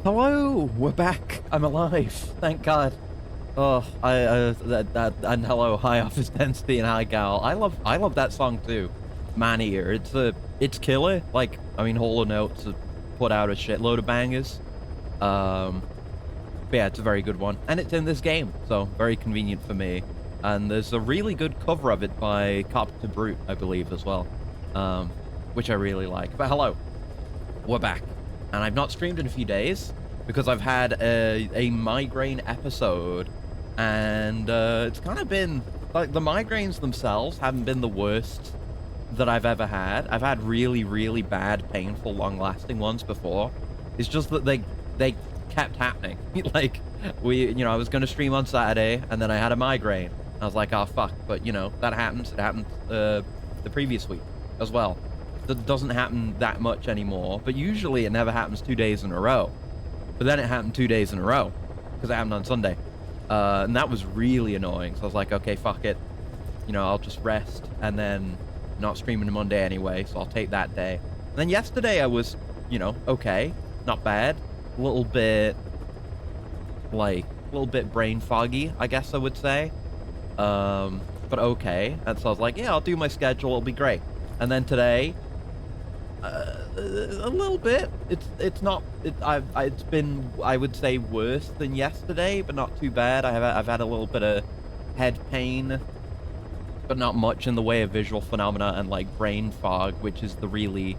Hello, we're back. I'm alive. Thank God. Oh, and hello, high office density and high gal. I love that song too. Man ear. It's killer. Like, I mean, Holo Notes have put out a shitload of bangers. But yeah, it's a very good one, and it's in this game, so very convenient for me. And there's a really good cover of it by Copter Brute, I believe, as well, which I really like. But hello, we're back. And I've not streamed in a few days because I've had a migraine episode, and it's kind of been like the migraines themselves haven't been the worst that I've ever had. I've had really, really bad, painful, long-lasting ones before. It's just that they kept happening. Like I was going to stream on Saturday, and then I had a migraine. I was like, oh fuck, but that happens. It happened the previous week as well. That doesn't happen that much anymore, but usually it never happens 2 days in a row. But then it happened 2 days in a row because it happened on Sunday, and that was really annoying. So I was like, okay, fuck it, I'll just rest, and then not streaming on Monday anyway, so I'll take that day. And then yesterday I was, okay, not bad, a little bit brain foggy, I guess I would say, but okay. And so I was like, yeah, I'll do my schedule, it'll be great. And then today, a little bit. It's been, I would say, worse than yesterday, but not too bad. I've had a little bit of head pain, but not much in the way of visual phenomena and like brain fog, which is the really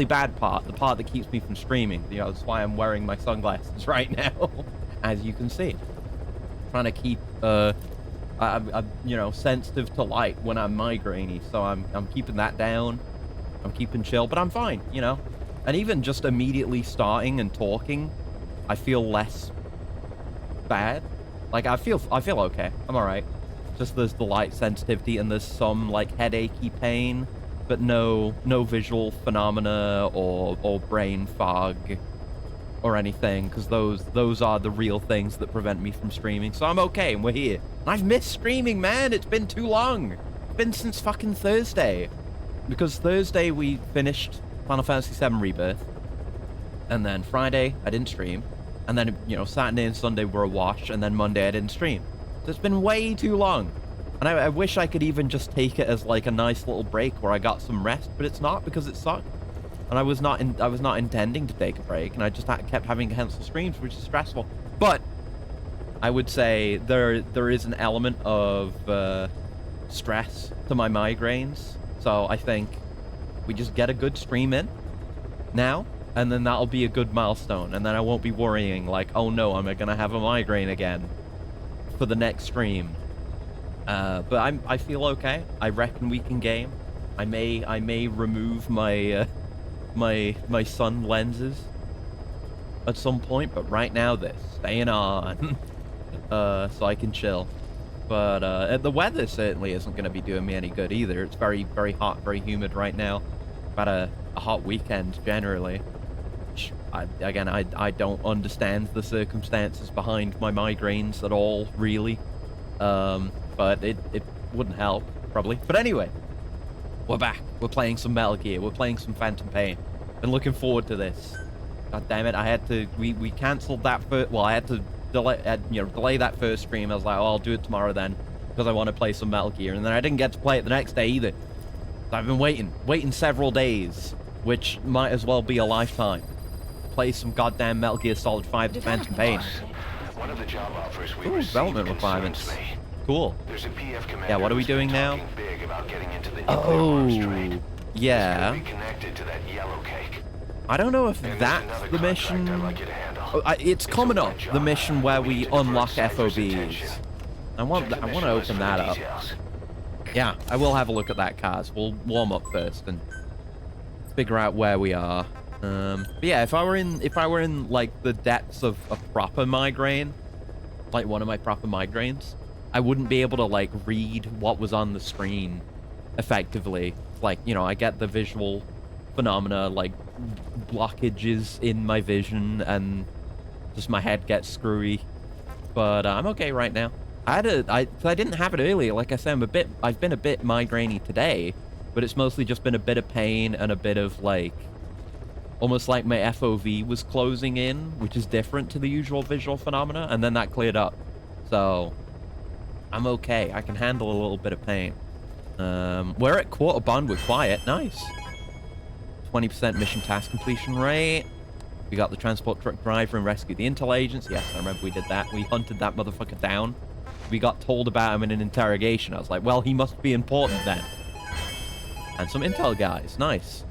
bad part, the part that keeps me from streaming. That's why I'm wearing my sunglasses right now, as you can see. Trying to keep I'm sensitive to light when I'm migrainey, so I'm keeping that down. I'm keeping chill, but I'm fine, And even just immediately starting and talking, I feel less bad. Like I feel okay. I'm all right. Just there's the light sensitivity and there's some like headachy pain, but no visual phenomena or brain fog or anything, because those are the real things that prevent me from streaming. So I'm okay, and we're here. And I've missed streaming, man. It's been too long. It's been since fucking Thursday. Because Thursday we finished Final Fantasy VII Rebirth, and then Friday I didn't stream, and then Saturday and Sunday were a wash, and then Monday I didn't stream. So it's been way too long, and I wish I could even just take it as like a nice little break where I got some rest, but it's not, because it sucked, and I was not intending to take a break, and I just kept having to cancel streams, which is stressful. But I would say there is an element of stress to my migraines. So I think we just get a good stream in now, and then that'll be a good milestone. And then I won't be worrying like, oh no, am I going to have a migraine again for the next stream? But I feel okay. I reckon we can game. I may remove my my sun lenses at some point, but right now they're staying on, so I can chill. But the weather certainly isn't going to be doing me any good either. It's very, very hot, very humid right now. About a hot weekend generally. I don't understand the circumstances behind my migraines at all, really. But it wouldn't help, probably. But anyway, we're back. We're playing some Metal Gear. We're playing some Phantom Pain. Been looking forward to this. God damn it! We cancelled that first. Well, I had to delay that first stream. I was like, oh, I'll do it tomorrow then, because I want to play some Metal Gear, and then I didn't get to play it the next day either. So I've been waiting several days, which might as well be a lifetime. Play some goddamn Metal Gear Solid 5 to Phantom Pain. One of the job offers we Ooh, development requirements. Cool. There's a PF commander Yeah, what are we doing now? big about getting into the Oh, yeah. Be connected to that yellow cake. I don't know if And that's the mission. I'd like you to handle. It's coming up, the mission where we unlock FOBs. Attention. I want to open that up. Yeah, I will have a look at that, Kaz. We'll warm up first and figure out where we are. But yeah, if I were in like the depths of a proper migraine, like one of my proper migraines, I wouldn't be able to like read what was on the screen effectively. Like, I get the visual phenomena, like blockages in my vision, and just my head gets screwy. But I'm okay right now. I didn't have it earlier. Like I said, I've been a bit migrainey today, but it's mostly just been a bit of pain and a bit of like Almost like my FOV was closing in, which is different to the usual visual phenomena, and then that cleared up. So, I'm okay. I can handle a little bit of pain. We're at quarter bond with quiet. Nice. 20% mission task completion rate. We got the transport truck driver and rescued the intel agents. Yes, I remember we did that. We hunted that motherfucker down. We got told about him in an interrogation. I was like, well, he must be important then. And some intel guys. Nice.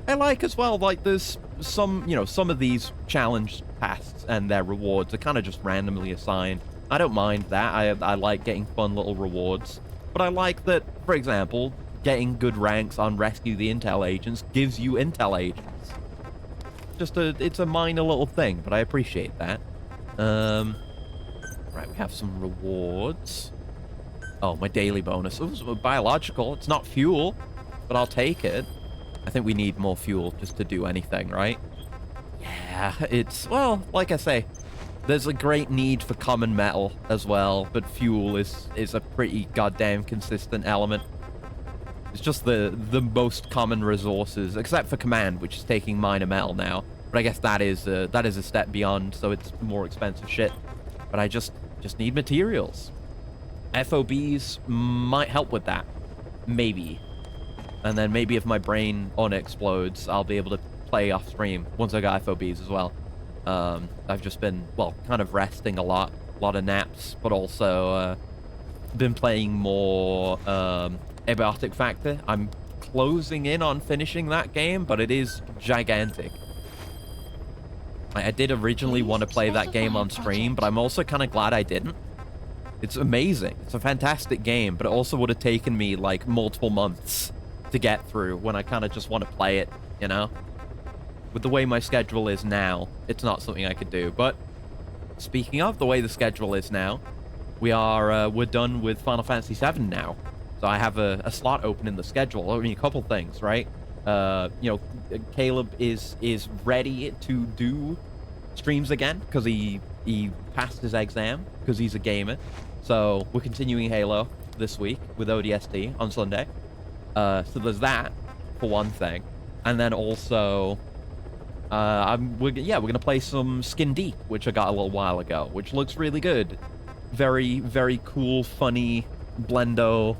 I like as well, like, there's some, you know, some of these challenge tasks and their rewards are kind of just randomly assigned. I don't mind that. I like getting fun little rewards. But I like that, for example, getting good ranks on Rescue the Intel Agents gives you Intel Agents. It's a minor little thing, but I appreciate that. Right, we have some rewards. Oh, my daily bonus. Ooh, biological. It's not fuel, but I'll take it. I think we need more fuel just to do anything, right? Yeah, it's, well, like I say, there's a great need for common metal as well, but fuel is a pretty goddamn consistent element. It's just the most common resources, except for command, which is taking minor metal now. But I guess that is a step beyond, so it's more expensive shit. But I just need materials. FOBs might help with that. Maybe. And then maybe if my brain unexplodes, I'll be able to play off stream once I got FOBs as well. I've just been, well, kind of resting a lot of naps, but also been playing more Abiotic Factor. I'm closing in on finishing that game, but it is gigantic. I did originally want to play that game on stream, but I'm also kind of glad I didn't. It's amazing. It's a fantastic game, but it also would have taken me, like, multiple months to get through when I kind of just want to play it, you know? With the way my schedule is now, it's not something I could do. But speaking of the way the schedule is now, we're done with Final Fantasy VII now. So I have a slot open in the schedule. I mean, a couple things, right? You know, Caleb is ready to do streams again because he passed his exam because he's a gamer. So we're continuing Halo this week with ODST on Sunday. So there's that for one thing, and then also we're gonna play some Skin Deep, which I got a little while ago, which looks really good. Very, very cool, funny blendo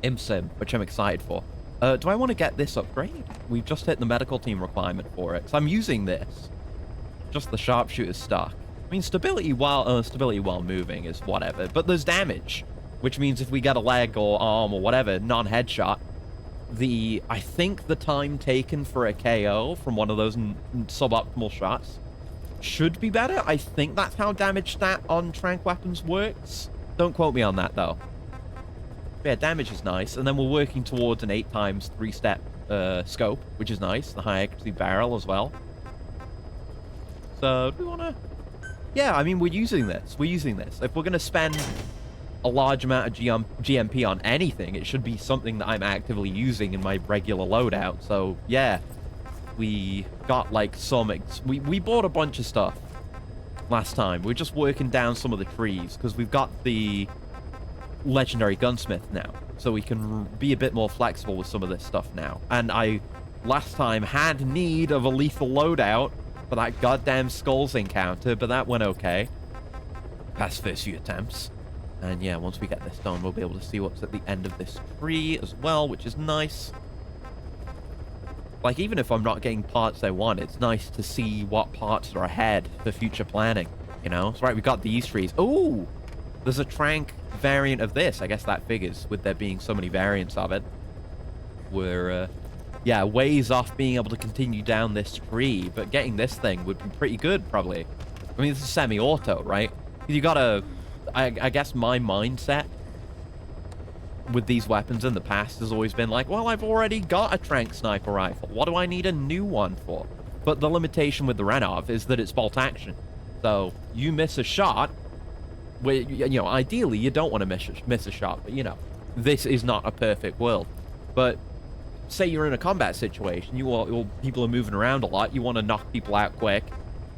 imsim, which I'm excited for. Do I want to get this upgrade? We've just hit the medical team requirement for it, so I'm using this. Just the sharpshooter stock. I mean, stability while moving is whatever, but there's damage, which means if we get a leg or arm or whatever non-headshot, I think the time taken for a KO from one of those suboptimal shots should be better. I think that's how damage stat on tranq weapons works. Don't quote me on that though. Yeah, damage is nice, and then we're working towards an 8x 3-step scope, which is nice. The high accuracy barrel as well. So, do we want to... Yeah, I mean, we're using this. If we're going to spend a large amount of GMP on anything, it should be something that I'm actively using in my regular loadout. So, yeah, we got, like, we bought a bunch of stuff last time. We're just working down some of the trees, because we've got the legendary gunsmith now, so we can be a bit more flexible with some of this stuff now. And I last time had need of a lethal loadout for that goddamn skulls encounter, but that went okay. Past first few attempts. And yeah, once we get this done, we'll be able to see what's at the end of this tree as well, which is nice. Like, even if I'm not getting parts I want, it's nice to see what parts are ahead for future planning, you know? So, right, we've got these trees. Ooh! There's a tranq variant of this. I guess that figures, with there being so many variants of it. We're, yeah, ways off being able to continue down this tree, but getting this thing would be pretty good, probably. I mean, this is semi-auto, right? You gotta... I guess my mindset with these weapons in the past has always been like, well, I've already got a tranq sniper rifle. What do I need a new one for? But the limitation with the Renov is that it's bolt action. So, you miss a shot... you know, ideally, you don't want to miss a shot, but, you know, this is not a perfect world. But say you're in a combat situation, people are moving around a lot, you want to knock people out quick.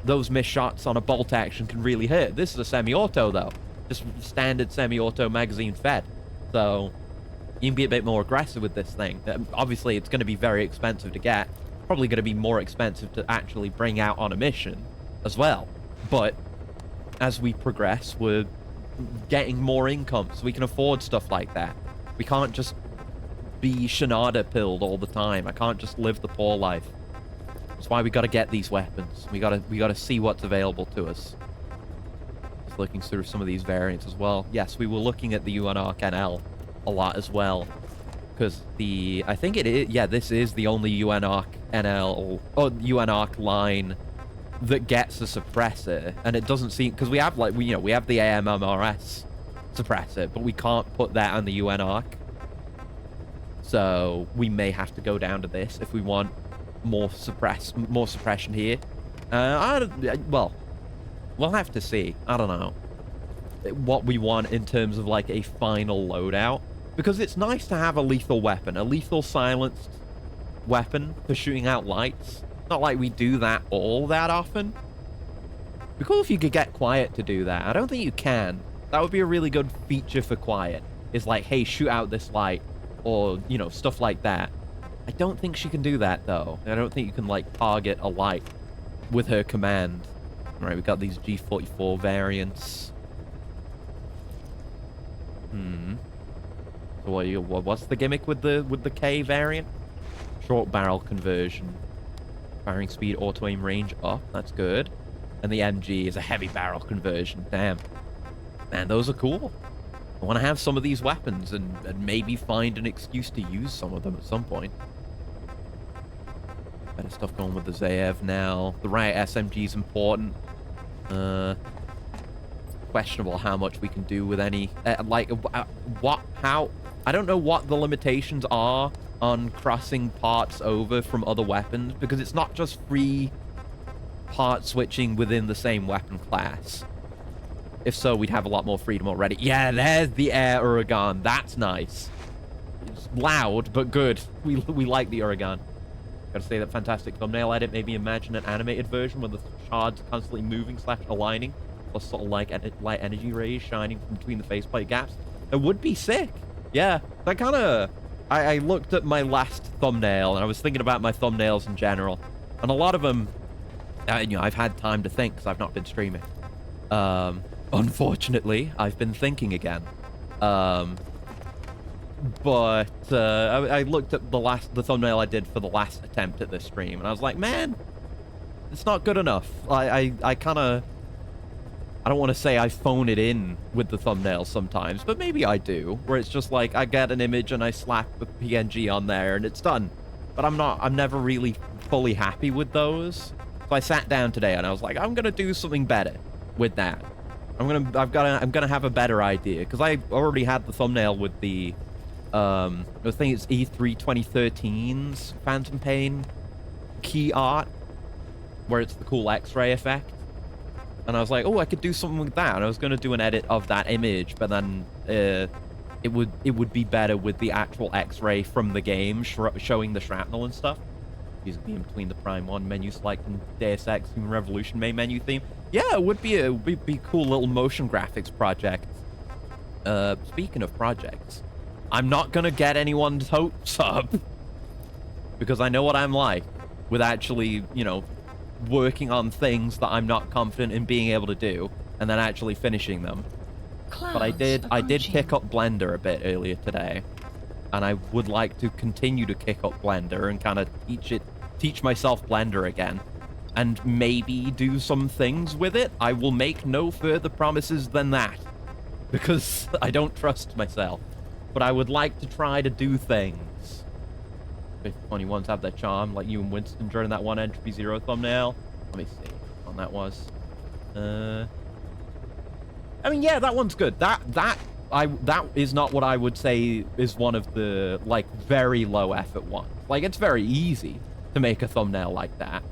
Those missed shots on a bolt action can really hurt. This is a semi-auto, though. Just standard semi-auto magazine fed. So, you can be a bit more aggressive with this thing. Obviously, it's going to be very expensive to get, probably going to be more expensive to actually bring out on a mission as well. But as we progress, we're getting more income, so we can afford stuff like that. We can't just be Shinada pilled all the time. I can't just live the poor life. That's why we got to get these weapons. We got to see what's available to us. Just looking through some of these variants as well. Yes, we were looking at the UNARC NL a lot as well, because I think it is, yeah, this is the only UNARC NL or UNARC line that gets a suppressor, and it doesn't seem, because we have like we have the AMMRS suppressor, but we can't put that on the UNARC. So we may have to go down to this if we want more suppression here. Well, we'll have to see. I don't know what we want in terms of like a final loadout, because it's nice to have a lethal weapon, a lethal silenced weapon for shooting out lights. Not like we do that all that often. It'd be cool if you could get Quiet to do that. I don't think you can. That would be a really good feature for Quiet. Is like, hey, shoot out this light, or stuff like that. I don't think she can do that though. I don't think you can like target a light with her command. All right, we've got these G44 variants. So what's the gimmick with the K variant? Short barrel conversion. Firing speed, auto aim range up. That's good. And the MG is a heavy barrel conversion. Damn. Man, those are cool. I want to have some of these weapons and maybe find an excuse to use some of them at some point. Better stuff going with the Zaev now. The Riot SMG is important. Questionable how much we can do with any... how... I don't know what the limitations are on crossing parts over from other weapons, because it's not just free part switching within the same weapon class. If so, we'd have a lot more freedom already. Yeah, there's the air Uragan. That's nice. It's loud, but good. We like the Uragan. Gotta say, that fantastic thumbnail edit made me imagine an animated version where the shards are constantly moving / aligning, plus sort of like light energy rays shining from between the faceplate gaps. It would be sick. Yeah, that kind of... I looked at my last thumbnail, and I was thinking about my thumbnails in general, and a lot of them, I've had time to think because I've not been streaming. Unfortunately, I've been thinking again. But I looked at the thumbnail I did for the last attempt at this stream, and I was like, man, it's not good enough. I kind of... I don't want to say I phone it in with the thumbnail sometimes, but maybe I do, where it's just like I get an image and I slap the PNG on there and it's done. But I'm never really fully happy with those. So I sat down today and I was like, I'm gonna do something better with that. I'm gonna have a better idea, because I already had the thumbnail with the I think it's E3 2013's Phantom Pain key art, where it's the cool X-ray effect. And I was like, oh, I could do something with that. And I was going to do an edit of that image, but then it would be better with the actual X-ray from the game showing the shrapnel and stuff. Using the in between the Prime 1 menu select and Deus Ex Human Revolution main menu theme. Yeah, it would be a cool little motion graphics project. Speaking of projects, I'm not going to get anyone's hopes up, because I know what I'm like with actually, working on things that I'm not confident in being able to do, and then actually finishing them. But I did pick up Blender a bit earlier today, and I would like to continue to kick up Blender and kind of teach myself Blender again, and maybe do some things with it. I will make no further promises than that, because I don't trust myself. But I would like to try to do things. If funny ones have their charm, like you and Winston during that one Entropy Zero thumbnail. Let me see what that was. I mean, yeah, that one's good. That is not what I would say is one of the like very low effort ones. Like, it's very easy to make a thumbnail like that,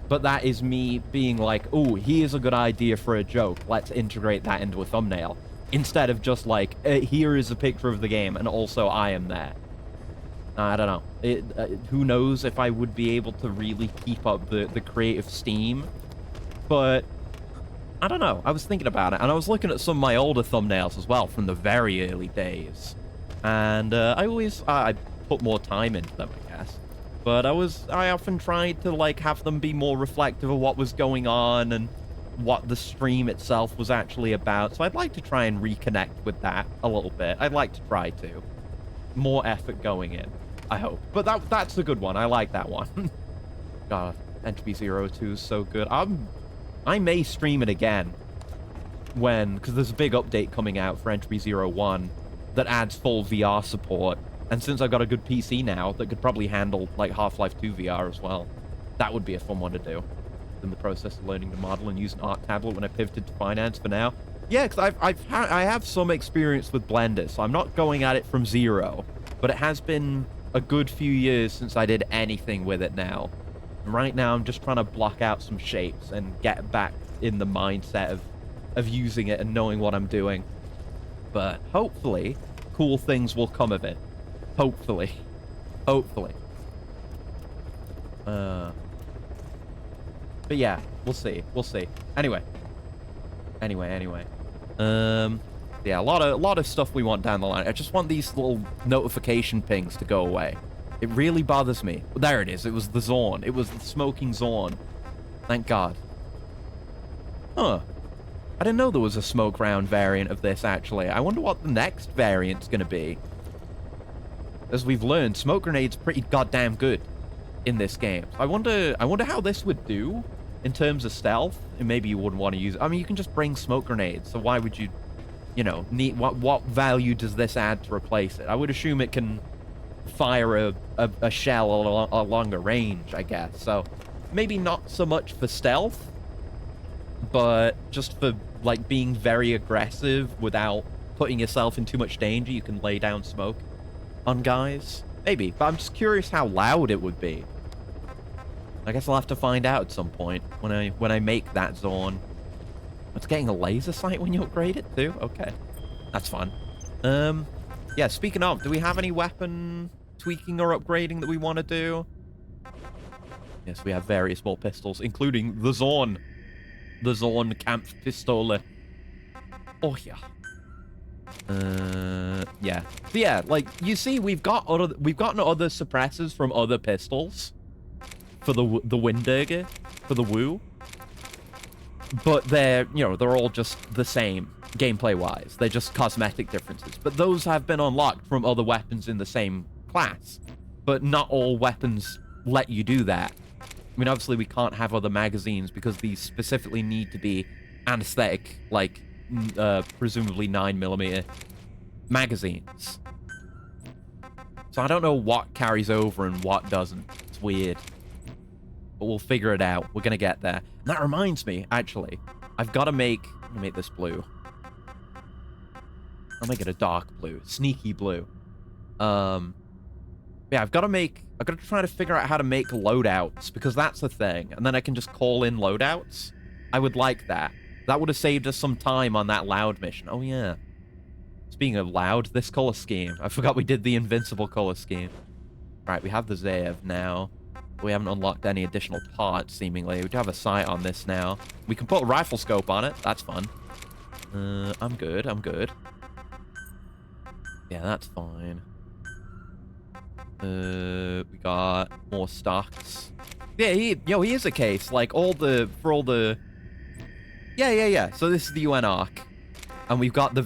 but that is me being like, oh, here's a good idea for a joke. Let's integrate that into a thumbnail, instead of just like, here is a picture of the game and also I am there. I don't know. Who knows if I would be able to really keep up the creative steam. But I don't know. I was thinking about it, and I was looking at some of my older thumbnails as well from the very early days. And I put more time into them, I guess. But I often tried to, like, have them be more reflective of what was going on and what the stream itself was actually about. So I'd like to try and reconnect with that a little bit. I'd like to try to. More effort going in, I hope. But that's a good one. I like that one. God, Entropy 02 is so good. I may stream it again because there's a big update coming out for Entropy 01 that adds full VR support. And since I've got a good PC now that could probably handle, like, Half-Life 2 VR as well, that would be a fun one to do. In the process of learning to model and use an art tablet when I pivoted to finance for now. Yeah, because I have some experience with Blender, so I'm not going at it from zero. But it has been a good few years since I did anything with it now. And right now, I'm just trying to block out some shapes and get back in the mindset of using it and knowing what I'm doing. But hopefully, cool things will come of it. Hopefully. Hopefully. But yeah, we'll see. We'll see. Anyway. Yeah, a lot of stuff we want down the line. I just want these little notification pings to go away. It really bothers me. There it is. It was the Zorn. It was the smoking Zorn. Thank God. Huh. I didn't know there was a smoke round variant of this, actually. I wonder what the next variant's gonna be. As we've learned, smoke grenades pretty goddamn good in this game. I wonder how this would do in terms of stealth. And maybe you wouldn't want to use it. I mean, you can just bring smoke grenades, so why would you, need what value does this add to replace it? I would assume it can fire a shell a longer range, I guess. So maybe not so much for stealth, but just for, like, being very aggressive without putting yourself in too much danger. You can lay down smoke on guys. Maybe, but I'm just curious how loud it would be. I guess I'll have to find out at some point when I make that Zorn. It's getting a laser sight when you upgrade it too? Okay. That's fun. Yeah, speaking of, do we have any weapon tweaking or upgrading that we want to do? Yes, we have various more pistols, including the Zorn. The Zorn Kampfpistole. Oh, yeah. Yeah. So yeah, like, you see, we've gotten other suppressors from other pistols for the Winderger, for the Wu. But they're all just the same gameplay-wise. They're just cosmetic differences. But those have been unlocked from other weapons in the same class. But not all weapons let you do that. I mean, obviously, we can't have other magazines because these specifically need to be anesthetic, like, presumably 9mm magazines. So I don't know what carries over and what doesn't. It's weird. But we'll figure it out. We're gonna get there. And that reminds me, actually, I'm gonna make this blue. I'll make it a dark blue. Sneaky blue. Yeah, I've got to try to figure out how to make loadouts, because that's the thing. And then I can just call in loadouts. I would like that. That would have saved us some time on that loud mission. Oh, yeah. Speaking of loud, this color scheme. I forgot we did the invincible color scheme. Right, we have the Zev now. We haven't unlocked any additional parts, seemingly. We do have a sight on this now. We can put a rifle scope on it. That's fun. I'm good. Yeah, that's fine. We got more stocks. Yeah, he is a case. Like, Yeah. So this is the UN ARC. And we've got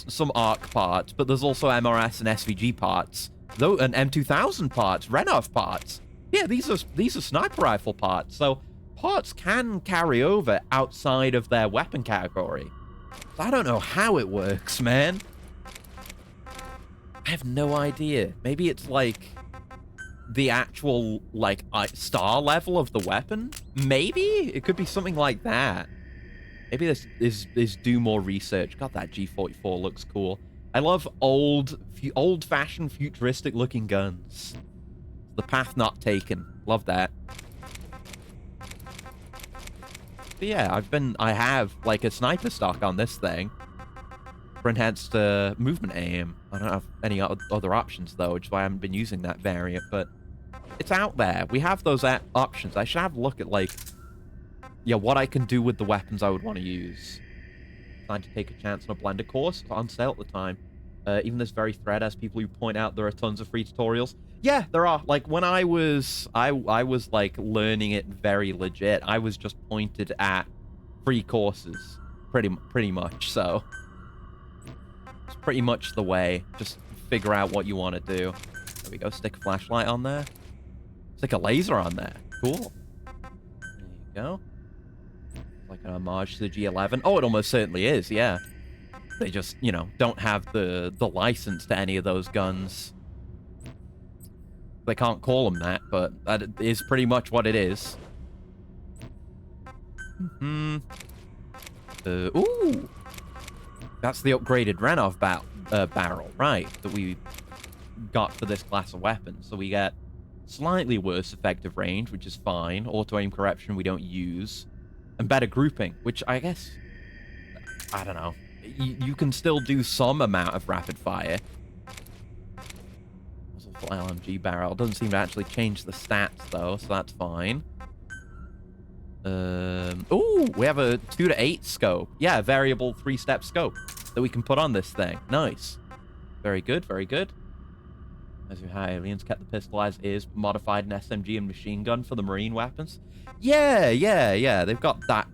some ARC parts, but there's also MRS and SVG parts. And M2000 parts, Renov parts. Yeah, these are sniper rifle parts. So parts can carry over outside of their weapon category. I don't know how it works, man. I have no idea. Maybe it's like the actual, like, star level of the weapon? Maybe? It could be something like that. Maybe this is do more research. God, that G44 looks cool. I love old-fashioned, futuristic-looking guns. The path not taken. Love that. But yeah, I have, like, a sniper stock on this thing for enhanced movement aim. I don't have any other options, though, which is why I haven't been using that variant, but it's out there. We have those options. I should have a look at, like, yeah, what I can do with the weapons I would want to use. Time to take a chance on a Blender course. It's on sale at the time. Even this very thread has people who point out there are tons of free tutorials. Yeah, there are. Like when I was like learning it very legit. I was just pointed at free courses, pretty much. So it's pretty much the way. Just figure out what you want to do. There we go. Stick a flashlight on there. Stick a laser on there. Cool. There you go. Like an homage to the G11. Oh, it almost certainly is. Yeah. They just, you know, don't have the license to any of those guns. They can't call them that, but that is pretty much what it is. Ooh! That's the upgraded Renov barrel, right, that we got for this class of weapon. So we get slightly worse effective range, which is fine. Auto-aim corruption we don't use. And better grouping, which I guess... I don't know. You can still do some amount of rapid fire. LMG barrel. Doesn't seem to actually change the stats, though, so that's fine. Ooh, we have a 2 to 8 scope. Yeah, a variable 3-step scope that we can put on this thing. Nice. Very good, very good. As you high aliens kept the pistol as is, modified an SMG and machine gun for the marine weapons. Yeah. They've got that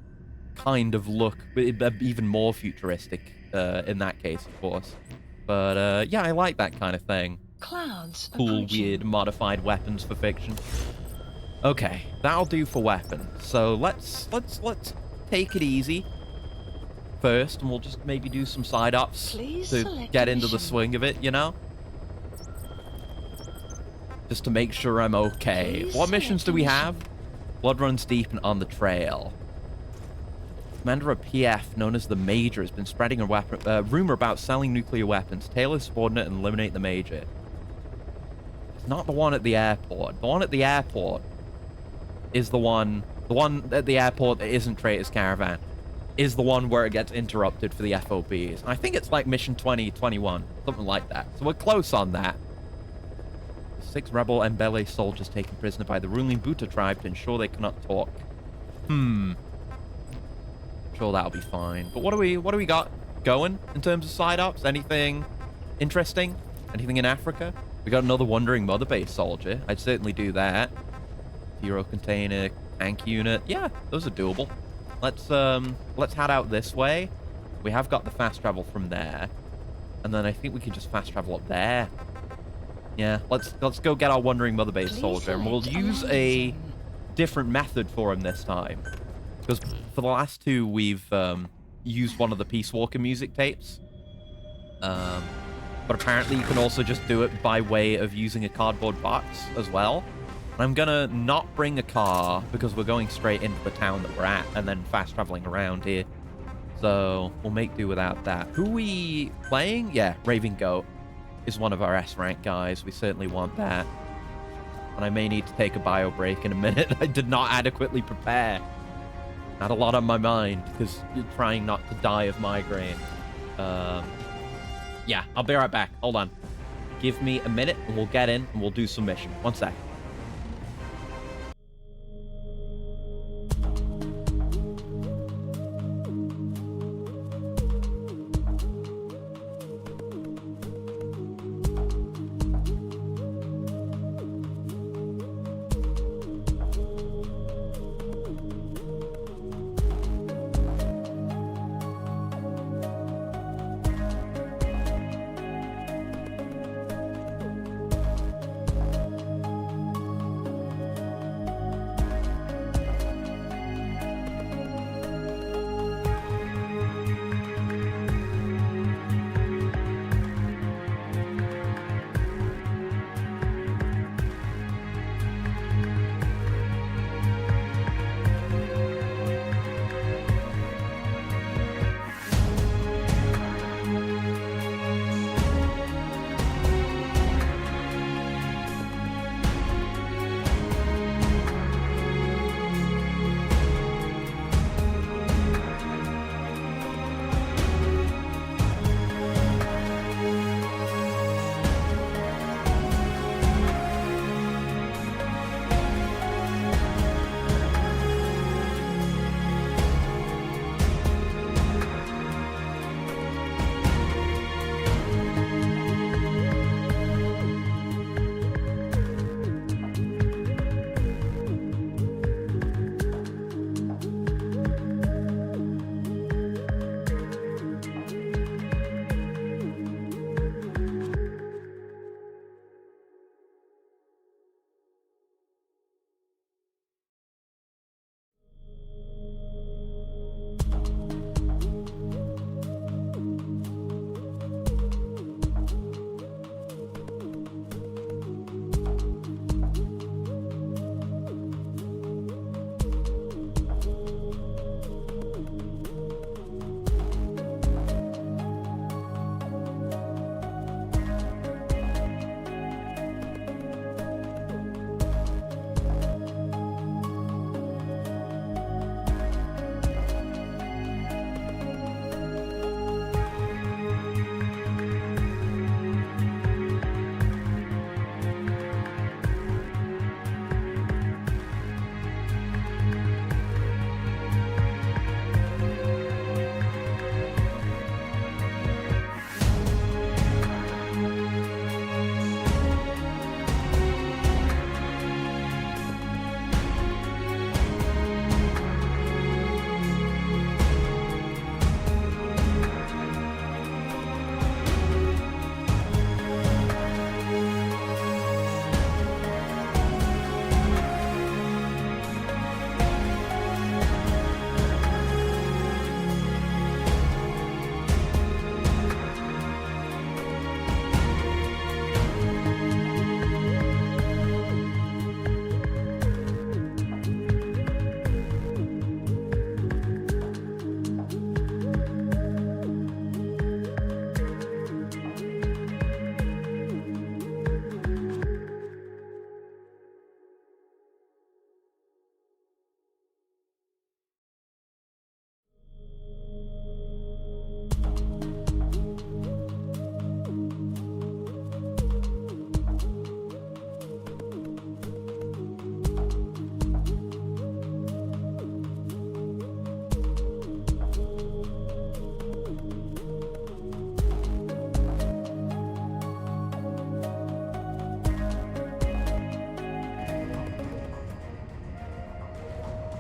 kind of look, but even more futuristic in that case, of course. But yeah, I like that kind of thing. Clouds Cool, approaching. weird, modified weapons for fiction. Okay, that'll do for weapons. So let's take it easy first, and we'll just maybe do some side ups Please to select get a into the mission. swing of it, you know? Just to make sure I'm okay. Please What missions select do a we mission. have? Blood runs deep and on the trail. Commander of PF, known as the Major, has been spreading a rumor about selling nuclear weapons. Tail is subordinate and eliminate the Major. It's not the one at the airport. The one at the airport is the one at the airport that isn't Traitor's Caravan. Is the one where it gets interrupted for the FOBs. I think it's like Mission 2021, something like that. So we're close on that. The 6 rebel Mbele soldiers taken prisoner by the ruling Buta tribe to ensure they cannot talk. Sure, that'll be fine. But what do we got going in terms of side ups? Anything interesting? Anything in Africa? We got another wandering mother base soldier. I'd certainly do that. Hero container, tank unit. Yeah, those are doable. Let's head out this way. We have got the fast travel from there. And then I think we can just fast travel up there. Yeah, let's go get our wandering mother base Please soldier, and we'll select a use landing a zone. different method for him this time. Because for the last two, we've used one of the Peace Walker music tapes. But apparently you can also just do it by way of using a cardboard box as well. And I'm gonna not bring a car because we're going straight into the town that we're at and then fast traveling around here. So we'll make do without that. Who are we playing? Yeah, Raven Goat is one of our S-rank guys. We certainly want that. And I may need to take a bio break in a minute. I did not adequately prepare. Had a lot on my mind because you're trying not to die of migraine. Yeah, I'll be right back. Hold on. Give me a minute and we'll get in and we'll do some mission. One sec.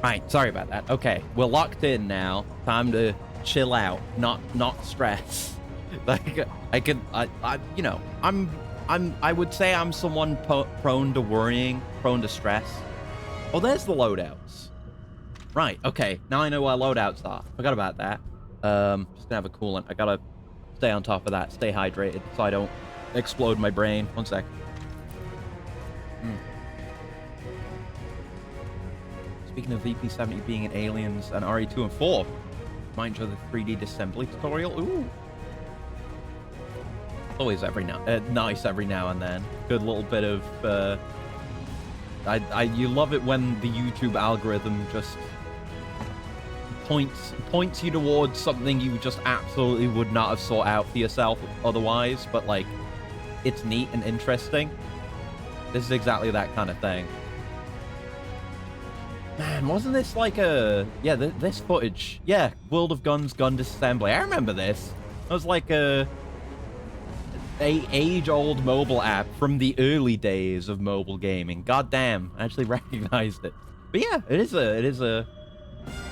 Right, sorry about that. Okay, we're locked in now. Time to chill out, not stress. Like you know, I would say I'm someone prone to worrying, prone to stress. Oh, there's the loadouts. Right, okay, now I know where loadouts are. Forgot about that. Just gonna have a coolant. I gotta stay on top of that, stay hydrated, so I don't explode my brain. One sec. Speaking of VP70 being in Aliens and RE2 and 4, might enjoy the 3D disassembly tutorial. Ooh. Always nice every now and then. Good little bit of, you love it when the YouTube algorithm just points you towards something you just absolutely would not have sought out for yourself otherwise, but like, it's neat and interesting. This is exactly that kind of thing. Man, wasn't this like a... Yeah, this footage. Yeah, World of Guns gun disassembly. I remember this. It was like a age-old mobile app from the early days of mobile gaming. God damn, I actually recognized it. But yeah, it is a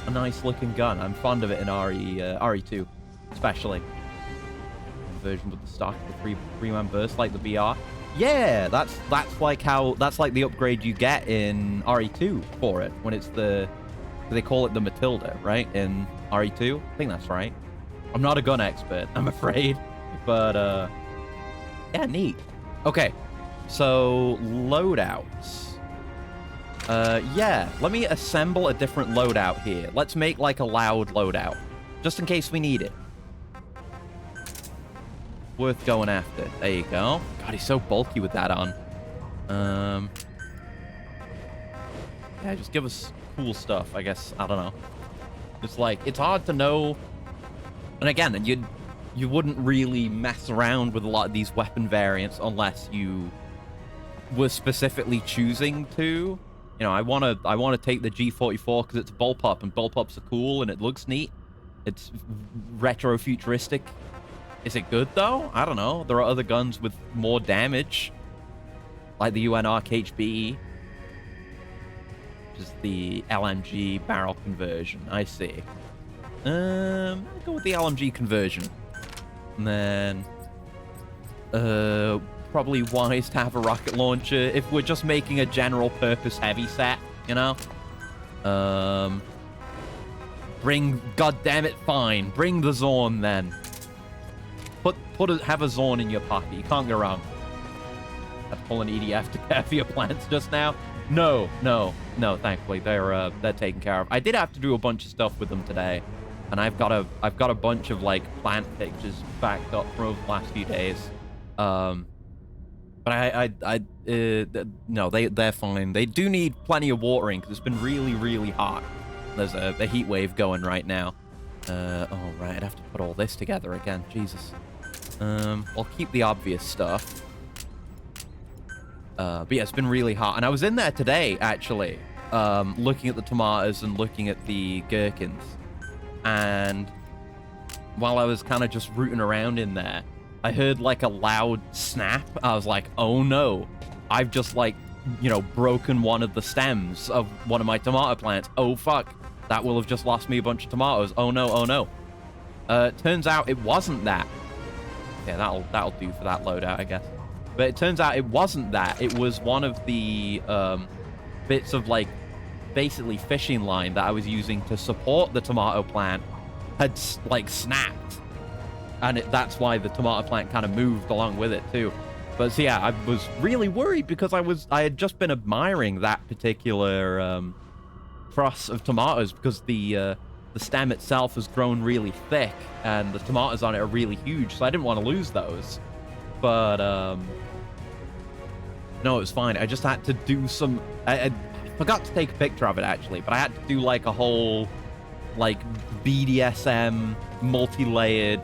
nice-looking gun. I'm fond of it in RE2, especially. Version with the stock, the three-man burst like the BR. Yeah, that's like the upgrade you get in RE2 for it when it's they call it the Matilda, right? In RE2, I think that's right. I'm not a gun expert, I'm afraid, but yeah, neat. Okay, so loadouts. Yeah, let me assemble a different loadout here. Let's make like a loud loadout, just in case we need it. Worth going after. There you go. God, he's so bulky with that on. Yeah, just give us cool stuff, I guess. I don't know. It's like, it's hard to know. And again, you wouldn't really mess around with a lot of these weapon variants unless you were specifically choosing to. You know, I want to take the G44 because it's a bullpup, and bullpups are cool, and it looks neat. It's retro-futuristic. Is it good, though? I don't know. There are other guns with more damage, like the UNRK HB, which is the LMG barrel conversion. I see. I'll go with the LMG conversion. And then, probably wise to have a rocket launcher if we're just making a general purpose heavy set, you know? Goddammit, fine. Bring the Zorn, then. Have a Zorn in your pocket. You can't go wrong. Had to pull an EDF to care for your plants just now. No, thankfully they're taken care of. I did have to do a bunch of stuff with them today, and I've got a bunch of like plant pictures backed up from over the last few days. But no, they're fine. They do need plenty of watering because it's been really hot. There's a heat wave going right now. Oh right, I'd have to put all this together again. Jesus. I'll keep the obvious stuff. But yeah, it's been really hot. And I was in there today, actually, looking at the tomatoes and looking at the gherkins. And while I was kind of just rooting around in there, I heard like a loud snap. I was like, oh no, I've just like, you know, broken one of the stems of one of my tomato plants. Oh fuck, that will have just lost me a bunch of tomatoes. Oh no, oh no. Turns out it wasn't that. Yeah, that'll do for that loadout, I guess. But it turns out it wasn't that. It was one of the bits of, like, basically fishing line that I was using to support the tomato plant had, like, snapped. And that's why the tomato plant kind of moved along with it, too. But, so, yeah, I was really worried because I had just been admiring that particular cross of tomatoes because the stem itself has grown really thick and the tomatoes on it are really huge, so I didn't want to lose those. But no, it was fine. I just had to do some... I forgot to take a picture of it, actually, but I had to do like a whole like BDSM multi-layered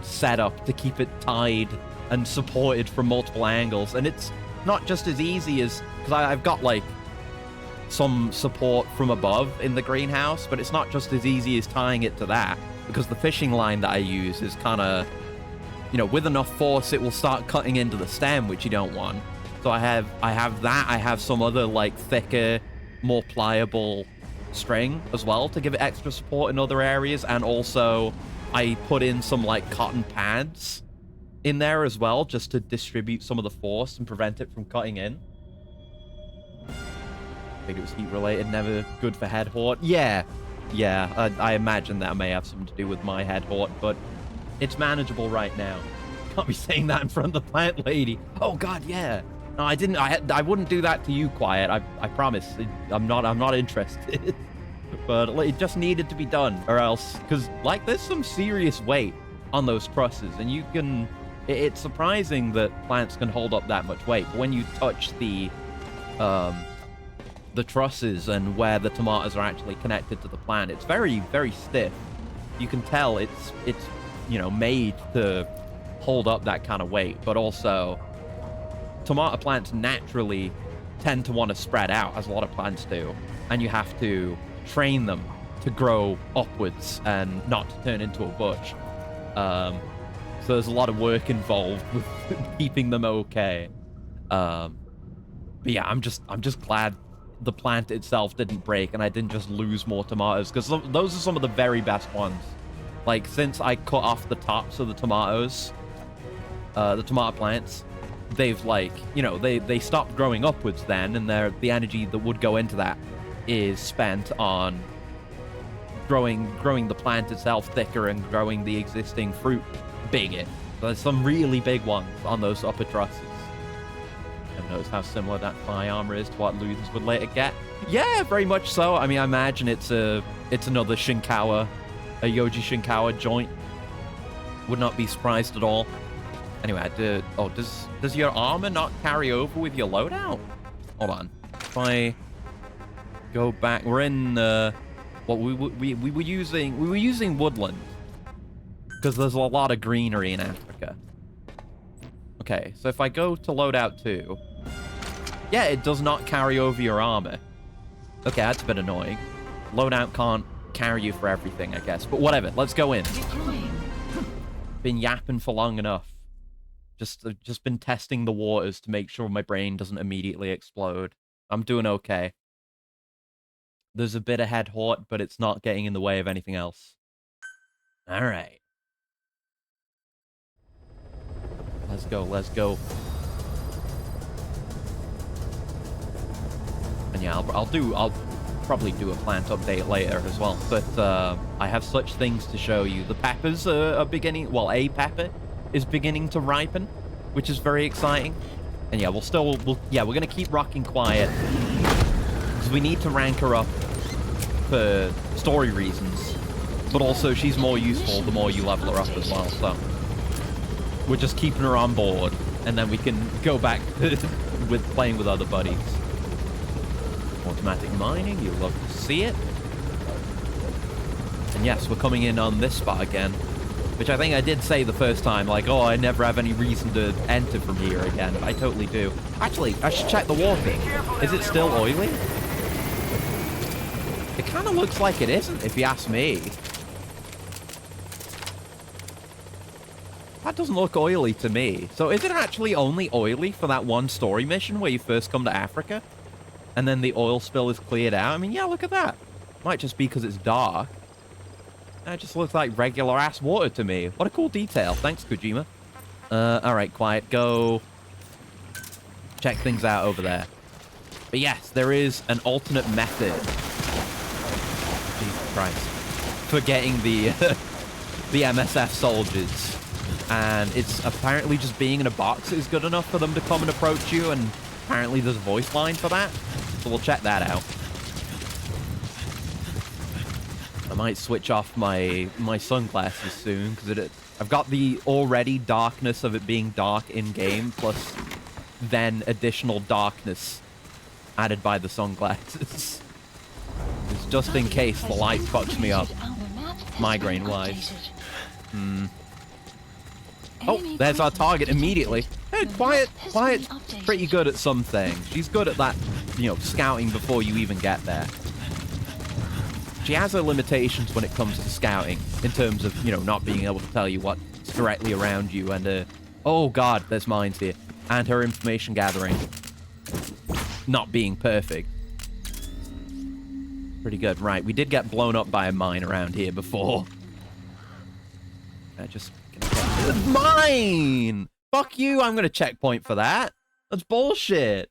setup to keep it tied and supported from multiple angles. And it's not just as easy as... because I've got like some support from above in the greenhouse, but it's not just as easy as tying it to that, because the fishing line that I use is kind of, you know, with enough force it will start cutting into the stem, which you don't want. So I have that. I have some other like thicker, more pliable string as well to give it extra support in other areas. And also I put in some like cotton pads in there as well, just to distribute some of the force and prevent it from cutting in. I think it was heat related, never good for head hort. Yeah, I imagine that may have something to do with my head hort, but it's manageable right now. Can't be saying that in front of the plant lady. Oh God, yeah. No, I didn't. I wouldn't do that to you, Quiet. I promise. I'm not interested. But it just needed to be done, or else, because like there's some serious weight on those trusses, and you can. It's surprising that plants can hold up that much weight. But when you touch the trusses and where the tomatoes are actually connected to the plant, it's very, very stiff. You can tell it's you know, made to hold up that kind of weight. But also, tomato plants naturally tend to want to spread out, as a lot of plants do, and you have to train them to grow upwards and not to turn into a bush. So there's a lot of work involved with keeping them okay. But yeah, I'm just glad the plant itself didn't break and I didn't just lose more tomatoes, because those are some of the very best ones. Like, since I cut off the tops of the tomatoes, the tomato plants, they've, like, you know, they stopped growing upwards then, and the energy that would go into that is spent on growing the plant itself thicker and growing the existing fruit bigger. So there's some really big ones on those upper trusses. I've noticed how similar that thigh armor is to what Luthans would later get. Yeah, very much so. I mean, I imagine it's another Shinkawa, a Yoji Shinkawa joint. Would not be surprised at all. Anyway, does your armor not carry over with your loadout? Hold on. If I go back, we're in what we were using woodland, because there's a lot of greenery in Africa. Okay, so if I go to loadout 2, yeah, it does not carry over your armor. Okay, that's a bit annoying. Loadout can't carry you for everything, I guess. But whatever, let's go in. Been yapping for long enough. Just been testing the waters to make sure my brain doesn't immediately explode. I'm doing okay. There's a bit of head hort, but it's not getting in the way of anything else. All right. Let's go. And yeah, I'll probably do a plant update later as well. But I have such things to show you. The peppers are beginning. Well, a pepper is beginning to ripen, which is very exciting. And yeah, we're gonna keep rocking Quiet because we need to rank her up for story reasons. But also, she's more useful the more you level her up as well. So we're just keeping her on board, and then we can go back with playing with other buddies. Automatic mining, you love to see it. And yes, we're coming in on this spot again, which I think I did say the first time, like, oh, I never have any reason to enter from here again, but I totally do. Actually, I should check the water. Is it still oily? It kind of looks like it isn't, if you ask me. That doesn't look oily to me. So is it actually only oily for that one story mission where you first come to Africa? And then the oil spill is cleared out? I mean, yeah, look at that. Might just be because it's dark. That just looks like regular-ass water to me. What a cool detail. Thanks, Kojima. Alright, Quiet. Go check things out over there. But yes, there is an alternate method. Jesus Christ. For getting the MSF soldiers. And it's apparently just being in a box is good enough for them to come and approach you, and apparently there's a voice line for that. So we'll check that out. I might switch off my sunglasses soon, because I've got the already darkness of it being dark in-game, plus then additional darkness added by the sunglasses. It's just in case the light fucks me up, migraine-wise. Oh, there's our target immediately. Hey, Quiet's pretty good at some things. She's good at that, you know, scouting before you even get there. She has her limitations when it comes to scouting, in terms of, you know, not being able to tell you what's directly around you, and, oh god, there's mines here. And her information gathering not being perfect. Pretty good. Right, we did get blown up by a mine around here before. I just... Mine! Fuck you, I'm gonna checkpoint for that. That's bullshit.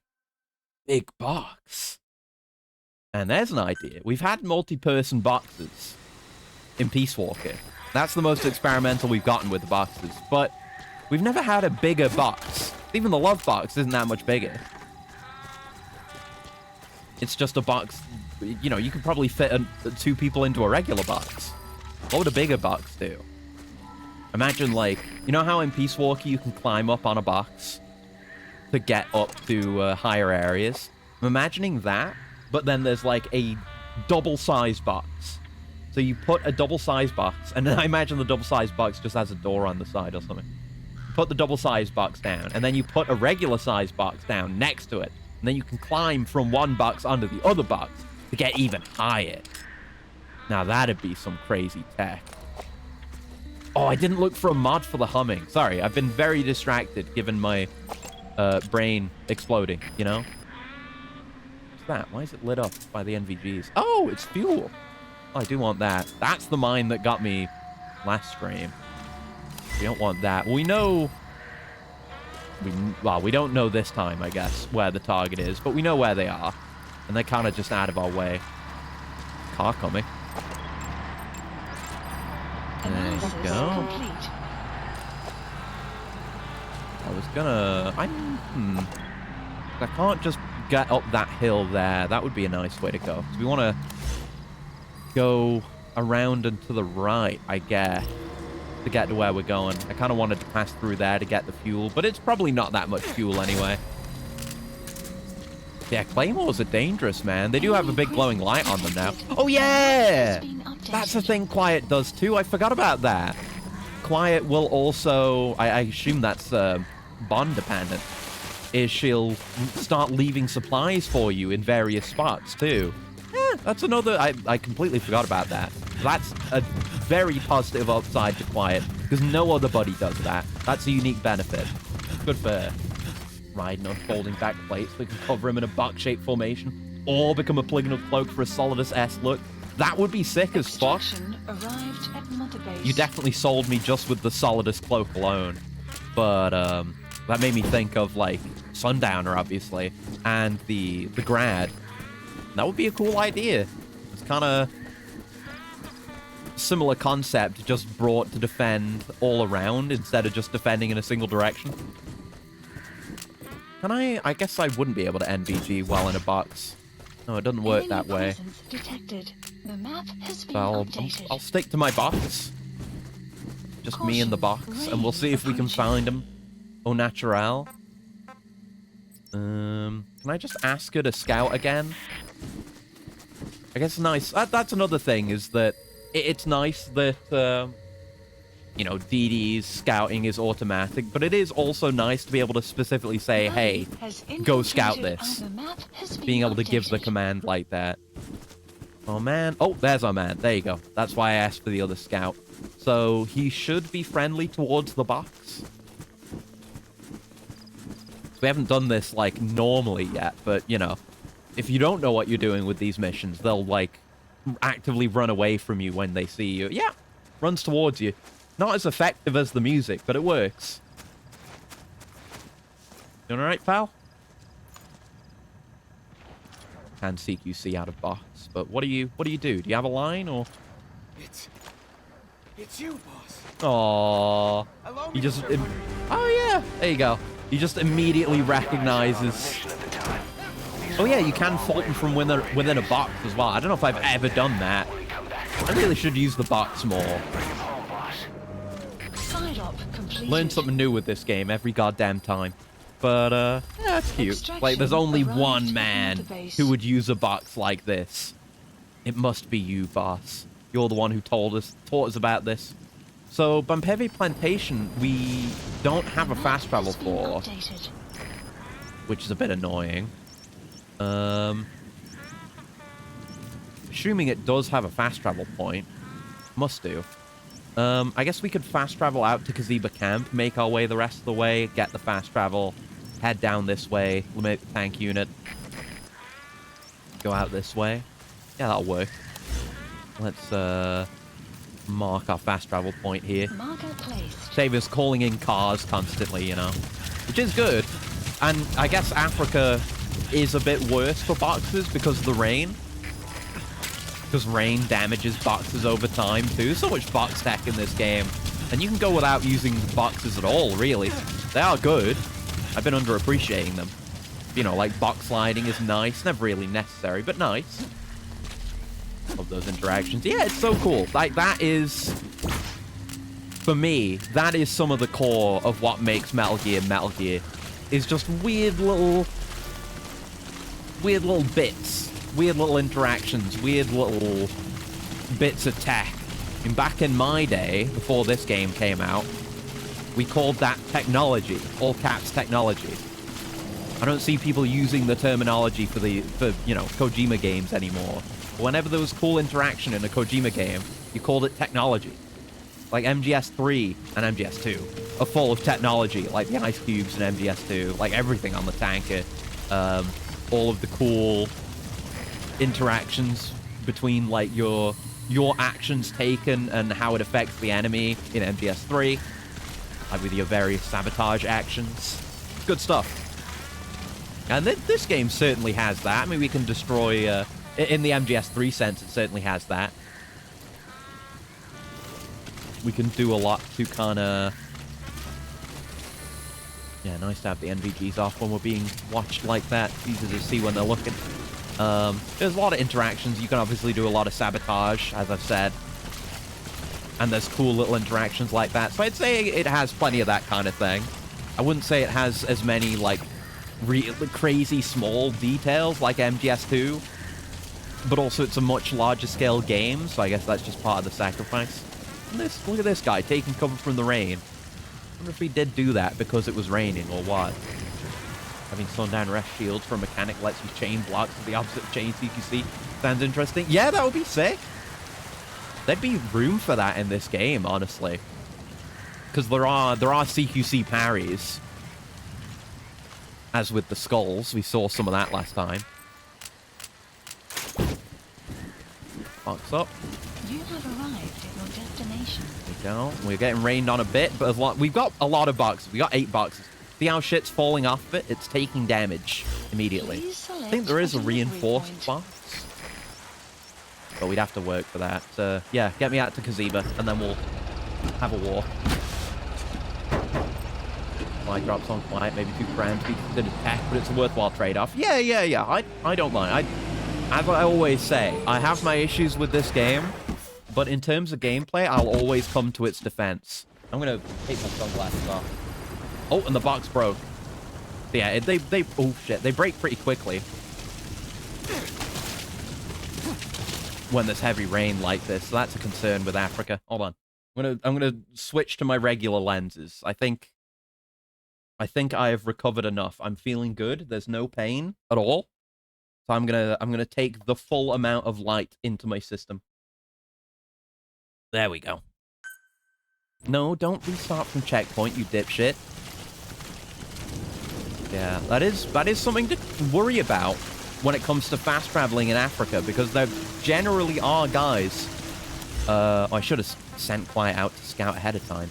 Big box. And there's an idea. We've had multi-person boxes in Peace Walker. That's the most experimental we've gotten with the boxes. But we've never had a bigger box. Even the love box isn't that much bigger. It's just a box, you know, you could probably fit two people into a regular box. What would a bigger box do? Imagine, like, you know how in Peace Walker you can climb up on a box to get up to higher areas? I'm imagining that, but then there's like a double-sized box. So you put a double-sized box, and then I imagine the double-sized box just has a door on the side or something. Put the double-sized box down, and then you put a regular-sized box down next to it, and then you can climb from one box onto the other box to get even higher. Now that'd be some crazy tech. Oh, I didn't look for a mod for the humming. Sorry, I've been very distracted given my brain exploding, you know? What's that? Why is it lit up by the NVGs? Oh, it's fuel. Oh, I do want that. That's the mine that got me last stream. We don't want that. We know... Well, we don't know this time, I guess, where the target is, but we know where they are. And they're kind of just out of our way. Car coming. There you go. I was gonna... I can't just get up that hill there. That would be a nice way to go. So we want to go around and to the right, I guess, to get to where we're going. I kind of wanted to pass through there to get the fuel, but it's probably not that much fuel anyway. Yeah, claymores are dangerous, man. They do have a big glowing light on them now. Oh, yeah! That's a thing Quiet does, too. I forgot about that. Quiet will also... I assume that's bond dependent. Is she'll start leaving supplies for you in various spots, too. Yeah, that's another... I completely forgot about that. That's a very positive upside to Quiet, because no other buddy does that. That's a unique benefit. Good for her. Riding on folding back plates, we can cover him in a box-shaped formation, or become a polygonal cloak for a Solidus S look. That would be sick as fuck. You definitely sold me just with the Solidus cloak alone. But that made me think of, like, Sundowner, obviously, and the Grad. That would be a cool idea. It's kind of similar concept, just brought to defend all around instead of just defending in a single direction. Can I guess I wouldn't be able to NVG while in a box. No, it doesn't work that way. The map has been So I'll stick to my box. Just me in the box, and we'll see if we can find him. Au natural. Can I just ask her to scout again? I guess nice. That's another thing, is that it's nice that, you know, DD's scouting is automatic, but it is also nice to be able to specifically say, hey, go scout this. Being able to give the command like that. Oh, man. Oh, there's our man. There you go. That's why I asked for the other scout. So he should be friendly towards the box. We haven't done this, like, normally yet, but, you know, if you don't know what you're doing with these missions, they'll, like, actively run away from you when they see you. Yeah, runs towards you. Not as effective as the music, but it works. You alright, pal? Can CQC out of box, but what do you do? Do you have a line, or? It's you, boss. Aww. He just... Oh, yeah. There you go. He just immediately recognizes... Oh, yeah, you can fault him from within a box as well. I don't know if I've ever done that. I really should use the box more. Learn something new with this game every goddamn time. But, yeah, it's cute. Like, there's only one man who would use a box like this. It must be you, boss. You're the one who taught us about this. So, Bumpheavy Plantation, we don't have a fast travel for, which is a bit annoying. Assuming it does have a fast travel point. Must do. I guess we could fast travel out to Kaziba Camp, make our way the rest of the way, get the fast travel, head down this way, eliminate the tank unit, go out this way. Yeah, that'll work. Let's mark our fast travel point here. Marker placed. Save us calling in cars constantly, you know, which is good. And I guess Africa is a bit worse for boxes because of the rain. Because rain damages boxes over time too. So much box tech in this game. And you can go without using boxes at all, really. They are good. I've been underappreciating them. You know, like box sliding is nice. Never really necessary, but nice. Of those interactions. Yeah, it's so cool. Like, that is... For me, that is some of the core of what makes Metal Gear. Is just weird little bits. Weird little interactions. Weird little bits of tech. And back in my day, before this game came out, we called that technology. All caps technology. I don't see people using the terminology for you know, Kojima games anymore. But whenever there was cool interaction in a Kojima game, you called it technology. Like MGS3 and MGS2 are full of technology, like the ice cubes in MGS2, like everything on the tanker. All of the cool interactions between like your actions taken and how it affects the enemy in MGS3, like with your various sabotage actions. Good stuff. And this game certainly has that. I mean, we can destroy, in the MGS3 sense, it certainly has that. We can do a lot to kind of... Yeah, nice to have the NVGs off when we're being watched like that. It's easy to see when they're looking. There's a lot of interactions. You can obviously do a lot of sabotage, as I've said. And there's cool little interactions like that. So I'd say it has plenty of that kind of thing. I wouldn't say it has as many, like, really crazy small details like MGS2. But also it's a much larger scale game, so I guess that's just part of the sacrifice. And look at this guy taking cover from the rain. I wonder if he did do that because it was raining or what. Having sundown rest shields for a mechanic lets you chain blocks with the opposite of chain CQC. Sounds interesting. Yeah, that would be sick. There'd be room for that in this game, honestly. Because there are CQC parries. As with the skulls, we saw some of that last time. Box up. You have arrived at your destination. There we go. We're getting rained on a bit, but we've got a lot of boxes. We got 8 boxes. See how shit's falling off of it? It's taking damage immediately. I think there is a reinforced box. But we'd have to work for that. Yeah, get me out to Kaziba, and then we'll have a war. Fly drops on quiet, maybe 2 grams to be considered tech, but it's a worthwhile trade-off. Yeah. I don't mind. As I always say, I have my issues with this game, but in terms of gameplay, I'll always come to its defense. I'm gonna take my sunglasses off. Oh, and the box broke. Yeah, oh shit, they break pretty quickly. When there's heavy rain like this, so that's a concern with Africa. Hold on. I'm gonna switch to my regular lenses. I think I have recovered enough. I'm feeling good. There's no pain at all. So I'm gonna take the full amount of light into my system. There we go. No, don't restart from checkpoint, you dipshit. Yeah, that is something to worry about when it comes to fast traveling in Africa, because there generally are guys. I should have sent Quiet out to scout ahead of time.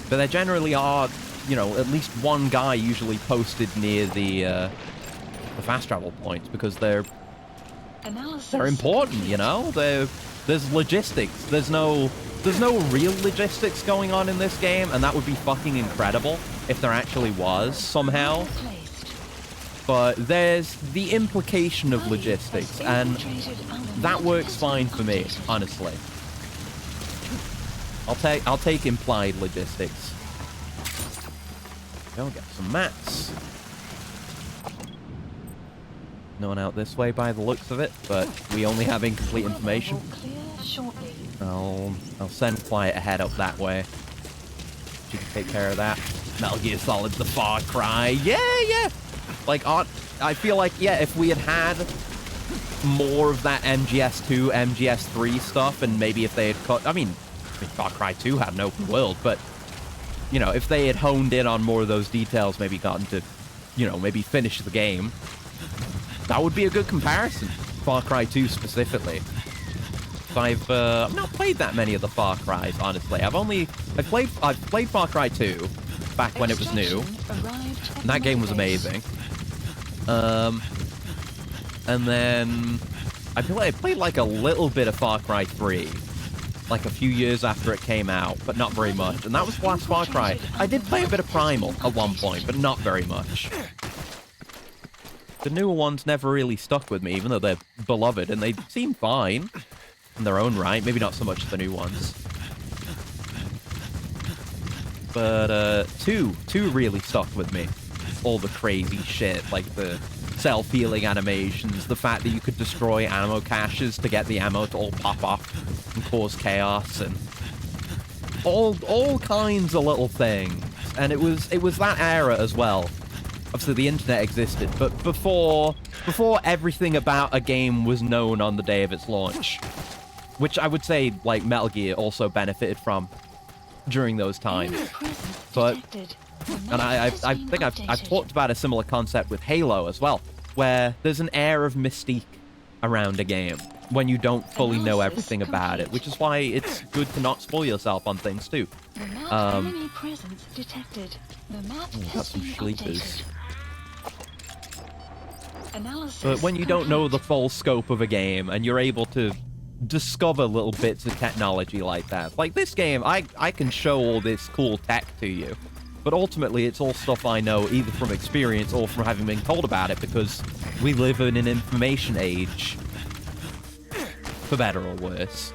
But there generally are, you know, at least one guy usually posted near the fast travel points, because they're important, you know? There's logistics. There's no real logistics going on in this game, and that would be fucking incredible if there actually was somehow. But there's the implication of logistics, and that works fine for me, honestly. I'll take implied logistics. Go get some mats. No one out this way by the looks of it, but we only have incomplete information. I'll send Quiet ahead up that way. She can take care of that. Metal Gear Solid The Far Cry. Yeah. Like, I feel like, yeah, if we had more of that MGS2, MGS3 stuff, and maybe if they had cut... I mean, Far Cry 2 had an open world, but, you know, if they had honed in on more of those details, maybe gotten to, you know, maybe finish the game, That would be a good comparison. Far Cry 2 specifically. I've not played that many of the Far Cries, honestly. I've played Far Cry 2 back when it was new, and that game was amazing. And then I played like a little bit of Far Cry 3, like a few years after it came out, but not very much. And that was the last Far Cry. I did play a bit of Primal at one point, but not very much. The newer ones never really stuck with me, even though they're beloved, and they seem fine in their own right. Maybe not so much the new ones. But, 2 really stuck with me. All the crazy shit, like the self-healing animations, the fact that you could destroy ammo caches to get the ammo to all pop off and cause chaos, and all kinds of little things. And it was that era as well. Obviously, the internet existed, but before everything about a game was known on the day of its launch, which I would say, like, Metal Gear also benefited from during those times. But, and I think I've talked about a similar concept with Halo as well, where there's an air of mystique around a game when you don't fully know everything about it, which is why it's good to not spoil yourself on things too. Enemy presence detected. The map Got some sleepers. Analysis But when you don't know the full scope of a game and you're able to discover little bits of technology like that, like this game, I can show all this cool tech to you, but ultimately it's all stuff I know either from experience or from having been told about it, because we live in an information age, for better or worse.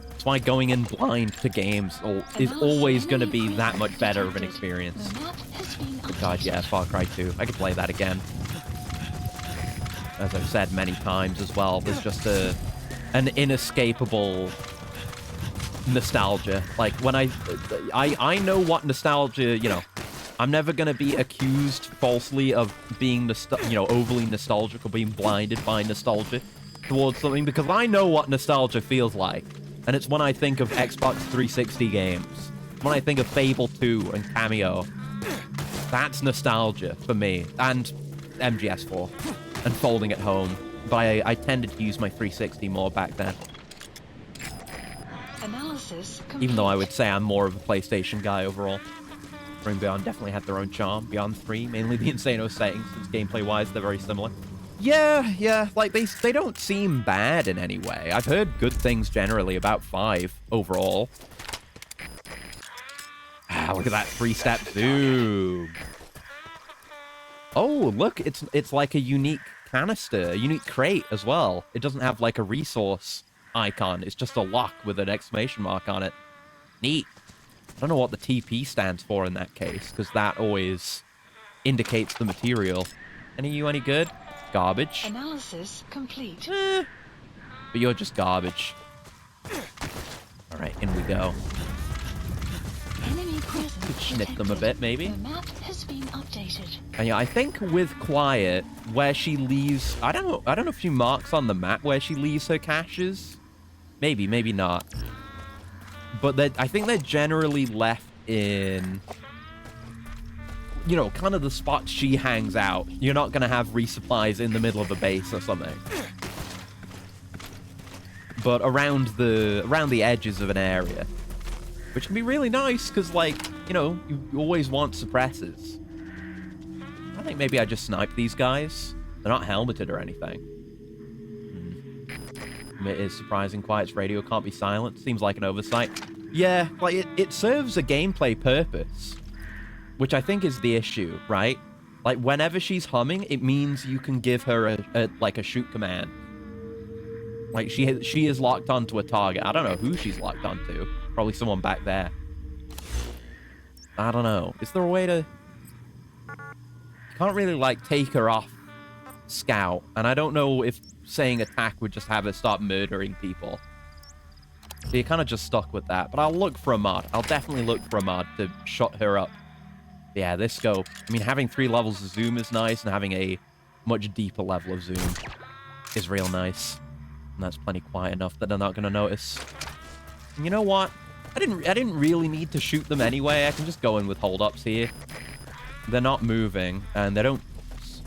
That's why going in blind to games is always going to be that much better of an experience. But God, yeah, Far Cry 2. I could play that again. As I've said many times as well, there's just an inescapable nostalgia. Like, when I know what nostalgia, you know, I'm never going to be accused falsely of being, overly nostalgic or being blinded by nostalgia towards something, because I know what nostalgia feels like. And it's when I think of Xbox 360 games, when I think of Fable 2 and Cameo. That's nostalgia for me, and MGS4, and folding at home. But I tended to use my 360 more back then. Even though I would say I'm more of a PlayStation guy overall. Brain Beyond definitely had their own charm. Beyond 3, mainly the Insano settings, since gameplay-wise they're very similar. Yeah, like, they don't seem bad in any way. I've heard good things generally about 5 overall. Ah, look at that 3-step zoom. Oh, look, it's like a unique canister, a unique crate as well. It doesn't have like a resource icon. It's just a lock with an exclamation mark on it. Neat. I don't know what the TP stands for in that case, because that always indicates the material. Any of you any good? Garbage. Analysis complete. But you're just garbage. Alright, in we go. Enemy presence Could snip them a detected. bit, maybe. The map has been updated. And yeah, I think with Quiet, where she leaves, I don't know if she marks on the map where she leaves her caches. Maybe not. But I think they're generally left in, you know, kind of the spots she hangs out. You're not going to have resupplies in the middle of a base or something. But around the edges of an area. Which can be really nice, because, like, you know, you always want suppressors. I think maybe I just snipe these guys. They're not helmeted or anything. It is surprising Quiet's radio can't be silent. Seems like an oversight. Yeah, like, it serves a gameplay purpose. Which I think is the issue, right? Like, whenever she's humming, it means you can give her a shoot command. Like, she is locked onto a target. I don't know who she's locked onto. Probably someone back there. I don't know. Is there a way to... You can't really, like, take her off scout. And I don't know if saying attack would just have her start murdering people. So you're kind of just stuck with that. But I'll look for a mod. I'll definitely look for a mod to shut her up. Yeah, this scope. I mean, having 3 levels of zoom is nice, and having a much deeper level of zoom is real nice. And that's plenty quiet enough that they're not going to notice. And you know what? I didn't really need to shoot them anyway. I can just go in with hold-ups here. They're not moving, and they don't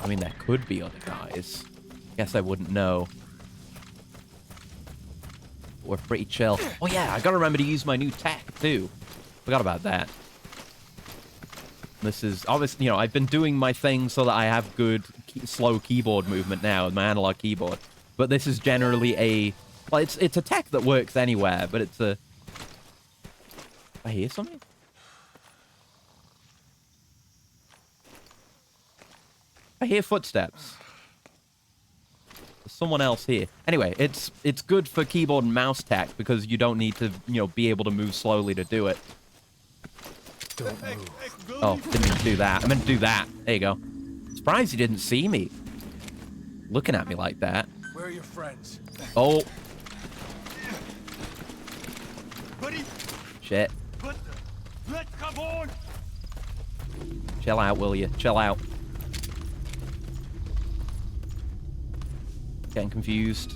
I mean, there could be other guys. Guess I wouldn't know. We're pretty chill. Oh yeah, I gotta remember to use my new tech too. Forgot about that. This is obviously, you know, I've been doing my thing so that I have good slow keyboard movement now with my analog keyboard. But this is generally a, well, it's a tech that works anywhere, but it's a. I hear something. I hear footsteps. There's someone else here. Anyway, it's good for keyboard and mouse tech because you don't need to, you know, be able to move slowly to do it. Don't move. Oh, didn't mean to do that. I meant to do that. There you go. Surprised you didn't see me. Looking at me like that. Where are your friends? Oh. Buddy, Shit. let's come on. Chill out, will you? Chill out. Getting confused.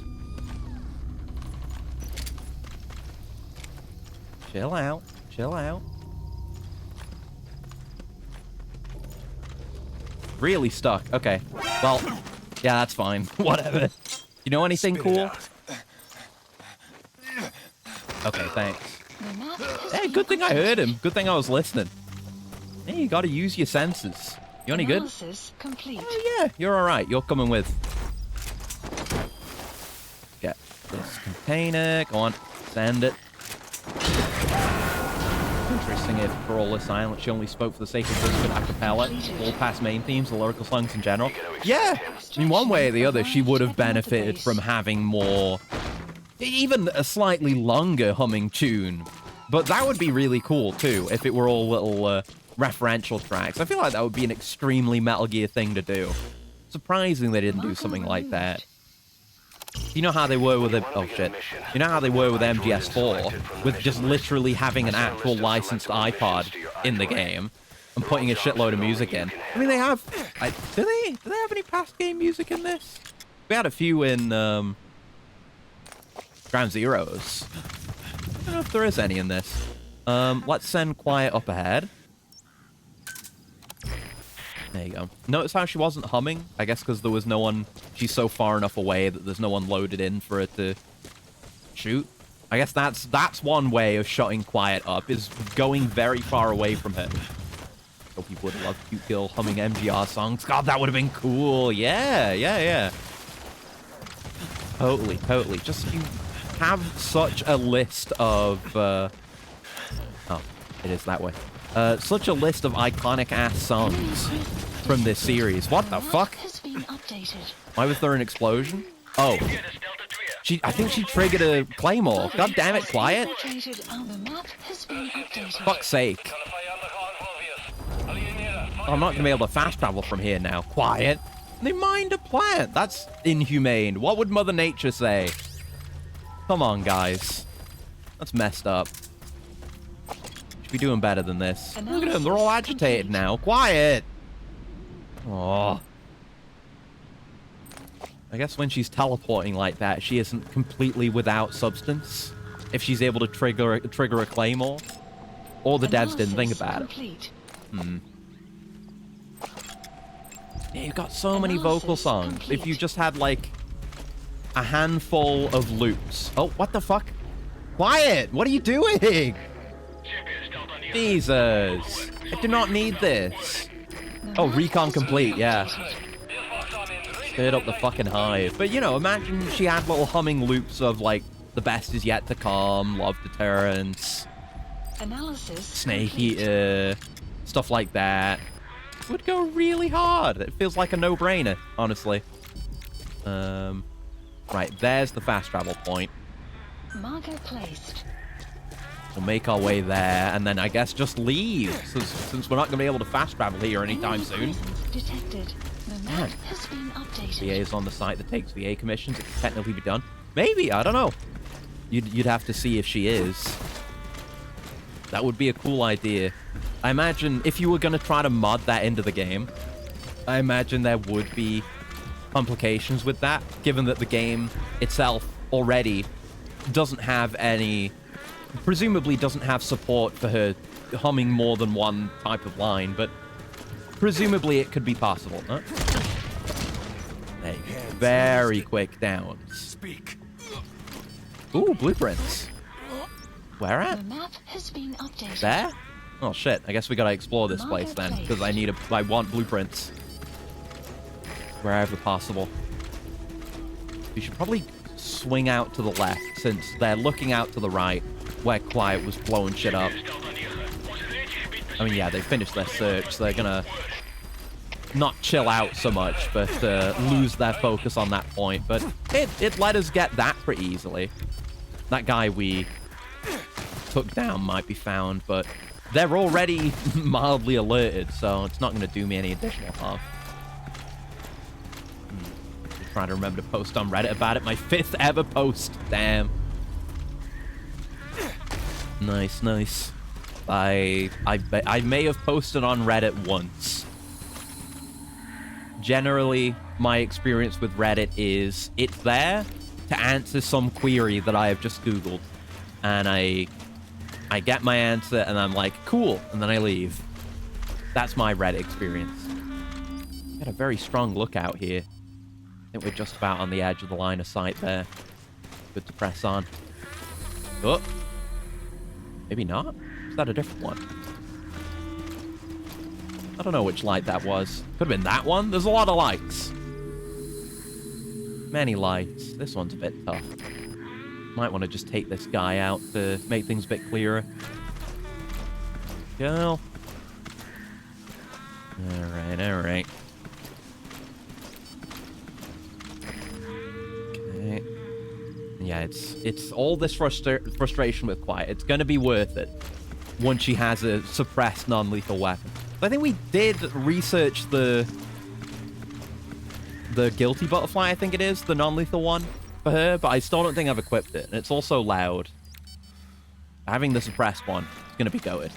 Chill out. Chill out. Really stuck. Okay. Well, yeah, that's fine. Whatever. You know anything Spit it cool? out. Okay, thanks. The map has Hey, been good thing I updated. heard him. Good thing I was listening. Hey, you gotta use your senses. You any good? Analysis complete. Oh, yeah, you're alright. You're coming with. Get this container. Go on. Send it. Interesting if, for all the silence, she only spoke for the sake of this good a cappella, all past main themes, the lyrical songs in general. Yeah! I mean, one way or the other, she would have benefited from having more, even a slightly longer humming tune. But that would be really cool, too, if it were all little referential tracks. I feel like that would be an extremely Metal Gear thing to do. Surprising they didn't do something like that. You know how they were with oh shit. You know how they were with MGS4, with just literally having an actual licensed iPod in the game and putting a shitload of music in. I mean, they have. Do they have any past game music in this? We had a few in Ground Zeroes. I don't know if there is any in this. Let's send Quiet up ahead. There you go. Notice how she wasn't humming? I guess because there was no one... She's so far enough away that there's no one loaded in for it to shoot. I guess that's one way of shutting Quiet up, is going very far away from her. So people would love Cute Girl humming MGR songs. God, that would have been cool. Yeah, yeah, yeah. Totally, totally. Just you have such a list of... Oh, it is that way. Such a list of iconic-ass songs from this series. What the fuck? Has been updated. Why was there an explosion? Oh. I think she triggered a claymore. God damn it, Quiet. Updated. The map has been updated. Fuck's sake. I'm not gonna be able to fast travel from here now. Quiet. They mined a plant. That's inhumane. What would Mother Nature say? Come on, guys. That's messed up. Be doing better than this. Look at them, they're all agitated now. Quiet! Oh. I guess when she's teleporting like that, she isn't completely without substance. If she's able to trigger a claymore. Or the devs didn't think about it. Yeah, you've got so many vocal songs. If you just had, like, a handful of loops. Oh, what the fuck? Quiet! What are you doing? Jesus. I do not need this. Oh, recon complete, yeah. Stirred up the fucking hive. But, you know, imagine she had little humming loops of, like, The Best Is Yet to Come, Love Deterrence, Analysis Snake complete. Eater, stuff like that. It would go really hard. It feels like a no-brainer, honestly. Right, there's the fast travel point. Marker placed. We'll make our way there, and then I guess just leave, since we're not going to be able to fast travel here anytime soon. Detected. The map has been updated. VA is on the site that takes VA commissions. It can technically be done. Maybe, I don't know. You'd have to see if she is. That would be a cool idea. I imagine if you were going to try to mod that into the game, I imagine there would be complications with that, given that the game itself already doesn't have any... Presumably doesn't have support for her humming more than one type of line, but presumably it could be possible, huh? very quick downs. Speak. Ooh, blueprints. Where The at? map has been updated. There? Oh shit, I guess we gotta explore this place then, because I want blueprints. Wherever possible. We should probably swing out to the left, since they're looking out to the right, where Quiet was blowing shit up. I mean, yeah, they finished their search, so they're gonna not chill out so much, but lose their focus on that point. But it let us get that pretty easily. That guy we took down might be found, but they're already mildly alerted, so it's not going to do me any additional harm. I'm trying to remember to post on Reddit about it. My 5th ever post. Damn. Nice, nice. I may have posted on Reddit once. Generally, my experience with Reddit is it's there to answer some query that I have just Googled. And I get my answer and I'm like, cool, and then I leave. That's my Reddit experience. Got a very strong lookout here. I think we're just about on the edge of the line of sight there. Good to press on. Oh. Maybe not? Is that a different one? I don't know which light that was. Could have been that one. There's a lot of lights. Many lights. This one's a bit tough. Might want to just take this guy out to make things a bit clearer. Go. Alright, alright. Okay. Yeah, it's all this frustration with Quiet. It's going to be worth it once she has a suppressed non-lethal weapon. I think we did research the Guilty Butterfly, I think it is, the non-lethal one for her, but I still don't think I've equipped it, and it's also loud. Having the suppressed one is going to be goated.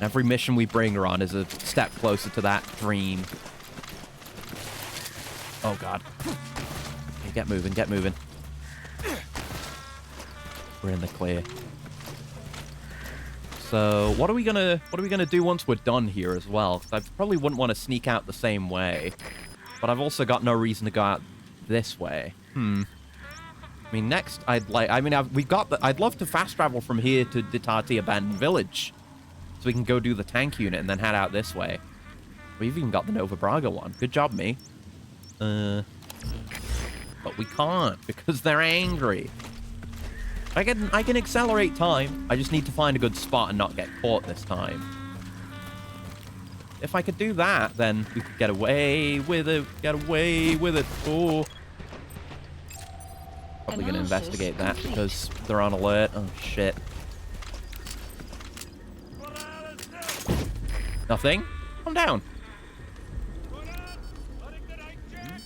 Every mission we bring her on is a step closer to that dream. Oh god. Okay, get moving, get moving. We're in the clear. So, what are we gonna do once we're done here as well? 'Cause I probably wouldn't want to sneak out the same way, but I've also got no reason to go out this way. I mean, next I'd love to fast travel from here to Ditati Abandoned Village, so we can go do the tank unit and then head out this way. We've even got the Nova Braga one. Good job, me. But we can't because they're angry. I can accelerate time. I just need to find a good spot and not get caught this time. If I could do that, then we could get away with it. Get away with it. Oh. Probably going to investigate that because they're on alert. Oh, shit. Nothing? Calm down.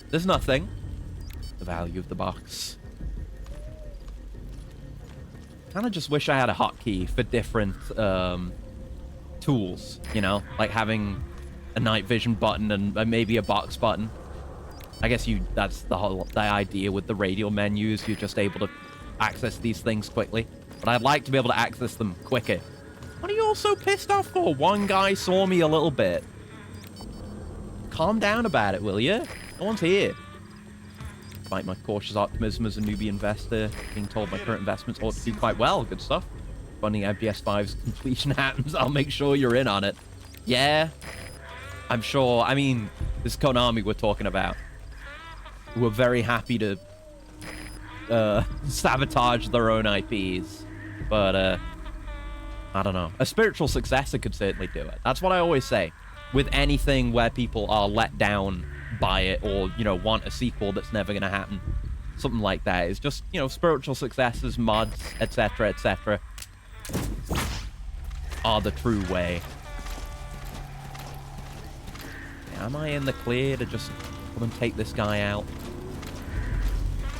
There's nothing. The value of the box. Kind of just wish I had a hotkey for different tools, you know, like having a night vision button and maybe a box button. I guess that's the idea with the radial menus. You're just able to access these things quickly, but I'd like to be able to access them quicker. What are you all so pissed off for? One guy saw me a little bit. Calm down about it, will you? No one's here. Despite my cautious optimism as a newbie investor, being told my current investments ought to do quite well. Good stuff. Funding MPS 5's completion happens. I'll make sure you're in on it. Yeah, I'm sure. I mean, this Konami we're talking about. We're very happy to sabotage their own IPs. But, I don't know. A spiritual successor could certainly do it. That's what I always say. With anything where people are let down by it or, you know, want a sequel that's never going to happen. Something like that. It's just, you know, spiritual successes, mods, etc., etc. are the true way. Yeah, am I in the clear to just come and take this guy out?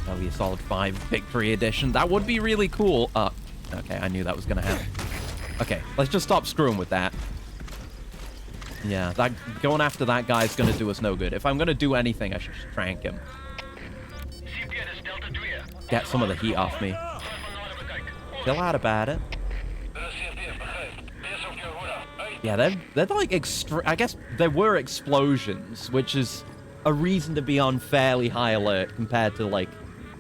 That'll be a solid 5 victory edition. That would be really cool. Okay, I knew that was going to happen. Okay, let's just stop screwing with that. Yeah, going after that guy's going to do us no good. If I'm going to do anything, I should just trank him. Get some of the heat off me. Chill out about it. Yeah, they're like I guess there were explosions, which is a reason to be on fairly high alert compared to, like,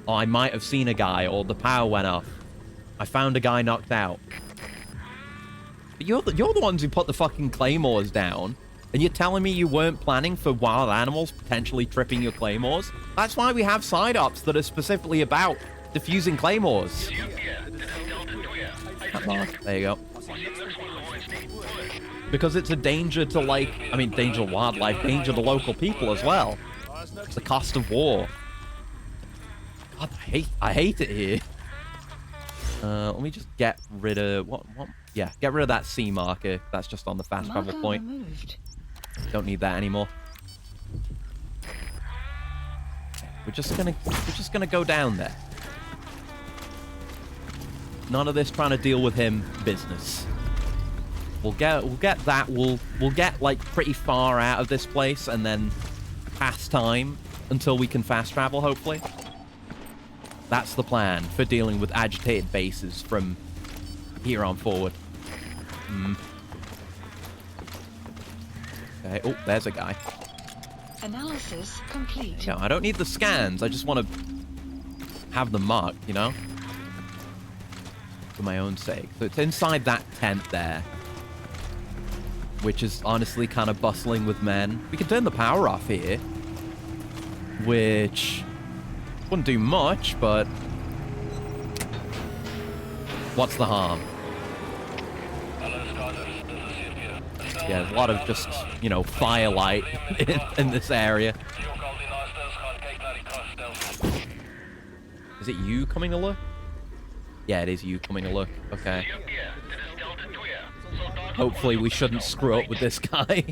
oh, I might have seen a guy, or the power went off. I found a guy knocked out. But you're the ones who put the fucking claymores down, and you're telling me you weren't planning for wild animals potentially tripping your claymores? That's why we have side ops that are specifically about defusing claymores. There you go. Because it's a danger to, like, I mean, danger to wildlife, danger to local people as well. It's the cost of war. God, I hate it here. Let me just get rid of what? Yeah, get rid of that C marker. That's just on the fast travel point. Removed. Don't need that anymore. We're just gonna go down there. None of this trying to deal with him business. We'll get that. We'll get like pretty far out of this place and then pass time until we can fast travel, hopefully. That's the plan for dealing with agitated bases from here on forward. Okay. Oh, there's a guy. Analysis complete. No, I don't need the scans. I just want to have them marked, you know? For my own sake. So it's inside that tent there. Which is honestly kind of bustling with men. We can turn the power off here. Which wouldn't do much, but what's the harm? Yeah, there's a lot of just, you know, firelight in this area. Is it you coming to look? Yeah, it is you coming to look. Okay. Hopefully we shouldn't screw up with this guy.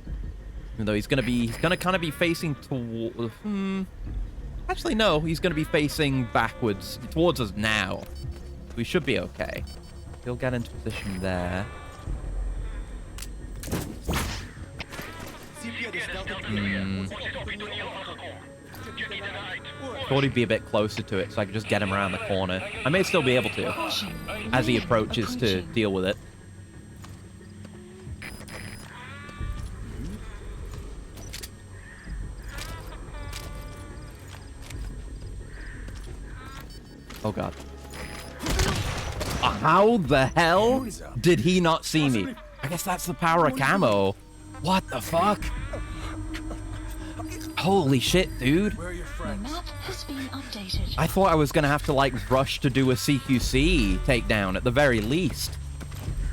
Even though he's gonna kind of be facing toward... Actually, no, he's gonna be facing backwards towards us now. We should be okay. He'll get into position there. Thought he'd be a bit closer to it so I could just get him around the corner. I may still be able to as he approaches to deal with it. Oh god. How the hell did he not see me? I guess that's the power of camo. What the fuck? Holy shit, dude. The map has been updated. I thought I was gonna have to, like, rush to do a CQC takedown at the very least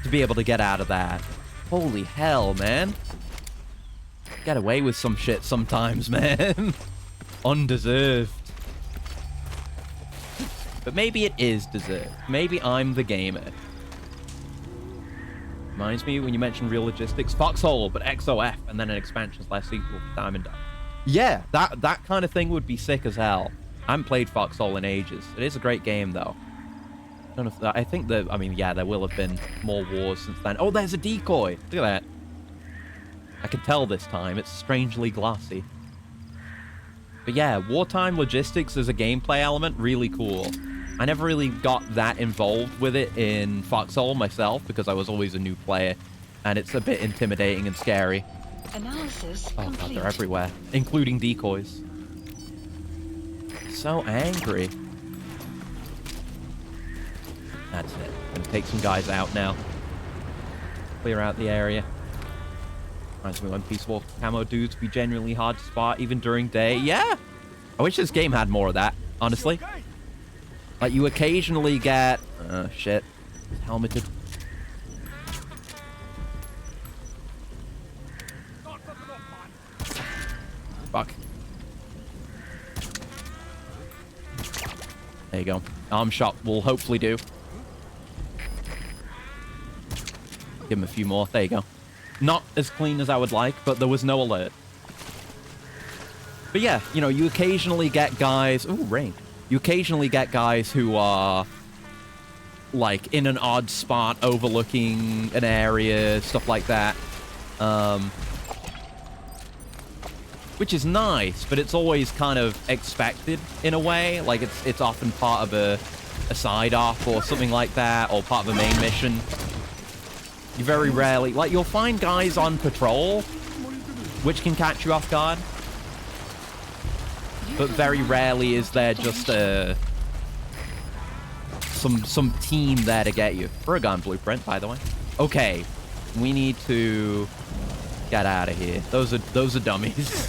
to be able to get out of that. Holy hell, man. Get away with some shit sometimes, man. Undeserved. But maybe it is deserved. Maybe I'm the gamer. Reminds me when you mentioned real logistics, Foxhole, but XOF, and then an expansion / sequel for Diamond Dust. Yeah, that kind of thing would be sick as hell. I haven't played Foxhole in ages. It is a great game, though. I don't know if that, I think that, I mean, yeah, there will have been more wars since then. Oh, there's a decoy. Look at that. I can tell this time. It's strangely glossy. But yeah, wartime logistics as a gameplay element, really cool. I never really got that involved with it in Foxhole myself because I was always a new player, and it's a bit intimidating and scary. Analysis Oh complete. god, they're everywhere, including decoys. So angry. That's it. Gonna take some guys out now. Clear out the area. Reminds me when peaceful camo dudes be genuinely hard to spot even during day. Yeah! I wish this game had more of that, honestly. Like, you occasionally get... shit. It's helmeted. Fuck. There you go. Arm shot will hopefully do. Give him a few more. There you go. Not as clean as I would like, but there was no alert. But yeah, you know, you occasionally get guys... Ooh, rain. You occasionally get guys who are, like, in an odd spot overlooking an area, stuff like that. Which is nice, but it's always kind of expected in a way. Like, it's often part of a side-off or something like that, or part of a main mission. You very rarely... Like, you'll find guys on patrol, which can catch you off guard. but very rarely is there just some team there to get you. Uragan blueprint, by the way. Okay, we need to get out of here. Those are dummies.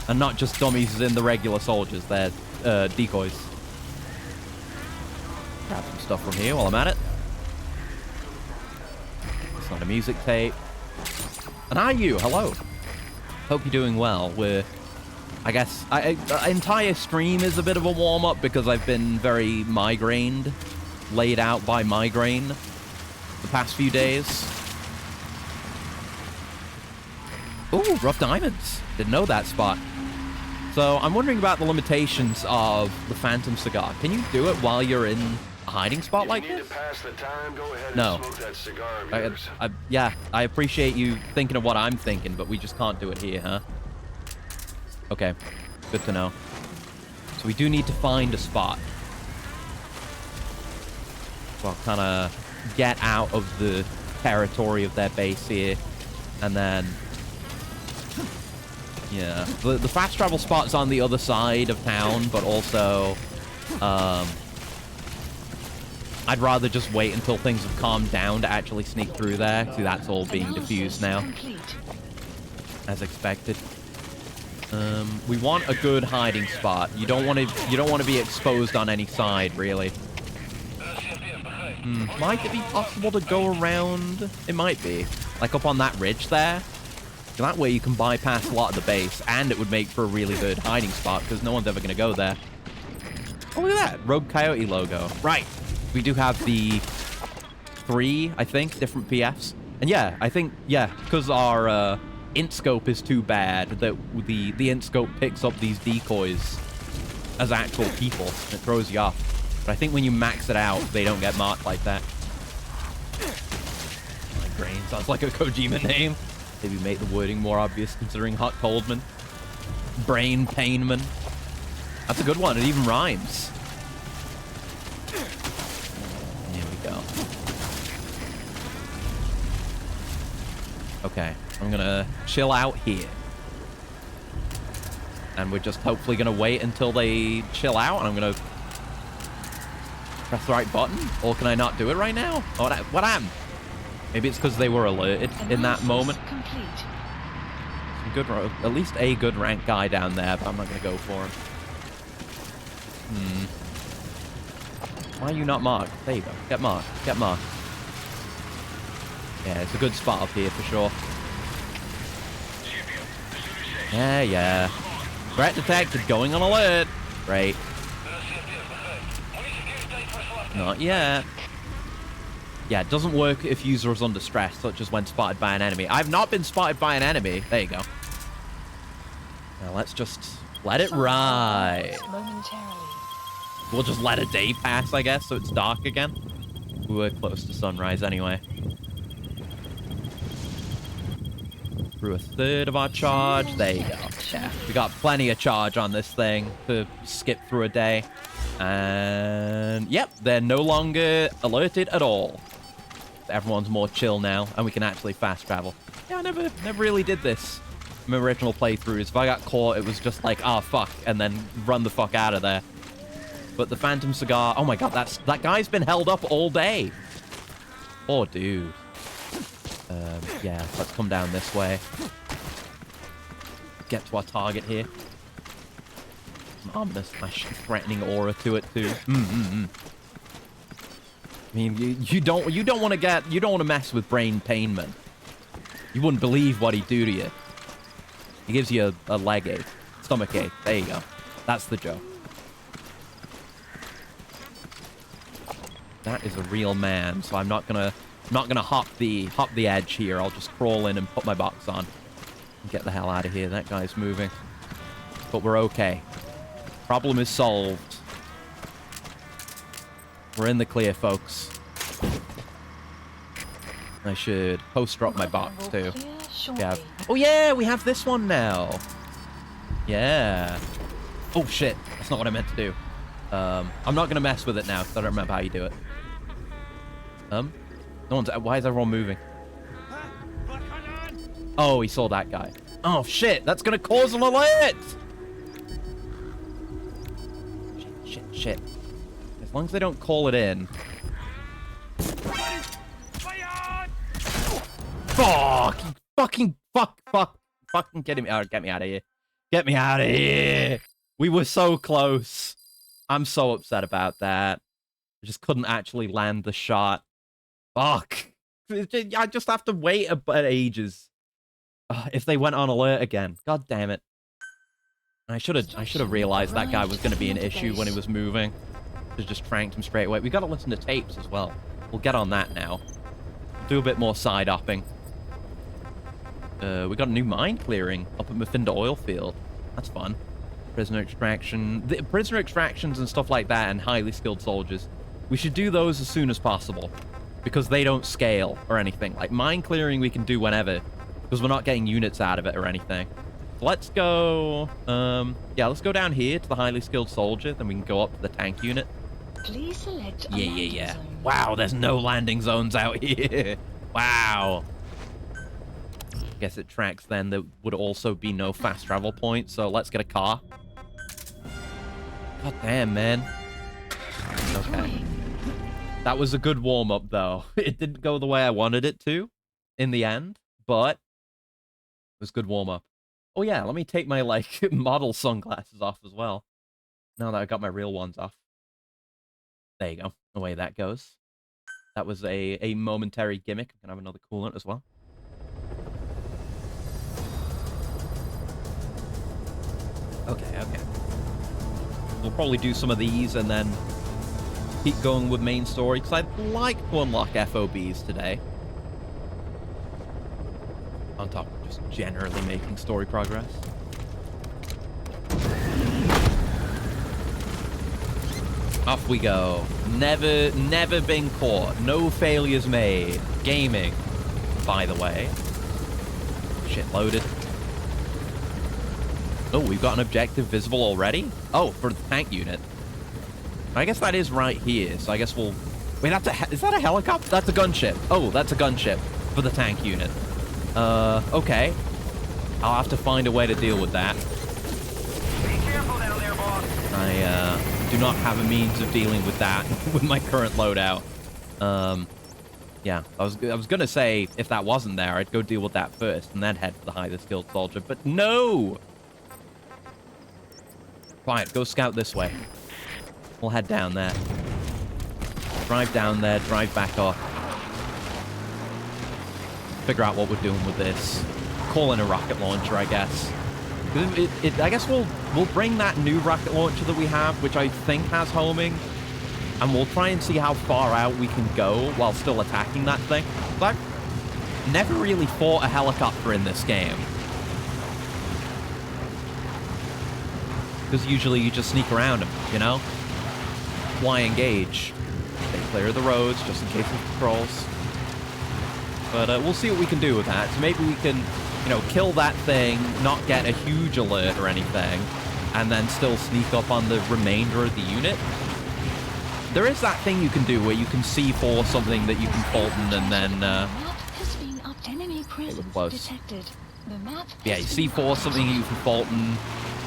And not just dummies in the regular soldiers, they're decoys. Grab some stuff from here while I'm at it. It's not a music tape. And are you? Hello. Hope you're doing well. I guess, entire stream is a bit of a warm-up because I've been very migrained, laid out by migraine the past few days. Ooh, rough diamonds. Didn't know that spot. So I'm wondering about the limitations of the Phantom Cigar. Can you do it while you're in a hiding spot like this? To pass the time, go ahead No. and smoke that cigar of yours. Yeah, I appreciate you thinking of what I'm thinking, but we just can't do it here, huh? Okay, good to know. So we do need to find a spot. So I'll kind of get out of the territory of their base here, and then... Yeah, the fast travel spot's on the other side of town, but also, I'd rather just wait until things have calmed down to actually sneak through there. See, that's all being diffused now, as expected. We want a good hiding spot. You don't want to be exposed on any side, really. Might it be possible to go around? It might be, like up on that ridge there. That way you can bypass a lot of the base, and it would make for a really good hiding spot, because no one's ever going to go there. Oh, look at that. Rogue Coyote logo. Right. We do have the 3, I think, different PFs. And yeah, I think, yeah, because our int scope is too bad, that the int scope picks up these decoys as actual people. It throws you off. But I think when you max it out, they don't get marked like that. My brain sounds like a Kojima name. Maybe make the wording more obvious considering Hot Coldman. Brain Painman. That's a good one. It even rhymes. Here we go. Okay. I'm gonna chill out here. And we're just hopefully gonna wait until they chill out, and I'm gonna press the right button? Or can I not do it right now? What happened? Maybe it's because they were alerted in that moment. Some good, at least a good rank guy down there, but I'm not going to go for him. Why are you not marked? There you go. Get marked. Get marked. Yeah, it's a good spot up here for sure. Yeah, yeah. Threat detected. Going on alert. Great. Not yet. Yeah, it doesn't work if user is under stress, such as when spotted by an enemy. I've not been spotted by an enemy. There you go. Now let's just let it ride. We'll just let a day pass, I guess, so it's dark again. We were close to sunrise anyway. Through a third of our charge. There you go. Yeah, we got plenty of charge on this thing to skip through a day. And yep, they're no longer alerted at all. Everyone's more chill now, and we can actually fast travel. Yeah, I never really did this in my original playthroughs. If I got caught, it was just like, ah, fuck, and then run the fuck out of there. But the Phantom Cigar, oh my god, that guy's been held up all day. Oh, dude. Yeah, let's come down this way. Get to our target here. Some ominous, threatening aura to it too. I mean, you don't want to mess with Brain Painman. You wouldn't believe what he'd do to you. He gives you a leg ache, stomach ache. There you go. That's the joke. That is a real man, so I'm not gonna hop the edge here. I'll just crawl in and put my box on and get the hell out of here. That guy's moving, but we're okay. Problem is solved. We're in the clear, folks. I should post-drop my box, too. Yeah. Oh, yeah, we have this one now. Yeah. Oh, shit. That's not what I meant to do. I'm not going to mess with it now, because I don't remember how you do it. No one's... Why is everyone moving? Oh, he saw that guy. Oh, shit. That's going to cause an alert. Shit. As long as they don't call it in. Fuck! Fucking get me out! Get me out of here! Get me out of here! We were so close. I'm so upset about that. I just couldn't actually land the shot. Fuck! I just have to wait ages. If they went on alert again, god damn it! I should have realized that guy was going to be an issue when he was moving. Just tranked him straight away. We got to listen to tapes as well. We'll get on that now. Do a bit more side-upping. We got a new mine clearing up at Mafinda oil field. That's fun. Prisoner extraction. Prisoner extractions and stuff like that and highly skilled soldiers. We should do those as soon as possible. Because they don't scale or anything. Like mine clearing we can do whenever. Because we're not getting units out of it or anything. Let's go... yeah, let's go down here to the highly skilled soldier. Then we can go up to the tank unit. Please select a Yeah. zone. Wow, there's no landing zones out here. Wow. Guess it tracks then there would also be no fast travel points, so let's get a car. God damn, man. Okay. That was a good warm-up, though. It didn't go the way I wanted it to in the end, but it was a good warm-up. Oh, yeah, let me take my, like, model sunglasses off as well. Now that I got my real ones off. There you go. Away that goes. That was a momentary gimmick. I can have another coolant as well. Okay. We'll probably do some of these and then keep going with main story, because I'd like to unlock FOBs today. On top of just generally making story progress. Off we go. Never been caught. No failures made. Gaming, by the way. Shit loaded. Oh, we've got an objective visible already? Oh, for the tank unit. I guess that is right here, so I guess we'll... Wait, is that a helicopter? That's a gunship. Oh, that's a gunship for the tank unit. Okay. I'll have to find a way to deal with that. Be careful down there, boss. I, do not have a means of dealing with that with my current loadout. Yeah, I was gonna say, if that wasn't there, I'd go deal with that first and then head for the highly skilled soldier, but no! Quiet, go scout this way. We'll head down there. Drive down there, drive back up. Figure out what we're doing with this. Call in a rocket launcher, I guess. I guess we'll bring that new rocket launcher that we have, which I think has homing, and we'll try and see how far out we can go while still attacking that thing. But I've never really fought a helicopter in this game. Because usually you just sneak around them, you know? Why engage? Stay clear of the roads, just in case of patrols. But we'll see what we can do with that. So maybe we can, you know, kill that thing, not get a huge alert or anything, and then still sneak up on the remainder of the unit. There is that thing you can do where you can C4 something that you can Fulton and then... Enemy presence close. detected. The map Yeah, you C4 something you can Fulton,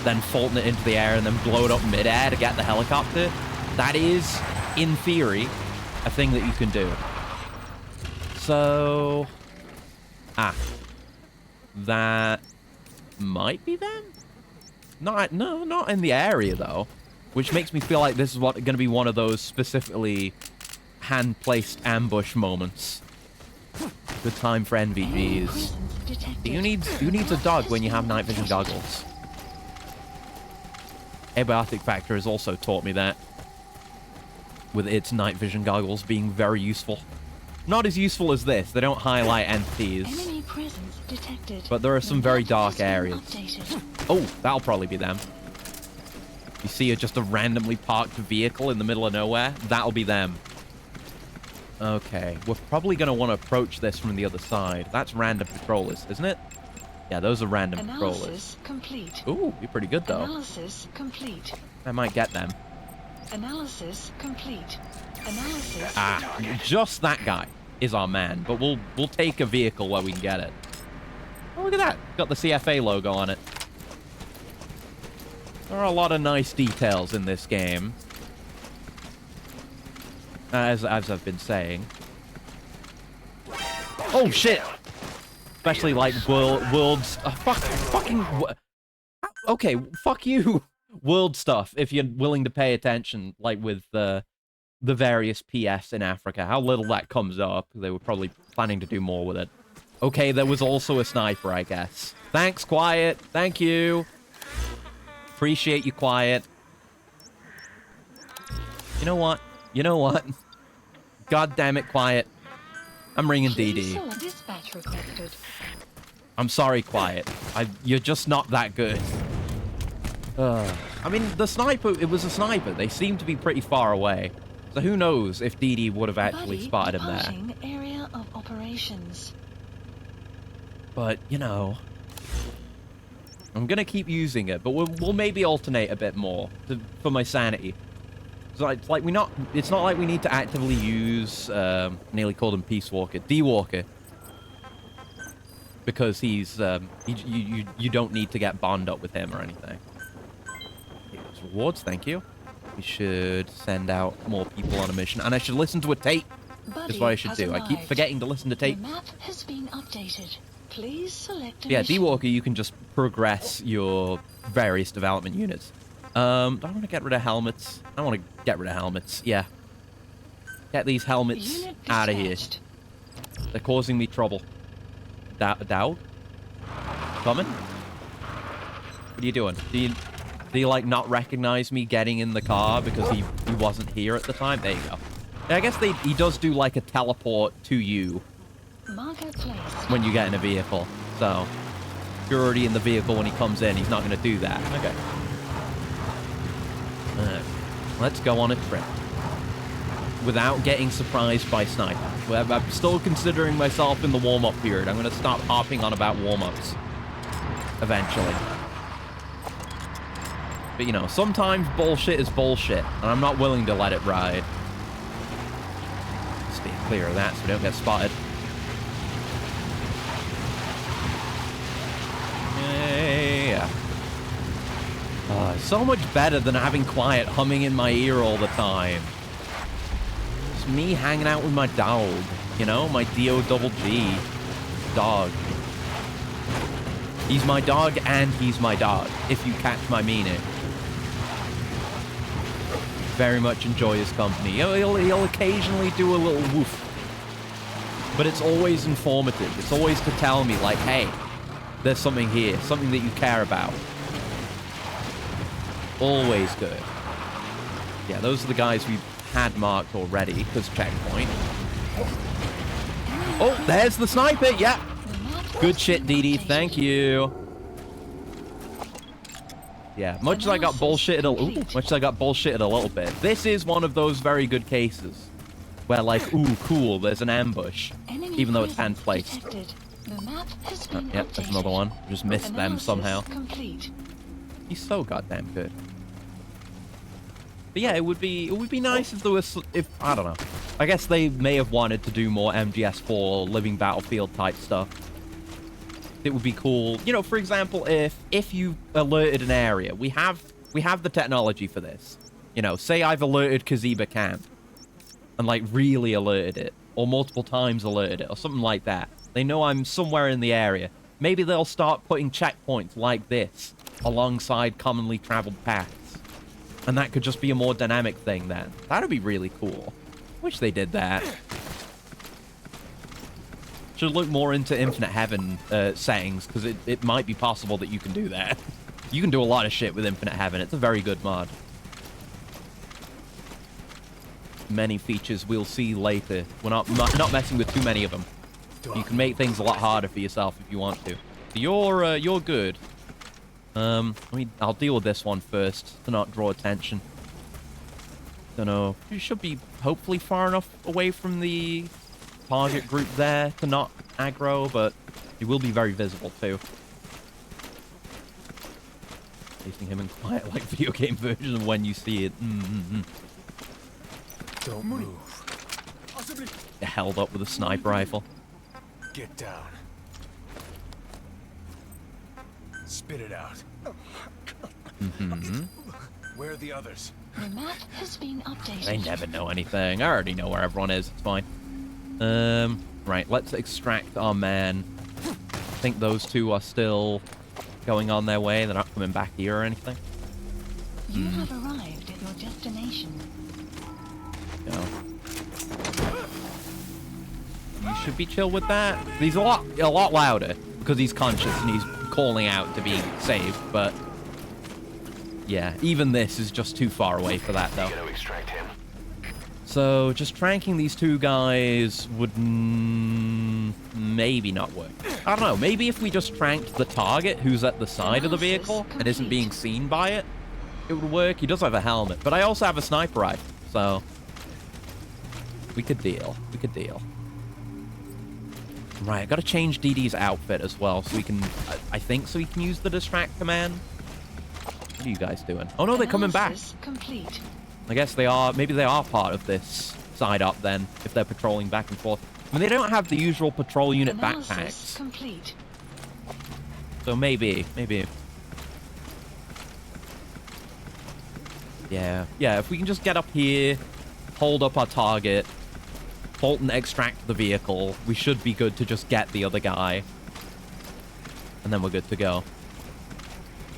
then Fulton it into the air and then blow it up mid-air to get the helicopter. That is, in theory, a thing that you can do. So... That might be them? No, not in the area, though. Which makes me feel like this is going to be one of those specifically hand-placed ambush moments. Good time for NVGs. Who needs a dog when you have night vision goggles? Abiotic Factor has also taught me that. With its night vision goggles being very useful. Not as useful as this. They don't highlight entities. Enemy presence detected. But there are some very dark areas. Updated. Oh, that'll probably be them. You see just a randomly parked vehicle in the middle of nowhere? That'll be them. Okay, we're probably going to want to approach this from the other side. That's random patrollers, isn't it? Yeah, those are random Analysis patrollers. complete. Ooh, you're pretty good, though. Analysis complete. I might get them. Analysis complete. Analysis. Just that guy is our man, but we'll take a vehicle where we can get it. Oh, look at that. Got the CFA logo on it. There are a lot of nice details in this game. As I've been saying. Oh, shit! Especially, like, world... fucking... Okay, fuck you. World stuff, if you're willing to pay attention, like, with the various PFs in Africa. How little that comes up. They were probably planning to do more with it. Okay, there was also a sniper, I guess. Thanks, Quiet. Thank you. Appreciate you, Quiet. You know what? You know what? God damn it, Quiet. I'm ringing DD. Dispatch requested. I'm sorry, Quiet. You're just not that good. I mean, the sniper, it was a sniper. They seem to be pretty far away. So who knows if DD would have actually spotted him there. Area of operations. But, you know, I'm going to keep using it, but we'll maybe alternate a bit more for my sanity. So it's like it's not like we need to actively use, nearly called him Peace Walker, D-Walker. Because he's, you don't need to get bond up with him or anything. Here's rewards, thank you. We should send out more people on a mission, and I should listen to a tape. Is what I should do. I keep forgetting to listen to tape. The map has been updated. Please select a Yeah, mission. D-Walker, you can just progress your various development units. Do I want to get rid of helmets? I want to get rid of helmets, yeah. Get these helmets Unit out of here. dispatched. They're causing me trouble. Dowd? Coming? What are you doing? Do you like not recognize me getting in the car because he wasn't here at the time? There you go. Yeah, I guess he does do like a teleport to you Marker placed. when you get in a vehicle. So if you're already in the vehicle when he comes in, he's not going to do that. Okay. Let's go on a trip without getting surprised by sniper. I'm still considering myself in the warm-up period. I'm going to stop harping on about warm-ups eventually. But, you know, sometimes bullshit is bullshit, and I'm not willing to let it ride. Stay clear of that so we don't get spotted. Yeah. So much better than having Quiet humming in my ear all the time. It's me hanging out with my dog, you know, my D-O-double-G dog. He's my dog and he's my dog, if you catch my meaning. Very much enjoy his company. He'll occasionally do a little woof. But it's always informative. It's always to tell me, like, hey, there's something here, something that you care about. Always good. Yeah, those are the guys we've had marked already, because checkpoint. Oh, there's the sniper, yeah. Good shit, DD, thank you. Yeah, much as I got bullshitted a little bit, this is one of those very good cases where, like, ooh, cool, there's an ambush, even though it's hand-placed. Yep, there's another one. Just missed them somehow. He's so goddamn good. But yeah, it would be nice if there was, I don't know. I guess they may have wanted to do more MGS4 Living Battlefield type stuff. It would be cool, you know, for example, if you alerted an area, we have the technology for this. You know, say I've alerted Kaziba Camp and like really alerted it, or multiple times alerted it, or something like that. They know I'm somewhere in the area. Maybe they'll start putting checkpoints like this alongside commonly traveled paths. And that could just be a more dynamic thing then. That'd be really cool. Wish they did that. Should look more into Infinite Heaven settings, because it might be possible that you can do that. You can do a lot of shit with Infinite Heaven. It's a very good mod. Many features we'll see later. We're not messing with too many of them. You can make things a lot harder for yourself if you want to. So you're good. I'll deal with this one first to not draw attention. Don't know. You should be hopefully far enough away from the target group there to not aggro, but it will be very visible too. Facing him in quiet like video game version of when you see it. Don't move. You're held up with a sniper rifle. Get down. Spit it out. Mm-hmm. Where are the others? The map has been updated. They never know anything. I already know where everyone is. It's fine. Right, let's extract our man. I think those two are still going on their way. They're not coming back here or anything. You have arrived at your destination. No. You should be chill with that. He's a lot louder because he's conscious and he's calling out to be saved, but yeah, even this is just too far away for that though. Gotta extract him. So just tranking these two guys would maybe not work. I don't know, maybe if we just tranked the target who's at the side of the vehicle and isn't being seen by it, it would work. He does have a helmet, but I also have a sniper rifle, so we could deal. We could deal. Right, I gotta change DD's outfit as well, so we can, I think, so he can use the distract command. What are you guys doing? Oh no, they're coming back. Analysis complete. I guess they are, maybe they are part of this side up then, if they're patrolling back and forth. I mean, they don't have the usual patrol unit Analysis backpacks, complete. so maybe. Yeah, if we can just get up here, hold up our target, halt and extract the vehicle, we should be good to just get the other guy. And then we're good to go.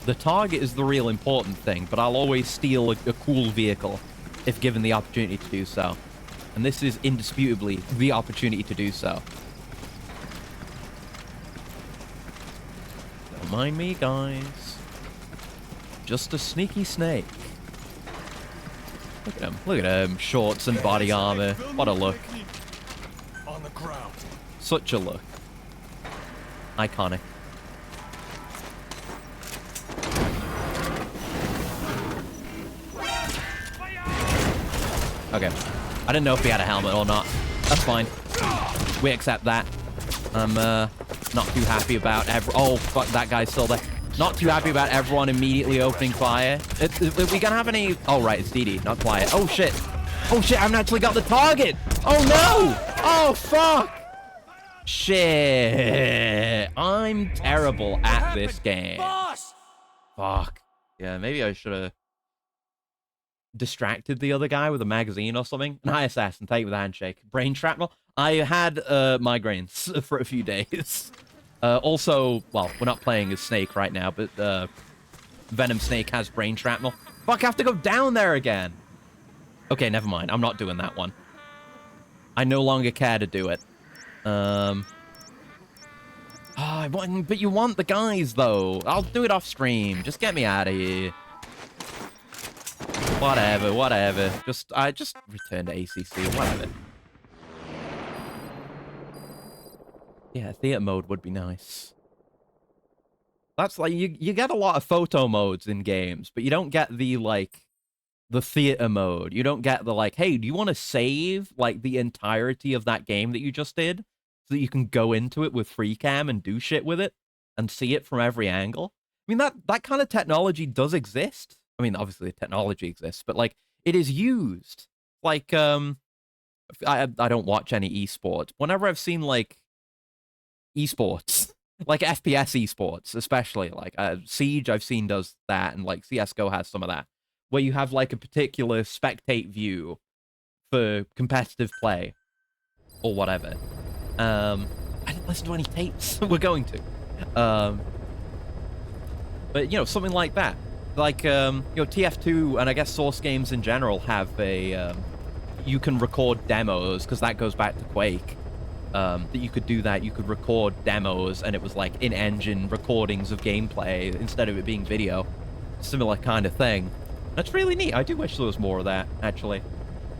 The target is the real important thing, but I'll always steal a cool vehicle if given the opportunity to do so. And this is indisputably the opportunity to do so. Don't mind me, guys. Just a sneaky snake. Look at him. Look at him. Shorts and body armor. What a look. On the ground. Such a look. Iconic. Okay. I didn't know if he had a helmet or not. That's fine. We accept that. I'm not too happy about oh, fuck, that guy's still there. Not too happy about everyone immediately opening fire. Are we gonna have any... Oh, right, it's DD, not quiet. Oh, shit. Oh, shit, I haven't actually got the target. Oh, no. Oh, fuck. Shit. I'm terrible at this game. Boss! Fuck. Yeah, maybe I should have distracted the other guy with a magazine or something. An ISS and take it with a handshake. Brain Shrapnel. I had migraines for a few days. Also, well, we're not playing as Snake right now, but Venom Snake has Brain Shrapnel. Fuck, I have to go down there again. Okay, never mind. I'm not doing that one. I no longer care to do it. But you want the guys, though. I'll do it off stream. Just get me out of here. Whatever. I just return to ACC, whatever. Yeah, theater mode would be nice. That's like, you get a lot of photo modes in games, but you don't get the, like, the theater mode. You don't get the, like, hey, do you want to save, like, the entirety of that game that you just did? So that you can go into it with free cam and do shit with it and see it from every angle? I mean, that kind of technology does exist. I mean, obviously the technology exists, but, like, it is used. Like, I don't watch any esports. Whenever I've seen, like, esports, like FPS esports, especially, like, Siege I've seen does that, and, like, CSGO has some of that, where you have, like, a particular spectate view for competitive play, or whatever. I didn't listen to any tapes. We're going to. But, you know, something like that. Like, you know, TF2 and I guess Source games in general have a, you can record demos, because that goes back to Quake. That you could do that, you could record demos, and it was like in-engine recordings of gameplay instead of it being video. Similar kind of thing. That's really neat. I do wish there was more of that, actually.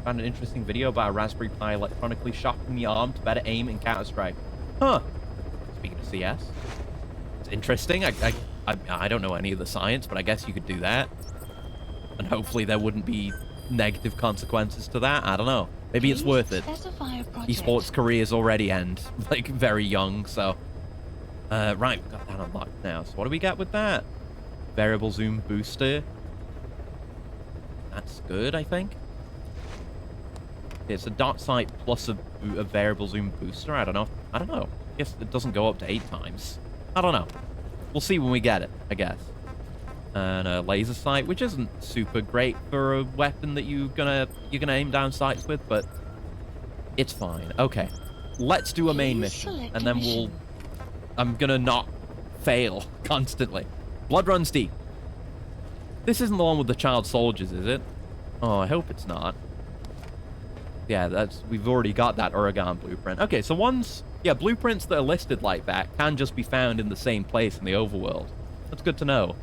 Found an interesting video about a Raspberry Pi electronically shocking the arm to better aim in Counter-Strike. Huh. Speaking of CS. It's interesting. I don't know any of the science, but I guess you could do that. And hopefully there wouldn't be negative consequences to that. I don't know. Maybe it's worth it. Esports careers already end, like, very young, so... right, we've got that unlocked now. So what do we get with that? Variable zoom booster. That's good, I think. It's a dot sight plus a variable zoom booster. I don't know. I guess it doesn't go up to 8 times. I don't know. We'll see when we get it, I guess. And a laser sight, which isn't super great for a weapon that you're gonna aim down sights with, but it's fine. Okay, let's do a main mission, and then I'm gonna not fail constantly. Blood runs deep. This isn't the one with the child soldiers, is it? Oh, I hope it's not. Yeah, we've already got that Oregon blueprint. Okay, so blueprints that are listed like that can just be found in the same place in the overworld. That's good to know.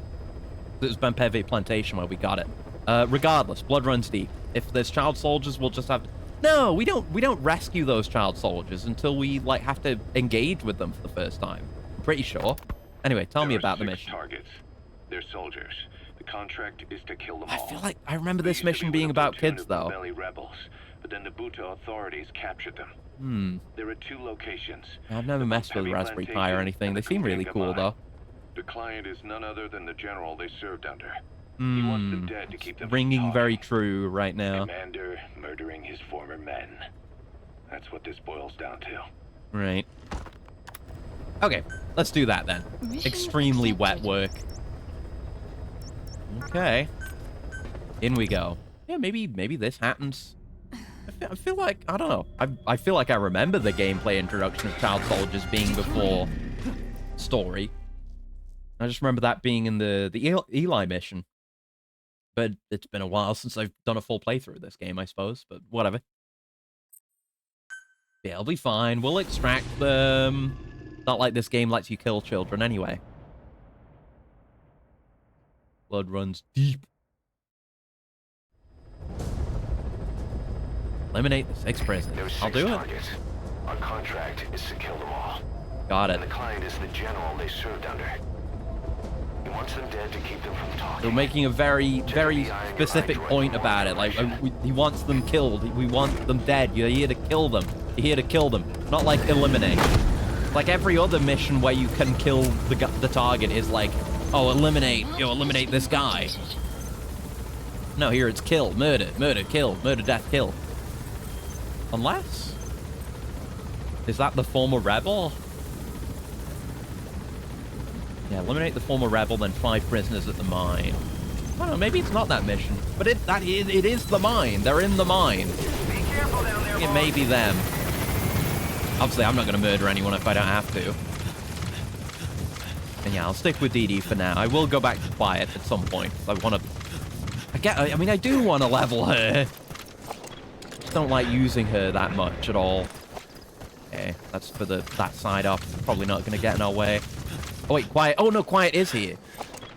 It was Bempeve Plantation where we got it. Regardless, blood runs deep. If there's child soldiers, we'll just have to... No, we don't rescue those child soldiers until we, like, have to engage with them for the first time. I'm pretty sure. Anyway, tell me about the mission. Targets. They're soldiers. The contract is to kill them all. I feel like I remember this mission being about kids, though. Rebels, but then the Buto authorities captured them. There are 2 locations. I've never messed with Raspberry Pi or anything. They seem really cool, though. The client is none other than the general they served under. He wants them dead to keep them ringing very true right now. Commander murdering his former men. That's what this boils down to. Right. Okay, let's do that then. Extremely wet work. Okay. In we go. Yeah, maybe this happens. I feel like, I don't know. I feel like I remember the gameplay introduction of child soldiers being before story. I just remember that being in the Eli mission. But it's been a while since I've done a full playthrough of this game, I suppose. But whatever. Yeah, it'll be fine. We'll extract them. Not like this game lets you kill children anyway. Blood runs deep. Eliminate the 6 prisoners. I'll do it. Our contract is to kill them all. Got it. And the client is the general they served under. He wants them dead to keep them from talking. We're making a very, very specific point about it. Like, he wants them killed. We want them dead. You're here to kill them. You're here to kill them. Not like eliminate. Like every other mission where you can kill the target is like, oh, eliminate. Eliminate this guy. No, here it's kill, murder, kill, murder, death, kill. Unless... Is that the former rebel? Yeah, eliminate the former rebel, then 5 prisoners at the mine. I don't know, maybe it's not that mission. But it is the mine. They're in the mine. Be careful down there, It may be them. Obviously, I'm not going to murder anyone if I don't have to. And yeah, I'll stick with DD for now. I will go back to Quiet at some point. I want to... I mean, I do want to level her. Just don't like using her that much at all. Okay, that's for that side up. Probably not going to get in our way. Oh, wait, Quiet. Oh, no, Quiet is here.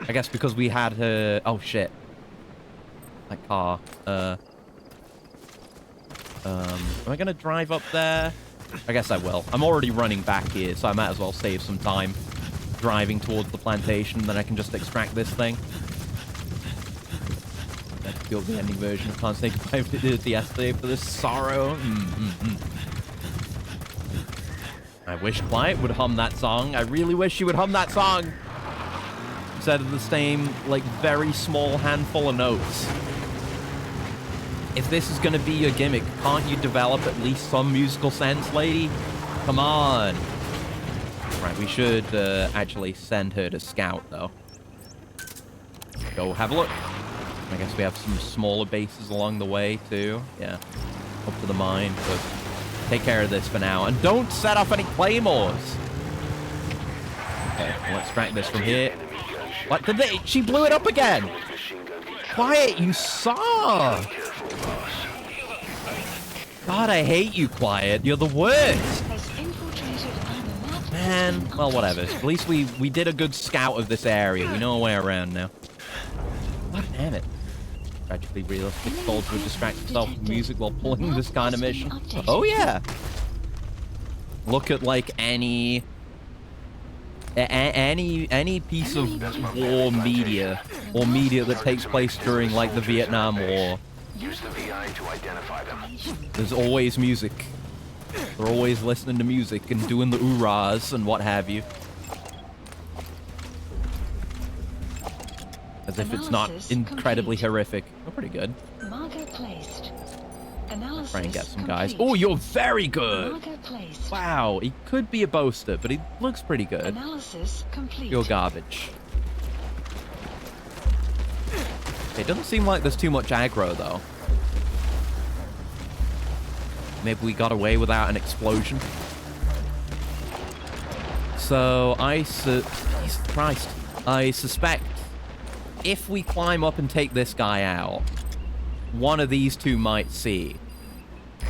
I guess because we had her... Oh, shit. That car. Am I going to drive up there? I guess I will. I'm already running back here, so I might as well save some time driving towards the plantation. Then I can just extract this thing. Let's build the ending version of Can't Say Goodbye to yesterday for this sorrow. I wish Quiet would hum that song. I really wish she would hum that song. Instead of the same, like, very small handful of notes. If this is going to be your gimmick, can't you develop at least some musical sense, lady? Come on. Right, we should actually send her to scout, though. Go have a look. I guess we have some smaller bases along the way, too. Yeah, up to the mine. But take care of this for now. And don't set off any claymores. Okay, we'll extract this from here. What did they? She blew it up again. Quiet, you suck. God, I hate you, Quiet. You're the worst. Man, well, whatever. At least we did a good scout of this area. We know our way around now. God damn it. Tragically realistic soldier would distract himself with music while pulling this kind of mission. Oh, yeah. Look at, like, any piece of war media or media that takes place during, like, the Vietnam War. Use the VI to identify them. There's always music. They're always listening to music and doing the oorahs and what have you. As if it's not incredibly horrific. Oh, pretty good. Marker placed. Try and get some guys. Oh, you're very good. placed. Wow, he could be a boaster, but he looks pretty good. Analysis complete. You're garbage. It doesn't seem like there's too much aggro, though. Maybe we got away without an explosion. So, Jesus Christ. I suspect if we climb up and take this guy out, one of these two might see.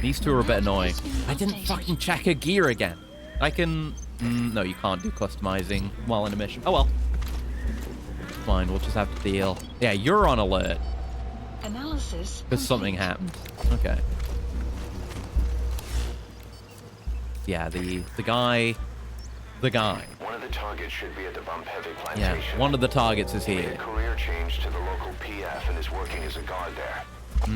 These two are a bit annoying. I didn't fucking check her gear again. I can... no, you can't do customizing while in a mission. Oh, well. Fine, we'll just have to deal. Yeah, you're on alert. Analysis Because something happened. Okay. Yeah, the guy... The guy. One of the targets should be at the Bumpheavy Yeah, plantation. one of the targets is He made here. a career change to the local PF and is working as a guard there.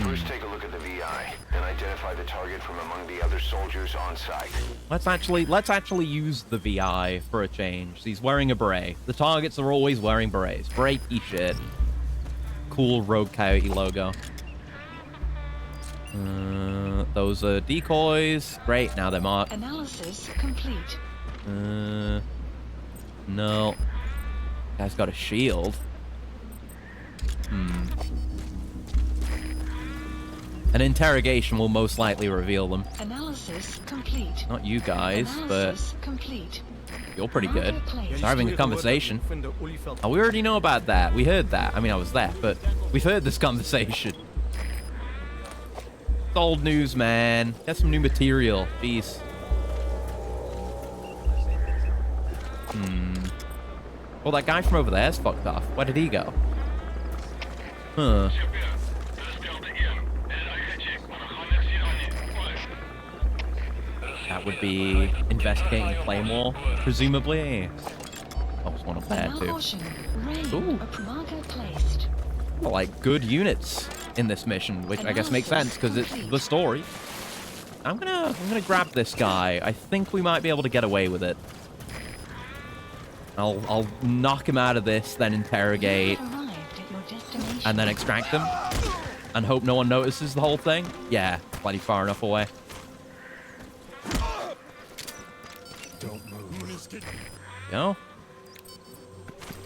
First, take a look at the VI, then identify the target from among the other soldiers on site. Let's actually use the VI for a change. He's wearing a beret. The targets are always wearing berets. Breaky shit. Cool Rogue Coyote logo. Those are decoys. Great, now they're marked. Analysis complete. No. Guy's got a shield. An interrogation will most likely reveal them. Analysis complete. Not you guys, Analysis complete. but you're pretty good. Marker placed. They're having a conversation. Oh, we already know about that. We heard that. I mean, I was there, but we've heard this conversation. It's old news, man. Get some new material. Jeez. Well, that guy from over there's fucked off. Where did he go? Huh. That would be investigating Claymore, presumably. Oh, there's one up there, too. Caution. Rain. Ooh. A marker placed. Well, like, good units in this mission, which I guess makes sense, because it's the story. I'm gonna grab this guy. I think we might be able to get away with it. I'll knock him out of this, then interrogate, Arrived at your destination. and then extract him. And hope no one notices the whole thing. Yeah, plenty far enough away. Don't move. You know?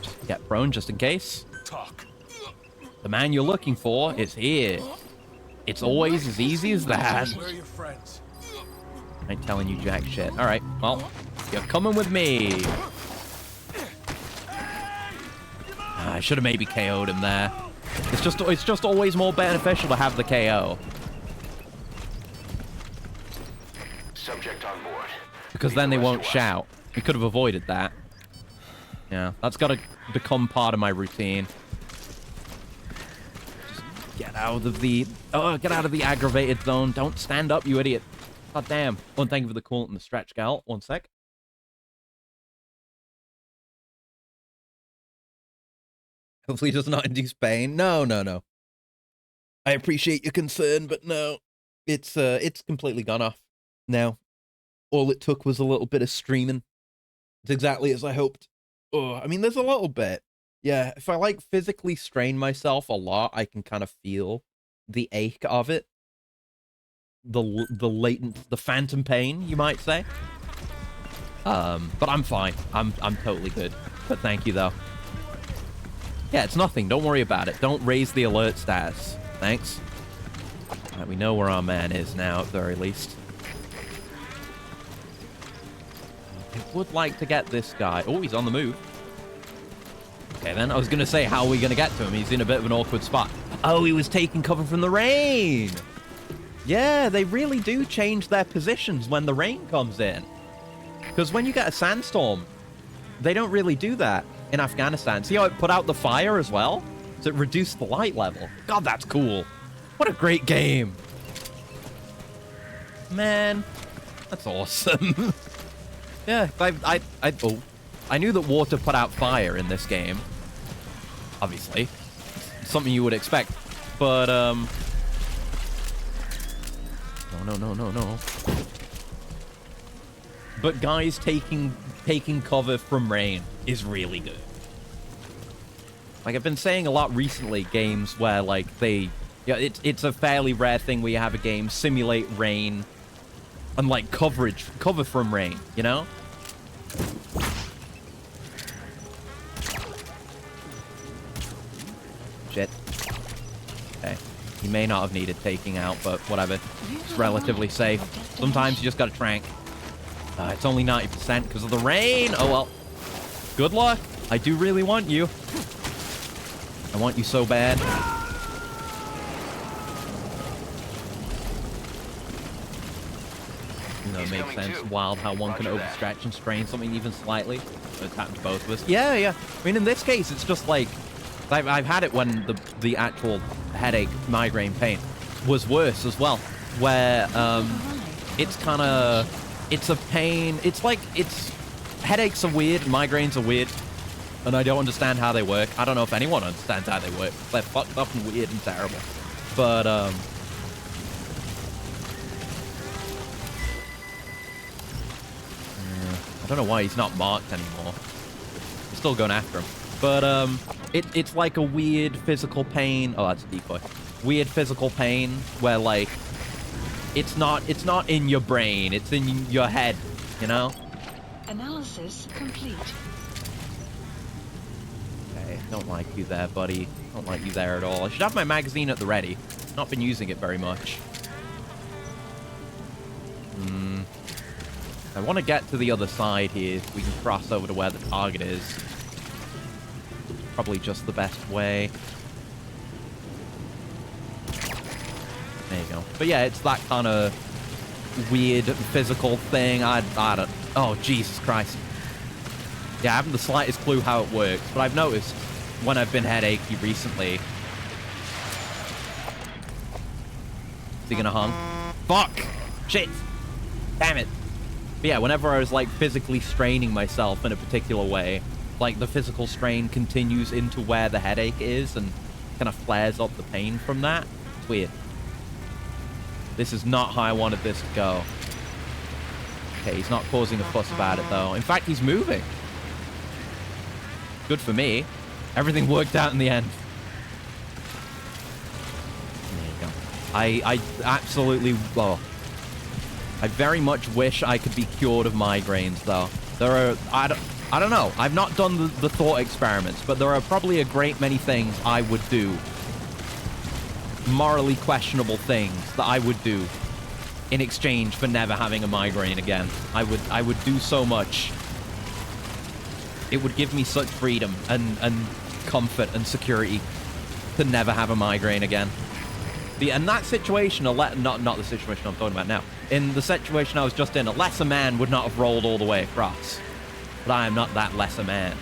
Just get prone just in case. Talk. The man you're looking for is here. It's always as easy as that. Where are your friends? I ain't telling you jack shit. Alright, well, you're coming with me. I should have maybe KO'd him there. It's just always more beneficial to have the KO. Subject on board. Because then they won't shout. We could have avoided that. Yeah, that's got to become part of my routine. Just get out of the... Oh, get out of the aggravated zone. Don't stand up, you idiot. God damn. Well, thank you for the call and the stretch, gal. One sec. Hopefully it does not induce pain. No, no, no. I appreciate your concern, but no. It's completely gone off now. All it took was a little bit of streaming. It's exactly as I hoped. Oh, I mean, there's a little bit. Yeah, if I, like, physically strain myself a lot, I can kind of feel the ache of it. The latent, the phantom pain, you might say. But I'm fine. I'm totally good. But thank you, though. Yeah, it's nothing. Don't worry about it. Don't raise the alert status. Thanks. Right, we know where our man is now, at the very least. I would like to get this guy. Oh, he's on the move. Okay, then. I was going to say, how are we going to get to him? He's in a bit of an awkward spot. Oh, he was taking cover from the rain. Yeah, they really do change their positions when the rain comes in. Because when you get a sandstorm, they don't really do that in Afghanistan. See how it put out the fire as well? So it reduced the light level. God, that's cool. What a great game. Man, that's awesome. Yeah, I knew that water put out fire in this game. Obviously. Something you would expect. But, No. But guys taking cover from rain is really good. Like, I've been saying a lot recently, games where, like, it's a fairly rare thing where you have a game simulate rain and like cover from rain, you know? Shit. Okay. He may not have needed taking out, but whatever. It's relatively safe. Sometimes you just gotta trank. It's only 90% because of the rain. Oh well. Good luck. I do really want you. I want you so bad. You know, it makes sense. Wild how one can overstretch and strain something even slightly. It's happened to both of us. Yeah, yeah. I mean, in this case, it's just like... I've had it when the actual headache, migraine pain was worse as well. Where it's kind of... It's a pain... It's like... Headaches are weird, migraines are weird. And I don't understand how they work. I don't know if anyone understands how they work. They're fucked up and weird and terrible. But, I don't know why he's not marked anymore. I'm still going after him. But, it's like a weird physical pain. Oh, that's a decoy. Weird physical pain where, like, it's not in your brain. It's in your head, you know? Analysis complete. Okay, don't like you there, buddy. Don't like you there at all. I should have my magazine at the ready. Not been using it very much. I want to get to the other side here. So we can cross over to where the target is. Probably just the best way. There you go. But yeah, it's that kind of weird physical thing. I don't... Oh, Jesus Christ. Yeah, I haven't the slightest clue how it works, but I've noticed when I've been headachy recently... Is he gonna hung? Fuck! Shit! Damn it! But yeah, whenever I was, like, physically straining myself in a particular way, like, the physical strain continues into where the headache is and kind of flares up the pain from that. It's weird. This is not how I wanted this to go. Okay, he's not causing a fuss about it, though. In fact, he's moving. Good for me. Everything worked out in the end. There you go. I absolutely... Well, I very much wish I could be cured of migraines, though. There are... I don't know. I've not done the thought experiments, but there are probably a great many things I would do. Morally questionable things that I would do in exchange for never having a migraine again. I would do so much. It would give me such freedom and comfort and security to never have a migraine again. In that situation, not the situation I'm talking about now. In the situation I was just in, a lesser man would not have rolled all the way across. But I am not that lesser man.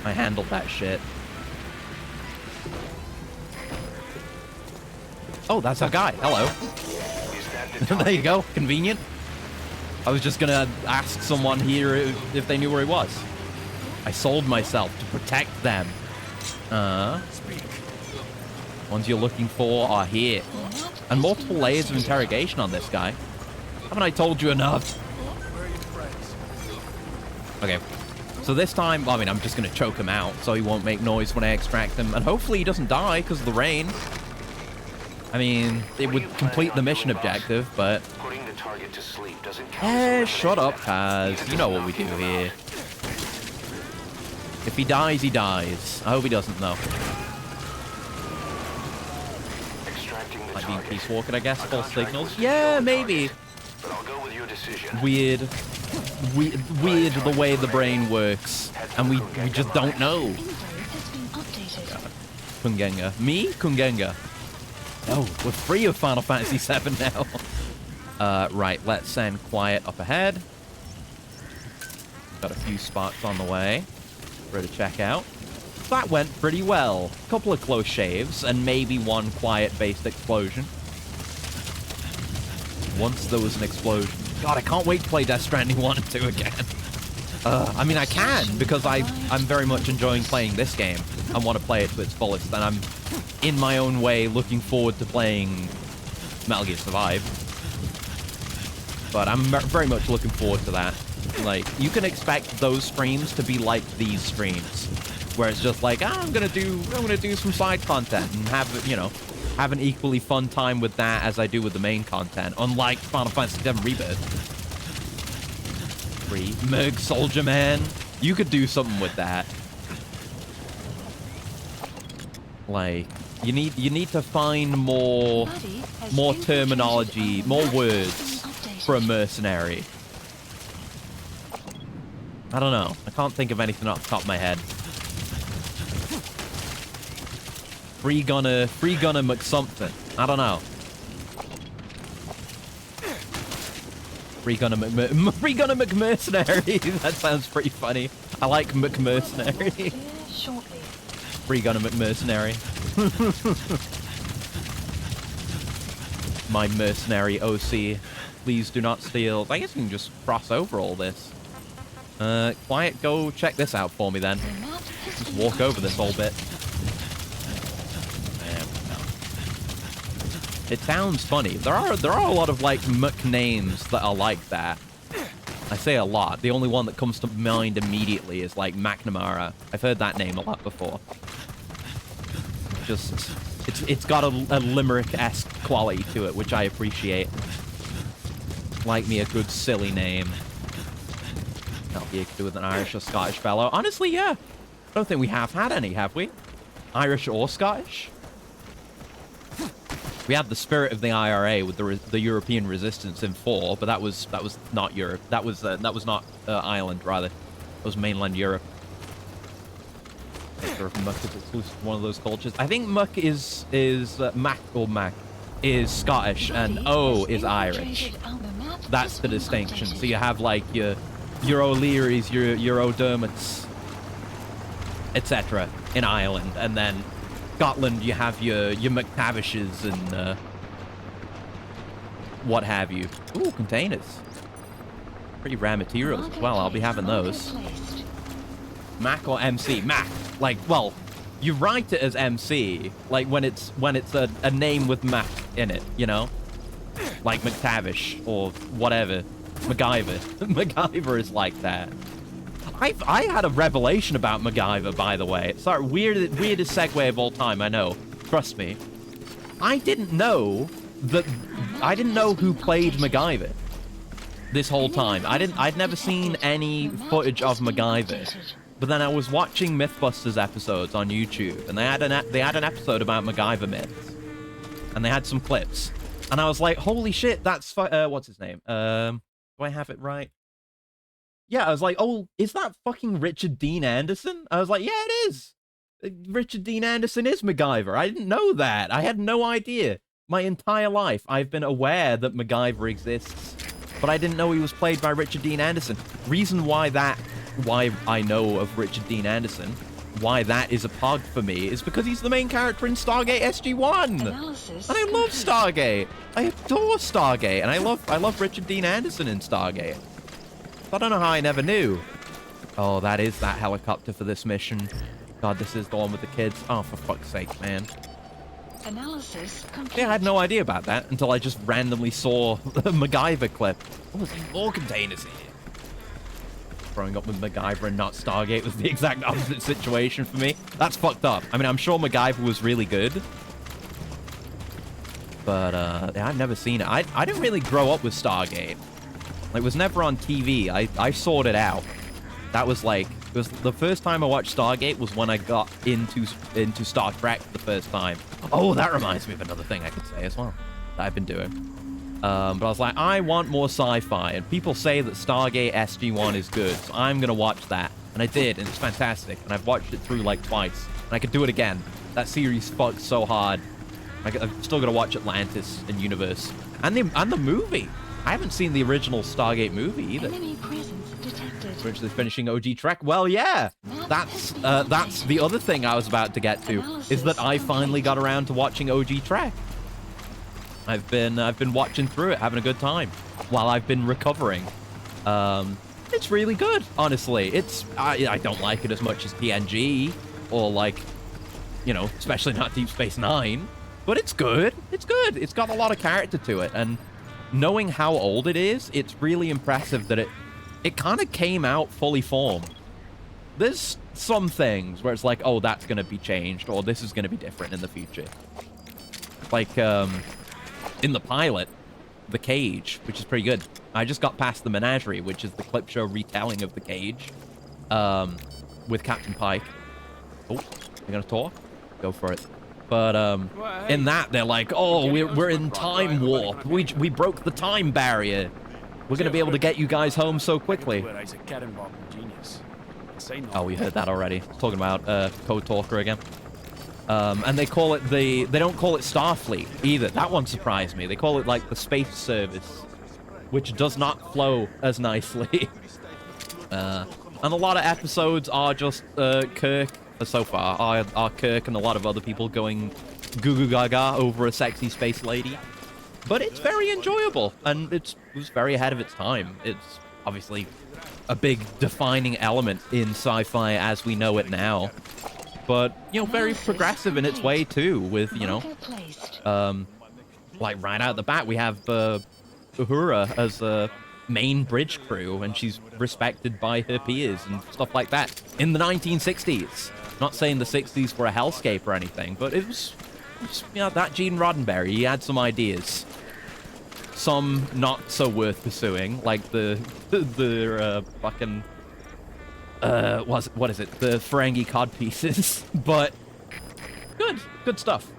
I handled that shit. Oh, that's our guy. Hello. There you go. Convenient. I was just gonna ask someone here if they knew where he was. I sold myself to protect them. Ones you're looking for are here. And multiple layers of interrogation on this guy. Haven't I told you enough? Okay. So this time, I mean, I'm just gonna choke him out so he won't make noise when I extract him. And hopefully he doesn't die because of the rain. I mean, it would complete the mission objective, but... Putting the target to sleep doesn't count. Shut up, Kaz. You know what we do here. If he dies, he dies. I hope he doesn't, though. Might be Peace Walker, I guess. False signals. Yeah, maybe. But I'll go with your decision. Weird the way the brain works. And we just don't know. Kungenga. Me? Kungenga. Oh, we're free of Final Fantasy VII now. Right, let's send Quiet up ahead. Got a few spots on the way for her to check out. That went pretty well. A couple of close shaves, and maybe one Quiet-based explosion. Once there was an explosion. God, I can't wait to play Death Stranding 1 and 2 again. I mean, I can, because I'm very much enjoying playing this game. I want to play it to its fullest, and I'm, in my own way, looking forward to playing Metal Gear Survive. But I'm very much looking forward to that. Like, you can expect those streams to be like these streams, where it's just like, I'm gonna do some side content and have, you know, have an equally fun time with that as I do with the main content, unlike Final Fantasy VII Rebirth. Free Merg Soldier Man. You could do something with that. Like, you need to find more terminology, more words for a mercenary. I don't know. I can't think of anything off the top of my head. Free gunner McSomething. I don't know. Free gunner McMercenary. That sounds pretty funny. I like McMercenary. Free gunner McMercenary. My mercenary OC. Please do not steal. I guess we can just cross over all this. Quiet, go check this out for me then. Just walk over this whole bit. There we go. It sounds funny. There are a lot of like Mc names that are like that. I say a lot. The only one that comes to mind immediately is like McNamara. I've heard that name a lot before. Just it's got a limerick-esque quality to it, which I appreciate. Like me a good silly name. That'll be to do with an Irish or Scottish fellow. Honestly, yeah. I don't think we have had any, have we? Irish or Scottish? We had the Spirit of the IRA with the European Resistance in 4, but that was not Europe. That was not Ireland, rather. It was mainland Europe. I'm not sure if Muck is exclusive to one of those cultures. I think Muck is Mac is Scottish and O is Irish. That's the distinction. So you have like your O'Learys, your O'Dermots, etc. in Ireland, and then Scotland you have your McTavishes and what have you. Ooh, containers. Pretty rare materials as well. I'll be having those. Mac or MC? Mac. Like, well, you write it as MC, like when it's a name with Mac in it, you know? Like McTavish or whatever. MacGyver. MacGyver is like that. I had a revelation about MacGyver, by the way. Sorry, weirdest segue of all time, I know. Trust me. I didn't know who played MacGyver this whole time. I'd never seen any footage of MacGyver. But then I was watching Mythbusters episodes on YouTube, and they had an episode about MacGyver myths. And they had some clips. And I was like, holy shit, that's what's his name? Do I have it right? Yeah, I was like, oh, is that fucking Richard Dean Anderson? I was like, yeah, it is. Richard Dean Anderson is MacGyver. I didn't know that. I had no idea. My entire life, I've been aware that MacGyver exists, but I didn't know he was played by Richard Dean Anderson. Reason why I know of Richard Dean Anderson, why that is a pog for me, is because he's the main character in Stargate SG-1. And I love Stargate. I adore Stargate, and I love Richard Dean Anderson in Stargate. I don't know how I never knew. Oh, that is that helicopter for this mission. God, this is the one with the kids. Oh, for fuck's sake, man. Analysis complete. Yeah, I had no idea about that until I just randomly saw the MacGyver clip. Oh, there's more containers here. Growing up with MacGyver and not Stargate was the exact opposite situation for me. That's fucked up. I mean, I'm sure MacGyver was really good. But, yeah, I've never seen it. I didn't really grow up with Stargate. Like, it was never on TV. I sought it out. That was like... It was the first time I watched Stargate was when I got into Star Trek for the first time. Oh, that reminds me of another thing I could say as well that I've been doing. But I was like, I want more sci-fi, and people say that Stargate SG-1 is good, so I'm gonna watch that. And I did, and it's fantastic. And I've watched it through like twice, and I could do it again. That series fucks so hard. I'm still gonna watch Atlantis and Universe, and the movie. I haven't seen the original Stargate movie either. Enemy presence detected. Actually finishing OG Trek. Well, yeah, that's the other thing I was about to get to, is that I finally got around to watching OG Trek. I've been watching through it, having a good time while I've been recovering. It's really good, honestly. I don't like it as much as TNG or like, you know, especially not Deep Space Nine, but it's good. It's good. It's got a lot of character to it, and knowing how old it is, it's really impressive that it kind of came out fully formed. There's some things where it's like, oh, that's going to be changed, or this is going to be different in the future. Like, in the pilot, the cage, which is pretty good. I just got past the menagerie, which is the clip show retelling of the cage, with Captain Pike. Oh, you're gonna talk? Go for it. But in that, they're like, oh, we're in time warp. We broke the time barrier. We're gonna be able to get you guys home so quickly. Oh, we heard that already. Talking about Code Talker again. And they call it they don't call it Starfleet either. That one surprised me. They call it like the Space Service, which does not flow as nicely. And a lot of episodes are just Kirk, so far, are Kirk and a lot of other people going goo goo gaga over a sexy space lady. But it's very enjoyable, and it was very ahead of its time. It's obviously a big defining element in sci-fi as we know it now. But, you know, very progressive in its way, too, with, you know, like, right out the bat, we have Uhura as a main bridge crew, and she's respected by her peers and stuff like that. In the 1960s. Not saying the 60s were a hellscape or anything, but it was you know, that Gene Roddenberry, he had some ideas. Some not so worth pursuing, like the fucking... what is it? The Ferengi cod pieces. But good stuff.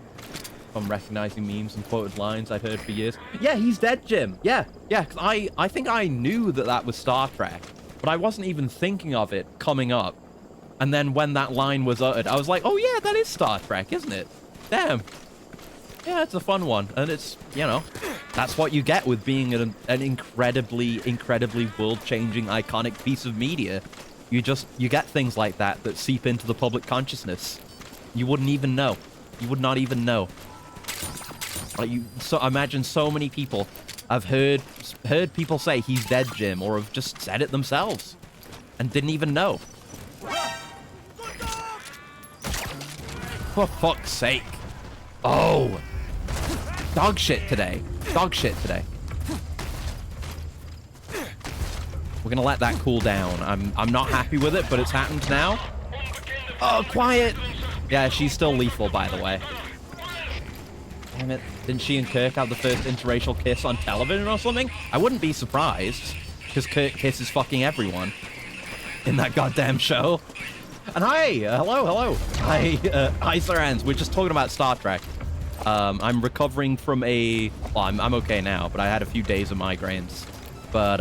I'm recognizing memes and quoted lines I'd heard for years. Yeah, he's dead, Jim. Yeah, 'cause I think I knew that was Star Trek, but I wasn't even thinking of it coming up. And then when that line was uttered, I was like, oh yeah, that is Star Trek, isn't it? Damn. Yeah, it's a fun one. And it's, you know, that's what you get with being an incredibly world-changing, iconic piece of media. You get things like that seep into the public consciousness. You wouldn't even know. You would not even know. Like I imagine so many people have heard people say he's dead, Jim, or have just said it themselves and didn't even know. For fuck's sake. Oh. Dog shit today. Dog shit today. We're gonna let that cool down. I'm not happy with it, but it's happened now. Oh, quiet. Yeah, she's still lethal, by the way. Damn it. Didn't she and Kirk have the first interracial kiss on television or something? I wouldn't be surprised, because Kirk kisses fucking everyone in that goddamn show. And hi, hello. Hi, Sarans. We're just talking about Star Trek. I'm recovering from well, I'm okay now, but I had a few days of migraines. But,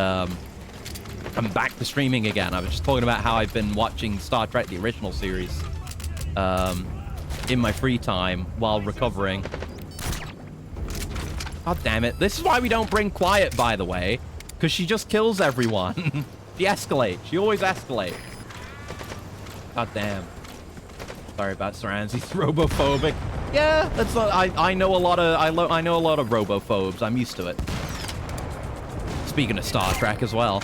I'm back to streaming again. I was just talking about how I've been watching Star Trek, the original series, in my free time while recovering. God damn it. This is why we don't bring Quiet, by the way, because she just kills everyone. She escalates. She always escalates. God damn. Sorry about Sarans. He's robophobic. Yeah, that's not. I know a lot of. I know a lot of robophobes. I'm used to it. Speaking of Star Trek as well.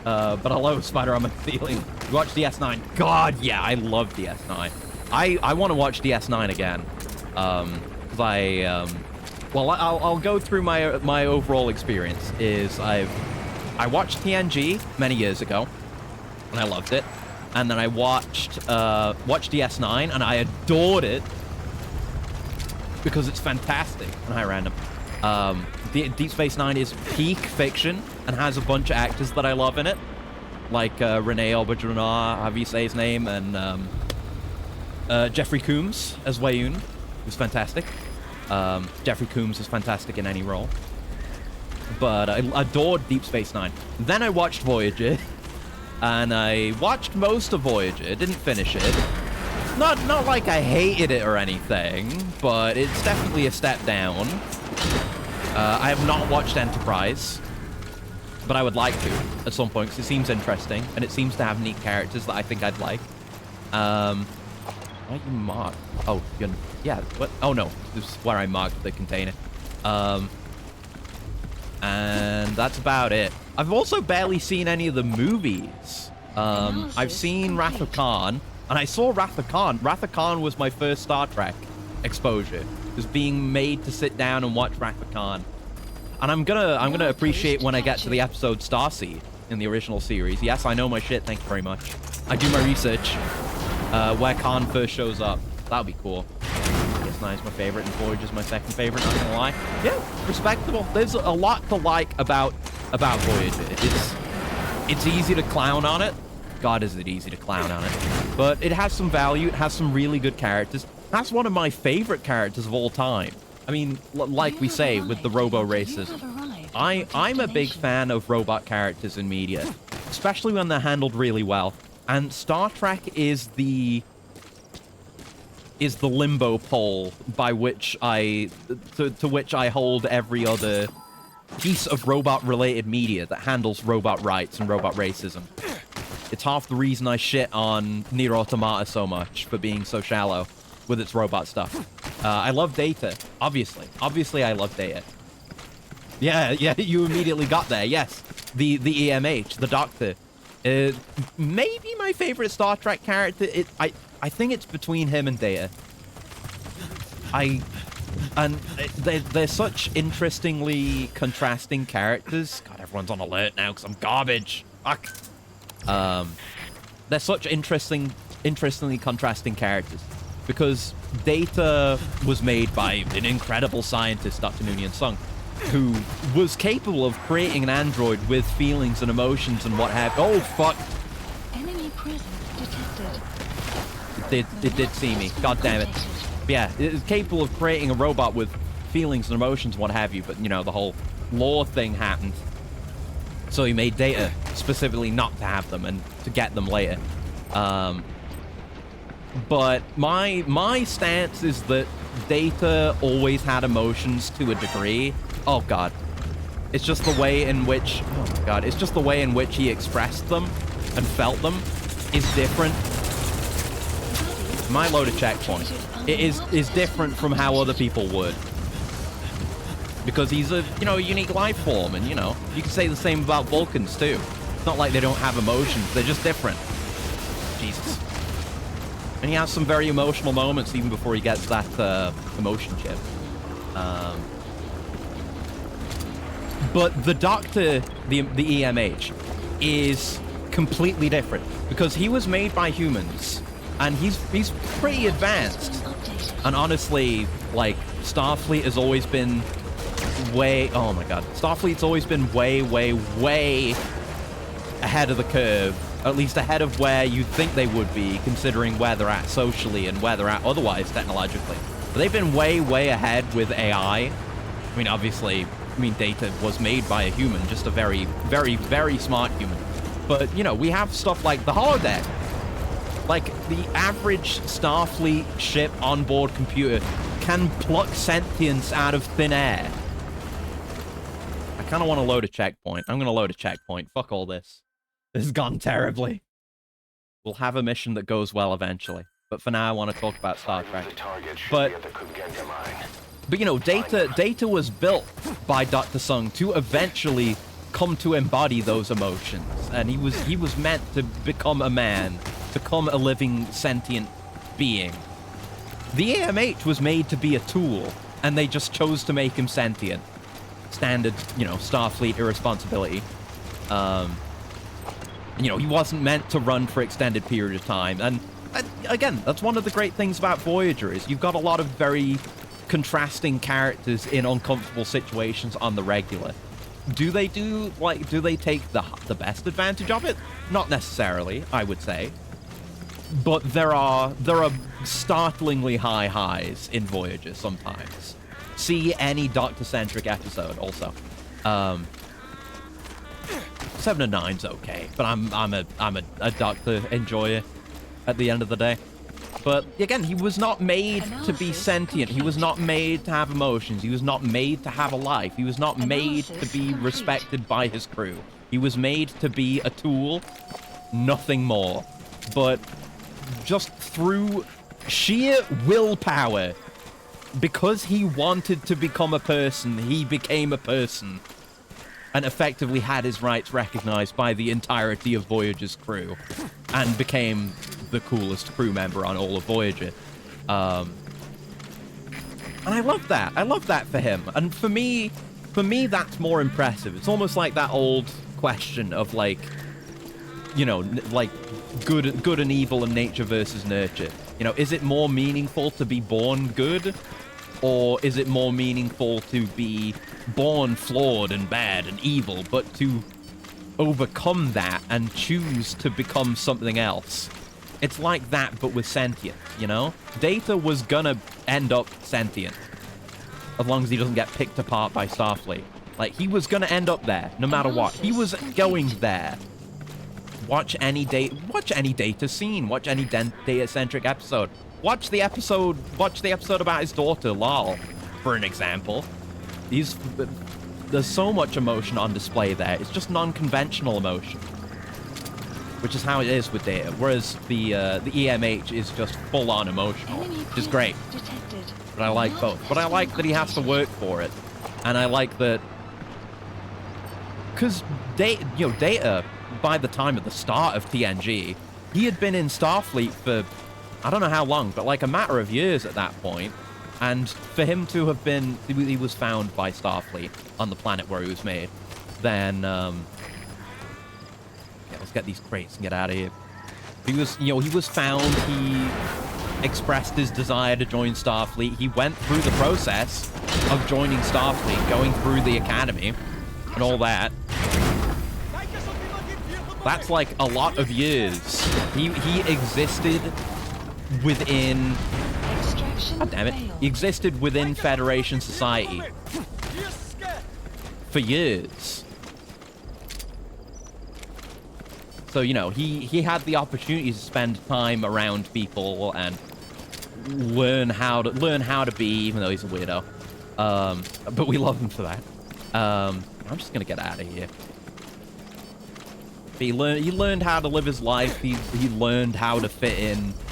But hello, Spider Armor Feeling. You watch DS9? God, yeah, I love DS9. I want to watch DS9 again. Because well, I'll go through my overall experience. I watched TNG many years ago, and I loved it. And then I watched DS9, and I adored it because it's fantastic. And hi, random. Deep Space Nine is peak fiction and has a bunch of actors that I love in it, like Rene Auberjonois, however you say his name, and Jeffrey Combs as Wayun, who's fantastic. Jeffrey Combs is fantastic in any role. But I adored Deep Space Nine. Then I watched Voyager. And I watched most of Voyager, didn't finish it. Not like I hated it or anything, but it's definitely a step down. I have not watched Enterprise, but I would like to at some point, because it seems interesting, and it seems to have neat characters that I think I'd like. Why you mark? Oh, yeah, what? Oh no, this is where I marked the container. And that's about it. I've also barely seen any of the movies. I've seen Wrath of Khan, and I saw Wrath of Khan. Wrath of Khan was my first Star Trek exposure. It was being made to sit down and watch Wrath of Khan. And I'm gonna appreciate when I get to the episode Starseed in the original series. Yes, I know my shit, thank you very much. I do my research, where Khan first shows up. That'll be cool. DS9's my favorite, and Voyager's my second favorite, not gonna lie. Yeah, respectable. There's a lot to like about Voyager. It's easy to clown on it. God, is it easy to clown on it. But it has some value. It has some really good characters. That's one of my favorite characters of all time. I mean, like we say, with the robo-racism. I'm a big fan of robot characters in media, especially when they're handled really well. And Star Trek is the limbo pole by which to which I hold every other piece of robot-related media that handles robot rights and robot racism. It's half the reason I shit on Nier Automata so much for being so shallow with its robot stuff. I love Data, obviously. Obviously, I love Data. Yeah, you immediately got there. Yes, the EMH, the Doctor. Maybe my favorite Star Trek character. I think it's between him and Data. They're such interestingly contrasting characters. God, everyone's on alert now because I'm garbage. Fuck. They're such interestingly contrasting characters because Data was made by an incredible scientist, Dr. Noonien Sung, who was capable of creating an android with feelings and emotions and what have. Oh fuck! Enemy presence detected. It did see me. God damn it. Yeah, it is capable of creating a robot with feelings and emotions, what have you, but, you know, the whole lore thing happened. So he made Data specifically not to have them and to get them later. But my stance is that Data always had emotions to a degree. Oh, God. It's just the way in which... Oh, my God. It's just the way in which he expressed them and felt them is different. My load of checkpoint. It is different from how other people would. Because he's a, you know, unique life form, and, you know, you can say the same about Vulcans, too. It's not like they don't have emotions, they're just different. Jesus. And he has some very emotional moments even before he gets that, emotion chip. But the Doctor, the EMH, is completely different. Because he was made by humans, and he's pretty advanced. And honestly, like, Starfleet has always been way... Oh my god. Starfleet's always been way, way, way ahead of the curve. At least ahead of where you'd think they would be, considering where they're at socially and where they're at otherwise technologically. But they've been way, way ahead with AI. I mean, obviously, Data was made by a human, just a very, very, very smart human. But, you know, we have stuff like the holodeck. Like, the average Starfleet ship onboard computer can pluck sentience out of thin air. I kind of want to load a checkpoint. I'm going to load a checkpoint. Fuck all this. This has gone terribly. We'll have a mission that goes well eventually. But for now, I want to talk about Star Trek. But you know, Data was built by Dr. Sung to eventually come to embody those emotions. And he was meant to become a man. Become a living, sentient being. The AMH was made to be a tool, and they just chose to make him sentient. Standard, you know, Starfleet irresponsibility. You know, he wasn't meant to run for extended period of time. And again, that's one of the great things about Voyager, is you've got a lot of very contrasting characters in uncomfortable situations on the regular. Do they take the best advantage of it? Not necessarily, I would say. But there are startlingly high highs in Voyager sometimes. See any Doctor-centric episode also. 7 and 9's okay, but I'm a Doctor enjoyer at the end of the day. But again, he was not made to be sentient. He was not made to have emotions. He was not made to have a life. He was not made to be respected by his crew. He was made to be a tool, nothing more. But just through sheer willpower, because he wanted to become a person, he became a person. And effectively had his rights recognized by the entirety of Voyager's crew. And became the coolest crew member on all of Voyager. And I love that. I love that for him. And for me, that's more impressive. It's almost like that old question of, like, you know, like, good and evil and nature versus nurture. You know, is it more meaningful to be born good? Or is it more meaningful to be born flawed and bad and evil, but to overcome that and choose to become something else? It's like that, but with sentience, you know? Data was gonna end up sentient, as long as he doesn't get picked apart by Starfleet. Like, he was gonna end up there, no matter what. He was going there. Watch any data scene. Watch any data-centric episode. Watch the episode about his daughter, Lal, for an example. There's so much emotion on display there. It's just non-conventional emotion, which is how it is with Data. Whereas the EMH is just full-on emotional, which is great. But I like both. But I like that he has to work for it, and I like that because Data, by the time of the start of TNG, he had been in Starfleet for I don't know how long, but like a matter of years at that point. And for him to have been, he was found by Starfleet on the planet where he was made. Then, yeah, let's get these crates and get out of here. He was found, he expressed his desire to join Starfleet. He went through the process of joining Starfleet, going through the academy and all that. That's like a lot of years. He existed within... God damn it. He existed within Federation society for years. So, you know, he had the opportunity to spend time around people and learn how to be, even though he's a weirdo. But we love him for that. I'm just gonna get out of here. He learned how to live his life. He learned how to fit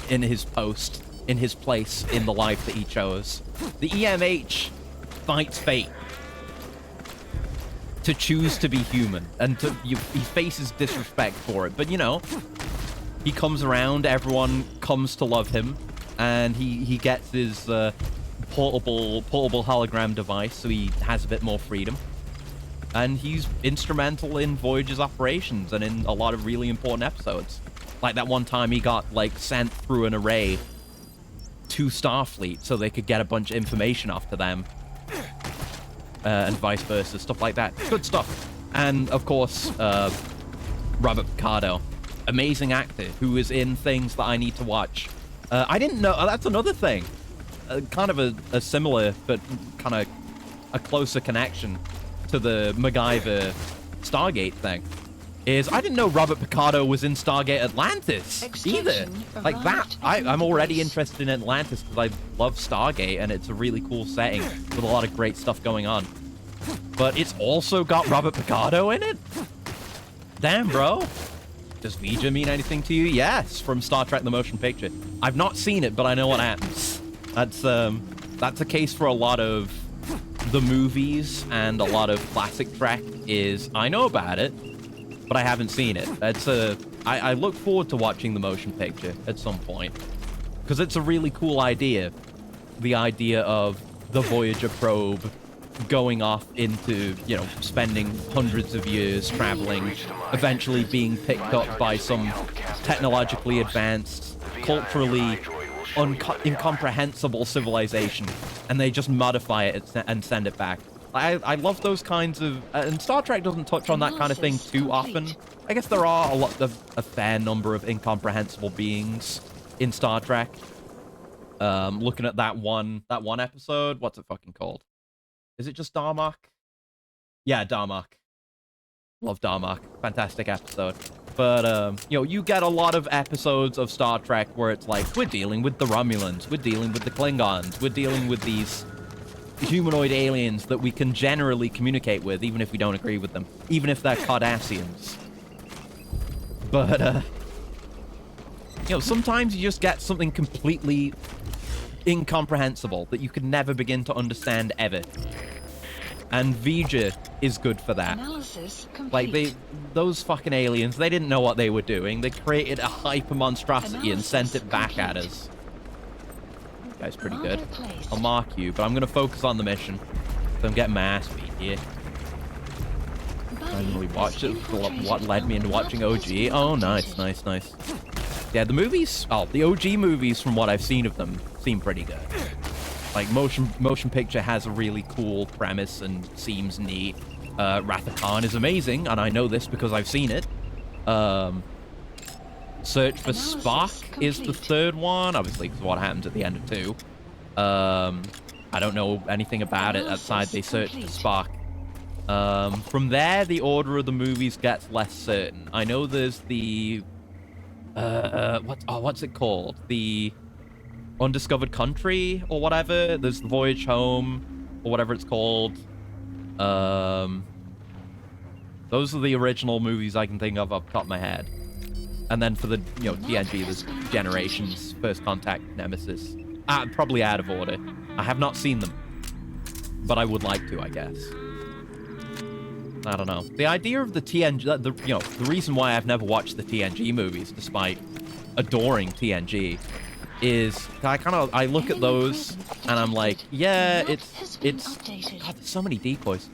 in his post, in his place in the life that he chose. The EMH fights fate to choose to be human, and he faces disrespect for it. But you know, he comes around. Everyone comes to love him, and he gets his portable hologram device, so he has a bit more freedom. And he's instrumental in Voyager's operations and in a lot of really important episodes. Like that one time he got, like, sent through an array to Starfleet so they could get a bunch of information off to them. And vice versa, stuff like that. Good stuff. And, of course, Robert Picardo. Amazing actor who is in things that I need to watch. I didn't know... that's another thing. Kind of a similar, but kind of a closer connection to the MacGyver Stargate thing, is I didn't know Robert Picardo was in Stargate Atlantis either. Like that, I'm already interested in Atlantis because I love Stargate and it's a really cool setting with a lot of great stuff going on. But it's also got Robert Picardo in it? Damn, bro. Does Vija mean anything to you? Yes, from Star Trek The Motion Picture. I've not seen it, but I know what happens. That's a case for a lot of the movies and a lot of classic Trek is I know about it, but I haven't seen it. I look forward to watching the motion picture at some point because it's a really cool idea. The idea of the Voyager probe going off into, you know, spending hundreds of years traveling, eventually being picked up by some technologically advanced, culturally incomprehensible civilization, and they just modify it and send it back. I love those kinds of... and Star Trek doesn't touch on that kind of thing too often. I guess there are a fair number of incomprehensible beings in Star Trek. Looking at that one episode, what's it fucking called? Is it just Darmok? Yeah, Darmok. Love Darmok. Fantastic episode. But, you know, you get a lot of episodes of Star Trek where it's like, we're dealing with the Romulans, we're dealing with the Klingons, we're dealing with these humanoid aliens that we can generally communicate with, even if we don't agree with them, even if they're Cardassians. But, you know, sometimes you just get something completely incomprehensible that you could never begin to understand ever. And Vija is good for that. Like, those fucking aliens, they didn't know what they were doing. They created a hyper monstrosity and sent it back at us. That guy's pretty good. I'll mark you, but I'm going to focus on the mission. So I'm getting my ass beat here. I didn't really watch it. What led me into watching OG? Oh, nice, nice, nice. Yeah, the movies, the OG movies, from what I've seen of them, seem pretty good. Like, motion picture has a really cool premise and seems neat. Wrath of Khan is amazing, and I know this because I've seen it. Search for Spark is the third one, obviously, because of what happens at the end of 2. I don't know anything about it outside they search for Spark. From there, the order of the movies gets less certain. I know there's the... what's it called? The Undiscovered Country or whatever. There's the Voyage Home or whatever it's called. Those are the original movies I can think of off the top of my head. And then for the, TNG, there's Generations, First Contact, Nemesis. Probably out of order. I have not seen them, but I would like to, I guess. I don't know. The idea of the TNG, the reason why I've never watched the TNG movies, despite adoring TNG, is I look at those and I'm like, yeah, it's God, there's so many decoys.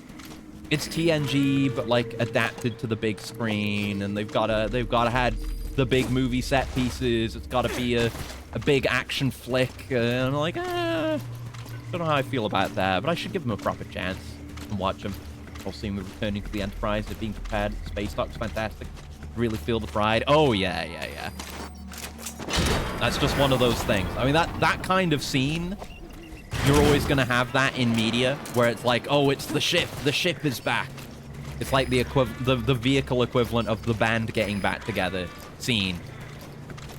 It's TNG, but like adapted to the big screen, and they've gotta had the big movie set pieces. It's gotta be a big action flick, and I'm like, don't know how I feel about that, but I should give them a proper chance and watch them. I'll see them returning to the Enterprise. They're being prepared. Space Dock's fantastic. Really feel the pride. Oh yeah. That's just one of those things. I mean, that kind of scene, you're always going to have that in media, where it's like, oh, it's the ship. The ship is back. It's like the vehicle equivalent of the band getting back together scene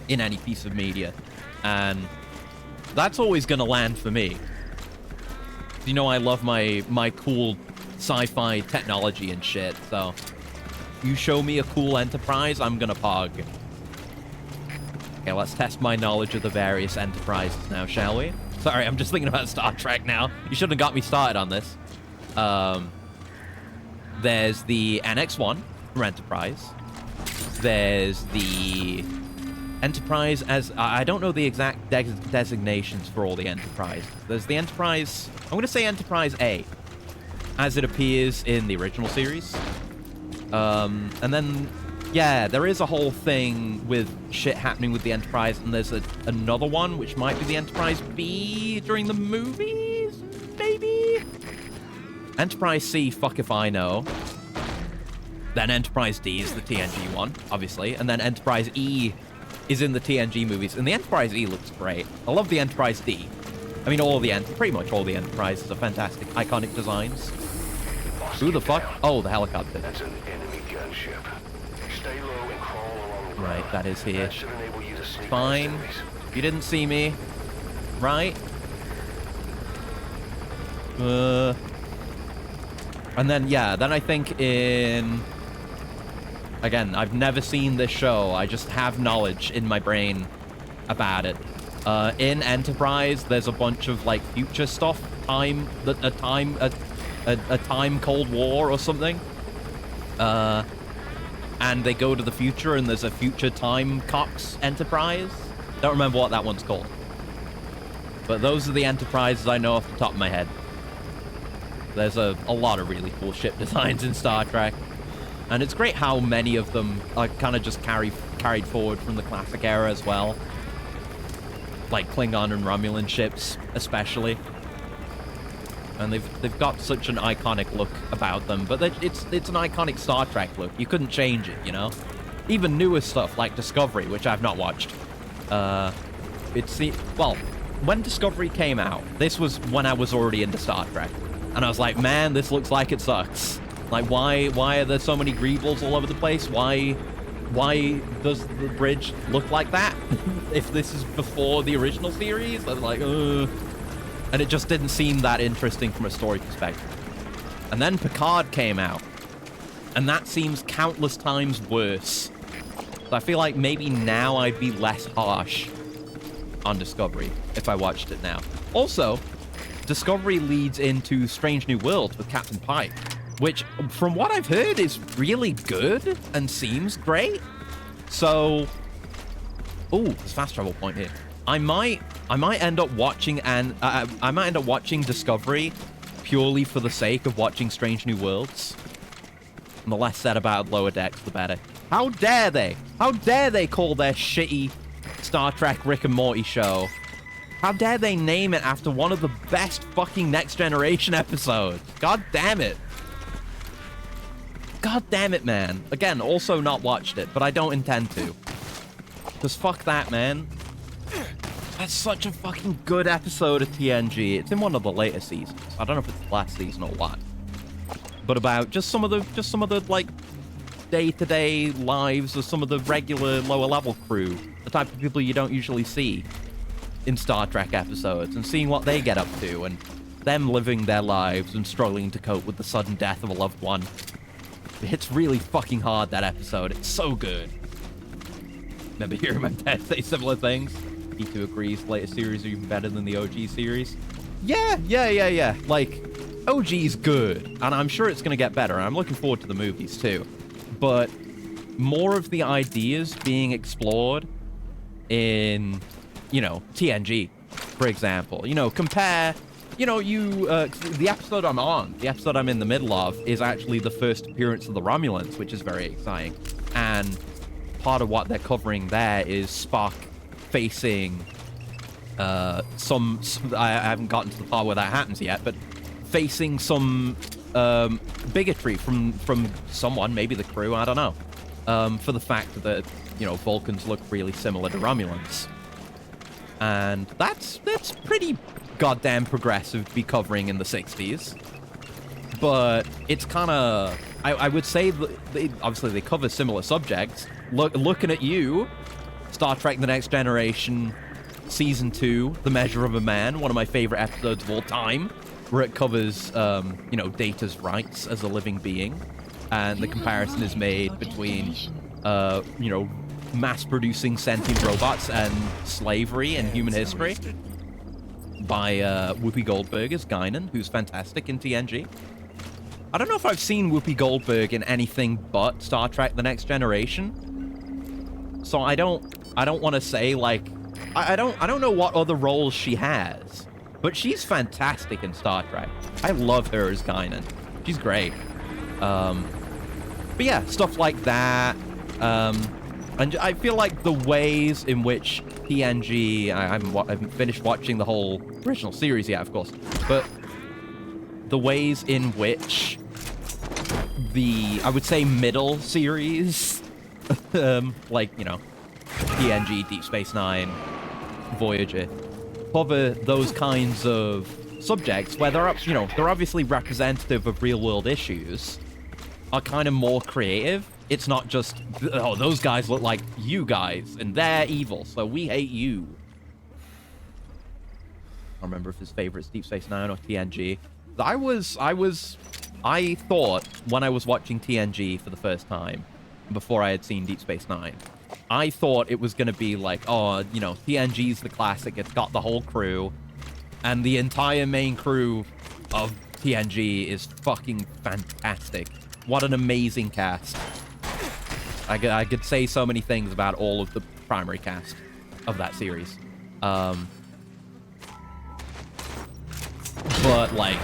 in any piece of media. And that's always going to land for me. You know, I love my cool sci-fi technology and shit, so you show me a cool Enterprise, I'm going to pog. Okay, let's test my knowledge of the various Enterprises now, shall we? Sorry, I'm just thinking about Star Trek now. You shouldn't have got me started on this. There's the NX-1 for Enterprise. There's the Enterprise as... I don't know the exact designations for all the Enterprise. There's the Enterprise... I'm going to say Enterprise A, as it appears in the original series. And then... yeah, there is a whole thing with shit happening with the Enterprise, and there's another one, which might be the Enterprise B during the movies, maybe? Enterprise C, fuck if I know. Then Enterprise D is the TNG one, obviously, and then Enterprise E is in the TNG movies, and the Enterprise E looks great. I love the Enterprise D. I mean, pretty much all the Enterprises are fantastic, iconic designs. Who the fuck? Oh, the helicopter. That's an enemy gunship. Stay low and crawl along the ground. Right, that is here. That should enable you to sneak Fine. past enemies. You didn't see me. Right? And then, yeah, then I think in... Again, I've never seen this show. I just have knowledge in my brain about it. In Enterprise, there's a bunch of, like, future stuff. A time Cold War or something. And they go to the future, and there's a future time Cox Enterprise. Don't remember what that one's called. But those are the Enterprises I know off the top of my head. There's a lot of really cool ship designs in Star Trek. And it's great how many of them are kind of just carried forward from the classic era as well. Like Klingon and Romulan ships, especially. And they've got such an iconic look about them, but it's an iconic Star Trek look. You couldn't change it, you know? Even newer stuff like Discovery, which I've not watched. Well, when Discovery came out, this was when I was already into Star Trek. And I was like, man, this looks like it sucks. Like, why are there so many greebles all over the place? Why does the bridge look like that? If this is before the original series? I was like, ugh. And it just didn't seem that interesting from a story perspective. And then Picard came out. And that seems countless times worse. So I feel like maybe now I'd be less harsh on Discovery if I watched it now. Also, Discovery leads into Strange New Worlds with Captain Pike, which, from what I've heard, is really good and seems great. So, oh, there's fast travel point here. I might end up watching Discovery purely for the sake of watching Strange New Worlds. And the less said about Lower Decks, the better. How dare they? How dare they call their shitty Star Trek Rick and Morty show. How dare they name it after one of the best fucking Next Generation episodes? God damn it. God damn it, man. Again, also not watched it, but I don't intend to. Because fuck that, man. That's such a fucking good episode of TNG. It's in one of the later seasons. I don't know if it's the last season or what. But about just some of the like day-to-day lives of some of the regular lower level crew. The type of people you don't usually see in Star Trek episodes, and seeing what they get up to, and them living their lives and struggling to cope with the sudden death of a loved one. It hits really fucking hard, that episode. It's so good. Remember hearing my dad say similar things? He too agrees later series are even better than the OG series. Yeah. Like, OG's good, and I'm sure it's gonna get better, and I'm looking forward to the movies too. But more of the ideas being explored in, you know, TNG, for example. You know, compare, you know, the episode the episode I'm in the middle of, is actually the first appearance of the Romulans, which is very exciting. And part of what they're covering there is Spock facing I haven't gotten to the part where that happens yet, but facing some bigotry from someone, maybe the crew, I don't know, for the fact that, you know, Vulcans look really similar to Romulans. And that's pretty goddamn progressive to be covering in the 60s. But it's kind of, I would say, obviously they cover similar subjects. Looking at you, Star Trek The Next Generation, Season 2, The Measure of a Man, one of my favorite episodes of all time, where it covers, you know, Data's rights as a living being. And the comparison is made between, you know, mass-producing sentient robots and slavery in human history by Whoopi Goldberg as Guinan, who's fantastic in TNG. I don't know if I've seen Whoopi Goldberg in anything but Star Trek The Next Generation. So I don't want to say, like, I don't know what other roles she has, but she's fantastic in Star Trek. I love her as Guinan. She's great. But yeah, stuff like that. And I feel like the ways in which TNG, I haven't finished watching the whole original series yet, of course, but the ways in which I would say middle series, like, you know, TNG, Deep Space Nine, Voyager, cover those kinds of subjects where they're, you know, they're obviously representative of real-world issues, are kind of more creative. It's not just, oh, those guys look like you guys, and they're evil, so we hate you. I don't remember if his favorite's Deep Space Nine or TNG. I thought when I was watching TNG for the first time, before I had seen Deep Space Nine, I thought it was going to be like, oh, you know, TNG's the classic, it's got the whole crew, and the entire main crew of TNG is fucking fantastic. What an amazing cast. I could say so many things about all of the primary cast of that series. But, like,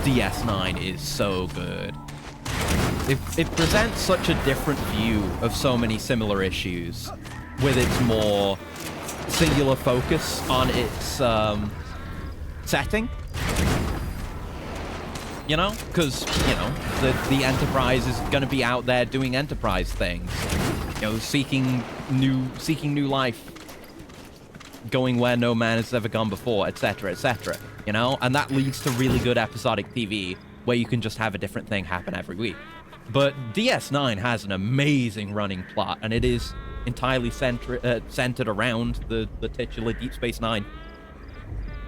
DS9 is so good. It presents such a different view of so many similar issues, with its more singular focus on its setting. You know, because, you know, the Enterprise is going to be out there doing Enterprise things. You know, seeking new life, going where no man has ever gone before, etc., etc. You know, and that leads to really good episodic TV, where you can just have a different thing happen every week. But DS9 has an amazing running plot, and it is entirely centered around the titular Deep Space Nine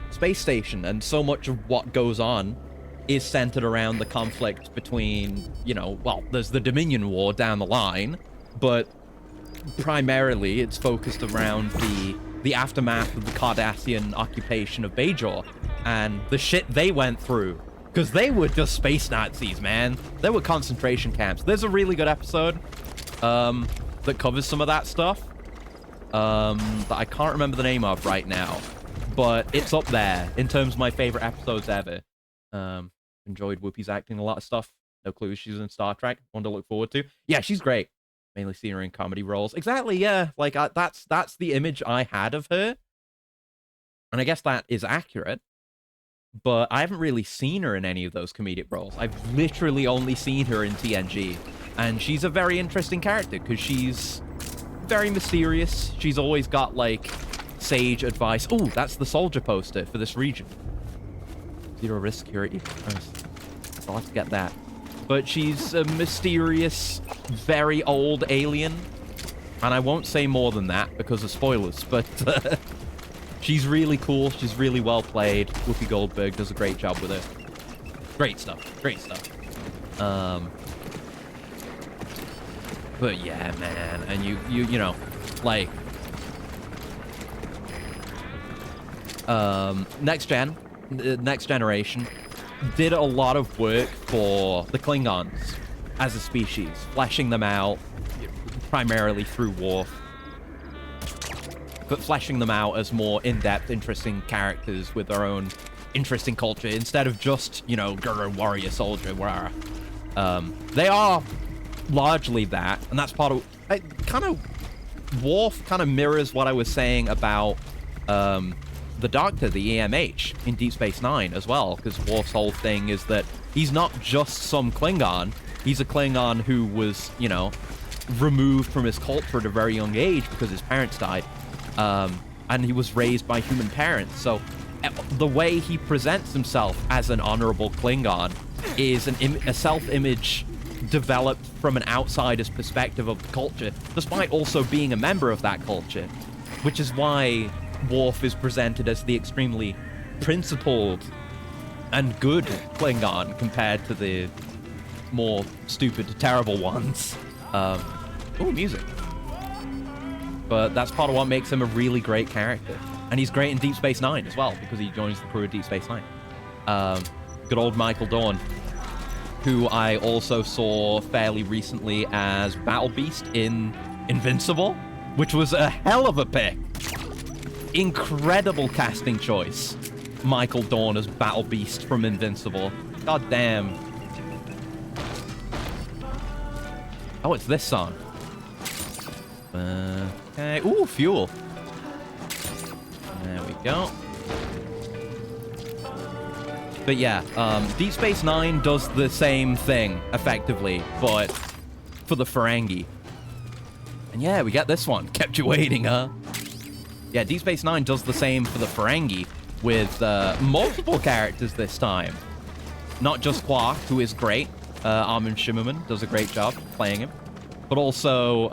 space station, and so much of what goes on is centered around the conflict between, you know, well, there's the Dominion War down the line, but primarily it's focused around the aftermath of the Cardassian occupation of Bajor and the shit they went through. Because they were just space Nazis, man. They were concentration camps. There's a really good episode that covers some of that stuff that I can't remember the name of right now, but it's up there in terms of my favorite episodes ever. Enjoyed Whoopi's acting in a lot of stuff. No clue she's in Star Trek. One to look forward to. Yeah, she's great. Mainly seen her in comedy roles. Exactly, yeah. Like, that's the image I had of her. And I guess that is accurate. But I haven't really seen her in any of those comedic roles. I've literally only seen her in TNG. And she's a very interesting character, because she's very mysterious. She's always got, like, sage advice. Oh, that's the soldier poster for this region. Zero risk security. Nice. I'll have to get that. But she's a mysterious, very old alien. And I won't say more than that because of spoilers, but she's really cool. She's really well played. Whoopi Goldberg does a great job with it. Great stuff. Great stuff. But yeah, man. And you know, like, next generation did a lot of work for the Klingons as a species, fleshing them out primarily through Worf, but fleshing them out as more in-depth, interesting characters with their own interesting culture instead of just, you know, warrior, soldier, whatever. They are largely that, and that's part of... Worf kind of mirrors what I was saying about the Doctor, the EMH, in Deep Space Nine as well, because Worf's whole thing is that he's not just some Klingon, he's a Klingon who was, you know, removed from his culture at a very young age because his parents died, and he was raised by human parents, so the way he presents himself as an honorable Klingon is a self-image developed from an outsider's perspective of the culture, despite also being a member of that culture, which is why Worf is presented as the extremely principled and good Klingon compared to the more stupid, terrible ones. Oh, music. But that's part of what makes him a really great character. And he's great in Deep Space Nine as well, because he joins the crew of Deep Space Nine. Good old Michael Dorn, who I also saw fairly recently as Battle Beast in Invincible, which was a hell of a pick. Incredible casting choice. Michael Dorn as Battle Beast from Invincible. God damn. Oh, it's this song. Okay. Ooh, fuel. There we go. But yeah, Deep Space Nine does the same thing, effectively, but for the Ferengi. And yeah, we get this one. Kept you waiting, huh? Yeah, Deep Space Nine does the same for the Ferengi, with multiple characters this time. Not just Quark, who is great. Armin Shimmerman does a great job playing him. But also,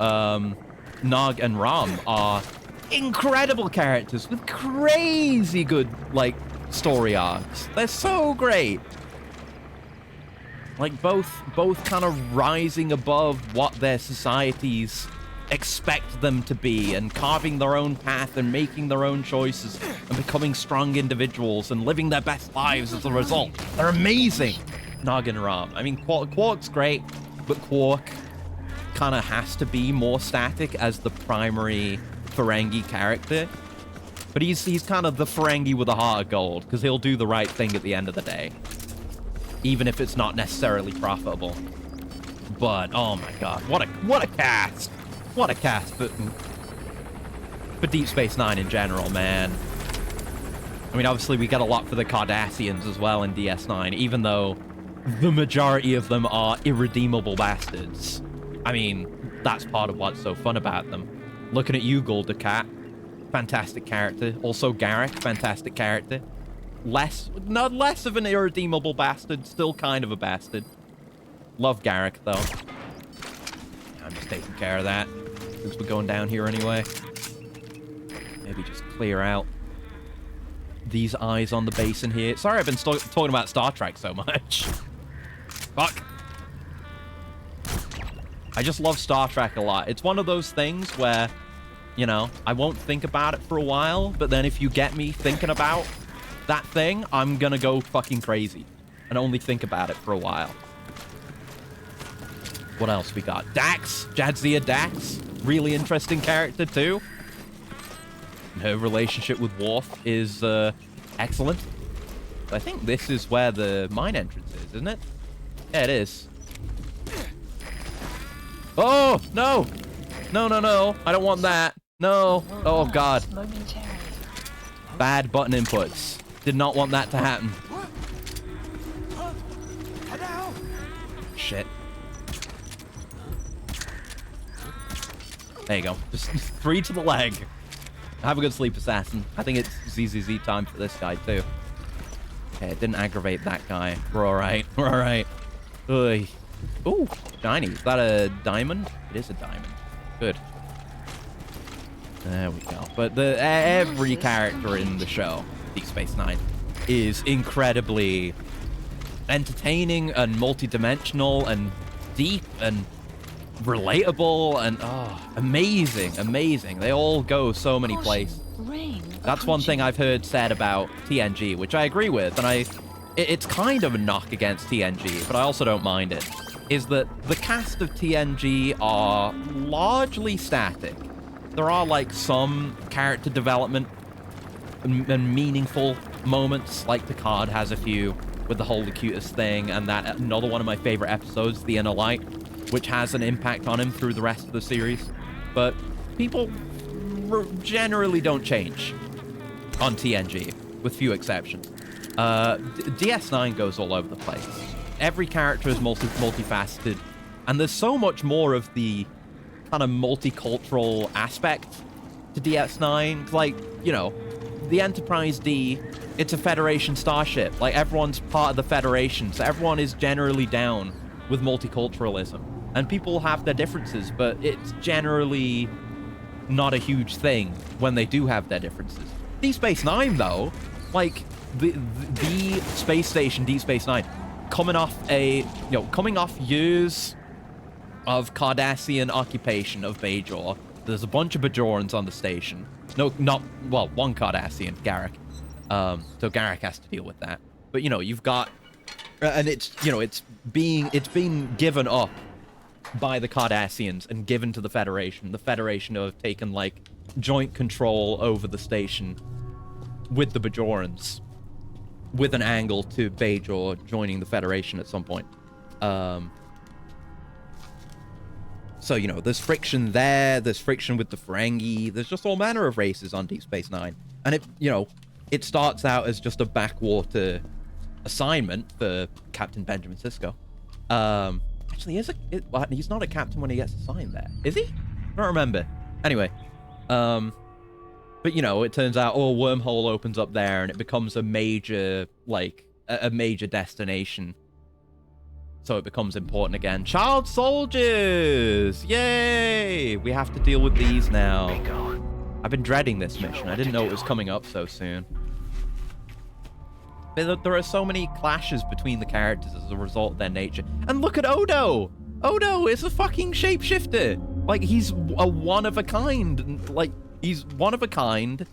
Nog and Ram are incredible characters with crazy good, like, story arcs. They're so great. Like, both kind of rising above what their societies expect them to be, and carving their own path and making their own choices and becoming strong individuals and living their best lives as a result. They're amazing. Nog and Ram. I mean, Quark's great, but Quark kind of has to be more static as the primary Ferengi character. But he's kind of the Ferengi with a heart of gold, because he'll do the right thing at the end of the day, even if it's not necessarily profitable. But oh my god, what a cast! What a cast for Deep Space Nine in general, man. I mean, obviously we get a lot for the Cardassians as well in DS9, even though the majority of them are irredeemable bastards. I mean, that's part of what's so fun about them. Looking at you, Gul Dukat. Fantastic character. Also Garrick, fantastic character. Not less of an irredeemable bastard, still kind of a bastard. Love Garrick, though. I'm just taking care of that, since we're going down here anyway. Maybe just clear out these eyes on the basin here. Sorry I've been talking about Star Trek so much. Fuck. I just love Star Trek a lot. It's one of those things where, you know, I won't think about it for a while, but then if you get me thinking about that thing, I'm gonna go fucking crazy and only think about it for a while. What else we got? Dax, Jadzia Dax, really interesting character too. Her relationship with Worf is excellent. I think this is where the mine entrance is, isn't it? Yeah, it is. Oh, no. No, no, no. I don't want that. No. Oh, God. Momentarily. Bad button inputs. Did not want that to happen. Shit. There you go. Just 3 to the leg. Have a good sleep, assassin. I think it's ZZZ time for this guy, too. Okay, it didn't aggravate that guy. We're alright. We're alright. Ooh, shiny. Is that a diamond? It is a diamond. Good. There we go. But every character in the show, Deep Space Nine, is incredibly entertaining and multi-dimensional and deep and relatable and amazing. They all go so many places. That's one thing I've heard said about TNG, which I agree with, and it's kind of a knock against TNG, but I also don't mind it, is that the cast of TNG are largely static. There are like some character development and meaningful moments, like Picard has a few with the whole Locutus thing, and that another one of my favorite episodes, The Inner Light, which has an impact on him through the rest of the series. But people generally don't change on TNG, with few exceptions. DS9 goes all over the place. Every character is multifaceted, and there's so much more of the kind of multicultural aspect to DS9. Like, you know, the Enterprise D, it's a Federation starship. Like, everyone's part of the Federation, so everyone is generally down with multiculturalism. And people have their differences, but it's generally not a huge thing when they do have their differences. Deep Space Nine, though, like, the space station, Deep Space Nine, coming off years of Cardassian occupation of Bajor. There's a bunch of Bajorans on the station. No, one Cardassian, Garrick. So Garrick has to deal with that. But, you know, you've got, and it's, you know, it's being given up by the Cardassians and given to the Federation. The Federation have taken, like, joint control over the station with the Bajorans, with an angle to Bajor joining the Federation at some point. So, you know, there's friction there, there's friction with the Ferengi, there's just all manner of races on Deep Space Nine. And it, you know, it starts out as just a backwater assignment for Captain Benjamin Sisko. Actually, he's not a captain when he gets assigned there. Is he? I don't remember. Anyway, but, you know, it turns out, a wormhole opens up there and it becomes a major, like, a major destination. So it becomes important again. Child soldiers! Yay! We have to deal with these now. Bingo. I've been dreading this mission. I didn't know it was coming up so soon. There are so many clashes between the characters as a result of their nature. And look at Odo! Odo is a fucking shapeshifter! Like, he's a one-of-a-kind. Like, he's one-of-a-kind.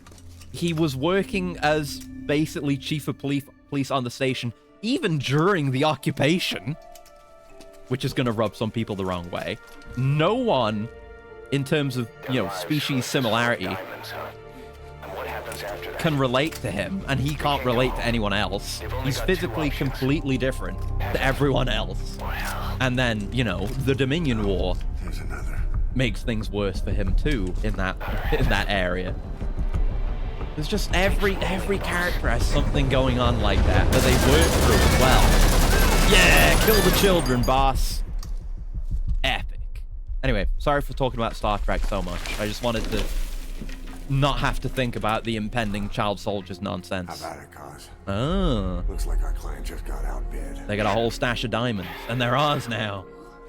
He was working as basically chief of police on the station, even during the occupation, which is going to rub some people the wrong way. No one, in terms of, you know, species similarity, Diamonds, huh? And what happens after that? can relate to him, and he can't relate to anyone else. He's physically completely different to everyone else. Wow. And then, you know, the Dominion War There's another. makes things worse for him too in that area. There's just every character has something going on like that they work through as well. Yeah, kill the children, boss. Epic. Anyway, sorry for talking about Star Trek so much. I just wanted to not have to think about the impending child soldiers nonsense. How about it, Cos? Oh, Looks like our client just got outbid. they got a whole stash of diamonds, and they're ours now.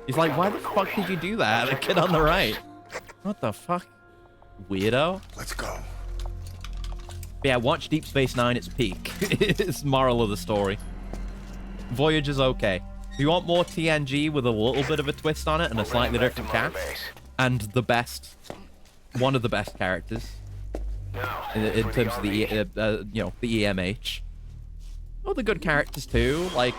He's like, why the fuck did you do that? The kid on the right. What the fuck? Weirdo. Let's go. But yeah, watch Deep Space Nine, it's peak. It's moral of the story. Voyage is okay. If you want more TNG with a little bit of a twist on it and a slightly different cast, and one of the best characters in terms of the you know, the EMH. Oh, the good characters too, like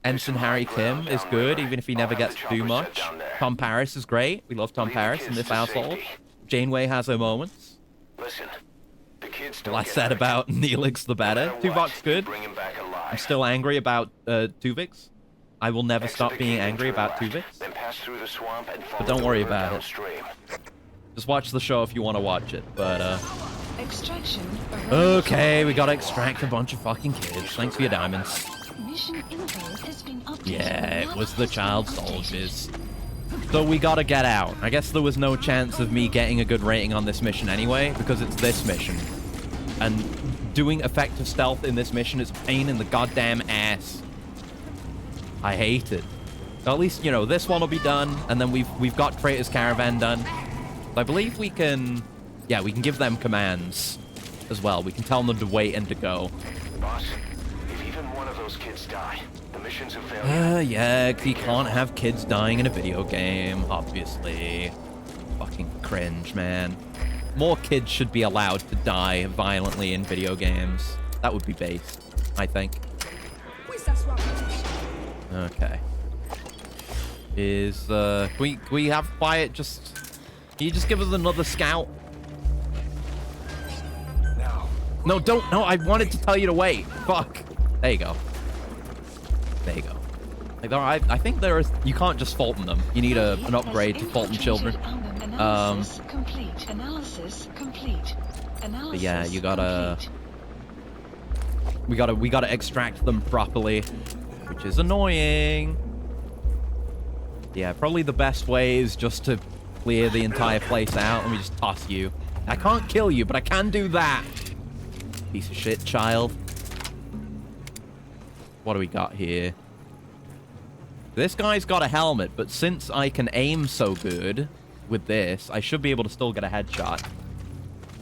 Ensign Harry Kim is good, even if he never gets to do much. Tom Paris is great. We love Tom Paris in this household. Janeway has her moments. Listen, the kids The don't less get said hurt. about Neelix, the better. No matter Tuvok's what, good. Bring him back alive. I'm still angry about Tuvix. I will never stop being angry about Tuvix. Then pass pass through the swamp and follow But don't the worry river about it. downstream. Just watch the show if you want to watch it, but, Extraction. Okay, we gotta extract a bunch of fucking kids. Thanks for your diamonds. Mission info has been updated. Yeah, it Map was the has been child updated. soldiers. So we gotta get out. I guess there was no chance of me getting a good rating on this mission anyway, because it's this mission. And doing effective stealth in this mission is a pain in the goddamn ass. I hate it. So at least, you know, this one will be done, and then we've got Traitor's Caravan done. I believe we can... Yeah, we can give them commands as well. We can tell them to wait and to go. Boss, if even one of those kids die, the mission's a failure. Yeah, you can't have kids dying in a video game, obviously. Fucking cringe, man. More kids should be allowed to die violently in video games. That would be based, I think. Okay. Can we have quiet just... Can you just give us another scout? No, don't. No, I wanted to tell you to wait. Fuck. There you go. There you go. Like, I think there is... You can't just Fulton them. You need an upgrade to Fulton children. Analysis complete. Analysis complete. Analysis But yeah, you gotta... complete. We gotta extract them properly, which is annoying. Yeah, probably the best way is just to clear the entire place out. Let me just toss you. I can't kill you, but I can do that. Piece of shit, child. What do we got here? This guy's got a helmet, but since I can aim so good with this, I should be able to still get a headshot.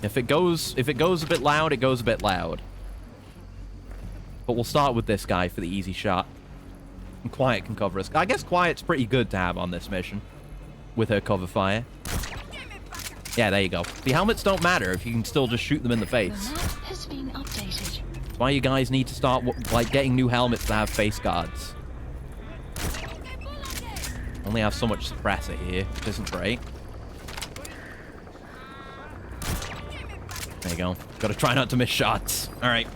If it goes a bit loud, it goes a bit loud. But we'll start with this guy for the easy shot. And Quiet can cover us. I guess Quiet's pretty good to have on this mission with her cover fire. Yeah, there you go. The helmets don't matter if you can still just shoot them in the The face. map has been updated. That's why you guys need to start like getting new helmets that have face guards. Only have so much suppressor here, which isn't great. There you go. Gotta try not to miss shots. Alright.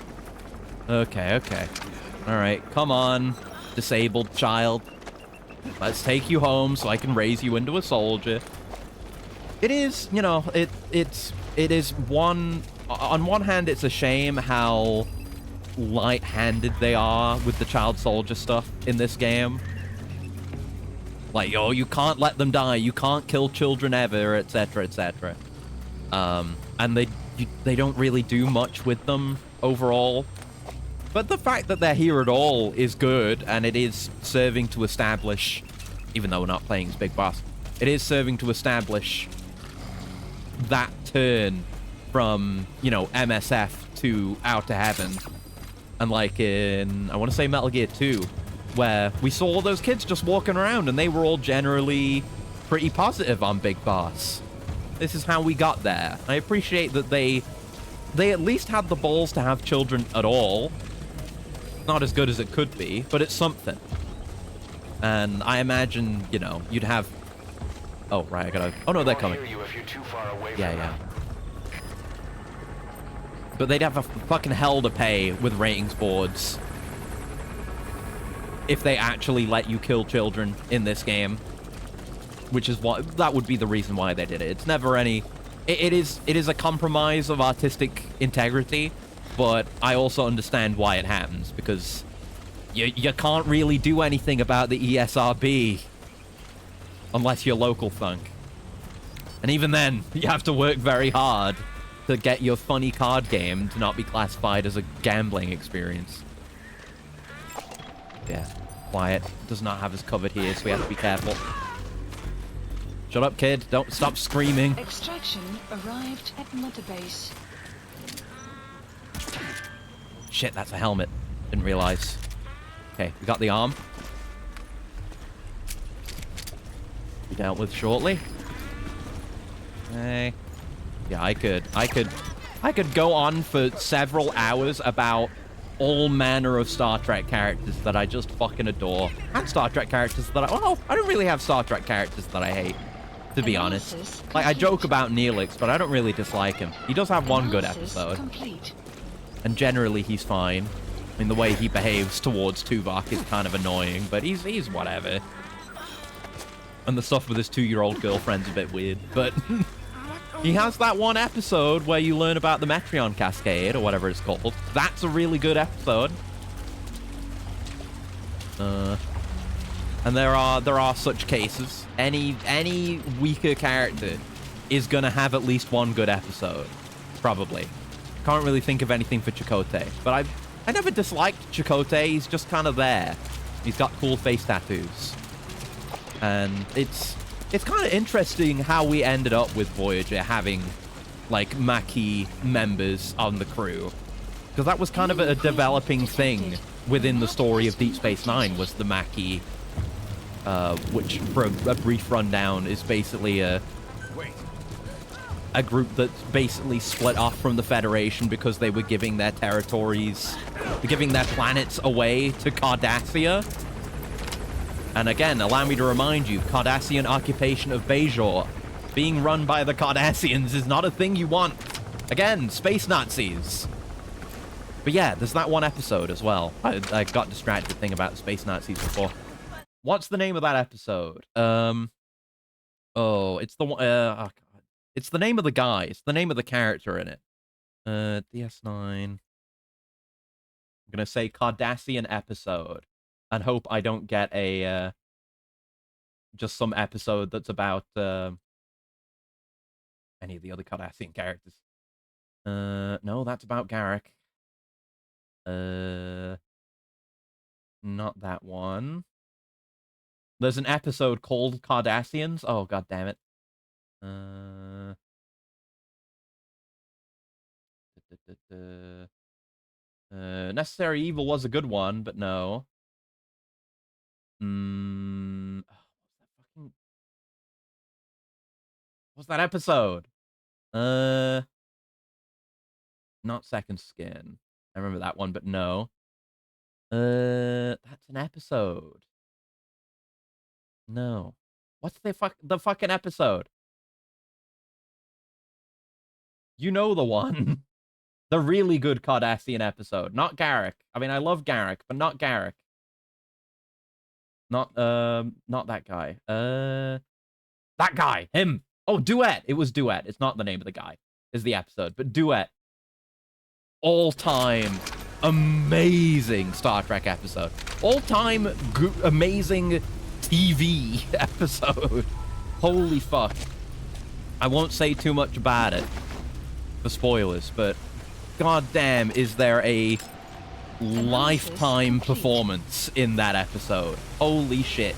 Okay. Alright, come on, disabled child. Let's take you home so I can raise you into a soldier. It is, you know, it is one... On one hand, it's a shame how light-handed they are with the child soldier stuff in this game. Like, oh, you can't let them die, you can't kill children ever, etc., etc. And they don't really do much with them overall. But the fact that they're here at all is good, and it is serving to establish, even though we're not playing as Big Boss, it is serving to establish that turn from, you know, MSF to Out to Heaven. And like in, I want to say Metal Gear 2, where we saw all those kids just walking around and they were all generally pretty positive on Big Boss. This is how we got there. I appreciate that they at least had the balls to have children at all. Not as good as it could be, but it's something. And I imagine, you know, you'd have... Oh, right, I gotta... Oh, no, they're coming. Yeah. But they'd have a fucking hell to pay with ratings boards if they actually let you kill children in this game. Which is what... That would be the reason why they did it. It's never any... It is a compromise of artistic integrity, but I also understand why it happens, because you can't really do anything about the ESRB unless you're local thunk. And even then, you have to work very hard to get your funny card game to not be classified as a gambling experience. Yeah, Quiet does not have us covered here, so we have to be careful. Shut up, kid. Don't stop screaming. Extraction arrived at Mother Base. Shit, that's a helmet. Didn't realize. Okay, we got the arm. Be dealt with shortly. Okay. Yeah, I could go on for several hours about all manner of Star Trek characters that I just fucking adore. And Star Trek characters that I don't really have Star Trek characters that I hate, to be honest. Like, I joke about Neelix, but I don't really dislike him. He does have one good episode. Complete. And generally, he's fine. I mean, the way he behaves towards Tuvok is kind of annoying, but he's whatever. And the stuff with his 2-year-old girlfriend's a bit weird, but he has that one episode where you learn about the Metreon Cascade, or whatever it's called. That's a really good episode. And there are such cases. Any weaker character is gonna have at least one good episode, probably. Can't really think of anything for Chakotay, but I never disliked Chakotay. He's just kind of there. He's got cool face tattoos, and it's kind of interesting how we ended up with Voyager having like Maquis members on the crew, because that was kind of a developing thing within the story of Deep Space Nine, was the Maquis, which for a brief rundown is basically a group that's basically split off from the Federation because they were giving their territories, giving their planets away to Cardassia. And again, allow me to remind you, Cardassian occupation of Bajor being run by the Cardassians is not a thing you want. Again, space Nazis. But yeah, there's that one episode as well. I got distracted thinking about space Nazis before. What's the name of that episode? Oh, it's the one. Oh God. It's the name of the guy. It's the name of the character in it. DS9. I'm gonna say Cardassian episode, and hope I don't get a just some episode that's about any of the other Cardassian characters. No, that's about Garrick. Not that one. There's an episode called Cardassians. Oh, God damn it. Necessary Evil was a good one, but no. What's that episode? Not Second Skin. I remember that one, but no. That's an episode. No. What's the fucking episode? You know the one. The really good Cardassian episode. Not Garrick. I mean, I love Garrick, but not Garrick. Not that guy. That guy. Him. Oh, Duet. It was Duet. It's not the name of the guy. Is the episode, but Duet. All-time amazing Star Trek episode. All-time amazing TV episode. Holy fuck. I won't say too much about it for spoilers, but goddamn, is there a lifetime performance in that episode. Holy shit.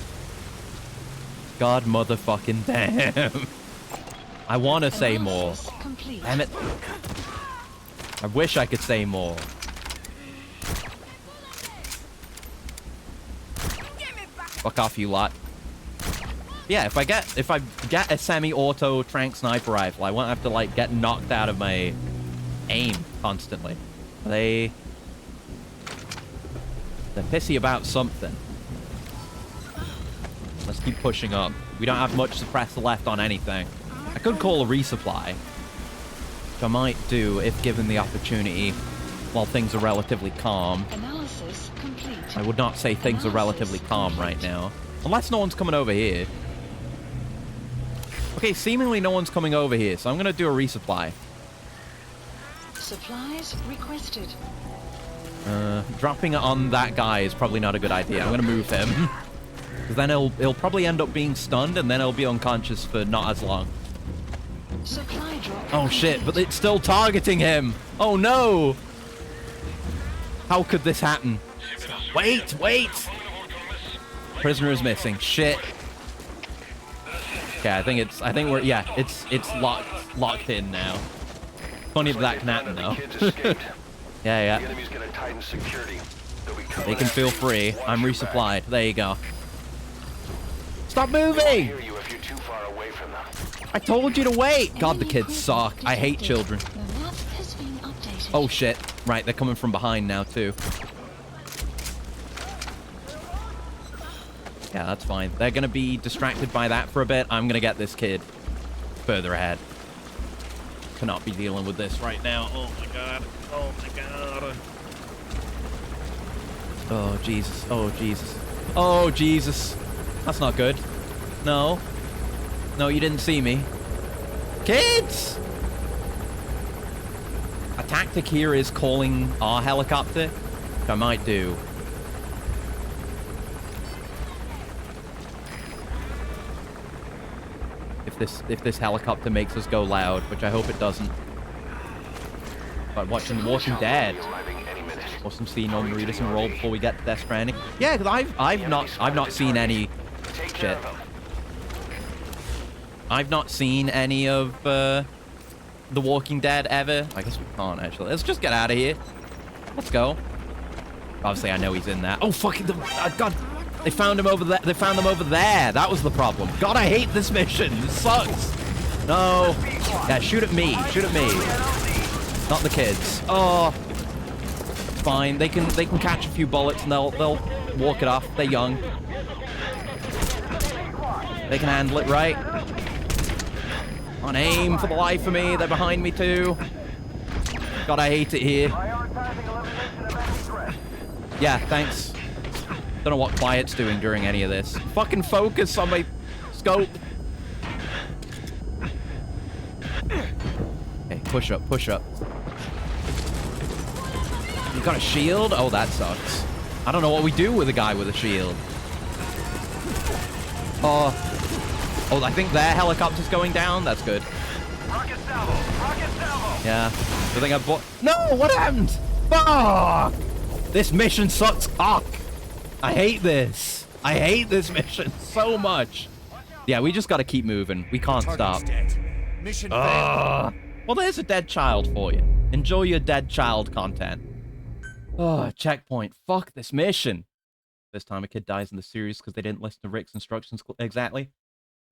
God motherfucking damn. I want to say more. Damn it. I wish I could say more. Fuck off, you lot. Yeah, if I get a semi-auto trank sniper rifle, I won't have to like get knocked out of my aim constantly. They're pissy about something. Let's keep pushing up. We don't have much suppressor left on anything. I could call a resupply, which I might do if given the opportunity while things are relatively calm. Analysis complete. I would not say things are relatively calm right now. Unless no one's coming over here. Okay, seemingly no one's coming over here, so I'm going to do a resupply. Supplies requested. Dropping it on that guy is probably not a good idea. I'm going to move him. Because then he'll probably end up being stunned, and then he'll be unconscious for not as long. Supply drop. Oh shit, but it's still targeting him. Oh no. How could this happen? Wait. Prisoner is missing. Shit. Okay, I think it's locked in now. Funny that can happen though. Yeah. The enemy's gonna tighten security. They'll be coming They can feel free. I'm resupplied. There you go. Stop moving! hear you if you're too far away from them. I told you to wait! God, the kids suck. I hate children. The map has been updated. Oh shit. Right, they're coming from behind now too. Yeah, that's fine. They're gonna be distracted by that for a bit. I'm gonna get this kid further ahead. Cannot be dealing with this right now. Oh my god. Oh my god. Oh Jesus. Oh Jesus. Oh Jesus. That's not good. No. No, you didn't see me. Kids! A tactic here is calling our helicopter, which I might do. If this helicopter makes us go loud, which I hope it doesn't. But watching The Walking Dead. Awesome scene on read us and roll before we get to Death Stranding. Yeah, because I've not seen any shit. I've not seen any of The Walking Dead ever. I guess we can't actually. Let's just get out of here. Let's go. Obviously, I know he's in there. Oh fucking God! They found him over there. They found them over there. That was the problem. God, I hate this mission. This sucks. No. Yeah, shoot at me. Shoot at me. Not the kids. Oh. Fine. They can catch a few bullets and they'll walk it off. They're young. They can handle it, right? On aim for the life of me. They're behind me too. God, I hate it here. Yeah, thanks. Don't know what Quiet's doing during any of this. Fucking focus on my scope. Okay, push up, push up. You got a shield? Oh, that sucks. I don't know what we do with a guy with a shield. Oh, I think their helicopter's going down. That's good. Rocket salvo! Rocket salvo! Yeah. I think I bought... No! What happened? Fuck! This mission sucks cock. I hate this. I hate this mission so much. Yeah, we just gotta keep moving. We can't stop. Mission Well, there's a dead child for you. Enjoy your dead child content. Oh, checkpoint. Fuck this mission. This time a kid dies in the series because they didn't listen to Rick's instructions exactly.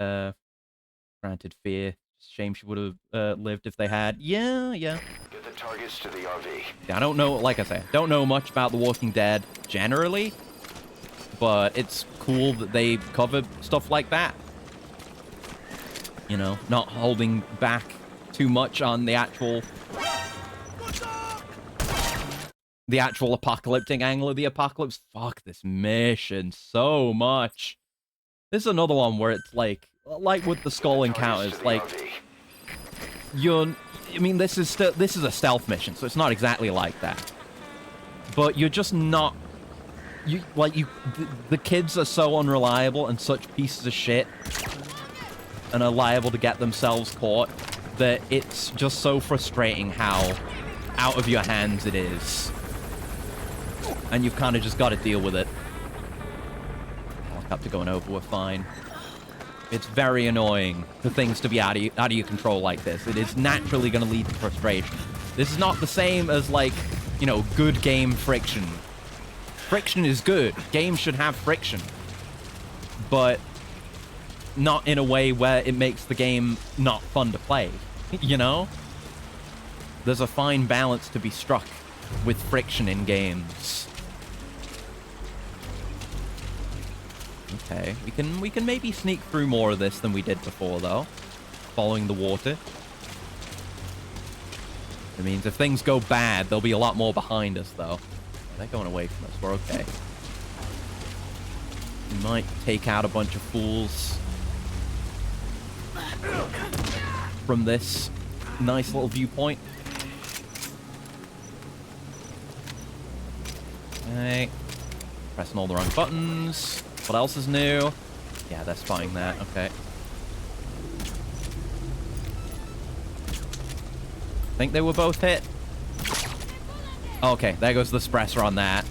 Granted fear. Shame she would have lived if they had. Yeah. Get the targets to the RV. Yeah, I don't know, like I say, don't know much about The Walking Dead generally, but it's cool that they cover stuff like that. You know, not holding back too much on the actual apocalyptic angle of the apocalypse. Fuck this mission so much. This is another one where it's like with the skull encounters, like I mean, this is a stealth mission, so it's not exactly like that. But you're just not the kids are so unreliable and such pieces of shit and are liable to get themselves caught that it's just so frustrating how out of your hands it is. And you've kind of just got to deal with it. Helicopter going over, we're fine. It's very annoying for things to be out of your control like this. It is naturally going to lead to frustration. This is not the same as, like, you know, good game friction. Friction is good. Games should have friction. But not in a way where it makes the game not fun to play. You know? There's a fine balance to be struck with friction in games. Okay, we can maybe sneak through more of this than we did before, though. Following the water. It means if things go bad, there'll be a lot more behind us, though. They're going away from us. We're okay. We might take out a bunch of fools from this nice little viewpoint. Okay. Pressing all the wrong buttons. What else is new? Yeah, they're spotting that. Okay. Think they were both hit? Okay, there goes the suppressor on that.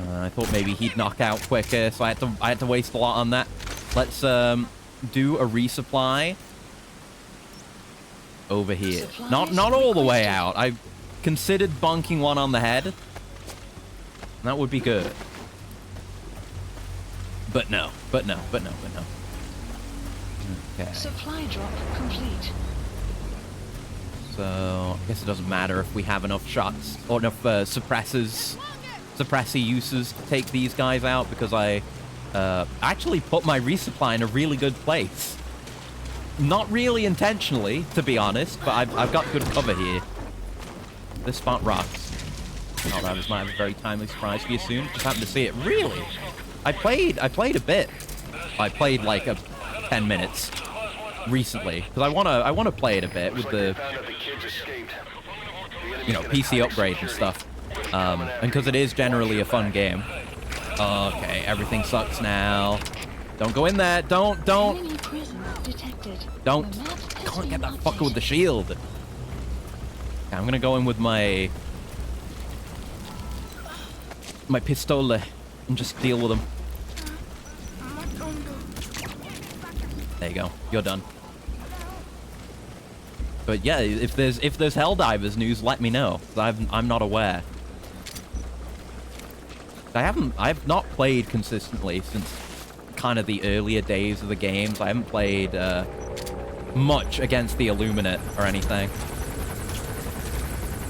I thought maybe he'd knock out quicker, so I had to waste a lot on that. Let's do a resupply over here. Not all the way out. I considered bonking one on the head. That would be good. But no. Okay. Supply drop complete. So, I guess it doesn't matter if we have enough shots or enough suppressor uses to take these guys out, because I actually put my resupply in a really good place. Not really intentionally, to be honest, but I've got good cover here. This spot rocks. Oh, that might have a very timely surprise for you soon. Just happened to see it. Really? I played a bit. I played like 10 minutes recently because I wanna play it a bit with the PC upgrade and stuff. And because it is generally a fun game. Okay, everything sucks now. Don't go in there. Don't. Enemy presence detected. Don't. The map has Can't been get that updated. fucker with the shield. Okay, I'm gonna go in with my pistol and just deal with him. There you go. You're done. But yeah, if there's Helldivers news, let me know. 'Cause I'm not aware. I've not played consistently since kind of the earlier days of the games. I haven't played much against the Illuminate or anything.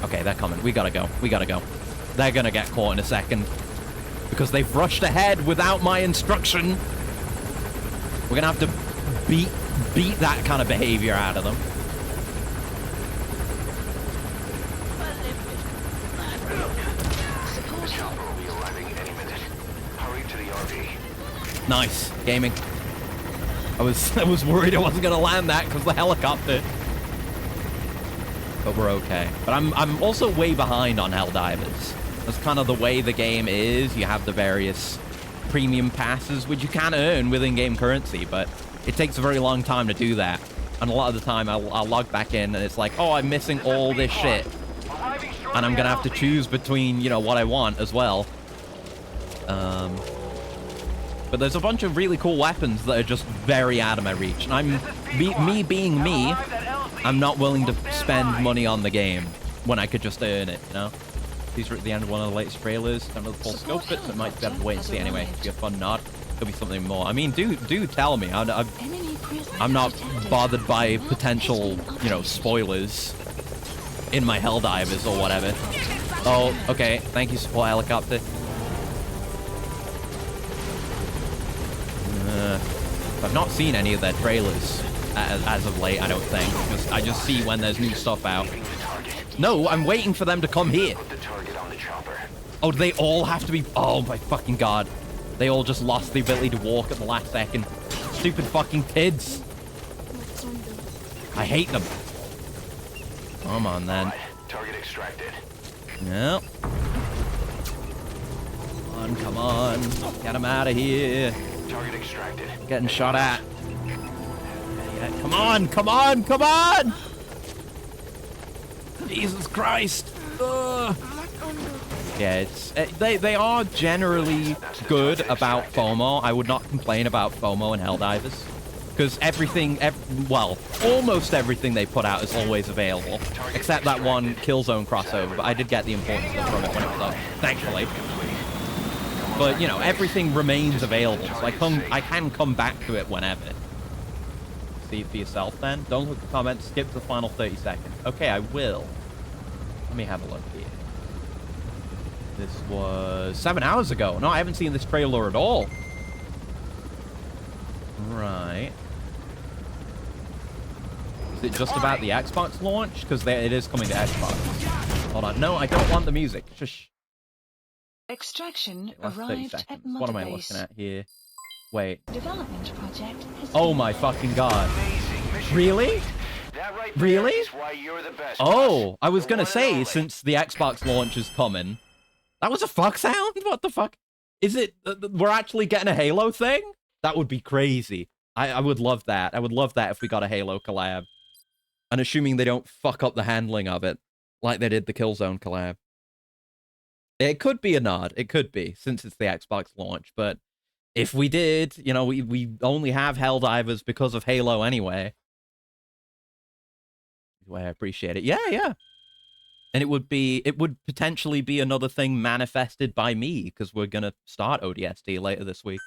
Okay, they're coming. We gotta go. We gotta go. They're gonna get caught in a second because they've rushed ahead without my instruction. We're gonna have to beat that kind of behavior out of them. Nice gaming. I was worried I wasn't gonna land that because the helicopter. But we're okay. But I'm also way behind on Helldivers. That's kind of the way the game is. You have the various premium passes, which you can earn with in-game currency, but it takes a very long time to do that. And a lot of the time I'll log back in and it's like, oh, I'm missing all this shit. And I'm gonna have to choose between, what I want as well. But there's a bunch of really cool weapons that are just very out of my reach. And me being me, I'm not willing to spend money on the game when I could just earn it, These are at the end of one of the latest trailers. Don't know the full scope of it, so it might be better to wait and see anyway. It'd be a fun nod. Could be something more. I mean, do tell me. I'm not bothered by potential, spoilers in my Helldivers or whatever. Oh, okay. Thank you, support helicopter. I've not seen any of their trailers as of late, I don't think. I just see when there's new stuff out. No, I'm waiting for them to come here. Oh, do they all have to be... Oh, my fucking God. They all just lost the ability to walk at the last second. Stupid fucking kids. I hate them. Come on, then. Target extracted. No. Come on. Get them out of here. Target extracted. Getting shot at. Yeah, come on, come on, come on! Jesus Christ. Ugh. Yeah, they are generally good about FOMO. I would not complain about FOMO and Helldivers. Because almost everything they put out is always available. Except that one Killzone crossover, but I did get the important stuff from it when it was up, thankfully. But, everything remains available, so I can come back to it whenever. See it for yourself, then. Don't look at the comments, skip the final 30 seconds. Okay, I will. Let me have a look here. This was 7 hours ago. No, I haven't seen this trailer at all. Right. Is it just about the Xbox launch? Because it is coming to Xbox. Hold on. No, I don't want the music. Shush. Extraction Last 30 arrived seconds. at Mother What am I Base. looking at here? Wait. Development project has Oh been my fucking God. Amazing mission. Really? That right Really? there is why you're the best. Oh, I was The gonna one and say, only. since the Xbox launch is coming. That was a fuck sound? What the fuck? Is it, we're actually getting a Halo thing? That would be crazy. I would love that. I would love that if we got a Halo collab. And assuming they don't fuck up the handling of it, like they did the Killzone collab. It could be a nod. It could be, since it's the Xbox launch. But if we did, we only have Helldivers because of Halo anyway. I appreciate it. Yeah. And it would potentially be another thing manifested by me, because we're gonna start ODST later this week.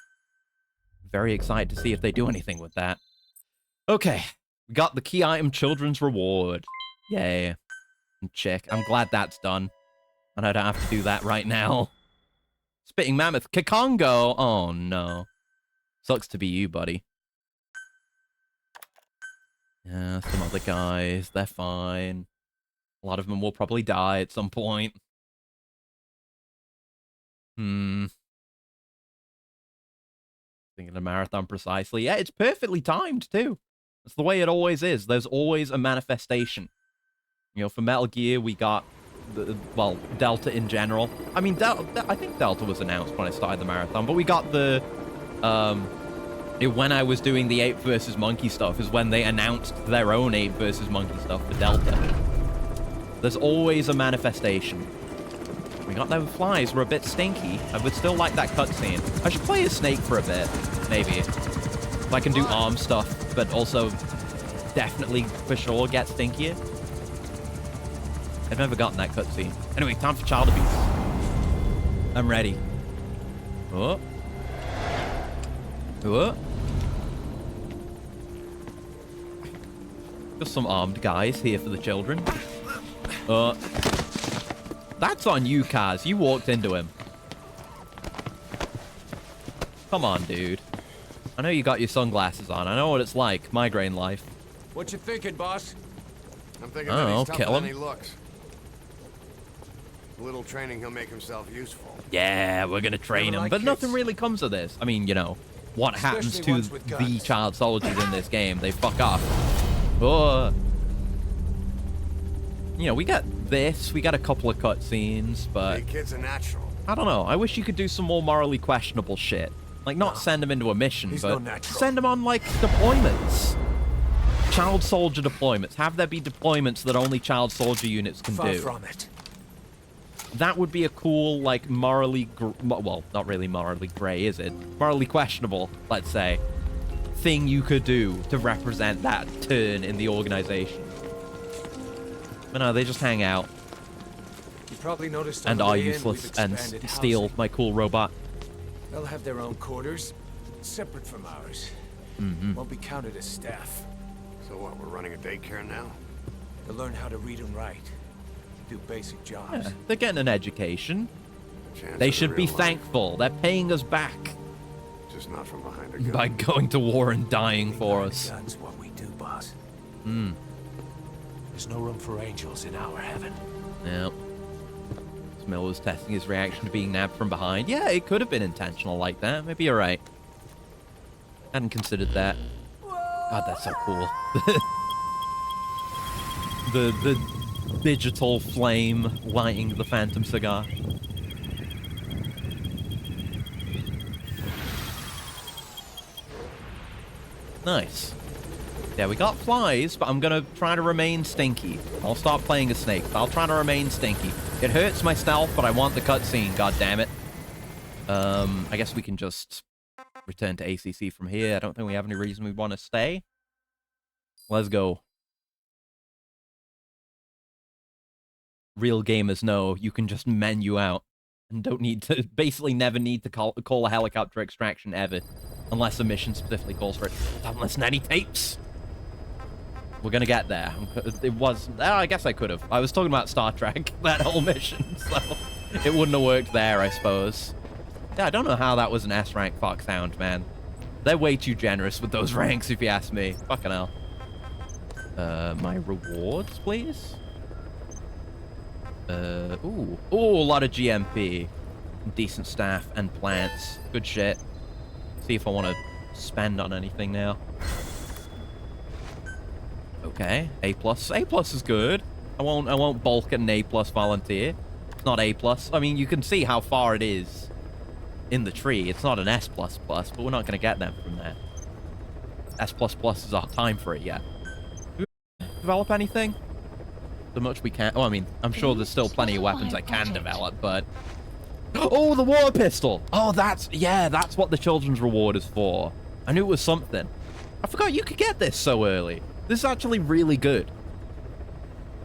Very excited to see if they do anything with that. Okay, we got the key item children's reward. Yay. Check. I'm glad that's done. And I don't have to do that right now. Spitting Mammoth. Kikongo! Oh, no. Sucks to be you, buddy. Yeah, some other guys. They're fine. A lot of them will probably die at some point. Thinking a marathon precisely. Yeah, it's perfectly timed, too. It's the way it always is. There's always a manifestation. You know, for Metal Gear, we got, well, Delta in general. I mean, I think Delta was announced when I started the marathon, but we got the, when I was doing the Ape versus Monkey stuff is when they announced their own Ape versus Monkey stuff for Delta. There's always a manifestation. We got them flies. We're a bit stinky. I would still like that cutscene. I should play as Snake for a bit, maybe. If I can do arm stuff, but also definitely, for sure, get stinkier. I've never gotten that cutscene. Anyway, time for child abuse. I'm ready. Oh. Oh. Just some armed guys here for the children. That's on you, Kaz. You walked into him. Come on, dude. I know you got your sunglasses on. I know what it's like. Migraine life. What you thinking, boss? I'm thinking that he's tougher kill than him. he looks. A little training, he'll make himself useful. Yeah, we're gonna train Never him. like But kids. nothing really comes of this. I mean, you know, what happens Especially to ones with the guns. child soldiers in this game? They fuck off. Oh. You know, we got this. We got a couple of cutscenes, but Hey, kid's a natural. I don't know. I wish you could do some more morally questionable shit. Like, not send him into a mission, He's but no natural. send him on, like, deployments. Child soldier deployments. Have there be deployments that only child soldier units can Far do. from it. That would be a cool, like, morally... well, not really morally gray, is it? Morally questionable, let's say, thing you could do to represent that turn in the organization. But no, they just hang out You probably noticed on and the are way in, useless we've and expanded steal housing. my cool robot. They'll have their own quarters, separate from ours. Won't be counted as staff. So what, we're running a daycare now? They'll learn how to read and write. Do basic jobs. Yeah, they're getting an education. Chance They of should the be real life. thankful. They're paying us back Just not from behind a gun. by going to war and dying for Behind us. the gun's what we do, boss. There's no room for angels in our heaven. Yep. Smil was testing his reaction to being nabbed from behind. Yeah, it could have been intentional like that. Maybe you're right. Hadn't considered that. God, that's so cool. the digital flame lighting the phantom cigar. Nice. Yeah, we got flies, but I'm gonna try to remain stinky. I'll start playing a snake, but I'll try to remain stinky. It hurts my stealth, but I want the cutscene, god damn it. I guess we can just return to ACC from here. I don't think we have any reason we want to stay. Let's go. Real gamers know you can just menu out and don't need to, basically never need to call a helicopter extraction ever. Unless a mission specifically calls for it. Don't listen to any tapes. We're gonna get there. It was... I guess I could have. I was talking about Star Trek, that whole mission, so it wouldn't have worked there, I suppose. Yeah, I don't know how that was an S-rank Foxhound, man. They're way too generous with those ranks, if you ask me. Fucking hell. My rewards, please? Ooh, a lot of GMP. Decent staff and plants. Good shit. See if I want to spend on anything now. Okay, A+. A+ is good. I won't bulk at an A+ volunteer. It's not A+. I mean, you can see how far it is in the tree. It's not an S++, but we're not going to get them from there. S++ is our time for it yet. Do we develop anything? So much we can. Oh, I mean, I'm sure there's still plenty of weapons I can develop, but... Oh, the water pistol! Oh, that's what the children's reward is for. I knew it was something. I forgot you could get this so early. This is actually really good.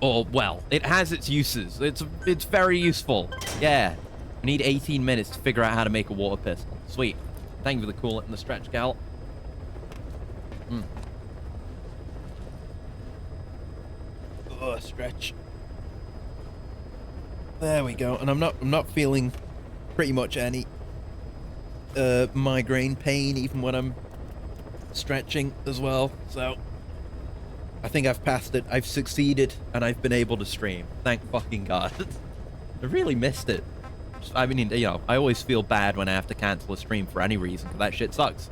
Or, well, it has its uses. It's very useful. Yeah. I need 18 minutes to figure out how to make a water pistol. Sweet. Thank you for the coolant and the stretch, gal. Oh, stretch. There we go. And I'm not feeling pretty much any migraine pain even when I'm stretching as well. So I think I've passed it. I've succeeded and I've been able to stream. Thank fucking God. I really missed it. I mean, you know, I always feel bad when I have to cancel a stream for any reason because that shit sucks.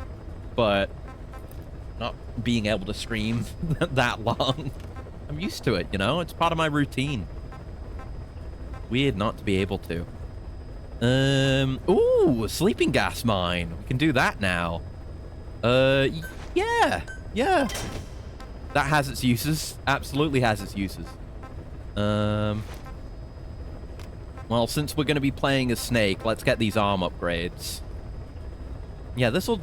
but not being able to stream that long. I'm used to it, you know? It's part of my routine. Weird not to be able to. Ooh, a sleeping gas mine. We can do that now. Yeah. That has its uses. Absolutely has its uses. Well, since we're going to be playing as Snake, let's get these arm upgrades. Yeah, this'll...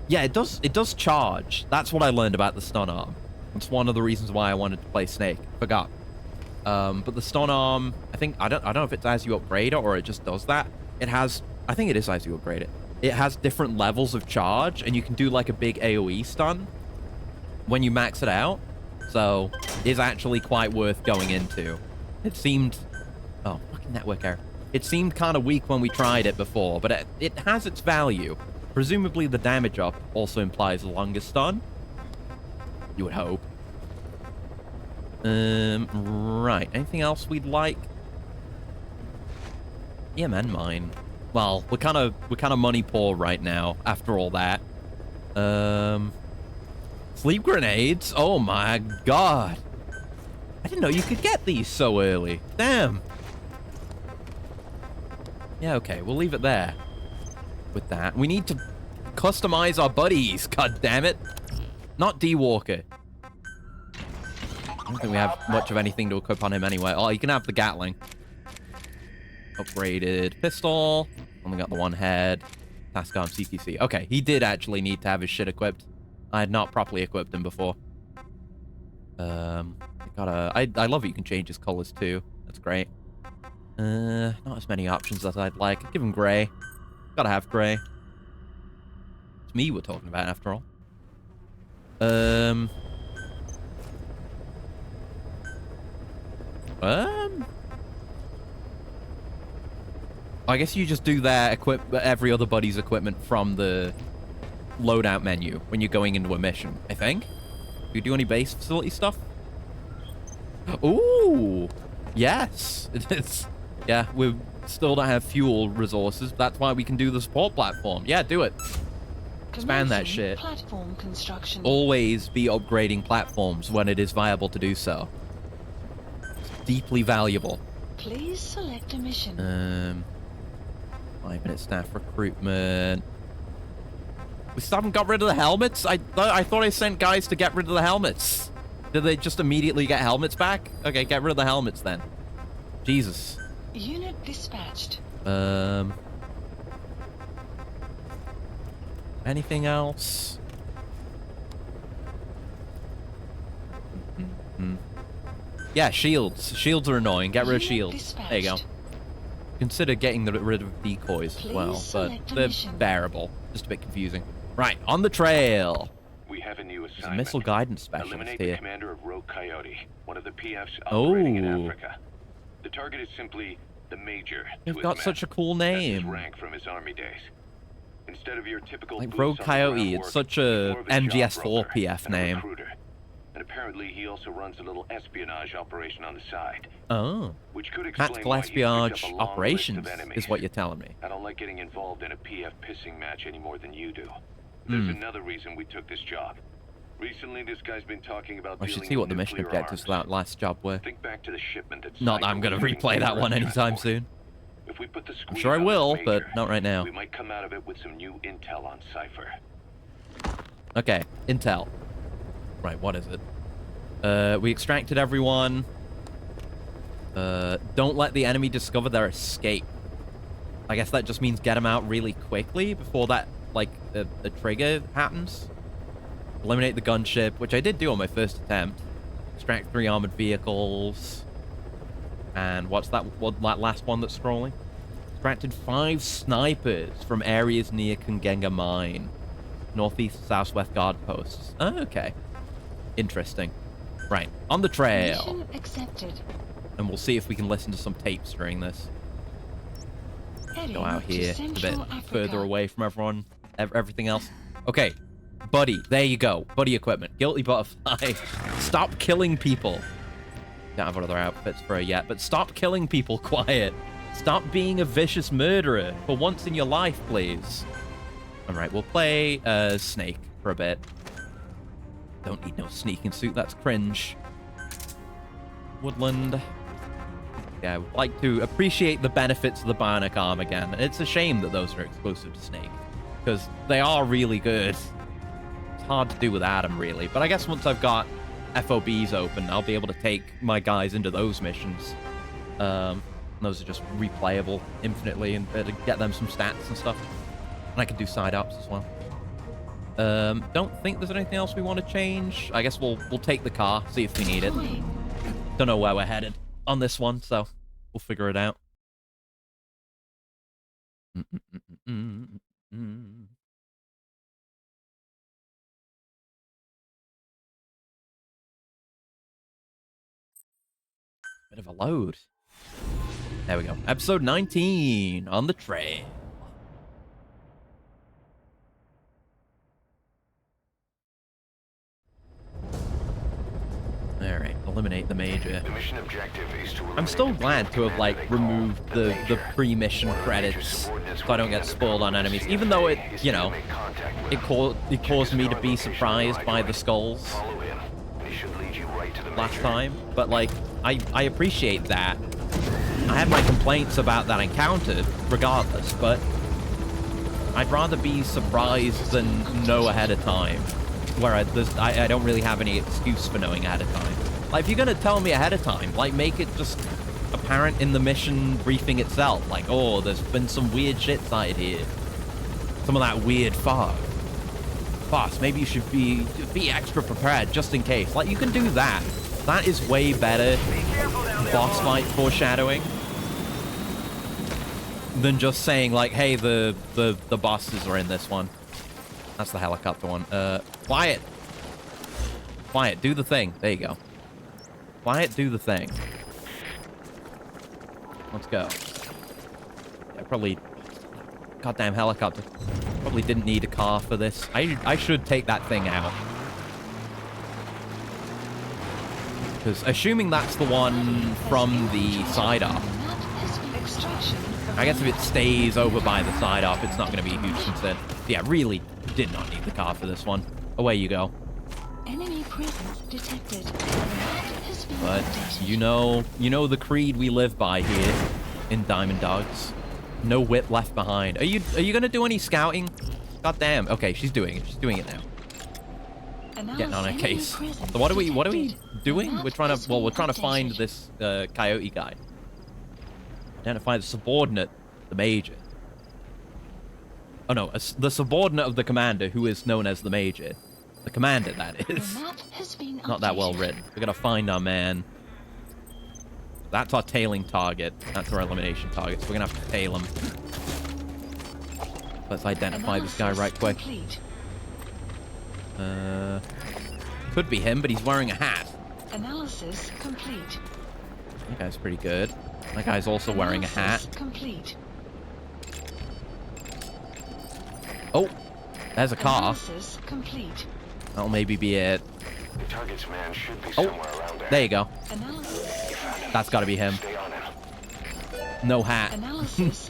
yeah, it does charge. That's what I learned about the stun arm. It's one of the reasons why I wanted to play Snake. Forgot. But the stun arm, I don't know if it's as you upgrade it or it just does that. It has... I think it is as you upgrade it. It has different levels of charge, and you can do like a big AoE stun when you max it out. So, it's actually quite worth going into. It seemed... Oh, fucking network error. It seemed kind of weak when we tried it before, but it has its value. Presumably the damage up also implies a longer stun. You would hope. Right. Anything else we'd like? Yeah, man, mine. Well, we're kind of money poor right now after all that. Sleep grenades? Oh my god. I didn't know you could get these so early. Damn. Yeah, okay, we'll leave it there with that. We need to customize our buddies, god damn it. Not D-Walker. I don't think we have much of anything to equip on him anyway. Oh, you can have the Gatling. Upgraded pistol. Only got the one head. Task arm CTC. Okay, he did actually need to have his shit equipped. I had not properly equipped him before. I love it you can change his colors too. That's great. Not as many options as I'd like. I'd give him gray. Gotta have gray. It's me we're talking about after all. I guess you just do that, equip every other buddy's equipment from the loadout menu when you're going into a mission, I think. Do you do any base facility stuff? Ooh! Yes! It's... Yeah, we still don't have fuel resources. That's why we can do the support platform. Yeah, do it. Expand that shit. Platform construction. Always be upgrading platforms when it is viable to do so. It's deeply valuable. Please select a mission. 5-minute staff recruitment. We still haven't got rid of the helmets? I thought I sent guys to get rid of the helmets. Did they just immediately get helmets back? Okay, get rid of the helmets then. Jesus. Unit dispatched. Anything else? Yeah, shields. Shields are annoying. Get rid of shields. There you go. Consider getting rid of decoys as well, but they're bearable. Just a bit confusing. Right, on the trail. We have a new There's a assignment. missile guidance specialist Eliminate here. the commander of Rogue Coyote, one of the PFs operating in Oh. Africa. The target is simply the Major. They've got such a cool That's his name. rank from his army days. Instead of your typical Like boots Rogue on the Coyote, ground it's work, such he's a more of MGS4 job broker PF and a name. recruiter. And apparently he also runs a little espionage operation on the side. Oh. Which could explain Tactical why he's picked espionage up a long operations list of enemies. is what you're telling me. I don't like getting involved in a PF pissing match any more than you do. There's another reason we took this job. Recently, this guy's been talking about I should dealing see what with the mission nuclear objectives arms. of that last job were. Think back to the shipment that's Not that I'm going to replay that one anytime soon. If we put the I'm squeeze sure I on will, the but Major, not right now. we might come out of it with some new intel on Cypher. Okay, intel. Right, what is it? We extracted everyone. Don't let the enemy discover their escape. I guess that just means get them out really quickly before that, like, the trigger happens. Eliminate the gunship, which I did do on my first attempt. Extract 3 armored vehicles. And what's that last one that's scrolling? Extracted 5 snipers from areas near Kungenga Mine. Northeast, southwest guard posts. Oh, okay. Interesting. Right, on the trail. Mission accepted. And we'll see if we can listen to some tapes during this. Heading Go out to here, a bit Central Africa. further away from everyone, everything else. Okay, buddy, there you go. Buddy equipment. Guilty butterfly. Stop killing people. Don't have other outfits for her yet, but stop killing people, Quiet. Stop being a vicious murderer for once in your life, please. Alright, we'll play Snake for a bit. Don't need no sneaking suit, that's cringe. Woodland. Yeah, I would like to appreciate the benefits of the bionic arm again. It's a shame that those are exclusive to Snake, because they are really good. It's hard to do without them, really. But I guess once I've got FOBs open, I'll be able to take my guys into those missions. Those are just replayable infinitely and get them some stats and stuff. And I can do side ups as well. Don't think there's anything else we want to change. I guess we'll take the car, see if we need it. Don't know where we're headed on this one, so we'll figure it out. Bit of a load. There we go. Episode 19 on the trail. Alright, eliminate the major. The mission objective is to I'm still glad to have, like, removed the pre-mission credits so I don't get spoiled on enemies. Even though it, you know, it caused me to be surprised by the skulls last time. But, like, I appreciate that. I had my complaints about that encounter, regardless, but I'd rather be surprised than know ahead of time. Where I don't really have any excuse for knowing ahead of time. Like, if you're gonna tell me ahead of time, like, make it just apparent in the mission briefing itself. Like, oh, there's been some weird shit sighted here. Some of that weird fog. Boss, maybe you should be extra prepared just in case. Like, you can do that. That is way better boss fight foreshadowing than just saying, like, hey, the bosses are in this one. That's the helicopter one. Quiet. Quiet, do the thing. There you go. Quiet, do the thing. Let's go. Yeah, probably... Goddamn helicopter. Probably didn't need a car for this. I should take that thing out. Because assuming that's the one from the side up, I guess if it stays over by the side up, it's not going to be a huge concern. Yeah, really did not need the car for this one. Away you go. Enemy presence detected. But you know the creed we live by here in Diamond Dogs. No whip left behind. Are you gonna do any scouting? God damn. Okay, she's doing it. She's doing it now. Getting on a case. So what are we doing? We're trying to find this coyote guy. Identify the subordinate, the major. Oh no, the subordinate of the commander, who is known as the major. The commander, that is. Not that well written. We gotta find our man. That's our tailing target. That's our elimination target, so we're gonna have to tail him. Let's identify this guy right quick. Could be him, but he's wearing a hat. Analysis complete. That guy's pretty good. That guy's also wearing a hat. Complete. Oh, there's a car. Analysis complete. That'll maybe be it. The target's man should be somewhere around there. There you go. Analysis. That's got to be him. Stay on him. No hat.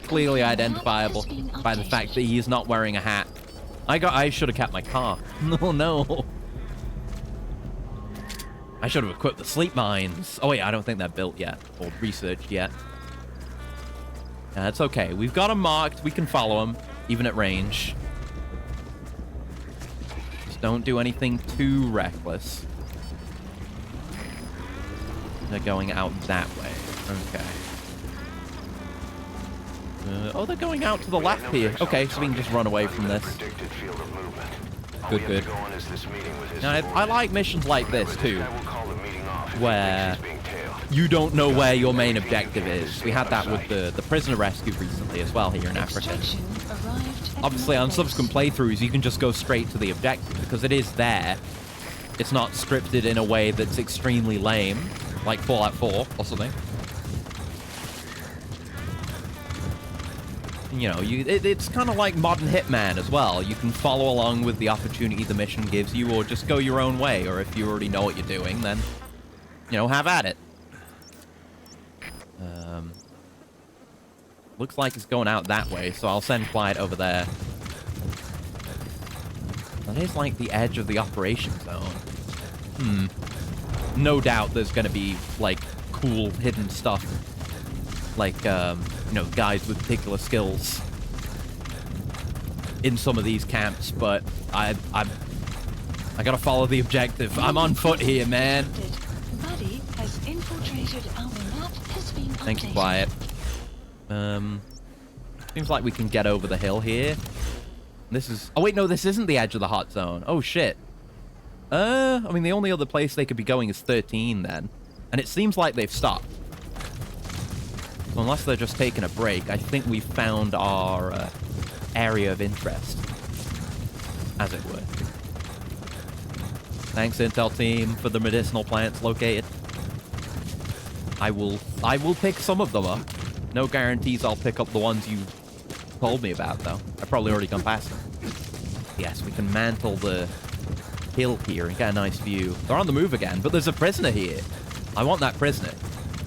Clearly identifiable by the fact that he is not wearing a hat. I should have kept my car. No. I should have equipped the sleep mines. Oh wait, I don't think they're built yet or researched yet. That's okay. We've got them marked. We can follow them, even at range. Just don't do anything too reckless. They're going out that way. Okay. Oh, they're going out to the left here. Okay, so we can just run away from this. Good. Now, I like missions like this, too, where you don't know where your main objective is. We had that with the prisoner rescue recently as well here in Africa. Obviously, on subsequent playthroughs, you can just go straight to the objective, because it is there. It's not scripted in a way that's extremely lame, like Fallout 4 or something. You know, it's kind of like modern Hitman as well. You can follow along with the opportunity the mission gives you, or just go your own way. Or if you already know what you're doing, then, you know, have at it. Looks like it's going out that way, so I'll send Clyde over there. That is like the edge of the operation zone. No doubt there's gonna be, like, cool hidden stuff. Like, you know, guys with particular skills in some of these camps, but I gotta follow the objective. I'm on foot here, man. Buddy has infiltrated our map has been updated. Thank you, Quiet. Seems like we can get over the hill here. This is... Oh, wait, no, this isn't the edge of the hot zone. Oh, shit. I mean, the only other place they could be going is 13, then. And it seems like they've stopped. So unless they're just taking a break, I think we've found our area of interest, as it were. Thanks, Intel team, for the medicinal plants located. I will pick some of them up. No guarantees I'll pick up the ones you told me about, though. I've probably already gone past them. Yes, we can mantle the hill here and get a nice view. They're on the move again, but there's a prisoner here. I want that prisoner.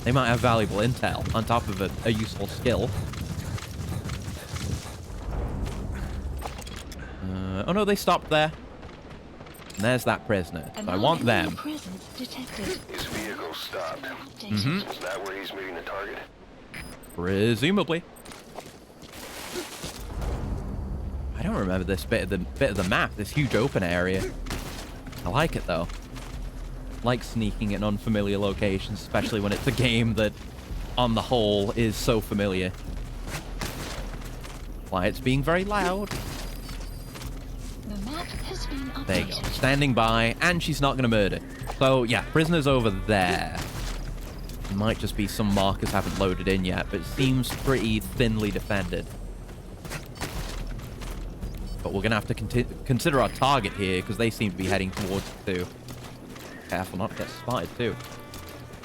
They might have valuable intel on top of a useful skill. Oh no, they stopped there. And there's that prisoner. So I want them. Presence detected. His vehicle stopped. Updated. Is that where he's meeting the target? Presumably. I don't remember this bit of the map, this huge open area. I like it though. I like sneaking in unfamiliar locations, especially when it's a game that, on the whole, is so familiar. Why it's being very loud. The map has been updated. There you go. Standing by, and she's not going to murder. So, yeah, prisoner's over there. Might just be some markers haven't loaded in yet, but it seems pretty thinly defended. But we're going to have to consider our target here, because they seem to be heading towards it too. Careful not to get spotted too.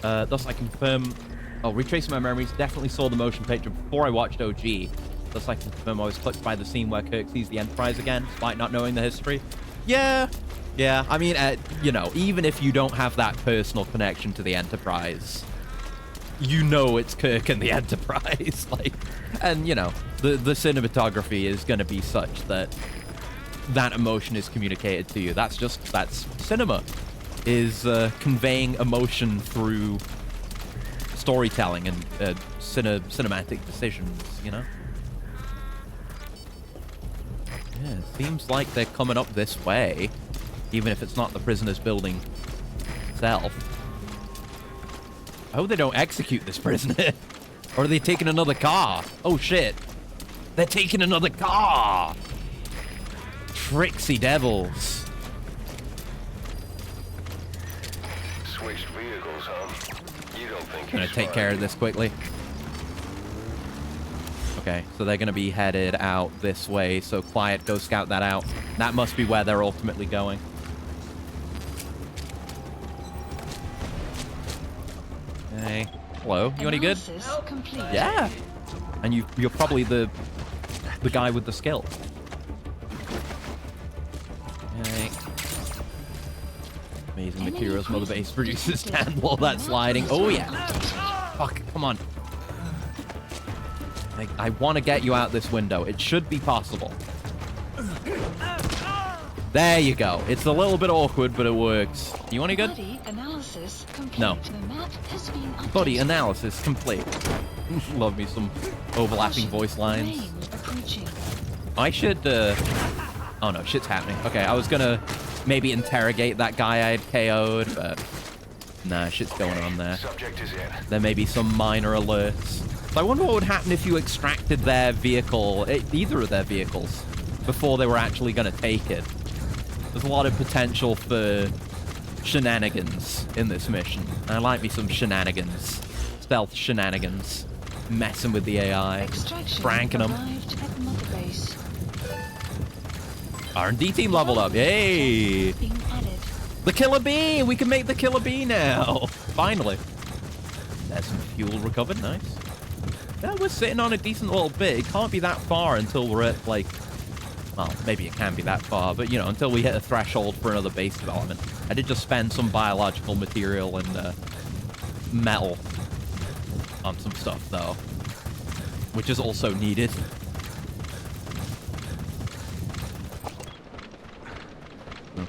Thus I confirm... Oh, retracing my memories, definitely saw the motion picture before I watched OG. Thus I confirm I was clicked by the scene where Kirk sees the Enterprise again, despite not knowing the history. Yeah. I mean, you know, even if you don't have that personal connection to the Enterprise, you know it's Kirk and the Enterprise. Like, and, you know, the cinematography is going to be such that that emotion is communicated to you. That's cinema, is conveying emotion through storytelling and cinematic decisions, you know? Yeah, it seems like they're coming up this way, even if it's not the prisoner's building itself. I hope they don't execute this prisoner. Or are they taking another car? Oh, shit. They're taking another car! Tricksy devils. Switched vehicles, huh? You don't think Gonna take care of this quickly. Okay, so they're gonna be headed out this way, so Quiet, go scout that out. That must be where they're ultimately going. Hey. Hello, you any good? Analysis complete. Yeah! And you're probably the guy with the skill. Okay. Amazing materials, Mother Base produces stand while that's sliding. Oh yeah! Fuck, come on. I want to get you out this window. It should be possible. There you go. It's a little bit awkward, but it works. You any good? Buddy analysis complete. No. The map has been updated. Buddy analysis complete. Love me some overlapping voice lines. Rain approaching. I should, Oh no, shit's happening. Okay, I was gonna maybe interrogate that guy I had KO'd, but... Nah, shit's going on there. Subject is in. There may be some minor alerts. So I wonder what would happen if you extracted their vehicle, either of their vehicles, before they were actually gonna take it. There's a lot of potential for shenanigans in this mission. I like me some shenanigans. Stealth shenanigans. Messing with the AI. Extraction Pranking them. arrived at Mother Base. R&D team leveled up. Yay! Being added. The Killer Bee! We can make the Killer Bee now! Finally. There's some fuel recovered. Nice. Yeah, we're sitting on a decent little bit. It can't be that far until we're at, like... Well, maybe it can be that far, but, you know, until we hit a threshold for another base development. I did just spend some biological material and metal on some stuff, though. Which is also needed.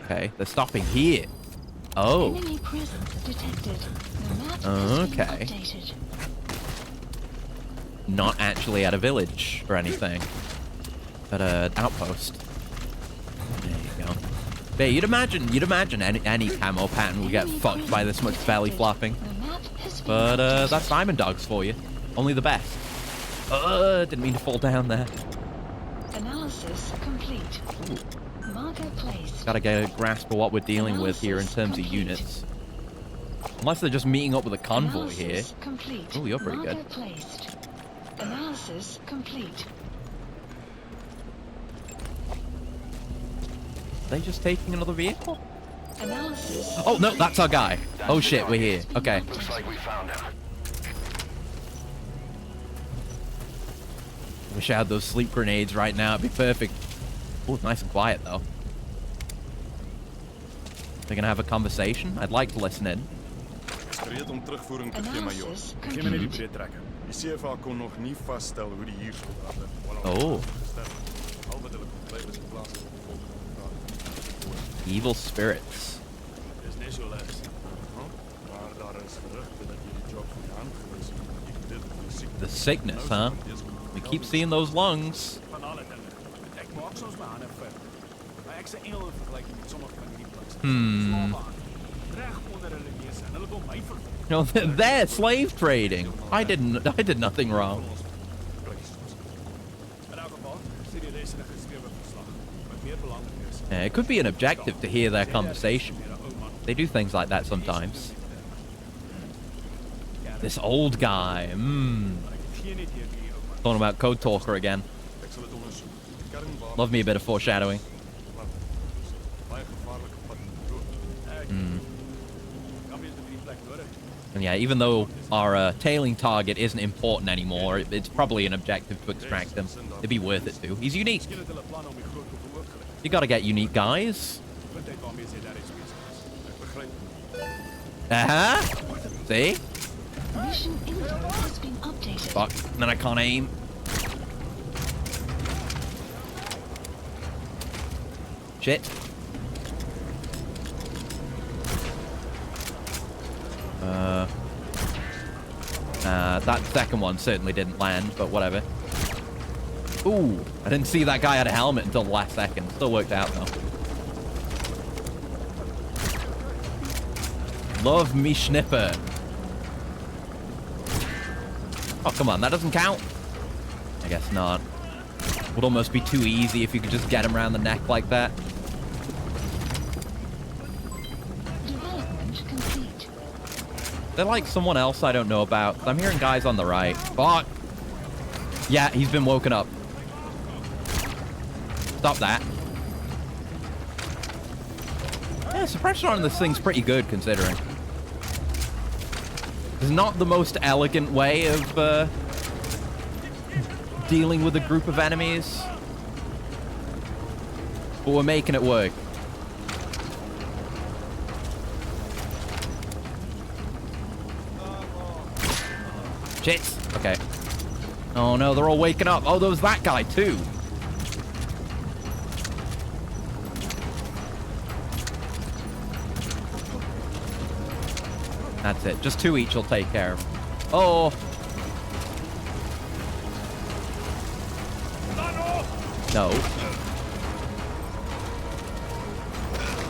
Okay, they're stopping here. Oh. Enemy presence detected. The map has been Okay. updated. Not actually at a village or anything, but an outpost. There you go. Yeah, you'd imagine any camo pattern would get Enemy fucked by this much presence belly detected. flapping. The map has been But updated. that's Diamond Dogs for you. Only the best. Didn't mean to fall down there. Analysis complete. Marker placed. Gotta get a grasp of what we're dealing with here in Analysis terms of complete. units. Unless they're just meeting up with a convoy here. Analysis complete. Ooh, you're pretty Marker good. placed. Analysis complete. Are they just taking another vehicle? Analysis. Oh, no, that's our guy. Oh, shit, we're here. Okay. Looks like we found him. Wish I had those sleep grenades right now. It'd be perfect. Oh, nice and quiet, though. They're gonna have a conversation? I'd like to listen in. Gereed om terugvoering te gee, major. Analysis Geen minuut complete. breed trekken. Die CFA kon nog niet vaststellen hoe die hier soldaten Oh. Behalve dat het blijven zijn plaats op de volgende. Evil spirits. Het is niet zo lijst. Maar daar is geruchten dat jullie job voor je aangewezen. Ik dit voor de ziekte. The sickness, huh? We keep seeing those lungs. Van alle dingen. Ik maak soms maar aan en verder. Maar ik zie heel in vergelijking met sommige van die plaatsen. Slaaf aan. Recht onder een linie zijn. Hulle wil my vervolg. No, they're slave trading. I did nothing wrong. In elk geval, serieus en geschreven verslag. Wat meer belangrijk is. Yeah, it could be an objective to hear their conversation. They do things like that sometimes. This old guy. Geen idee wie ook maar. Talking about Code Talker again. Ik zal het onderzoeken. Kernwapen. Love me a bit of foreshadowing. Baie gevaarlijke pad. Kan weer de plek nodig. And yeah, even though our tailing target isn't important anymore, it's probably an objective to extract him. It'd be worth it too. He's unique. Misschien het hulle plan om die groot te beoordelen. You gotta get unique guys. Vind hy waarmee sy daar iets bezig is. Ik begrijp. See? Mission info has been updated. Fuck. Then I can't aim. Shit. That second one certainly didn't land, but whatever. Ooh, I didn't see that guy had a helmet until the last second. Still worked out though. Love me schnipper. Oh, come on, that doesn't count? I guess not. Would almost be too easy if you could just get him around the neck like that. Development complete. They're like someone else I don't know about. I'm hearing guys on the right. Fuck. Yeah, he's been woken up. Stop that. Yeah, suppression on this thing's pretty good considering. It's not the most elegant way of dealing with a group of enemies, but we're making it work. Shit. Okay. Oh no, they're all waking up. Oh, there was that guy too. That's it. Just two each will take care of them. Oh. No.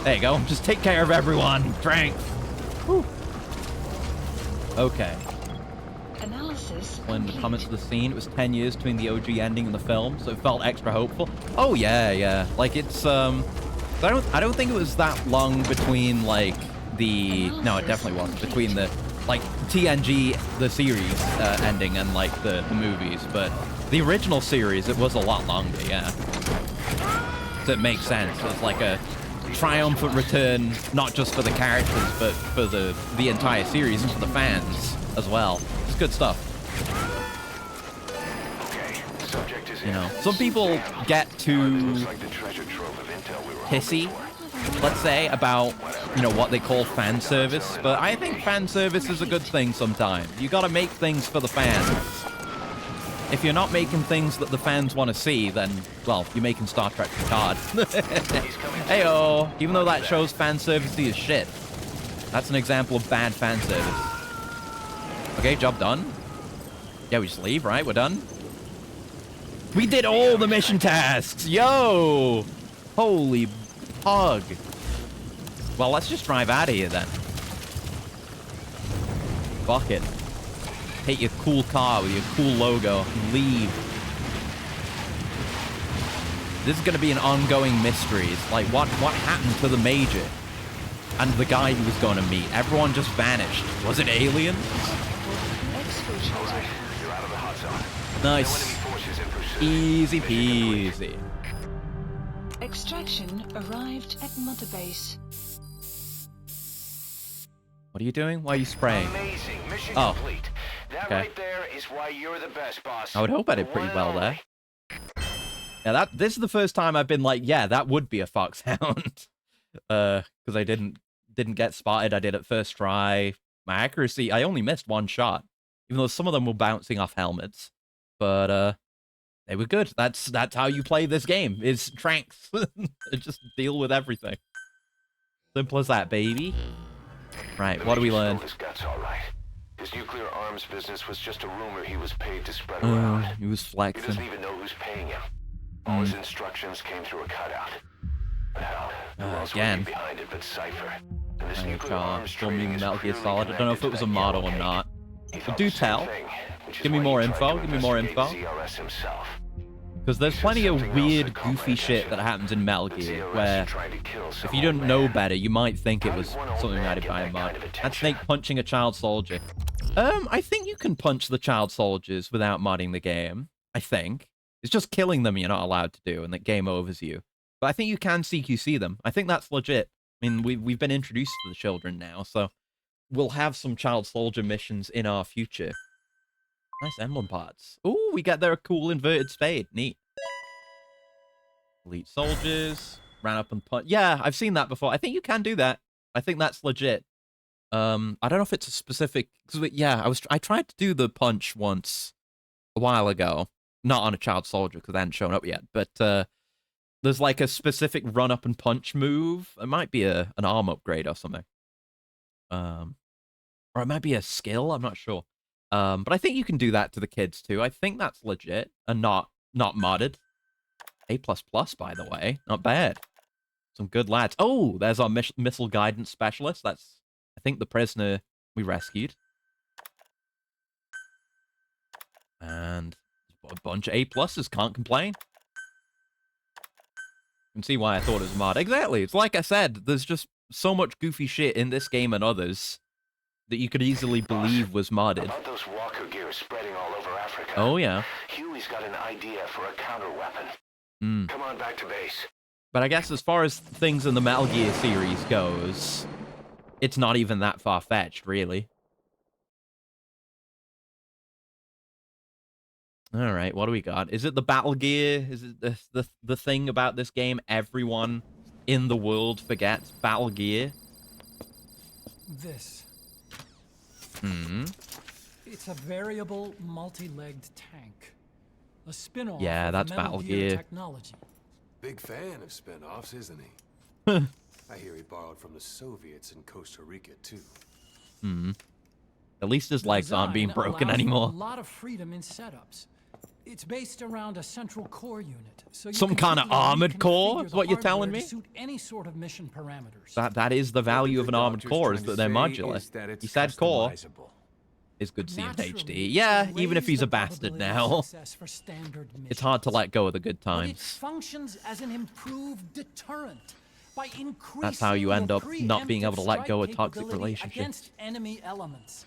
There you go. Just take care of everyone. Strength. Whew. Okay. Analysis When complete. comments of the scene, it was 10 years between the OG ending and the film, so it felt extra hopeful. Oh yeah, yeah. Like it's I don't think it was that long between like the no, it definitely wasn't between the like TNG the series ending and like the movies, but the original series it was a lot longer, yeah. So it makes sense. It's like a triumphant return, not just for the characters, but for the entire series and for the fans as well. It's good stuff. Okay, subject is You know, some people get too Looks like the treasure trove of intel we were hoping pissy, for. let's say, about, you know, what they call fan service, but I think fan service is a good thing sometimes. You gotta make things for the fans. If you're not making things that the fans want to see, then, well, you're making Star Trek Picard. Heyo! Even though that show's fan servicey as shit. That's an example of bad fan service. Okay, job done. Yeah, we just leave, right? We're done. We did all the mission tasks! Yo! Holy pug. Well, let's just drive out of here then. Fuck it. Take your cool car with your cool logo and leave. This is going to be an ongoing mystery. It's like, what happened to the Major? And the guy he was going to meet? Everyone just vanished. Was it aliens? Alright, you're out of the hot zone. Nice. No enemy forces in pursuit. Easy Mission complete. peasy. Extraction arrived at Mother Base. What are you doing? Why are you spraying? Amazing. Mission Oh. complete. That Okay. right there is why you're the best, boss. I would hope I did The pretty one well and there. only. Yeah, this is the first time I've been like, yeah, that would be a foxhound. Because I didn't get spotted. I did it first try. My accuracy, I only missed one shot, even though some of them were bouncing off helmets. But they were good. That's how you play this game. Is tranks. Just deal with everything. Simple as that, baby. Right, The what do we Major learn? stole his guts, all right. His nuclear arms business was just a rumor he was paid to spread around. He was He flexing. doesn't even know who's paying him. All his instructions came through a cutout. Well, who else would again. be behind it but Cypher? And this Hey, nuclear Charles, arms told me trading is Metal Gear clearly Solid. I don't know if it was a mod or connected to that not. yellow cake. He But thought do the same tell. thing, which is Give me why more he info, tried to give me more investigate info. ZRS himself. Because there's plenty of weird, goofy shit that happens in Metal Gear where if you don't know better, you might think it was something added by a mod. That Snake punching a child soldier. I think you can punch the child soldiers without modding the game. I think. It's just killing them you're not allowed to do, and that game overs you. But I think you can CQC them. I think that's legit. I mean, we've been introduced to the children now, so we'll have some child soldier missions in our future. Nice emblem parts. Ooh, we got their cool inverted spade. Neat. Elite soldiers. Ran up and punch. Yeah, I've seen that before. I think you can do that. I think that's legit. I don't know if it's a specific... Cause yeah, I tried to do the punch once a while ago. Not on a child soldier, because they hadn't shown up yet. But there's like a specific run up and punch move. It might be an arm upgrade or something. Or it might be a skill. I'm not sure. But I think you can do that to the kids too. I think that's legit and not modded. A++, by the way. Not bad. Some good lads. Oh, there's our missile guidance specialist. That's, I think, the prisoner we rescued. And a bunch of A+s. Can't complain. You can see why I thought it was mod. Exactly. It's like I said, there's just so much goofy shit in this game and others that you could easily believe was modded. About those Walker gears spreading all over Africa. Oh, yeah. Huey's got an idea for a counter weapon. Come on back to base. But I guess as far as things in the Metal Gear series goes, it's not even that far-fetched, really. All right, what do we got? Is it the Battle Gear? Is it the thing about this game everyone in the world forgets? Battle Gear? This. Hmm. It's a variable multi-legged tank. A spin-off Yeah, of that's Metal Battle Gear Gear. technology. Big fan of spin-offs, isn't he? I hear he borrowed from the Soviets in Costa Rica, too. At least his legs aren't being Design broken allows for anymore. A lot of freedom in setups. It's based around a central core unit, so you Some can kind of quickly armored core reconfigure is the what you're telling hardware me? to suit any sort of mission parameters. That is the value of an armored core, is that they're modular. He said core is good to see in Naturally, HD. Yeah, it even if raised he's the a bastard probability of now. success for standard It's hard to missions. let go of the good But it times. functions as an improved deterrent by increasing That's how you end your up not being able to let go of preemptive toxic strike capability relationships. against enemy elements.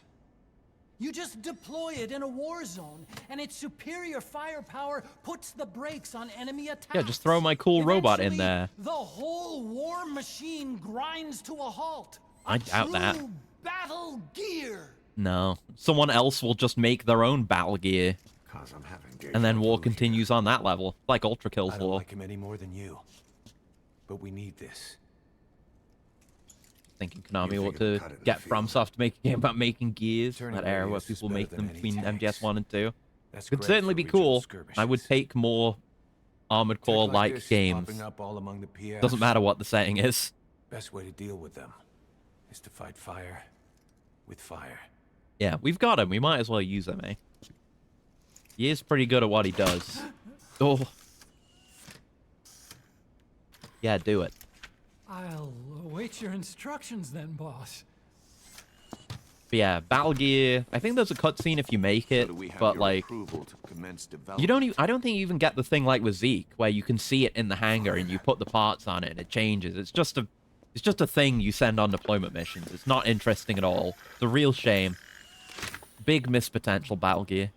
You just deploy it in a war zone, and its superior firepower puts the brakes on enemy attacks. Yeah, just throw my cool robot in Eventually, there. The whole war machine grinds to a halt. I doubt that. True Battle Gear. No. Someone else will just make their own Battle Gear, Cause I'm having deja and then war vu continues on that level. Like Ultra Kill's I don't law. like him any more than you. But we need this. Thinking Konami You ought think it'll to cut it in get the field? FromSoft to make a game about making gears. Turning That era where radius is people better make than them any between tanks. MGS 1 and 2. That's Could great certainly for be regional cool. I skirmishes. would take more Armored Tech Core-like this is games. popping up all among the PFs. Doesn't matter what the setting is. Best way to deal with them is to fight fire with fire. Yeah, we've got him. We might as well use him, eh? He is pretty good at what he does. Oh. Yeah, do it. I'll await your instructions then, boss. But yeah, Battle Gear. I think there's a cutscene if you make it, but like, you don't. I don't think you even get the thing like with Zeke, where you can see it in the hangar and you put the parts on it and it changes. It's just a thing you send on deployment missions. It's not interesting at all. It's a real shame. Big missed potential, Battle Gear.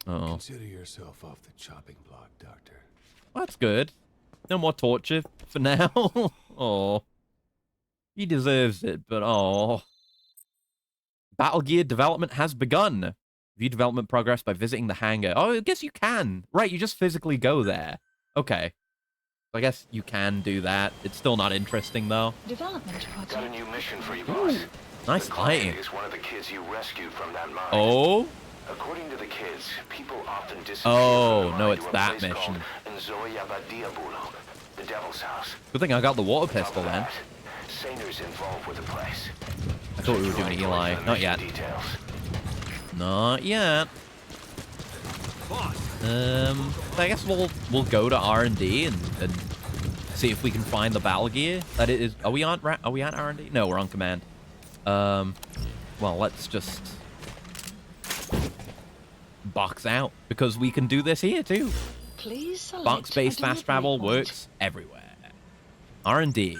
Oh, Consider yourself off the chopping block, Doctor. that's good. No more torture for now. Oh. He deserves it, but oh. Battle Gear development has begun. View development progress by visiting the hangar. Oh, I guess you can. Right, you just physically go there. Okay. I guess you can do that. It's still not interesting, though. Development project. Got a new mission for you, boss. Nice The client lighting. is one of the kids you rescued from that mine. Oh? According to the kids, people often disappear Oh, from the no, mine it's to a that place mission. called Nzoyabadiabulo, the Devil's House. Good thing I got the water Top pistol of then. that, Saner's involved with the place. I thought we were doing Eli. Not yet. Details. Not yet. I guess we'll go to R&D and see if we can find the Battle Gear. That is. Are we on R&D? No, we're on command. Well, let's just box out because we can do this here too. Please select Box-based a fast delivery travel point. works everywhere. R&D.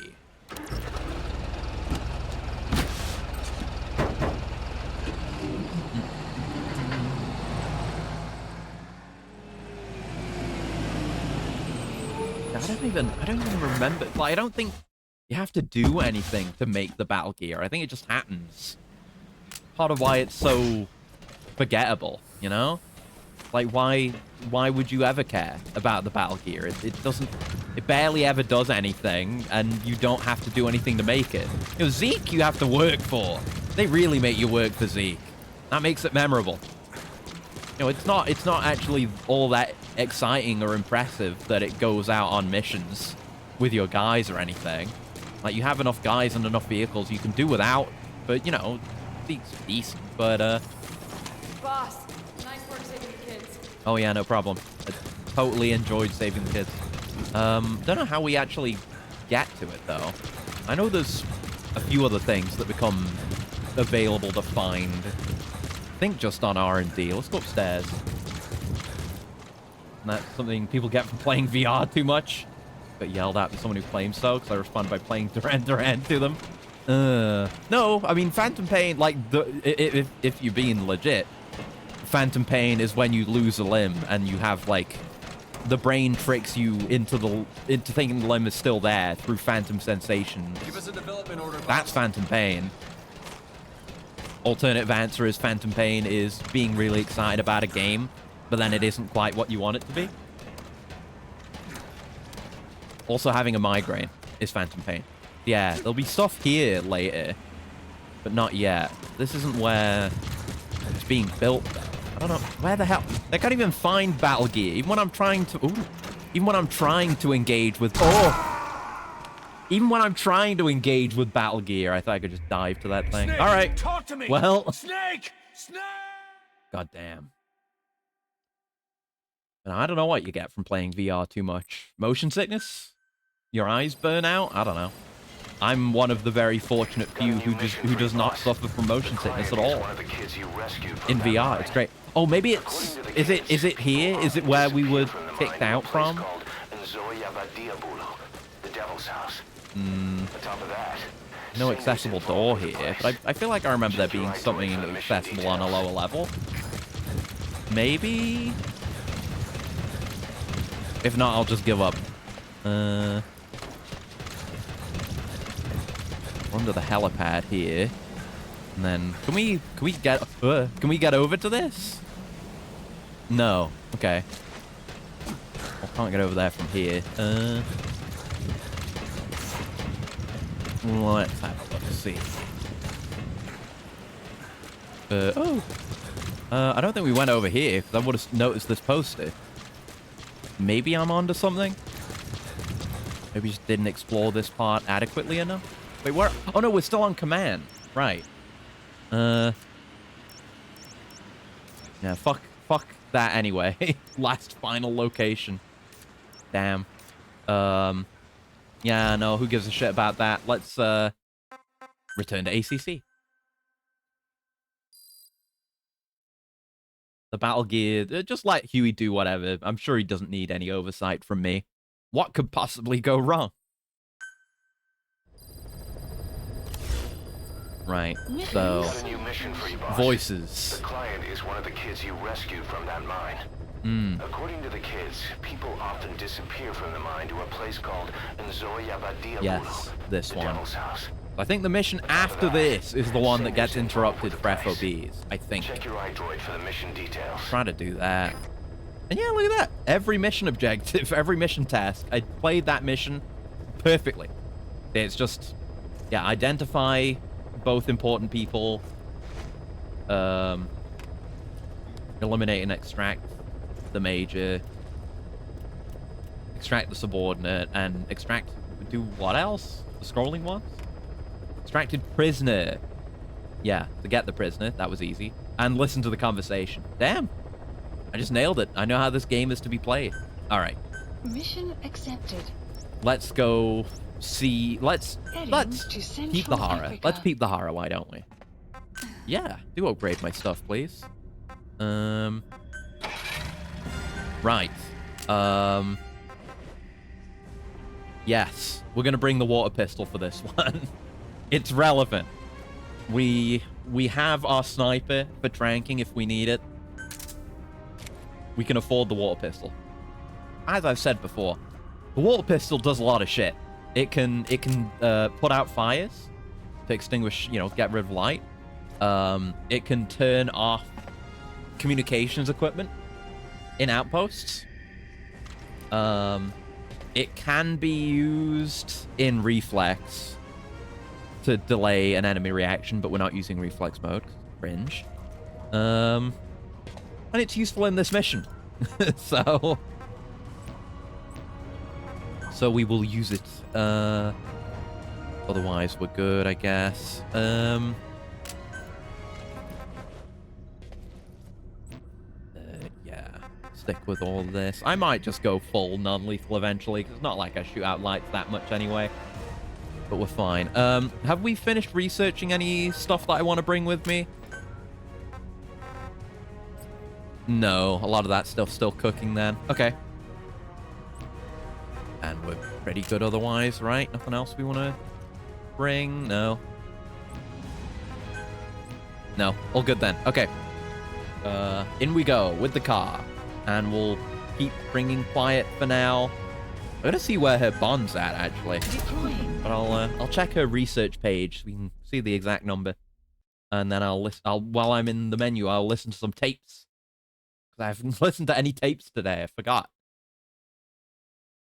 I don't even remember. Like, I don't think you have to do anything to make the Battle Gear. I think it just happens. Part of why it's so forgettable, you know? Like, why would you ever care about the Battle Gear? It barely ever does anything, and you don't have to do anything to make it. You know, Zeke you have to work for. They really make you work for Zeke. That makes it memorable. You know, it's not actually all that exciting or impressive that it goes out on missions with your guys or anything. Like, you have enough guys and enough vehicles you can do without, but, you know, Zeke's decent, but, Boss, nice work saving the kids. Oh yeah, no problem. I totally enjoyed saving the kids. Don't know how we actually get to it, though. I know there's a few other things that become available to find. I think just on R&D. Let's go upstairs. And that's something people get from playing VR too much. Got yelled at by someone who claims so, because I responded by playing Duran Duran to them. No, I mean, Phantom Pain, like, if you're being legit, Phantom Pain is when you lose a limb and you have, like, the brain tricks you into thinking the limb is still there through phantom sensations. Give us a development order. That's Phantom Pain. Alternative answer is Phantom Pain is being really excited about a game, but then it isn't quite what you want it to be. Also, having a migraine is Phantom Pain. Yeah, there'll be stuff here later, but not yet. This isn't where it's being built, though. I don't know. Where the hell? I can't even find Battle Gear. Even when I'm trying to... Ooh. Even when I'm trying to engage with... Oh! Even when I'm trying to engage with Battle Gear, I thought I could just dive to that thing. Snake, All right. talk to me. Well... Snake! Snake! God damn. And I don't know what you get from playing VR too much. Motion sickness? Your eyes burn out? I don't know. I'm one of the very fortunate few who does not suffer from motion sickness at all. In VR, it's great. Oh, maybe it's... Is it here? Is it where we were kicked out from? No accessible door here, but I feel like I remember there being something accessible on a lower level. Maybe? If not, I'll just give up. We're under the helipad here. And then can we get over to this? No. Okay. I can't get over there from here. Let's have a look. See. I don't think we went over here, because I would have noticed this poster. Maybe I'm onto something? Maybe just didn't explore this part adequately enough? Wait, where? Oh, no, we're still on command. Right. Yeah, fuck that anyway. Last final location. Damn. Yeah, no, who gives a shit about that? Let's, return to ACC. The battle gear, just let Huey do whatever. I'm sure he doesn't need any oversight from me. What could possibly go wrong? Right, so... Got a new mission for you, boss. Voices. The client is one of the kids you rescued from that mine. According to the kids, people often disappear from the mine to a place called Nzoya Yes, this the one. Devil's House. I think the mission after this is the one that gets interrupted for FOBs. I think. Check your iDroid for the mission details. Try to do that. And yeah, look at that. Every mission objective, every mission task, I played that mission perfectly. It's just, yeah, identify both important people, eliminate and extract the major, extract the subordinate, and do what else? The scrolling ones? Extracted prisoner. Yeah, to get the prisoner, that was easy. And listen to the conversation. Damn. I just nailed it. I know how this game is to be played. All right. Mission accepted. Let's go see. Let's peep the horror. Africa. Let's peep the horror, why don't we? Yeah, do upgrade my stuff, please. Right. Yes, we're gonna bring the water pistol for this one. It's relevant. We have our sniper for tranking if we need it. We can afford the water pistol. As I've said before, the water pistol does a lot of shit. It can put out fires to extinguish, get rid of light. It can turn off communications equipment in outposts. It can be used in reflex to delay an enemy reaction, but we're not using reflex mode. Cringe. And it's useful in this mission. So we will use it. Otherwise, we're good, I guess. Yeah. Stick with all this. I might just go full non-lethal eventually, because it's not like I shoot out lights that much anyway. But we're fine. Have we finished researching any stuff that I want to bring with me? No, a lot of that stuff's still cooking then. Okay. And we're pretty good otherwise, right? Nothing else we want to bring? No. No, all good then. Okay. In we go with the car. And we'll keep bringing quiet for now. I'm gonna see where her bond's at, actually. Deploying. But I'll check her research page so we can see the exact number. And then while I'm in the menu, I'll listen to some tapes. Because I haven't listened to any tapes today. I forgot.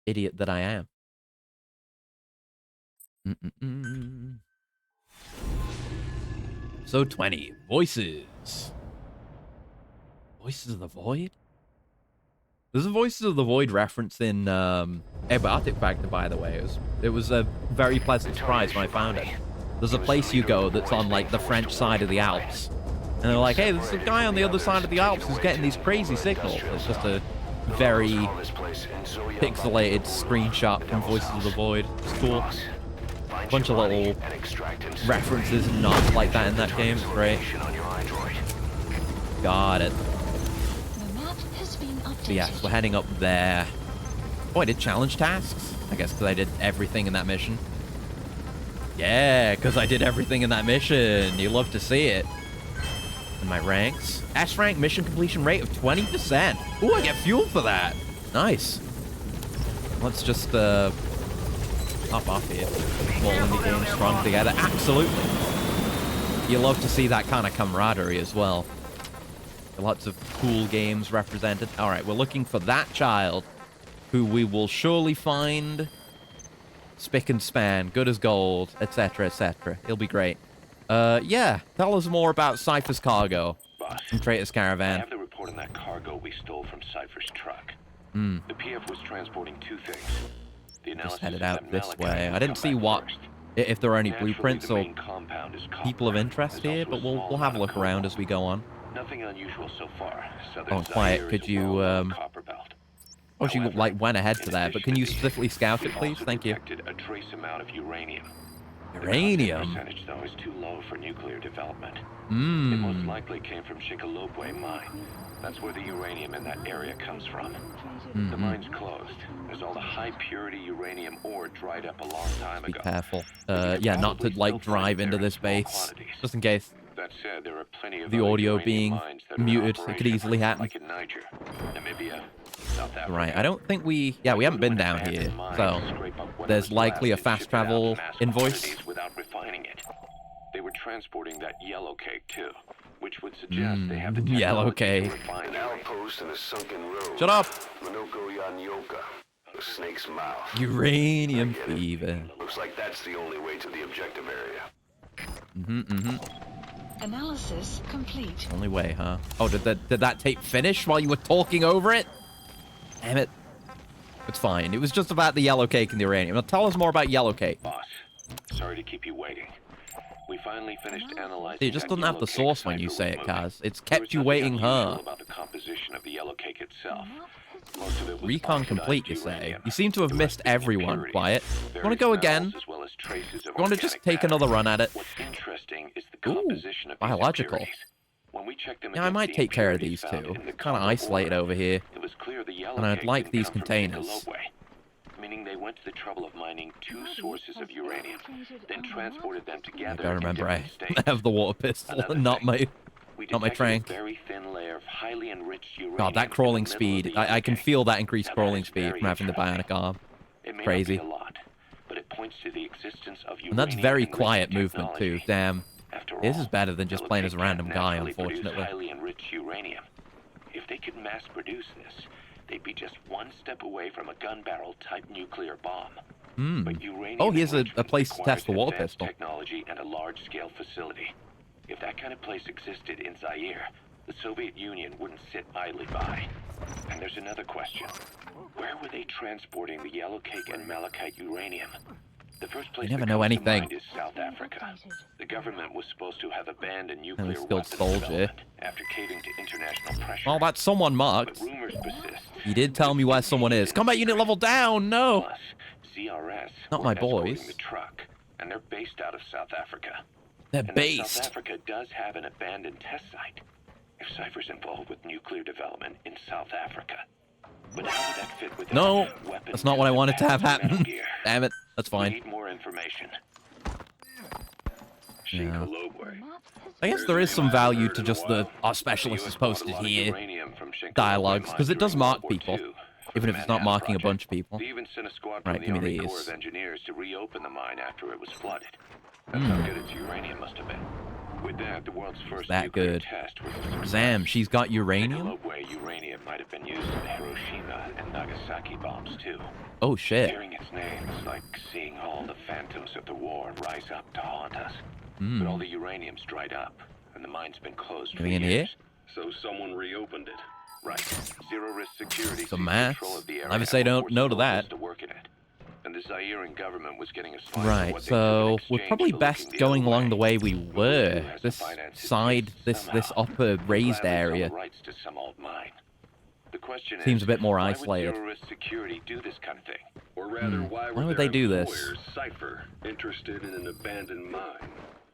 Idiot that I am. So 20. Voices. Voices of the Void? There's a Voices of the Void reference in Abiotic Factor, by the way. It was a very pleasant surprise when I found it. There's a place you go that's on, like, the French side of the Alps. And they're like, hey, there's a guy on the other side of the Alps who's getting these crazy signals. It's just a very pixelated screenshot from Voices of the Void. It's cool. Bunch of little references and nods like that in that game. It's great. Got it. The map has been updated. So yes, we're heading up there. Oh, I did challenge tasks? I guess because I did everything in that mission. Yeah, because I did everything in that mission. You love to see it. And my ranks. S rank mission completion rate of 20%. Ooh, I get fuel for that. Nice. Let's just hop off here. All indie games strong together. Absolutely. You love to see that kind of camaraderie as well. Lots of cool games represented. All right, we're looking for that child who we will surely find spick and span, good as gold, etc., etc. He'll be great. Yeah. Tell us more about Cypher's cargo. Boss, From Traitor's I Caravan. have the report on that cargo we stole from Cypher's truck. Hmm. The PF was transporting two things. The analysis Just headed is out that this Malachi way. would I didn't come see back what... first. If there are any Naturally, blueprints the or main compound is copper. people of interest There's here, also but a we'll small have a amount look of around cobalt. as we go on. Nothing unusual so far. Oh, Southern quiet. Zaire Could is a you, well-known copper belt. Oh, she However, like went ahead to in that, but addition can to you these, swiftly scout it, we've please? also Thank you. detected a trace amount of uranium. The Uranium? content percentage, though, is too low for nuclear development. It most Mmm. likely came from Chickalobwe mine. That's where the uranium in that area comes from. The mine's closed, as all the high-purity uranium ore dried up a long time Be ago. careful. But you could Yeah, not to probably like still find drive it into there in this small base, quantities. just in case That said, there are plenty of the other audio uranium being mines that are in muted. It could operation, easily happen. like in Niger, Namibia, South Africa. Right. I don't think we. Yeah, we haven't been down here, so there's likely a fast travel invoice. Without refining it. They were transporting that yellow cake too, which would suggest they have the technology Yellow to cake. refine An uranium. outpost in a sunken road. Shut up. Minoko Yanyoka. The snake's mouth. Uranium I get it. fever. Looks like that's the only way to the objective area. Analysis complete. Only way, huh? Oh, did that tape finish while you were talking over it? Damn it. It's fine. It was just about the yellow cake and the uranium. Now tell us more about yellow cake. Boss, sorry to keep you waiting. We finally finished analyzing. See, it just that doesn't have yellow the cake sauce when you Cypher say was it, moving. Kaz. It's There kept was you nothing waiting, unusual huh? about the composition of the yellow cake itself. Most of it was Recon oxidized complete, you say? uranium. You seem to have It missed lacked everyone, impurities, Quiet. You want to various go metals, again? as well as traces of You want to just organic take matter. another run at it? What's interesting is the Ooh, composition of these biological. impurities. When we checked them Yeah, I against might the take care of impurities these found two. in the Kind of copper isolate ore, over here. it was clear the yellow And I'd cake like didn't these come from containers. Chickalobwe, meaning they went to the trouble of mining two sources of uranium, then transported them I together gotta in remember, I different states. have the water pistol, Another not thing, my... we not my detected trank. a very thin layer of highly enriched uranium God, that in the crawling middle of speed. the yellow I can cake. feel that increased Now, crawling is speed very from having the interesting. bionic arm. It may Crazy. not be a lot, but it points to the existence of uranium And that's very enriched quiet movement, too. technology. Damn. After This all, is better than just yellow playing cake as a random can't guy, naturally produce unfortunately. highly enriched uranium. If they could mass produce this, they'd be just one step away from a gun barrel type nuclear bomb. But uranium Oh, here's a enrichment place to requires test the water advanced pistol. technology and a large-scale facility. If that kind of place existed in Zaire, the Soviet Union wouldn't sit idly by. And there's another question. Where were they transporting the yellow cake and malachite uranium? The first place never that know comes to anything. mind is South Africa. The government was supposed to have abandoned nuclear Really skilled weapons soldier. development after caving to international pressure. Well, that's someone marked. But rumors persist. You did tell me where someone is. Combat unit level down! No! Plus, ZRS Not were my escorting boys. the truck, and they're based out of South Africa. They're And then based. South Africa does have an abandoned test site. If Cypher's involved with nuclear development in South Africa. But how would that fit with No, weapons that's not what I wanted to have and Metal happen. Gear? Damn it. That's We fine. need more information. Yeah. Chickalobwe. I guess there is some value to just the our specialist is posted here dialogues, because it does mark people, even if it's not marking a bunch of people. They even sent a squad Right, from give the me Army Corps these. of Engineers to reopen the mine after it was flooded. That's how good its uranium must have been. With that, the world's first That nuclear good. test was a success. Zam, she's got uranium? Chickalobwe uranium might have been used in the Hiroshima and Nagasaki bombs too. Oh, shit. Hearing its name is like seeing all the phantoms of the war rise up to haunt us. But all the uranium's dried up, and the mine's been closed for Anything in years. here? So someone reopened it. Right. Zero risk security Some seized maths. control of the area Never say and don't forced no the to locals that. to work in it. And the Zairean government was getting a spine for Right, what they so could in we're exchange probably for best looking the going other along the way we But who were. has to This finance its side, use this somehow? upper raised Gladly sell area. the rights to some old mine. The question Seems is, a bit more why isolated. would zero-risk security do this kind of thing? Or rather, why Why were would their they do this? employers, Cypher, interested in an abandoned mine?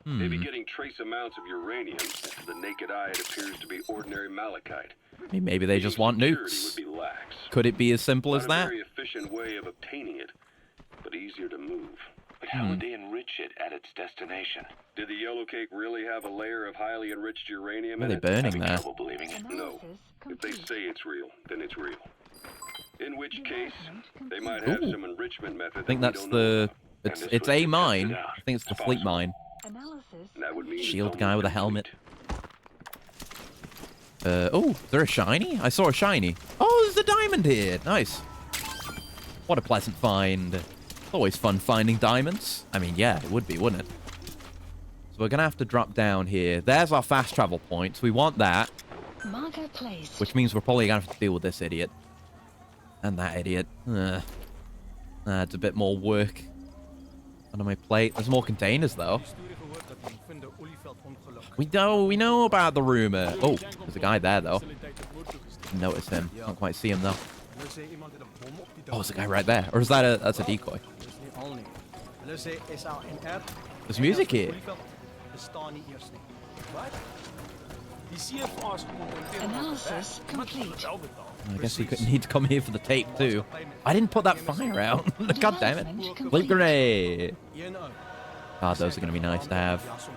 Maybe getting trace amounts of uranium, and to the naked eye it appears to be ordinary malachite. I mean, maybe they just want Security nukes. would be lax. Could it be as simple as Not a that? very efficient way of obtaining it, but easier to move. But how would they enrich it at its destination? Did the yellow cake really have a layer of highly enriched uranium Are in they it? burning Having that? trouble believing it. No. Analysis If they complete. say it's real, then it's real. In which case, they might have Ooh. some enrichment method I think that we that's don't know the... about. It's, And this it's was a to mine. test it out. I think it's the It's fleet possible. mine. Analysis. And that would mean Shield it's guy with a almost helmet. complete. Oh, is there a shiny? I saw a shiny. Oh, there's a diamond here. Nice. What a pleasant find. It's always fun finding diamonds. I mean, yeah, it would be, wouldn't it? So we're going to have to drop down here. There's our fast travel point. So we want that. Marker placed. Which means we're probably going to have to deal with this idiot. And that idiot. That's a bit more work on my plate. There's more containers, though. We know about the rumor. Oh, there's a guy there, though. Didn't notice him. Can't quite see him, though. Oh, there's a guy right there. Or is that that's a decoy? There's music here. Analysis complete. I guess we could need to come here for the tape, too. I didn't put that fire out. God damn it. Blink grenade. God, those are going to be nice to have.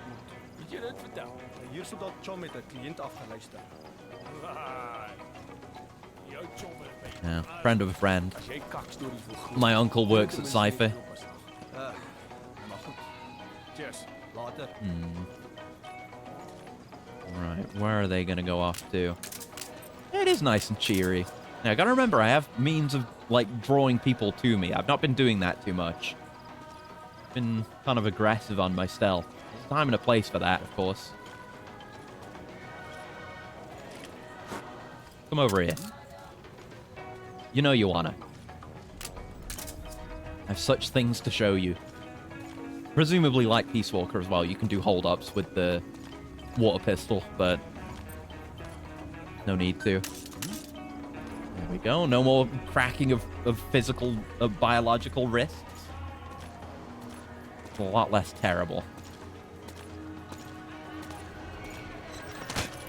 Yeah, friend of a friend. My uncle works at Cypher. Right, where are they going to go off to? It is nice and cheery. Now, I gotta remember, I have means of, like, drawing people to me. I've not been doing that too much. Been kind of aggressive on my stealth. There's a time and a place for that, of course. Come over here. You know you wanna. I have such things to show you. Presumably, like Peace Walker as well, you can do hold-ups with the water pistol, but no need to. There we go. No more cracking of physical, biological wrists. It's a lot less terrible.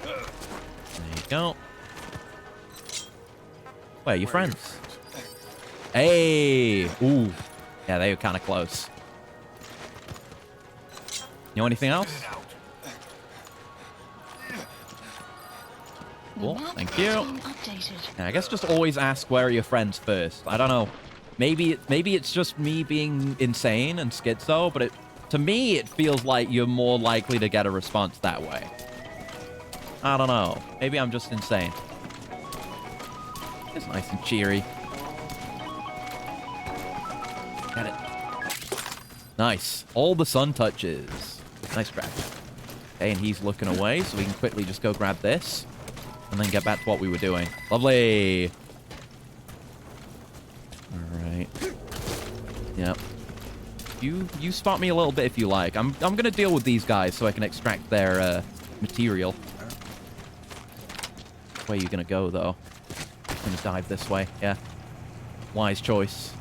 There you go. Where are your friends? Hey! Ooh. Yeah, they were kind of close. You know anything else? Cool. Thank you. Yeah, I guess just always ask where are your friends first. I don't know. Maybe it's just me being insane and schizo, but to me it feels like you're more likely to get a response that way. I don't know. Maybe I'm just insane. It's nice and cheery. Get it. Nice. All the sun touches. Nice grab. Okay, and he's looking away, so we can quickly just go grab this. And then get back to what we were doing. Lovely. Alright. Yep. You spot me a little bit if you like. I'm gonna deal with these guys so I can extract their material. Which way are you gonna go, though? I'm gonna dive this way, yeah. Wise choice.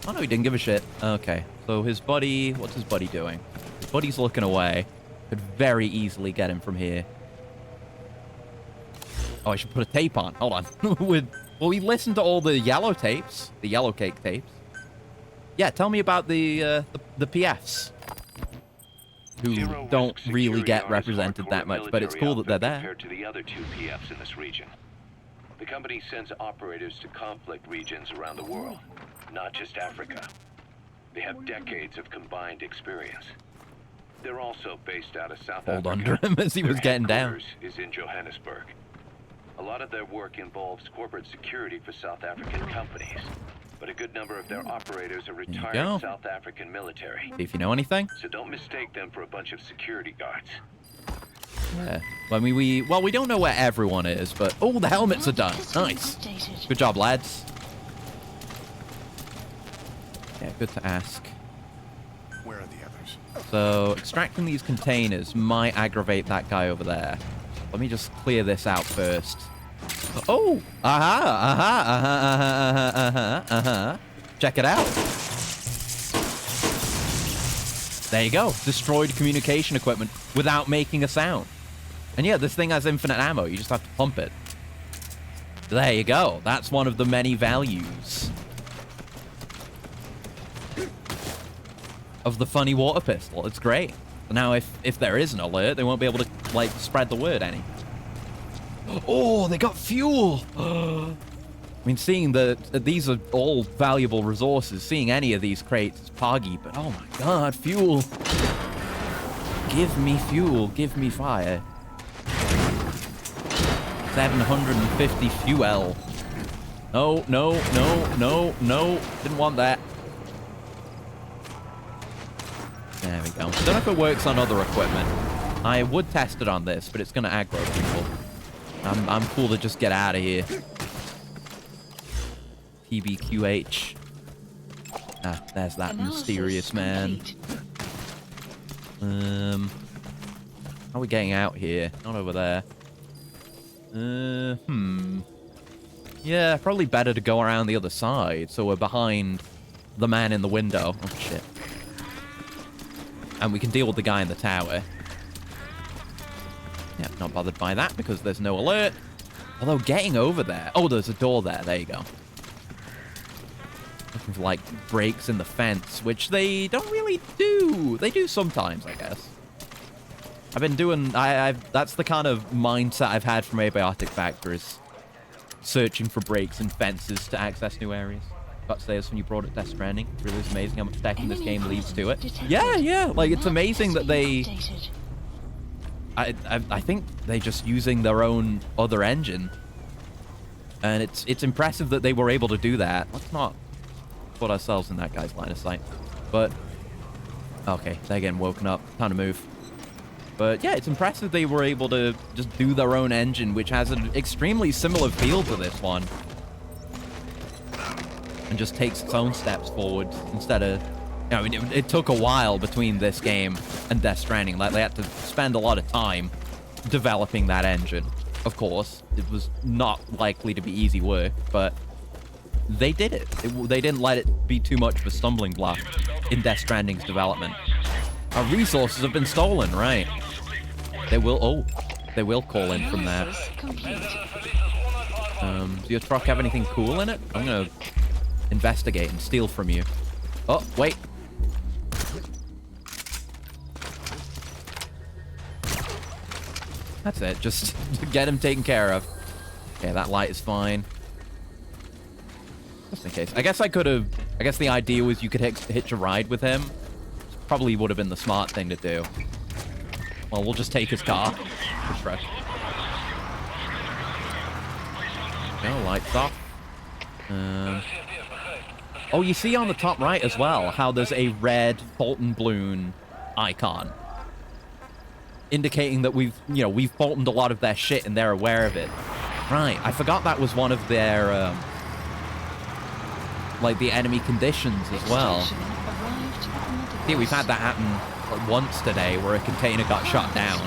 Oh no, he didn't give a shit. Okay. So his buddy, what's his buddy doing? His buddy's looking away. Could very easily get him from here. Oh, I should put a tape on. Hold on. Well, we listened to all the yellow tapes. The yellow cake tapes. Yeah, tell me about the PFs. Who don't really get represented that much, but it's cool that they're there. Compared to the other two PFs in this region. The company sends operators to conflict regions around the world, not just Africa. They have decades of combined experience. They're also based out of South Africa. Hold under him as he was getting down. Is in Johannesburg. A lot of their work involves corporate security for South African companies, but a good number of their operators are retired South African military. If you know anything. So don't mistake them for a bunch of security guards. Yeah. I mean, we don't know where everyone is, but oh, the helmets are done. Nice. Good job, lads. Yeah, good to ask. Where are the others? So, extracting these containers might aggravate that guy over there. Let me just clear this out first. Oh! Check it out. There you go. Destroyed communication equipment without making a sound. And yeah, this thing has infinite ammo. You just have to pump it. There you go. That's one of the many values of the funny water pistol. It's great. Now, if there is an alert, they won't be able to, like, spread the word any. Oh, they got fuel! I mean, seeing that these are all valuable resources, seeing any of these crates is poggy, but oh my god, fuel! Give me fuel, give me fire. 750 fuel. No, no, no, no, no. Didn't want that. There we go. Don't know if it works on other equipment. I would test it on this, but it's going to aggro people. I'm cool to just get out of here. PBQH. Ah, there's that mysterious man. How are we getting out here? Not over there. Yeah, probably better to go around the other side, so we're behind the man in the window. Oh, shit. And we can deal with the guy in the tower. Yeah, not bothered by that because there's no alert. Although getting over there... Oh, there's a door there. There you go. Looking for, like, breaks in the fence, which they don't really do. They do sometimes, I guess. I've been doing... That's the kind of mindset I've had from Abiotic Factories. Searching for breaks in fences to access new areas. Got to say this when you brought it Death Stranding. It really is amazing how much tech in this game leads to it. Yeah. Like, it's amazing that they... I think they're just using their own other engine. And it's impressive that they were able to do that. Let's not put ourselves in that guy's line of sight. But, okay, they're getting woken up. Time to move. But yeah, it's impressive they were able to just do their own engine, which has an extremely similar feel to this one. And just takes its own steps forward instead of... I mean, it took a while between this game and Death Stranding. Like, they had to spend a lot of time developing that engine. Of course, it was not likely to be easy work, but they did it. They didn't let it be too much of a stumbling block in Death Stranding's development. Our resources have been stolen, right? They will call in from that. Does your truck have anything cool in it? I'm gonna investigate and steal from you. Oh, wait. That's it. Just get him taken care of. Okay, that light is fine. Just in case. I guess I could have... I guess the idea was you could hitch a ride with him. Probably would have been the smart thing to do. Well, we'll just take his car. No, lights off. Oh, you see on the top right as well how there's a red Fulton Balloon icon. Indicating that we've Fultoned a lot of their shit and they're aware of it. Right, I forgot that was one of their, like, the enemy conditions as well. Yeah, we've had that happen once today where a container got shot down.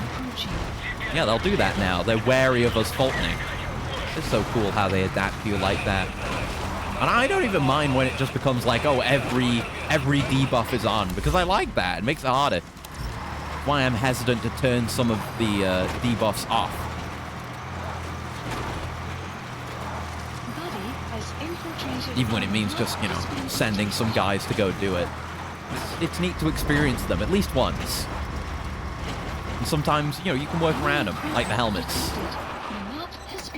Yeah, they'll do that now. They're wary of us Fultoning. It's so cool how they adapt to you like that. And I don't even mind when it just becomes like, oh, every debuff is on, because I like that. It makes it harder. That's why I'm hesitant to turn some of the debuffs off. Even when it means just, sending some guys to go do it. It's neat to experience them at least once. And sometimes, you can work around them, like the helmets.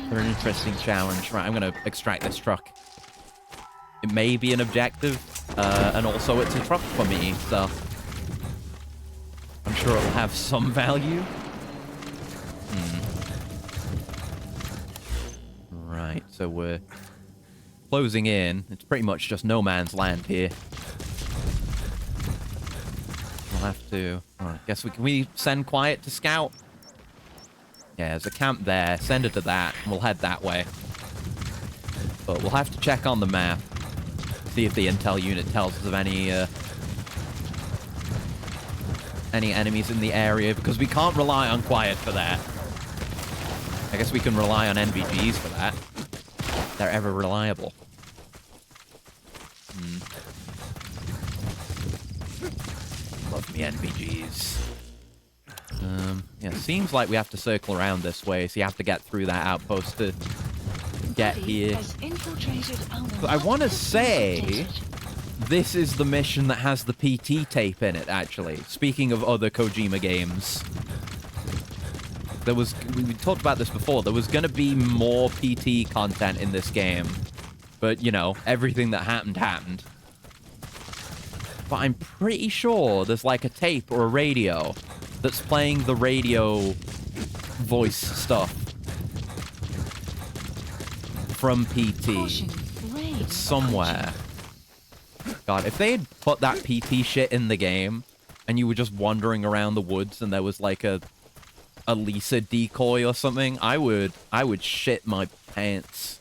They're an interesting challenge. Right, I'm going to extract this truck. It may be an objective, and also it's a truck for me, so I'm sure it will have some value. Right, so we're closing in. It's pretty much just no man's land here. We'll have to... Oh, I guess we send Quiet to scout? Yeah, there's a camp there. Send it to that, and we'll head that way. But we'll have to check on the map. See if the intel unit tells us of any enemies in the area, because we can't rely on Quiet for that. I guess we can rely on NVGs for that. They're ever reliable. Love me NVGs. Yeah, seems like we have to circle around this way, so you have to get through that outpost to get here. But I want to say this is the mission that has the PT tape in it, actually. Speaking of other Kojima games. We talked about this before, there was going to be more PT content in this game. But, everything that happened. But I'm pretty sure there's like a tape or a radio that's playing the radio voice stuff from PT. It's somewhere. God, if they had put that PT shit in the game, and you were just wandering around the woods and there was like a Lisa decoy or something, I would shit my pants.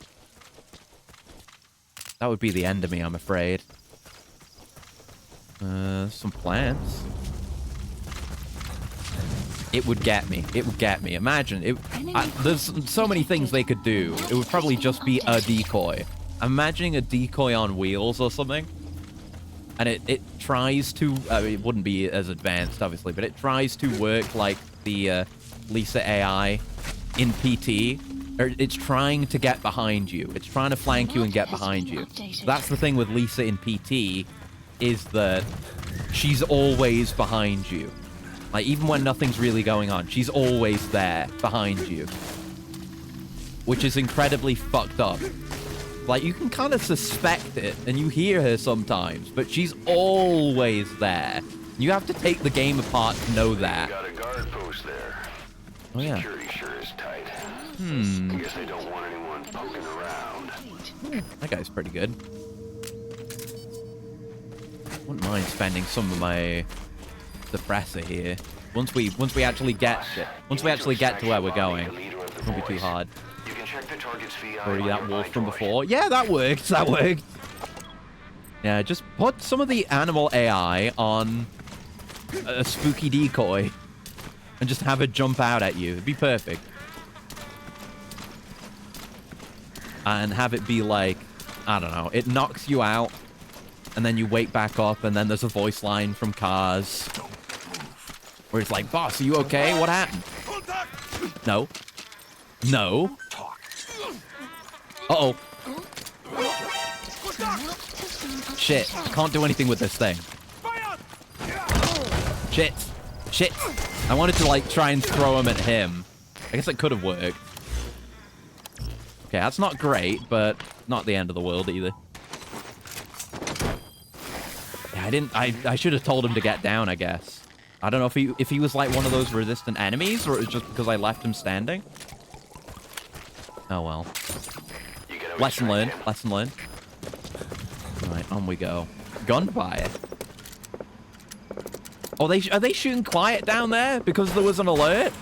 That would be the end of me, I'm afraid. Some plants. It would get me. It would get me. Imagine. There's so many things they could do. It would probably just be a decoy. I'm imagining a decoy on wheels or something. And it tries to... it wouldn't be as advanced, obviously, but it tries to work like the Lisa AI in PT. It's trying to get behind you. It's trying to flank you and get behind you. That's the thing with Lisa in PT, is that she's always behind you. Like, even when nothing's really going on, she's always there, behind you. Which is incredibly fucked up. Like, you can kind of suspect it, and you hear her sometimes, but she's always there. You have to take the game apart to know that. Got a guard post there. Oh, yeah. Security sure is tight. I guess they don't want anyone poking around. That guy's pretty good. Wouldn't mind spending some of my suppressor here. Once we actually get to where we're going, it won't be too hard. You can check the target's VI Already on that your wolf mind from droid. before. Yeah, that worked. That worked. Yeah, just put some of the animal AI on a spooky decoy and just have it jump out at you. It'd be perfect. And have it be like, I don't know, it knocks you out, and then you wake back up, and then there's a voice line from Cars where it's like, boss, are you okay? What happened? No. No. Uh-oh. Shit. I can't do anything with this thing. Shit. Shit. I wanted to, like, try and throw him at him. I guess it could have worked. Okay, that's not great, but not the end of the world either. Yeah, I should have told him to get down, I guess. I don't know if he was like one of those resistant enemies, or it was just because I left him standing. Oh well. Lesson learned. Lesson learned. Right, on we go. Gunfire. Oh, are they shooting quiet down there because there was an alert?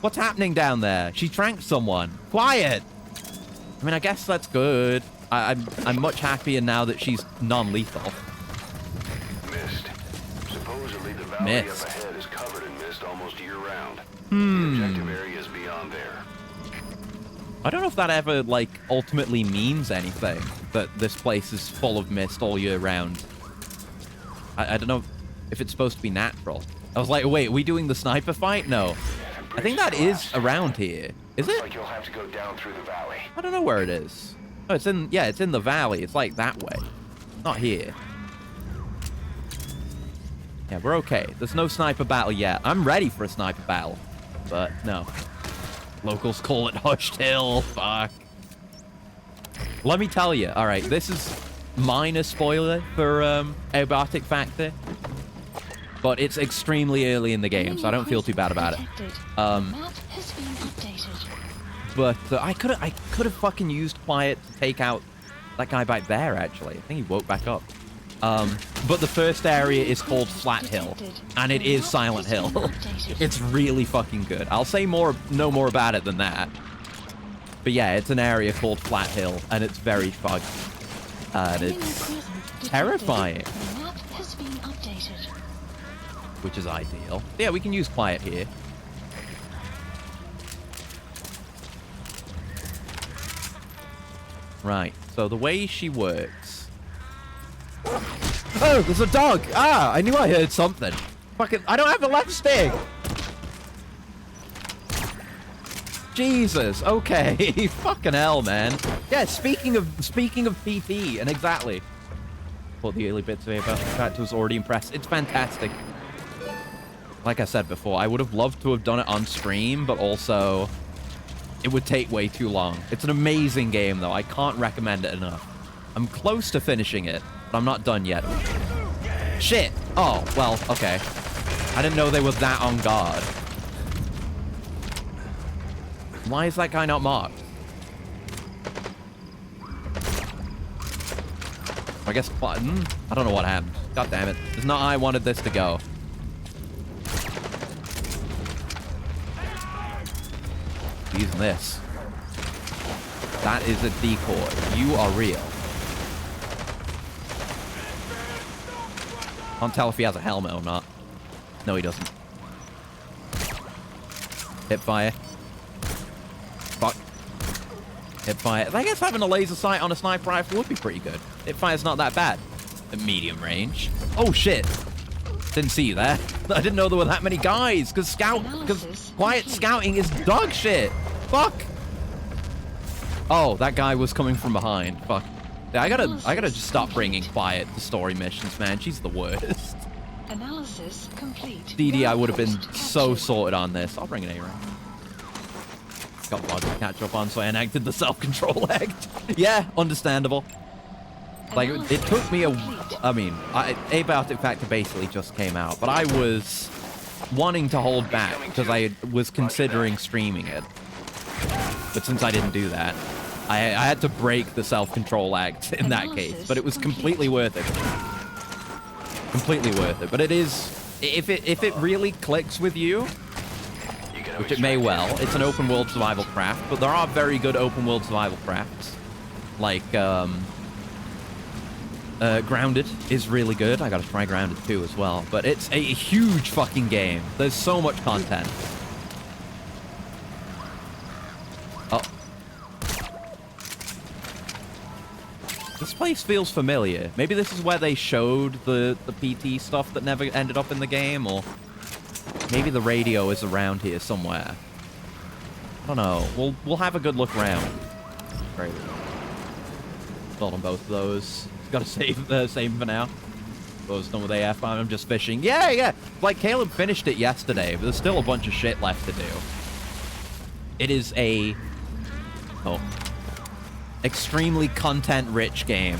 What's happening down there? She tranked someone. Quiet. I mean, I guess that's good. I'm much happier now that she's non-lethal. Mist. Supposedly the valley Mist. up ahead is covered in mist almost year-round. The objective area is beyond there. I don't know if that ever, like, ultimately means anything, that this place is full of mist all year round. I don't know if it's supposed to be natural. I was like, wait, are we doing the sniper fight? No. I think that is around here. Is it? Like you'll have to go down through the valley. I don't know where it is. Oh, it's in the valley. It's like that way. Not here. Yeah, we're okay. There's no sniper battle yet. I'm ready for a sniper battle. But no. Locals call it Hushed Hill. Fuck. Let me tell you. All right, this is minor spoiler for Aerobatic Factor. But it's extremely early in the game, so I don't feel too bad about it. But I could have fucking used Quiet to take out that guy back there, actually. I think he woke back up. But the first area is called Flat Hill, and it is Silent Hill. It's really fucking good. I'll say no more about it than that. But yeah, it's an area called Flat Hill, and it's very fun. And it's terrifying. Which is ideal. Yeah, we can use Quiet here. Right, so the way she works... Oh, there's a dog! Ah, I knew I heard something. Fucking, I don't have a left stick! Jesus, okay. Fucking hell, man. Yeah, speaking of PT, and exactly. What the early bits about the fact was already impressed. It's fantastic. Like I said before, I would have loved to have done it on stream, but also it would take way too long. It's an amazing game, though. I can't recommend it enough. I'm close to finishing it, but I'm not done yet. Shit! Oh, well, okay. I didn't know they were that on guard. Why is that guy not marked? I guess, I don't know what happened. God damn it. It's not how I wanted this to go. using this. That is a decoy. You are real. Can't tell if he has a helmet or not. No, he doesn't. Hip fire. Fuck. Hip fire. I guess having a laser sight on a sniper rifle would be pretty good. Hip fire's not that bad. At medium range. Oh, shit. Didn't see you there. I didn't know there were that many guys. Because quiet scouting is dog shit. Fuck. Oh, that guy was coming from behind. Fuck. Yeah, I gotta just stop bringing Quiet to story missions, man. She's the worst. Analysis complete. DD, I would have been so sorted on this. I'll bring an A-rank. Got blood to catch up on, so I enacted the self-control act. Yeah, understandable. Like, it took me I mean, Abiotic Factor basically just came out, but I was wanting to hold back because I was considering streaming it. But since I didn't do that, I had to break the self-control act in that case, but it was completely worth it. Completely worth it. But it is, if it really clicks with you, which it may well, it's an open world survival craft, but there are very good open world survival crafts. Like, Grounded is really good. I gotta try Grounded 2 as well. But it's a huge fucking game. There's so much content. Oh. This place feels familiar. Maybe this is where they showed the PT stuff that never ended up in the game, or maybe the radio is around here somewhere. I don't know. We'll have a good look around. Great. Build on both of those. Gotta save for now. Those done with AF. I'm just fishing. Yeah. Like Caleb finished it yesterday, but there's still a bunch of shit left to do. It is a extremely content-rich game.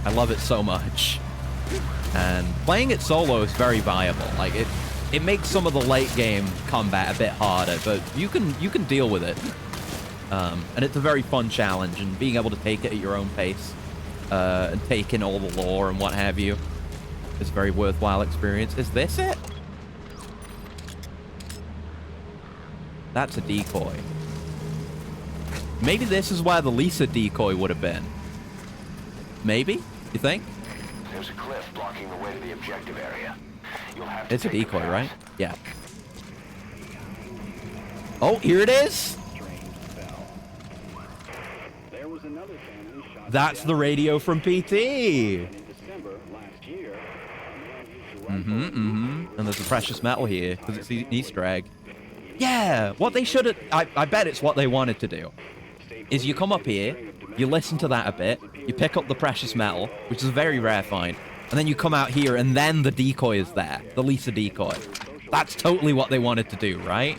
I love it so much. And playing it solo is very viable. Like it makes some of the late game combat a bit harder, but you can deal with it. And it's a very fun challenge, and being able to take it at your own pace, and take in all the lore and what have you, is a very worthwhile experience. Is this it? That's a decoy. Maybe this is where the Lisa decoy would have been. Maybe? You think? There's a cliff blocking the way to the objective area. You'll have to It's a decoy, right? Yeah. Oh, here it is! That's the radio from PT! And there's a precious metal here, because it's an Easter egg. Yeah! What they should have... I bet it's what they wanted to do. Is you come up here, you listen to that a bit, you pick up the precious metal, which is a very rare find, and then you come out here, and then the decoy is there. The Lisa decoy. That's totally what they wanted to do, right?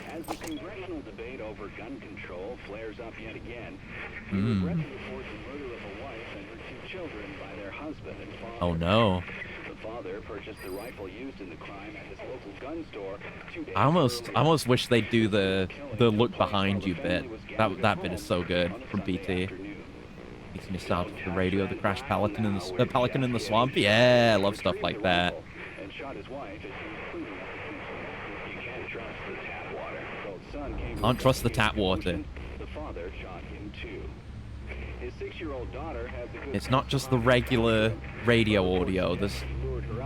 As the congressional debate over gun control flares up yet again, he regretfully reports the murder of a wife and her 2 children by their husband and father. Oh no. The father purchased the rifle used in the crime at his local gun store 2 days I almost wish they'd do the look behind you bit. That bit is so good from PT. Makes me start with the radio, the crashed pelican in the swamp. Yeah, I love stuff like that. And shot his wife as he was cleaning up the kitchen. You can't trust the tap water. So his son came to Can't trust the tap water. The father shot him too. His 6-year-old daughter had the good It's not just the regular radio audio. There's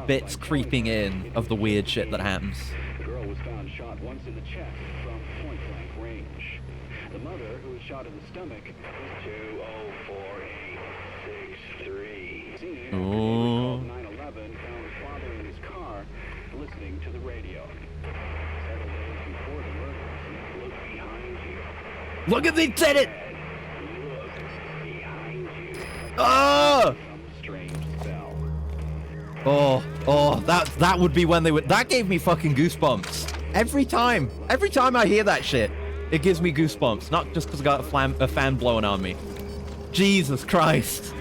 bits creeping in of the weird shit that happens. The girl was found shot once in the chest from point-blank range. The mother, who was shot in the stomach, was 204-863. Seen after Ooh. 9/11, found his father in his car listening to the radio. Several days before the murder, look behind you. Look at they did it! Look behind you. Oh! Some strange spell. Oh, that would be when they would. That gave me fucking goosebumps. Every time I hear that shit, it gives me goosebumps. Not just because I got a fan blowing on me. Jesus Christ.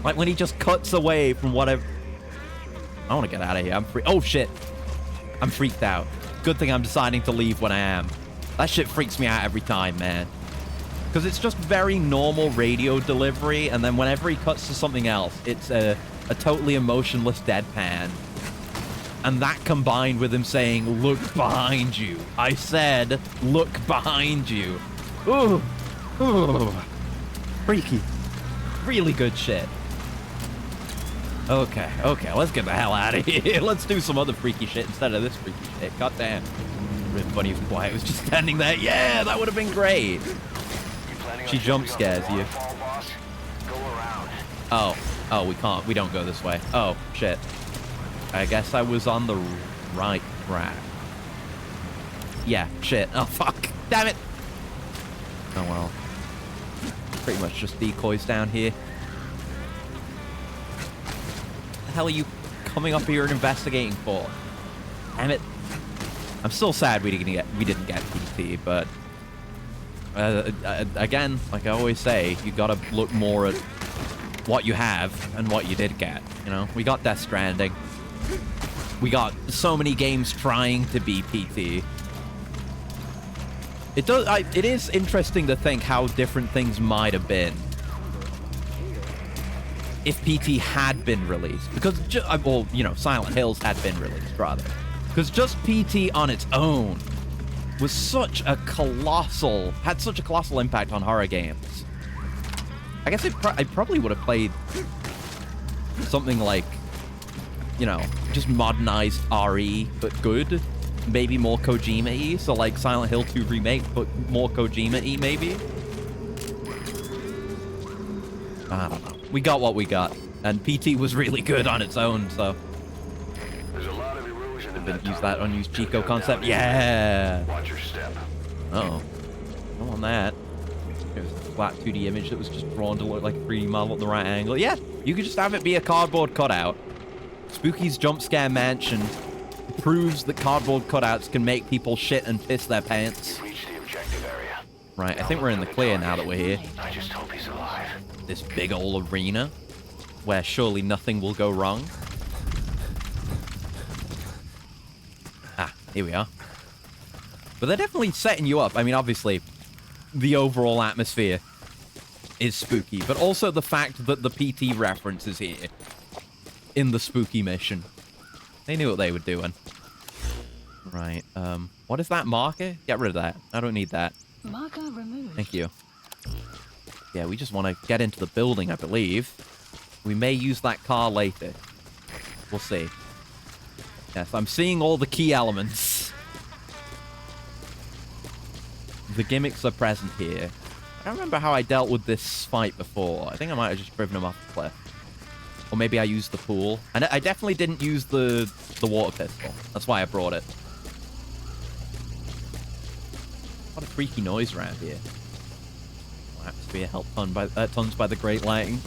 Like when he just cuts away from whatever. I want to get out of here. I'm free. Oh shit. I'm freaked out. Good thing I'm deciding to leave when I am. That shit freaks me out every time, man. Because it's just very normal radio delivery, and then whenever he cuts to something else, it's a totally emotionless deadpan. And that combined with him saying, look behind you. I said, look behind you. Ooh. Ooh. Freaky. Really good shit. Okay, let's get the hell out of here. Let's do some other freaky shit instead of this freaky shit. God damn. Really funny if Quiet was just standing there. Yeah, that would have been great. She jump scares you. Oh, we can't. We don't go this way. Oh, shit. I guess I was on the right track. Yeah, shit. Oh, fuck. Damn it. Oh, well. Pretty much just decoys down here. What the hell are you coming up here and investigating for? Damn it. I'm still sad we didn't get PT, but again, like I always say, you gotta look more at what you have and what you did get. You know, we got Death Stranding. We got so many games trying to be PT. It is interesting to think how different things might have been if PT had been released. Because, well, you know, Silent Hills had been released, rather. Because just PT on its own was such a colossal impact on horror games. I guess I probably would have played something like, you know, just modernized RE, but good. Maybe more Kojima-y, so like Silent Hill 2 Remake, but more Kojima-y, maybe? I don't know. We got what we got, and PT was really good on its own, so... There's a lot of erosion in Didn't use that unused Chico concept. Yeah! Watch your step. Uh-oh. Don't want that. It was a flat 2D image that was just drawn to look like a 3D model at the right angle. Yeah, you could just have it be a cardboard cutout. Spooky's Jump Scare Mansion proves that cardboard cutouts can make people shit and piss their pants. Reach the objective area. Right, I think we're in the clear now that we're here. I just hope he's alive. This big ol' arena, where surely nothing will go wrong. Ah, here we are. But they're definitely setting you up. I mean, obviously, the overall atmosphere is spooky, but also the fact that the PT reference is here in the spooky mission. They knew what they were doing. Right, what is that marker? Get rid of that. I don't need that. Marker removed. Thank you. Yeah, we just want to get into the building, I believe. We may use that car later. We'll see. Yes, I'm seeing all the key elements. The gimmicks are present here. I don't remember how I dealt with this fight before. I think I might have just driven him off the cliff. Or maybe I used the pool. And I definitely didn't use the water pistol. That's why I brought it. What a freaky noise around here. Atmosphere helped tons by the great lighting.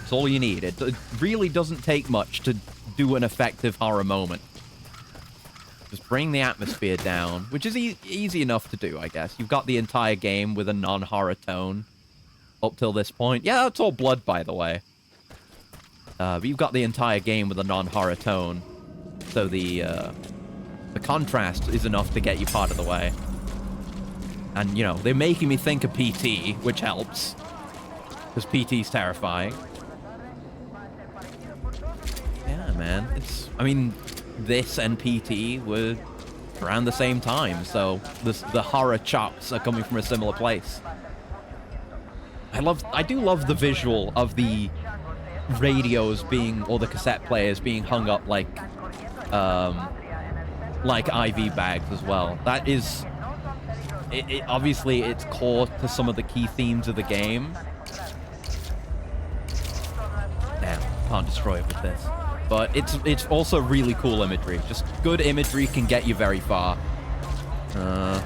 It's all you need. It really doesn't take much to do an effective horror moment. Just bring the atmosphere down, which is easy enough to do, I guess. You've got the entire game with a non-horror tone up till this point. Yeah, it's all blood, by the way. But you've got the entire game with a non-horror tone, so the contrast is enough to get you part of the way. And, you know, they're making me think of PT, which helps, because PT's terrifying. Yeah, man. I mean, this and PT were around the same time, so the horror chops are coming from a similar place. I do love the visual of the radios being, or the cassette players being hung up like IV bags as well. That is, obviously it's core to some of the key themes of the game. Damn, can't destroy it with this. But it's also really cool imagery. Just good imagery can get you very far. A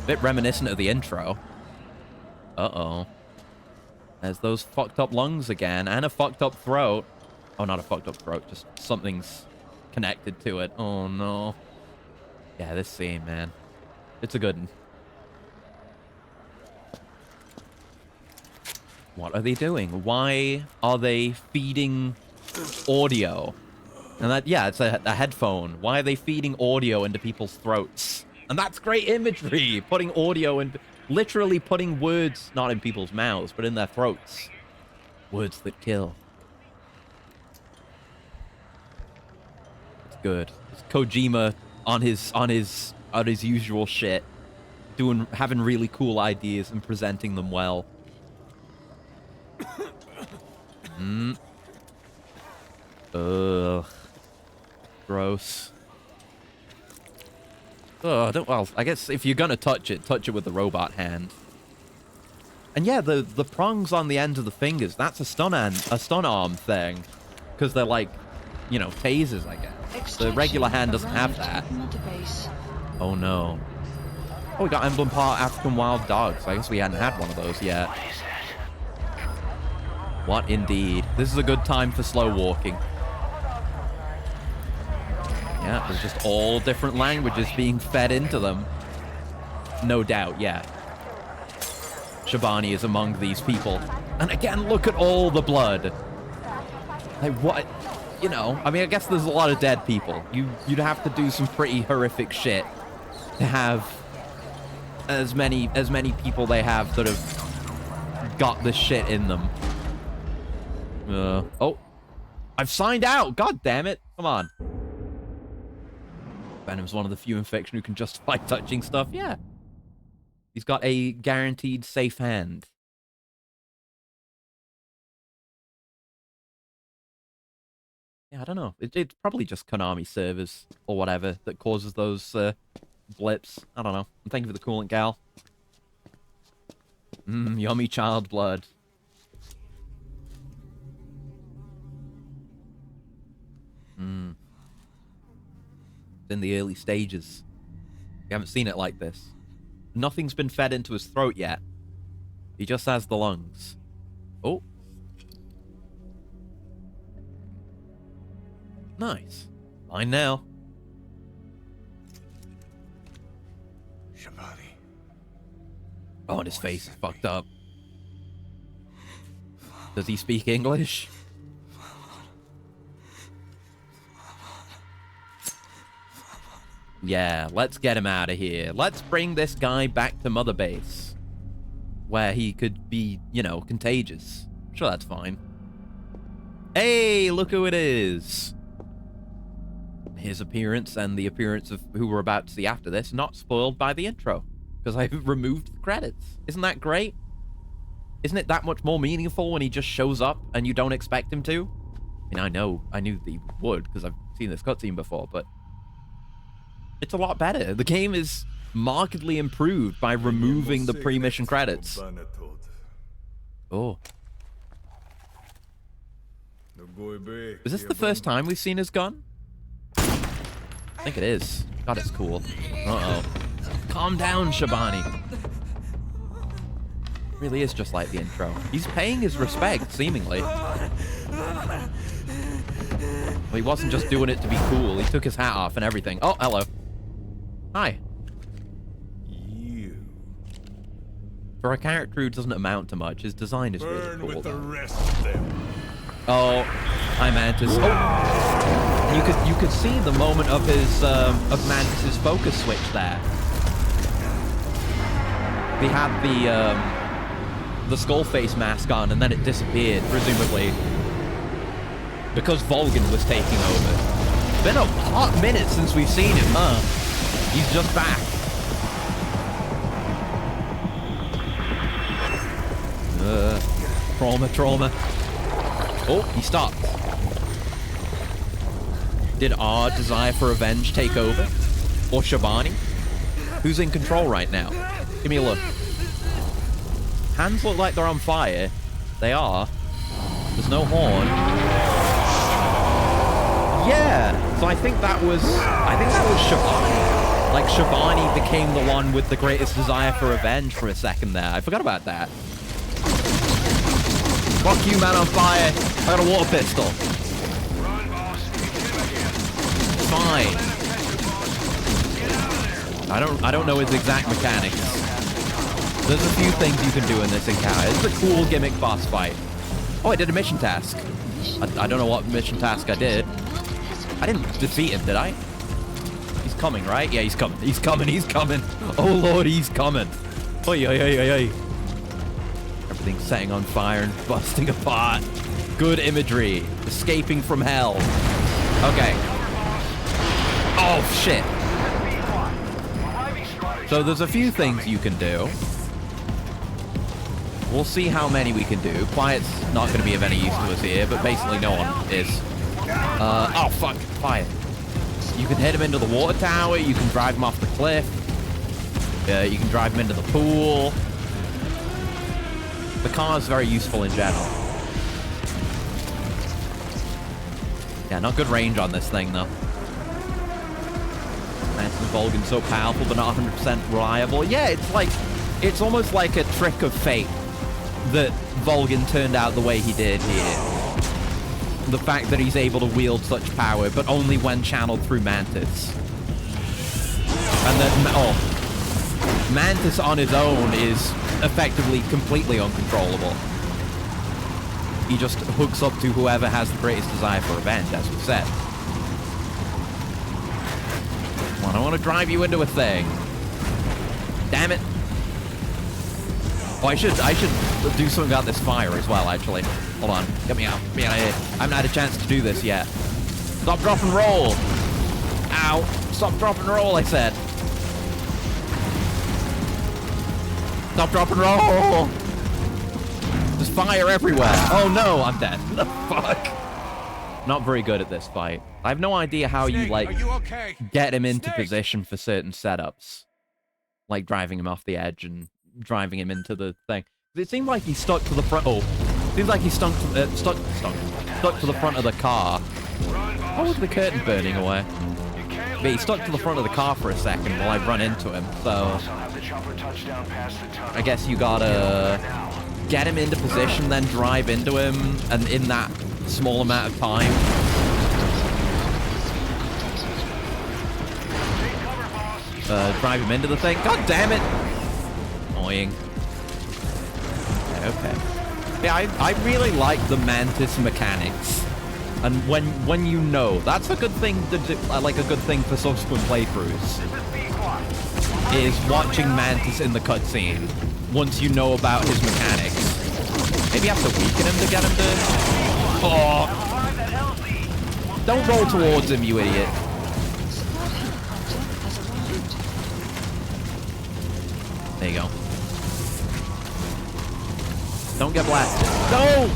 bit reminiscent of the intro. Uh-oh. There's those fucked up lungs again, and a fucked up throat. Oh, not a fucked up throat, just something's connected to it. Oh, no. Yeah, this scene, man. It's a good one. What are they doing? Why are they feeding audio? And that, yeah, it's a headphone. Why are they feeding audio into people's throats? And that's great imagery, putting audio in, literally putting words, not in people's mouths, but in their throats. Words that kill. good. It's Kojima on his usual shit, having really cool ideas and presenting them well. Ugh. Gross. Ugh, well, I guess if you're gonna touch it with the robot hand. And yeah, the prongs on the end of the fingers, that's a stun arm thing. Because they're like, you know, tasers, I guess. The regular hand doesn't have that. Oh no. Oh, we got emblem part African wild dogs. I guess we hadn't had one of those yet. What indeed. This is a good time for slow walking. Yeah, there's just all different languages being fed into them. No doubt, yeah. Shabani is among these people. And again, look at all the blood. Like, what? You know, I mean, I guess there's a lot of dead people. You'd have to do some pretty horrific shit to have as many people they have that have got this shit in them. Oh. I've signed out! God damn it! Come on. Venom's one of the few infection who can justify touching stuff. Yeah. He's got a guaranteed safe hand. Yeah, I don't know. It's probably just Konami servers or whatever that causes those blips. I don't know. Thank you for the coolant, gal. Yummy child blood. It's in the early stages. You haven't seen it like this. Nothing's been fed into his throat yet. He just has the lungs. Oh. Nice. Fine now. Shabani. Oh, and his face is fucked up. Does he speak English? Yeah, let's get him out of here. Let's bring this guy back to Mother Base. Where he could be, you know, contagious. I'm sure that's fine. Hey, look who it is. His appearance and the appearance of who we're about to see after this, not spoiled by the intro. Because I've removed the credits. Isn't that great? Isn't it that much more meaningful when he just shows up and you don't expect him to? I mean, I knew that he would because I've seen this cutscene before, but it's a lot better. The game is markedly improved by removing the pre-mission credits. Oh. Is this the first time we've seen his gun? I think it is. God, it's cool. Uh-oh. Calm down, Shabani. Really is just like the intro. He's paying his respect, seemingly. Well, he wasn't just doing it to be cool. He took his hat off and everything. Oh, hello. Hi. For a character who doesn't amount to much, his design is really cool. With the rest of them. Oh, hi Mantis. Oh, you could see the moment of his of Mantis's focus switch there. He had the skull face mask on, and then it disappeared, presumably because Volgin was taking over. It's been a hot minute since we've seen him, huh? He's just back. Trauma. Oh, he stopped. Did our desire for revenge take over? Or Shabani? Who's in control right now? Give me a look. Hands look like they're on fire. They are. There's no horn. Yeah. So I think that was Shabani. Like, Shabani became the one with the greatest desire for revenge for a second there. I forgot about that. Fuck you, man on fire. I got a water pistol. Fine. I don't know his exact mechanics. There's a few things you can do in this encounter. It's a cool gimmick boss fight. Oh, I did a mission task. I don't know what mission task I did. I didn't defeat him, did I? He's coming, right? Yeah, he's coming. He's coming. Oh, Lord, he's coming. Oi, oi, oi, oi, oi. Everything's setting on fire and busting apart. Good imagery. Escaping from hell. Okay. Oh, shit. So there's a few things you can do. We'll see how many we can do. Quiet's not going to be of any use to us here, but basically no one is. Oh, fuck. Quiet. You can hit him into the water tower. You can drive him off the cliff. You can drive him into the pool. The car is very useful in general. Yeah, not good range on this thing, though. Mantis and Vulcan's so powerful, but not 100% reliable. Yeah, it's almost like a trick of fate that Vulcan turned out the way he did here. The fact that he's able to wield such power, but only when channeled through Mantis. And then, Mantis on his own is effectively completely uncontrollable. He just hooks up to whoever has the greatest desire for revenge, as we said. Come on, I want to drive you into a thing. Damn it. Oh, I should do something about this fire as well, actually. Hold on. Get me out. Get me out of here. I haven't had a chance to do this yet. Stop, drop, and roll. Ow. Stop, drop, and roll, I said. Stop, drop, and roll. There's fire everywhere. Oh, no. I'm dead. What the fuck? Not very good at this fight. I have no idea how Snake, you, like, are you okay? get him into Snake! position for certain setups. Like driving him off the edge and driving him into the thing. It seemed like he stuck to the front. Oh, seems like he stuck to the front of the car. Oh, look at the curtain burning away. But he stuck to the front of the car for a second while I run into him. So I guess you gotta get him into position, then drive into him, and in that small amount of time. Drive him into the thing. God damn it! Annoying. Okay. Yeah, I really like the Mantis mechanics. And when you know, that's a good thing to do, like a good thing for subsequent playthroughs. Is watching Mantis in the cutscene once you know about his mechanics. Maybe you have to weaken him to get him to... Oh! Don't roll towards him, you idiot. There you go. Don't get blasted. No!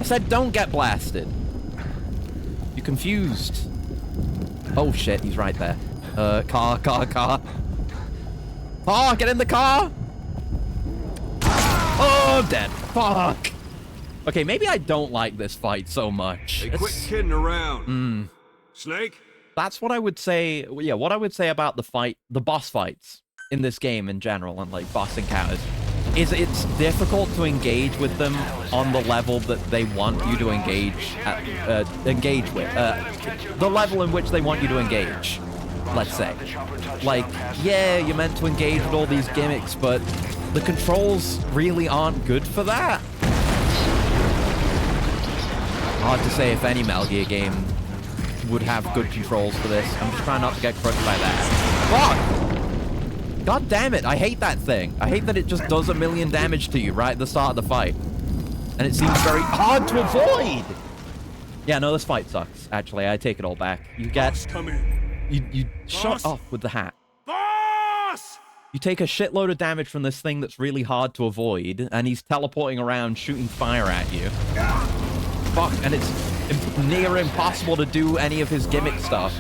I said don't get blasted. You're confused. Oh shit, he's right there. Car. Oh, get in the car! Oh, I'm dead. Fuck. Okay, maybe I don't like this fight so much. Hey, quit kidding around. Snake? That's what I would say. Yeah, what I would say about the boss fights in this game in general, and like boss encounters, is it's difficult to engage with them on the level that they want you to engage with. The level in which they want you to engage, let's say. Like, yeah, you're meant to engage with all these gimmicks, but the controls really aren't good for that. Hard to say if any Metal Gear game would have good controls for this. I'm just trying not to get crushed by that. Fuck! God damn it, I hate that thing. I hate that it just does 1,000,000 damage to you right at the start of the fight. And it seems very hard to avoid! Yeah, no, this fight sucks. Actually, I take it all back. You get... You shut off with the hat. Boss! You take a shitload of damage from this thing that's really hard to avoid, and he's teleporting around shooting fire at you. Fuck, and it's near impossible to do any of his gimmick stuff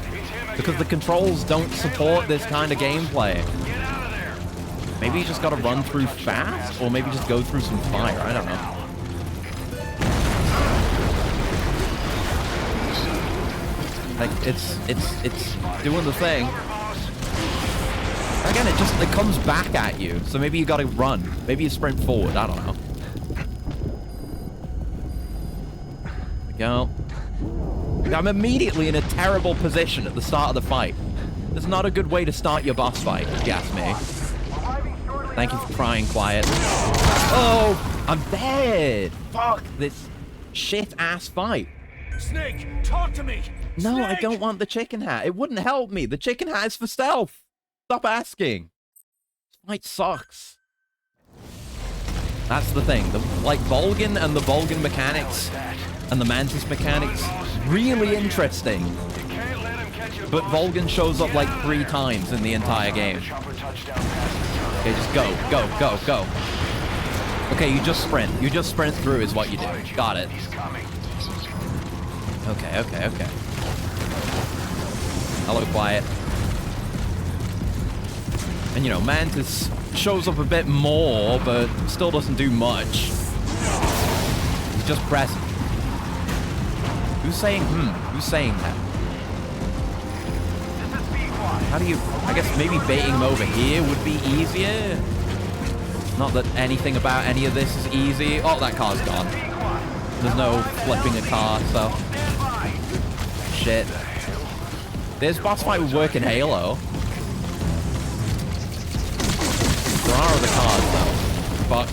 because the controls don't support this kind of gameplay. Maybe you just gotta run through fast, or maybe just go through some fire. I don't know. Like, it's doing the thing. Again, it comes back at you, so maybe you gotta run. Maybe you sprint forward, I don't know. There we go. I'm immediately in a terrible position at the start of the fight. That's not a good way to start your boss fight, if you ask me. Thank you for crying, Quiet. Oh, I'm dead. Fuck this shit-ass fight. Snake, talk to me. No, Snake! I don't want the chicken hat. It wouldn't help me. The chicken hat is for stealth. Stop asking. This fight sucks. That's the thing. Like Vulcan and the Vulcan mechanics and the Mantis mechanics, really interesting. But Volgan shows up like 3 times in the entire game. Okay, just go, go, go, go. Okay, you just sprint. You just sprint through is what you do. Got it. Okay, okay, okay. Hello, quiet. And, you know, Mantis shows up a bit more, but still doesn't do much. He's just present. Who's saying, Who's saying that? How do you... I guess maybe baiting him over here would be easier. Not that anything about any of this is easy. Oh, that car's gone. There's no flipping a car, so... Shit. This boss fight would work in Halo. There are other cars, though. Fuck.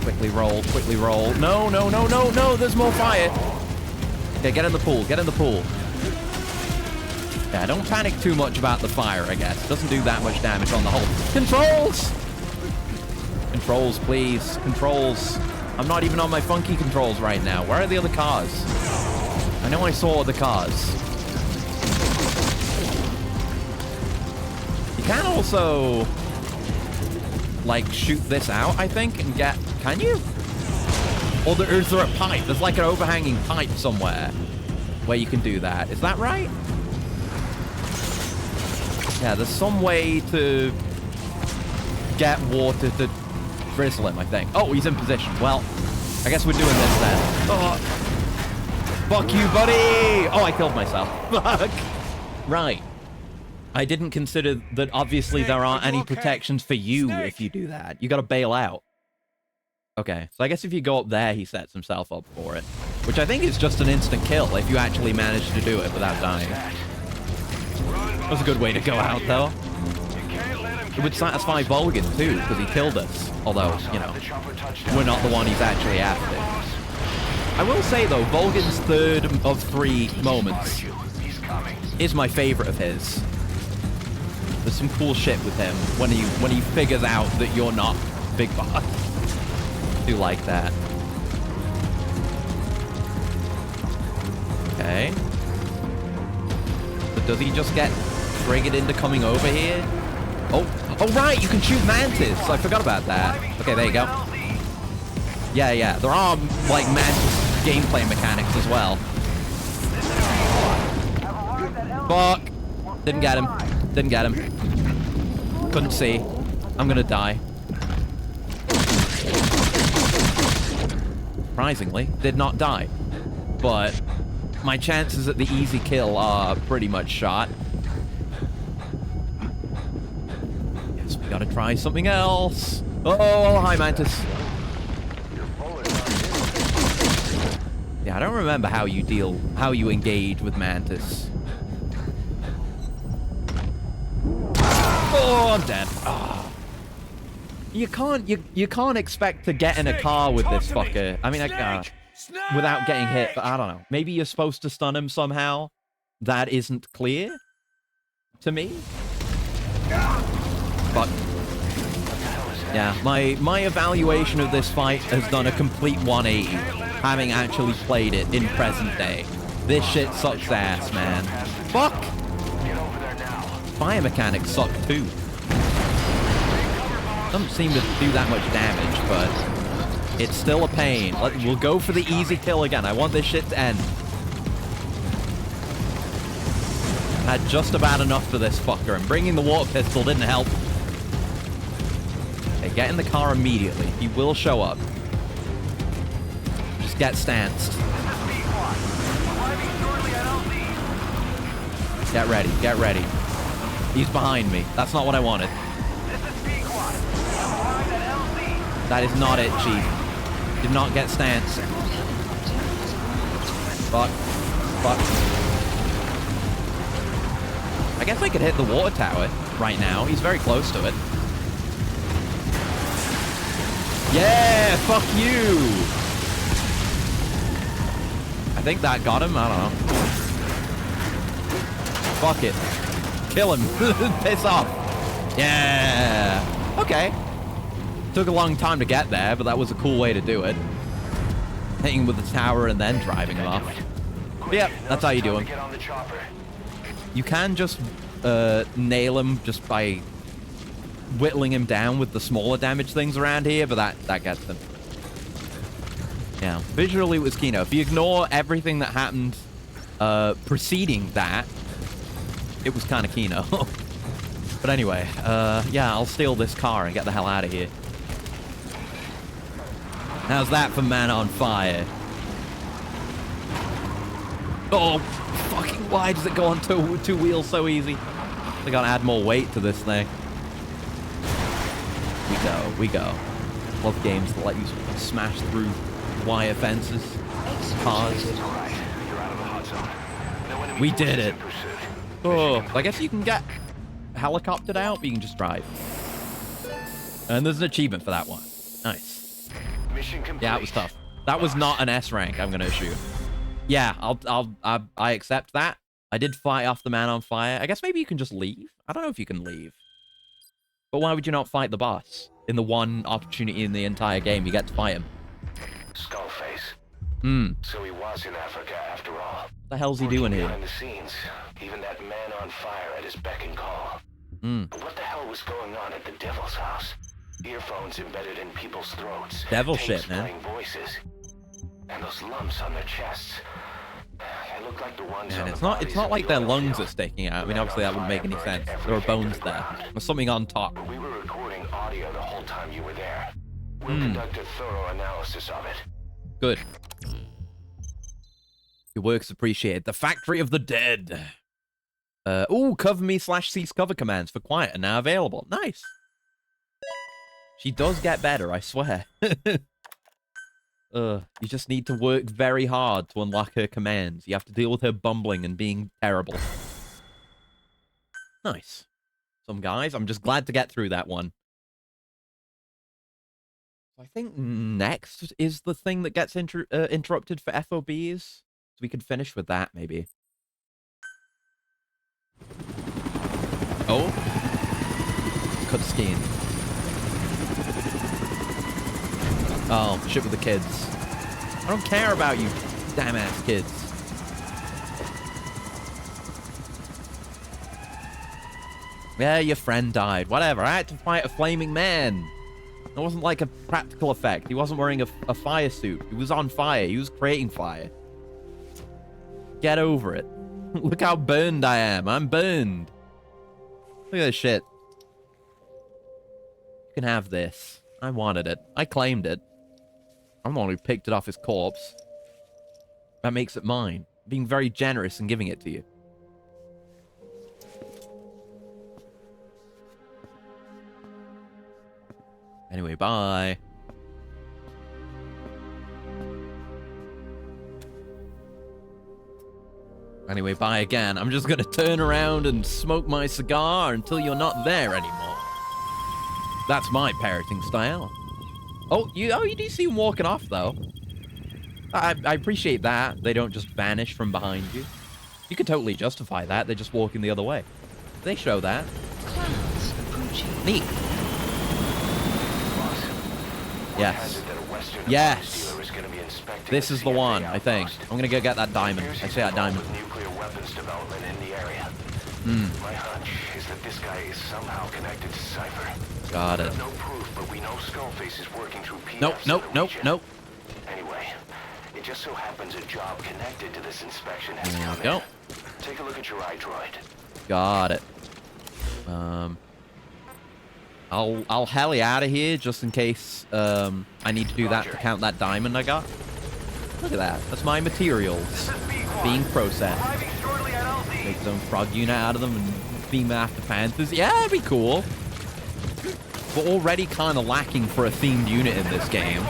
Quickly roll, quickly roll. No, no, no, no, no, there's more fire. Okay, get in the pool, get in the pool. Yeah, don't panic too much about the fire, I guess. Doesn't do that much damage on the whole. Controls! Controls, please. Controls. I'm not even on my funky controls right now. Where are the other cars? I know I saw the cars. You can also... like, shoot this out, I think, and get... Can you? Or is there a pipe? There's like an overhanging pipe somewhere where you can do that. Is that right? Yeah, there's some way to get water to drizzle him, I think. Oh, he's in position. Well, I guess we're doing this then. Oh. Fuck you, buddy! Oh, I killed myself. Fuck. Right. I didn't consider that obviously there aren't any protections for you if you do that. You gotta bail out. Okay, so I guess if you go up there, he sets himself up for it. Which I think is just an instant kill if you actually manage to do it without dying. That was a good way to go out, though. It would satisfy Volgan, too, because he killed us. Although, you know, we're not the one he's actually after. I will say, though, Volgan's third of 3 moments is my favorite of his. There's some cool shit with him when he figures out that you're not Big Boss. I do like that. Okay. But does he just get triggered into coming over here? Oh, right, you can shoot Mantis. I forgot about that. Okay, there you go. Yeah, yeah, there are, like, Mantis gameplay mechanics as well. Fuck. Didn't get him. Didn't get him. Couldn't see. I'm gonna die. Surprisingly, did not die. But my chances at the easy kill are pretty much shot. Guess we gotta try something else. Oh, hi, Mantis. Yeah, I don't remember how you engage with Mantis. Oh, I'm dead. Oh. You can't expect to get in a car with this fucker. I mean, without getting hit, but I don't know. Maybe you're supposed to stun him somehow. That isn't clear to me. But yeah, my evaluation of this fight has done a complete 180, having actually played it in present day. This shit sucks ass, man. Fuck! Fire mechanics suck too. Doesn't seem to do that much damage, but it's still a pain. We'll go for the easy kill again. I want this shit to end. Had just about enough for this fucker, and bringing the water pistol didn't help. Okay, get in the car immediately. He will show up. Just get stanced. Get ready, get ready. He's behind me. That's not what I wanted. That is not it, Chief. Did not get stance. Fuck. Fuck. I guess I could hit the water tower right now. He's very close to it. Yeah, fuck you! I think that got him. I don't know. Fuck it. Kill him. Piss off. Yeah. Okay. Took a long time to get there, but that was a cool way to do it. Hitting with the tower and then driving him off. But yeah, that's how you do him. You can just nail him just by whittling him down with the smaller damage things around here, but that gets them. Yeah, visually it was Kino. If you ignore everything that happened preceding that, it was kind of Kino. But anyway, yeah, I'll steal this car and get the hell out of here. How's that for Man on Fire? Oh, fucking why does it go on two wheels so easy? They gotta add more weight to this thing. We go. Love games that let you smash through wire fences, cars. We did it. Oh, I guess you can get helicoptered out, but you can just drive. And there's an achievement for that one. Nice. Yeah, it was tough. That was not an S rank, I'm gonna assume. Yeah, I accept that. I did fight off the Man on Fire. I guess maybe you can just leave. I don't know if you can leave. But why would you not fight the boss? In the one opportunity in the entire game, you get to fight him. Skullface. So he was in Africa after all. What the hell's he doing here? Behind the scenes, even that Man on Fire at his beck and call. But what the hell was going on at the Devil's house? Earphones embedded in people's throats. Devil shit, man. Playing voices. And those lumps on their chests. They look like the ones on it's not like their lungs are sticking out. I mean, obviously that wouldn't make any sense. There are bones there. There's something on top. We were recording audio the whole time you were there. We'll conduct a thorough analysis of it. Good. Your work's appreciated. The Factory of the Dead. Ooh, cover me /cease cover commands for quiet are now available. Nice. She does get better, I swear. You just need to work very hard to unlock her commands. You have to deal with her bumbling and being terrible. Nice. Some guys, I'm just glad to get through that one. I think next is the thing that gets interrupted for FOBs. So we could finish with that, maybe. Oh. Cutscene. Oh, shit with the kids. I don't care about you, damn-ass kids. Yeah, your friend died. Whatever, I had to fight a flaming man. It wasn't like a practical effect. He wasn't wearing a fire suit. He was on fire. He was creating fire. Get over it. Look how burned I am. I'm burned. Look at this shit. You can have this. I wanted it. I claimed it. I'm the one who picked it off his corpse. That makes it mine. Being very generous and giving it to you. Anyway, bye. Anyway, bye again. I'm just gonna turn around and smoke my cigar until you're not there anymore. That's my parroting style. Oh, you do see him walking off, though. I appreciate that. They don't just vanish from behind you. You could totally justify that. They're just walking the other way. They show that. Clouds approaching. Neat. Yes. Yes. This is the one, I think. I'm gonna go get that diamond. I say that diamond. Nuclear weapons development in the area. My hunch is that this guy is somehow connected to Cypher. Got it. No proof, but we know Skullface is working through PFs. Nope. Anyway, it just so happens a job connected to this inspection has There come we go. in. Take a look at your iDroid. Got it. I'll heli out of here just in case I need to do that to count that diamond I got. Look at that. That's my materials being processed. Make some frog unit out of them and beam after Panthers. Yeah, that'd be cool. We're already kind of lacking for a themed unit in this game.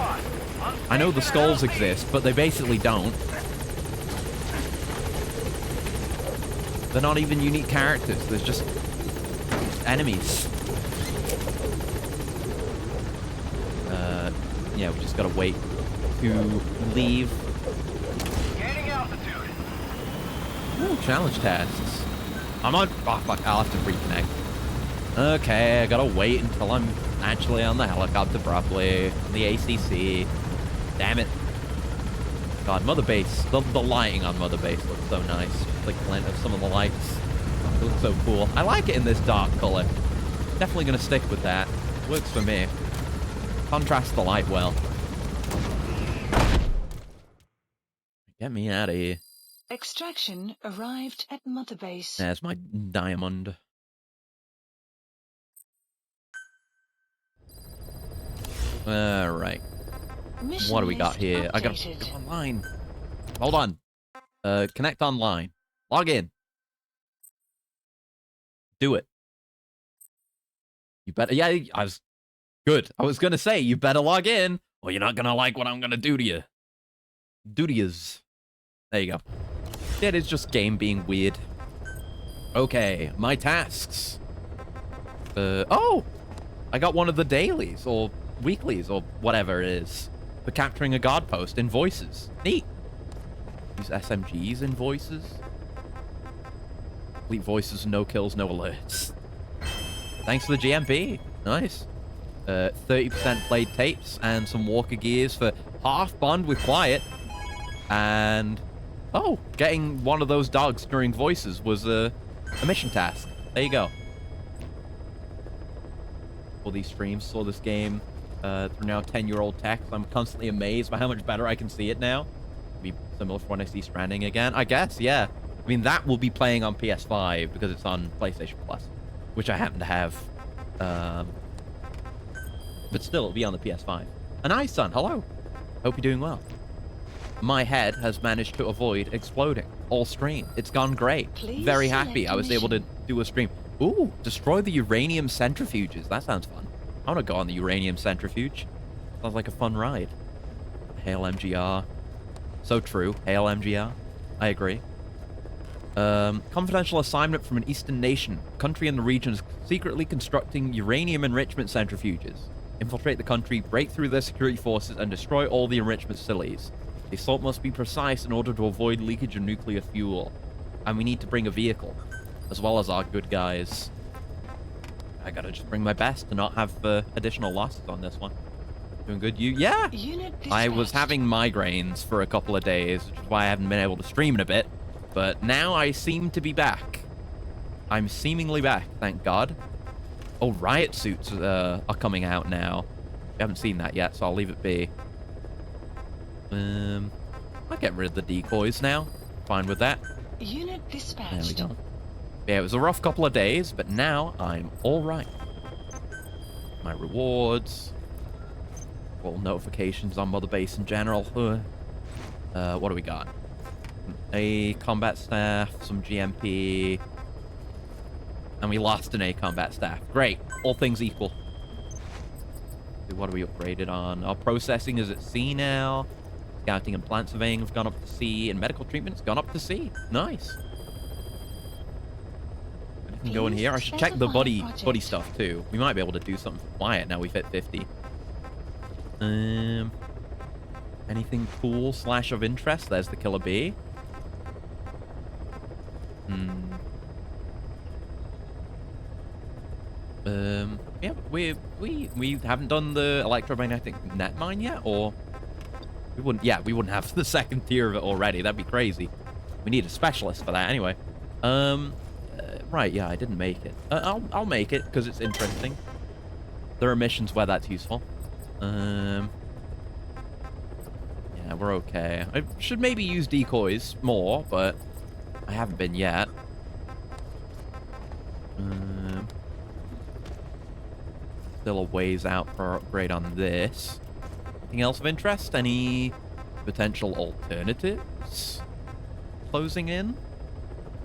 I know the skulls exist, but they basically don't. They're not even unique characters. There's just enemies. Yeah, we just gotta wait to leave. Gaining altitude. Ooh, challenge tasks. I'm on. Oh, fuck, I'll have to reconnect. Okay, I gotta wait until I'm actually on the helicopter properly. The ACC. Damn it. God, Mother Base. The lighting on Mother Base looks so nice. Like glint of some of the lights. It looks so cool. I like it in this dark color. Definitely gonna stick with that. Works for me. Contrasts the light well. Get me out of here. Extraction arrived at Mother Base. There's my diamond. Alright. Mission What do we got list here? I gotta updated. go online. Hold on. Connect online. Log in. Do it. You better, yeah, I was good. I was gonna say, you better log in, or you're not gonna like what I'm gonna do to you. Do to yous. There you go. It is just game being weird. Okay, my tasks. Oh! I got one of the dailies, or weeklies, or whatever it is, for capturing a guard post in voices. Neat. Use SMGs in voices. Complete voices, no kills, no alerts. Thanks for the GMP. Nice. 30% played tapes and some walker gears for half bond with quiet. And, oh, getting one of those dogs during voices was a mission task. There you go. All these streams saw this game through now 10-year-old tech. So I'm constantly amazed by how much better I can see it now. Be similar for when I see Stranding again, I guess. Yeah, I mean that will be playing on PS5 because it's on PlayStation Plus, which I happen to have. But still, it'll be on the PS5. And hi, son. Hello. Hope you're doing well. My head has managed to avoid exploding all stream. It's gone great. Please Very select happy I was able to do a stream. Ooh, destroy the uranium centrifuges. That sounds fun. I want to go on the uranium centrifuge. Sounds like a fun ride. Hail MGR. So true. Hail MGR. I agree. Confidential assignment from an eastern nation. Country in the region is secretly constructing uranium enrichment centrifuges. Infiltrate the country, break through their security forces, and destroy all the enrichment facilities. The assault must be precise in order to avoid leakage of nuclear fuel. And we need to bring a vehicle, as well as our good guys. I gotta just bring my best to not have additional losses on this one. Doing good, you? Yeah! I was having migraines for a couple of days, which is why I haven't been able to stream in a bit. But now I seem to be back. I'm seemingly back, thank God. Oh, riot suits are coming out now. We haven't seen that yet, so I'll leave it be. I'll get rid of the decoys now. Fine with that. Unit dispatched. There we go. Yeah, it was a rough couple of days, but now I'm all right. My rewards. All notifications on Mother Base in general. What do we got? A combat staff, some GMP. And we lost an A combat staff. Great. All things equal. What are we upgraded on? Our processing is at C now. Scouting and plant surveying have gone up to C. And medical treatment's gone up to C. Nice. Anything going here? I should check the buddy stuff too. We might be able to do something for quiet now we've hit 50. Anything cool / of interest? There's the killer bee. Yeah, we haven't done the electromagnetic net mine yet, or we wouldn't. Yeah, we wouldn't have the second tier of it already. That'd be crazy. We need a specialist for that anyway. Right, yeah, I didn't make it. I'll make it because it's interesting. There are missions where that's useful. Yeah, we're okay. I should maybe use decoys more, but I haven't been yet. Still a ways out for upgrade on this. Anything else of interest? Any potential alternatives closing in?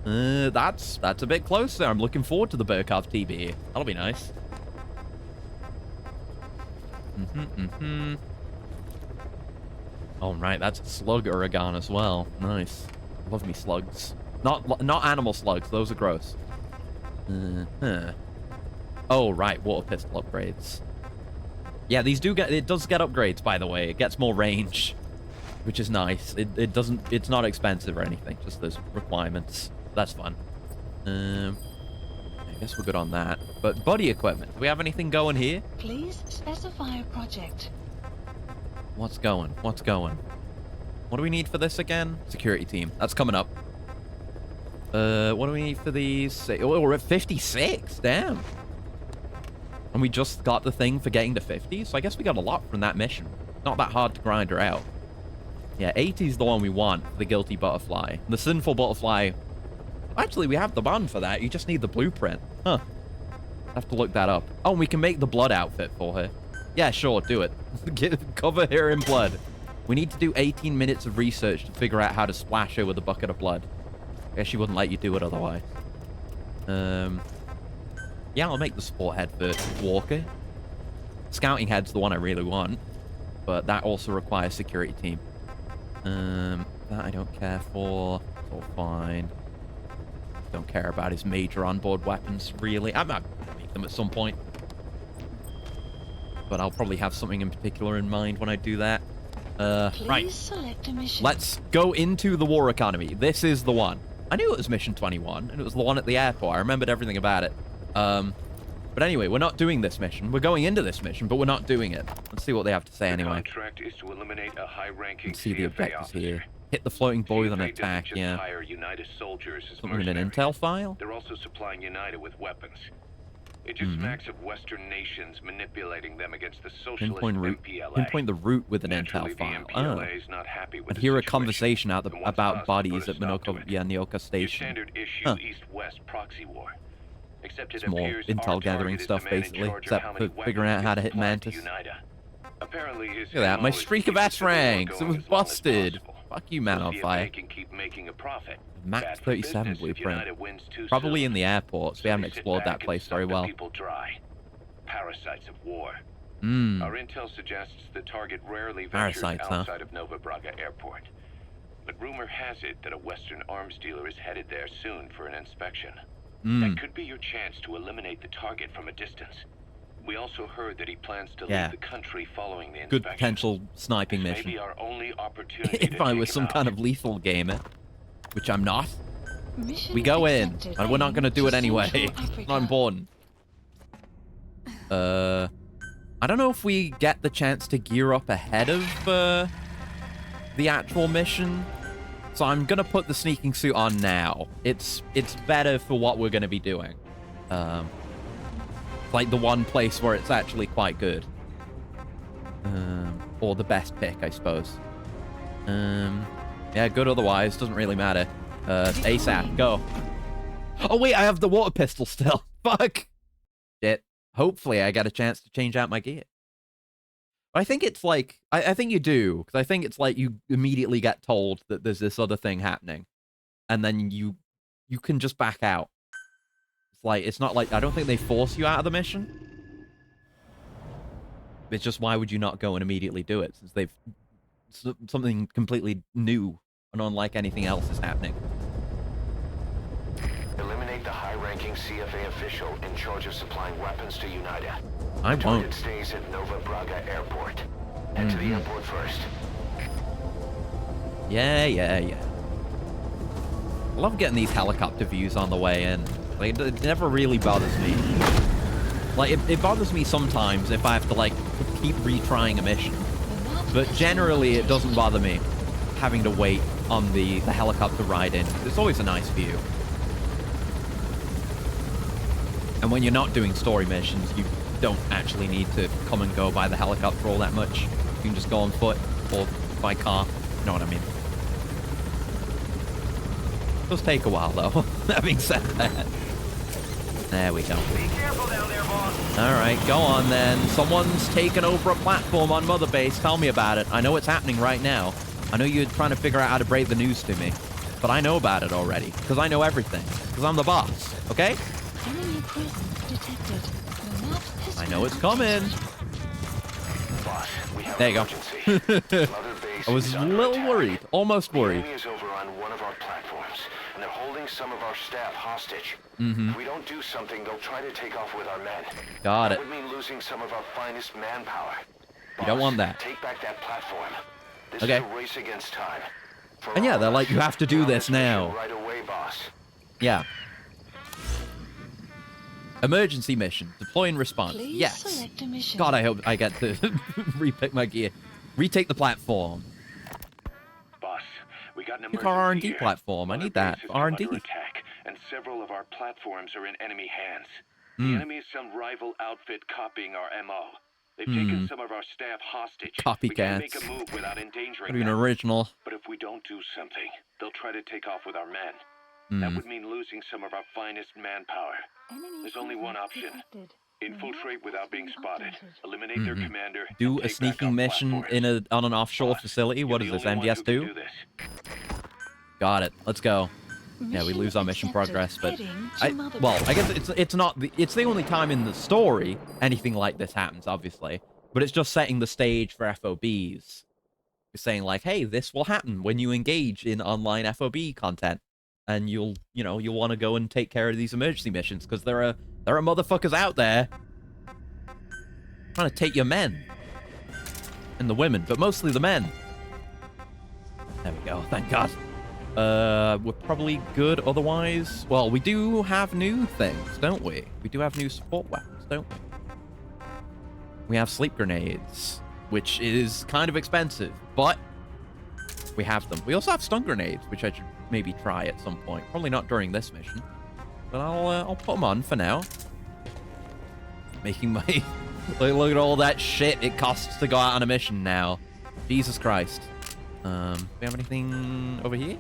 That's a bit closer. I'm looking forward to the Burkov TB. That'll be nice. Oh, right, that's a slug Uragan as well. Nice. Love me slugs. Not animal slugs. Those are gross. Oh, right, water pistol upgrades. Yeah, these it does get upgrades, by the way. It gets more range, which is nice. It's not expensive or anything. Just those requirements. That's fun. I guess we're good on that. But body equipment. Do we have anything going here? Please specify a project. What's going? What's going? What do we need for this again? Security team. That's coming up. What do we need for these? Oh, we're at 56. Damn. And we just got the thing for getting to 50, so I guess we got a lot from that mission. Not that hard to grind her out. Yeah, 80 is the one we want, the guilty butterfly. The sinful butterfly. Actually, we have the bond for that. You just need the blueprint. Huh. Have to look that up. Oh, and we can make the blood outfit for her. Yeah, sure, do it. Cover her in blood. We need to do 18 minutes of research to figure out how to splash her with a bucket of blood. I guess she wouldn't let you do it otherwise. Yeah, I'll make the support head for Walker. Scouting head's the one I really want, but that also requires security team. That I don't care for. It's all fine. Don't care about his major onboard weapons, really. I might make them at some point. But I'll probably have something in particular in mind when I do that. Right. Select a mission. Let's go into the war economy. This is the one. I knew it was mission 21, and it was the one at the airport. I remembered everything about it. But anyway, we're not doing this mission. We're going into this mission, but we're not doing it. Let's see what they have to say anyway. Contract is to eliminate a high-ranking Let's see the CFA objectives officer. here. Hit the floating buoy with an CFA doesn't attack, just yeah. hire United soldiers as Something in an mercenaries. intel file? They're also supplying United with weapons. It just smacks of Western nations manipulating them against the socialist MPLA. Pinpoint the route with an Naturally, intel file. the MPLA is not happy with And the hear a situation conversation and wants about us to bodies put a at stop to Minoko, it. yeah, Nyoka Your Station. standard issue East-West proxy war. Except it It's more appears intel our gathering target is stuff, the man in basically, charge of except how for many figuring out weapons how to gets hit supplied to Mantis. Unida. Apparently his Look at that, my MO is streak to of keep the S civil war ranks. It going was as long as busted. possible. Fuck you, man on The fire. CFA can keep making a profit. Max Bad for 37 business if blueprint. United wins too Probably soon. in the airport, so we So haven't they sit explored back that and place suck very the well. people dry. Parasites of war. Hmm. Our intel suggests the target rarely ventures Parasites, huh? outside of Nova Braga Airport. But rumor has it that a Western arms dealer is headed there soon for an inspection. That could be your chance to eliminate the target from a distance. We also heard that he plans to Yeah. leave the country following the Good inspection. potential sniping This mission. may be our only opportunity If to I take was him some out. kind of lethal gamer, which I'm not, Mission we go in, accepted. and we're not going to do it anyway. Central It's Africa. not important. I don't know if we get the chance to gear up ahead of the actual mission. So I'm going to put the sneaking suit on now. It's better for what we're going to be doing. Like the one place where it's actually quite good. Or the best pick, I suppose. Yeah, good otherwise. Doesn't really matter. ASAP, go. Oh, wait, I have the water pistol still. Fuck. Shit. Hopefully I get a chance to change out my gear. But I think it's like... I think you do. Because I think it's like you immediately get told that there's this other thing happening. And then you can just back out. It's like... It's not like... I don't think they force you out of the mission. It's just why would you not go and immediately do it? Since they've... Something completely new and unlike anything else is happening. Eliminate the high-ranking CFA official in charge of supplying weapons to United. I The won't. target stays at Nova Braga Airport. Head to the airport first. Yeah. I love getting these helicopter views on the way in. Like, it never really bothers me. Like, it bothers me sometimes if I have to, like, keep retrying a mission. But generally, it doesn't bother me having to wait on the helicopter ride in. It's always a nice view. And when you're not doing story missions, you don't actually need to come and go by the helicopter all that much. You can just go on foot or by car. You know what I mean? It does take a while, though. That being said that. There we go. Be careful down there, boss. Alright, go on then. Someone's taken over a platform on Mother Base. Tell me about it. I know it's happening right now. I know you're trying to figure out how to break the news to me. But I know about it already. Because I know everything. Because I'm the boss. Okay? Enemy presence detected. The map has I know it's been coming. Boss, we have There you an go. emergency. Mother Base I was is a under little attack. worried. Almost The worried. enemy is over on one of our platforms, and they're holding some of our staff hostage. Mm-hmm. If we don't do something, they'll try to take off with our men. Got That it. would mean losing some of our finest manpower. You don't Boss, want that. Take back that platform. This Okay. is a race against time. For And yeah, all they're of like, us. you have to do Get on this now. mission right away, boss. Yeah. Emergency mission. Deploy and response. Please Yes. select a mission. God, I hope I get to repick my gear. Retake the platform. Boss, we got an Pick our emergency R&D here. platform. I Mother need that. Base is R&D. under attack. several of our platforms are in enemy hands. The enemy is some rival outfit copying our MO. They've taken some of our staff hostage. We can't make a Copycats. move without endangering Pretty them. original. But if we don't do something, they'll try to take off with our men. That would mean losing some of our finest manpower. Enemy There's only one presence option. detected. Infiltrate without being spotted. Updated. Eliminate their commander. Do and a take back sneaking our mission platforms. on an offshore Boss, facility. What you're is the this, only one who can MGS2? do this. Got it. Let's go. Yeah, we lose our mission accepted. progress, but Heading to Mother well, Base. I guess it's not it's the only time in the story anything like this happens, obviously. But it's just setting the stage for FOBs. It's saying like, hey, this will happen when you engage in online FOB content, and you'll want to go and take care of these emergency missions because there are motherfuckers out there trying to take your men and the women, but mostly the men. There we go. Thank God. We're probably good otherwise. Well, we do have new things, don't we? We do have new support weapons, don't we? We have sleep grenades, which is kind of expensive, but we have them. We also have stun grenades, which I should maybe try at some point. Probably not during this mission, but I'll put them on for now. Making my look at all that shit it costs to go out on a mission now. Jesus Christ. Do we have anything over here?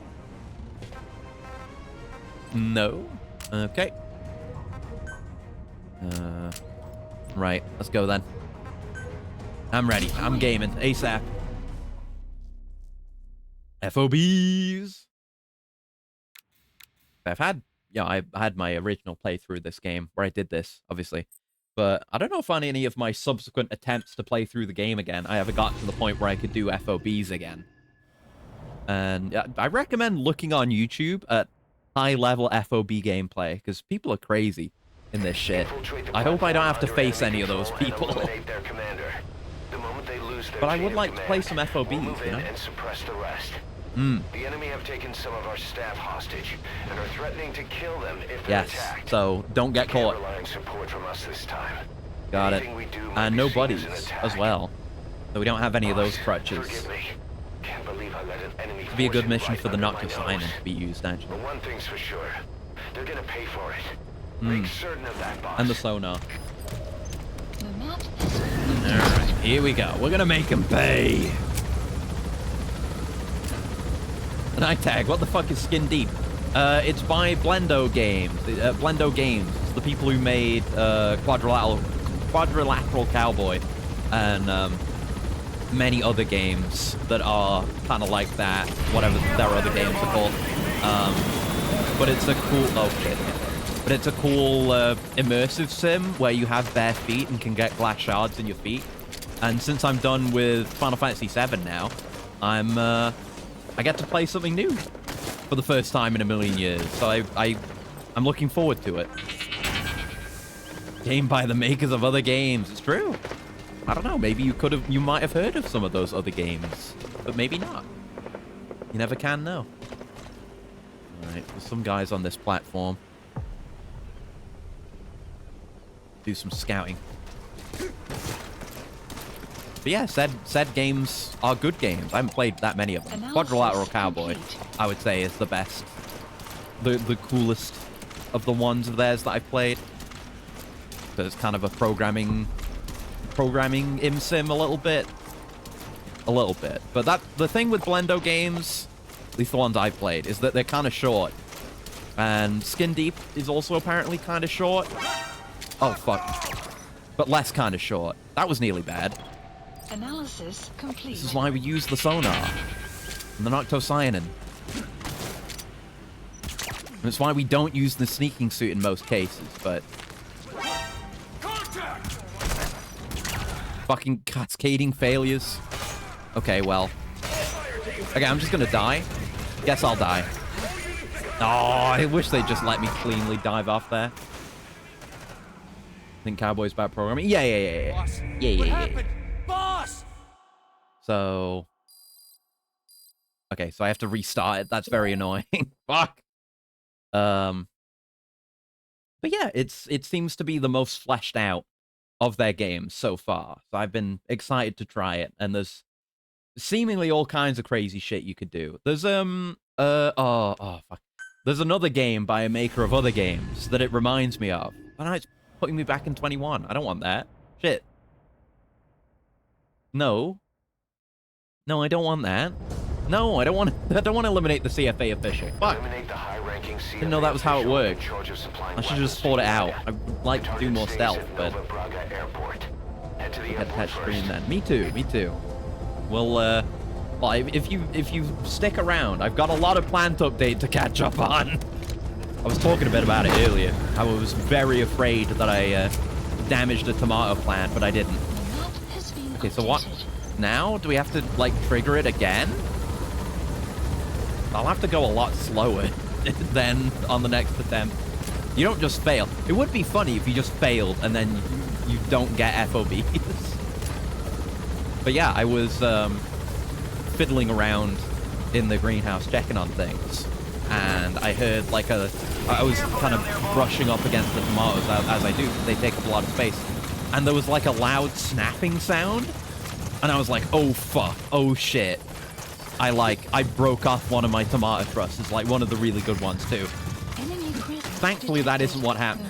No. Okay. Right. Let's go then. I'm ready. I'm gaming. ASAP. FOBs. I've had my original playthrough of this game where I did this, obviously. But I don't know if on any of my subsequent attempts to play through the game again, I ever got to the point where I could do FOBs again. And I recommend looking on YouTube at high-level FOB gameplay, because people are crazy in this shit. I hope I don't have to face any of those people. But I would like to play some FOBs, you know? And suppress the rest. The enemy have taken some of our staff hostage and are threatening to kill them if they're attacked. So don't get caught. Can't rely on support from us this time. Got it. Anything we do might And be no seen buddies as an attack. as well. So we don't have any of those Boss, crutches. Forgive me. Can't believe I let an enemy It'd be a force good in mission right for the under my Noctis nose. Island to be used, actually. But one thing's for sure. They're gonna pay for it. Make certain of that, boss. And the sonar. The map has been Alright, here we go. We're gonna make them pay. An eye tag. What the fuck is Skin Deep? It's by Blendo Games. Blendo Games. It's the people who made Quadrilateral Cowboy and many other games that are kind of like that. Whatever their other games are called. But it's a cool. Oh shit. But it's a cool immersive sim where you have bare feet and can get glass shards in your feet. And since I'm done with Final Fantasy VII now, I get to play something new for the first time in a million years. So I'm looking forward to it. Game by the makers of other games. It's true. I don't know. Maybe you might have heard of some of those other games, but maybe not. You never can know. All right, there's some guys on this platform. Do some scouting. But yeah, said games are good games. I haven't played that many of them. Quadrilateral Cowboy, complete. I would say, is the best. The coolest of the ones of theirs that I've played. So it's kind of a programming sim a little bit. But the thing with Blendo games, at least the ones I've played, is that they're kind of short. And Skin Deep is also apparently kind of short. Oh, fuck. But less kind of short. That was nearly bad. Analysis complete. This is why we use the sonar. And the Noctocyanin. And it's why we don't use the sneaking suit in most cases, but... Fucking cascading failures. Okay, well. Okay, I'm just gonna die. Guess I'll die. Oh, I wish they'd just let me cleanly dive off there. Think Cowboy's bad programming? Yeah. Boss, Yeah. what happened? Boss! So... Okay, so I have to restart it. That's very annoying. Fuck! But yeah, it seems to be the most fleshed out of their games so far. So I've been excited to try it, and there's seemingly all kinds of crazy shit you could do. There's, fuck. There's another game by a maker of other games that it reminds me of. And it's putting me back in 21. I don't want that. Shit. No. No, I don't want that. No, I don't want to eliminate the CFA official. Fuck. Eliminate the high-ranking CFA Didn't know that was how it official in worked. charge of supplying I should just weapons thought it to out. Canada. I'd like to do Target more stays stealth, at but... Nova Braga Airport. Head to the Get airport touch first. screen then. Me too, me too. Well, if you stick around, I've got a lot of plant update to catch up on. I was talking a bit about it earlier. I was very afraid that I damaged a tomato plant, but I didn't. Okay, so what? Now? Do we have to, like, trigger it again? I'll have to go a lot slower than on the next attempt. You don't just fail. It would be funny if you just failed and then you don't get FOBs. But yeah, I was fiddling around in the greenhouse checking on things. And I heard like I was kind of brushing up against the tomatoes as I do. They take up a lot of space. And there was like a loud snapping sound. And I was like, oh fuck, oh shit. I broke off one of my tomato trusses, like one of the really good ones too. Thankfully, that isn't what happened.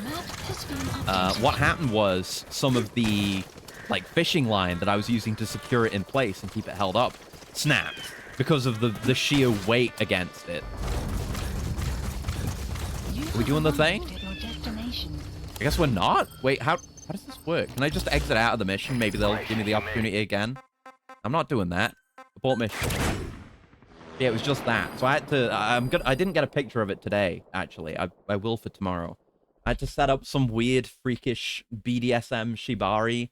What happened was some of the like fishing line that I was using to secure it in place and keep it held up snapped because of the sheer weight against it. Are we doing the thing? I guess we're not. Wait, how does this work? Can I just exit out of the mission? Maybe they'll give me the opportunity again. I'm not doing that. Abort mission. Yeah, it was just that. So I had to. I didn't get a picture of it today. Actually, I will for tomorrow. I had to set up some weird, freakish BDSM shibari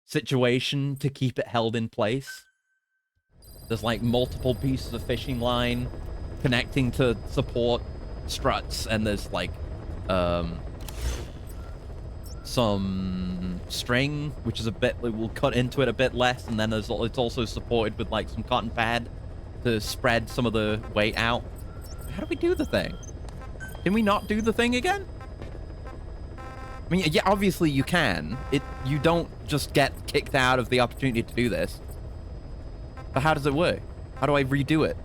situation to keep it held in place. There's like multiple pieces of fishing line connecting to support struts, and there's like some string, which is a bit, we'll cut into it a bit less, and then it's also supported with like some cotton pad to spread some of the weight out. How do we do the thing? Can we not do the thing again? I mean, yeah, obviously you can. You don't just get kicked out of the opportunity to do this. But how does it work? How do I redo it?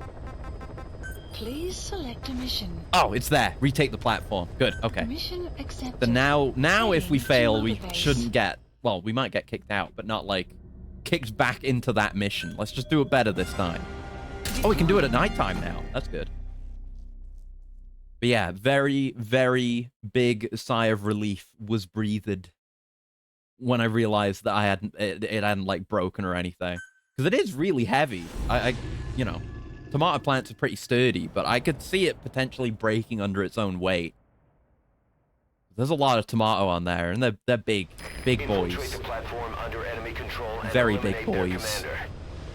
Please select a mission. Oh, it's there. Retake the platform. Good. Okay. Mission accepted. Then now if we fail, we base. shouldn't get... Well, we might get kicked out, but not, like, kicked back into that mission. Let's just do it better this time. Oh, we can do it at nighttime now. That's good. But yeah, very, very big sigh of relief was breathed when I realized that it hadn't, like, broken or anything. Because it is really heavy. You know... Tomato plants are pretty sturdy, but I could see it potentially breaking under its own weight. There's a lot of tomato on there, and they're big boys. The platform under enemy control and Very big eliminate their boys. commander.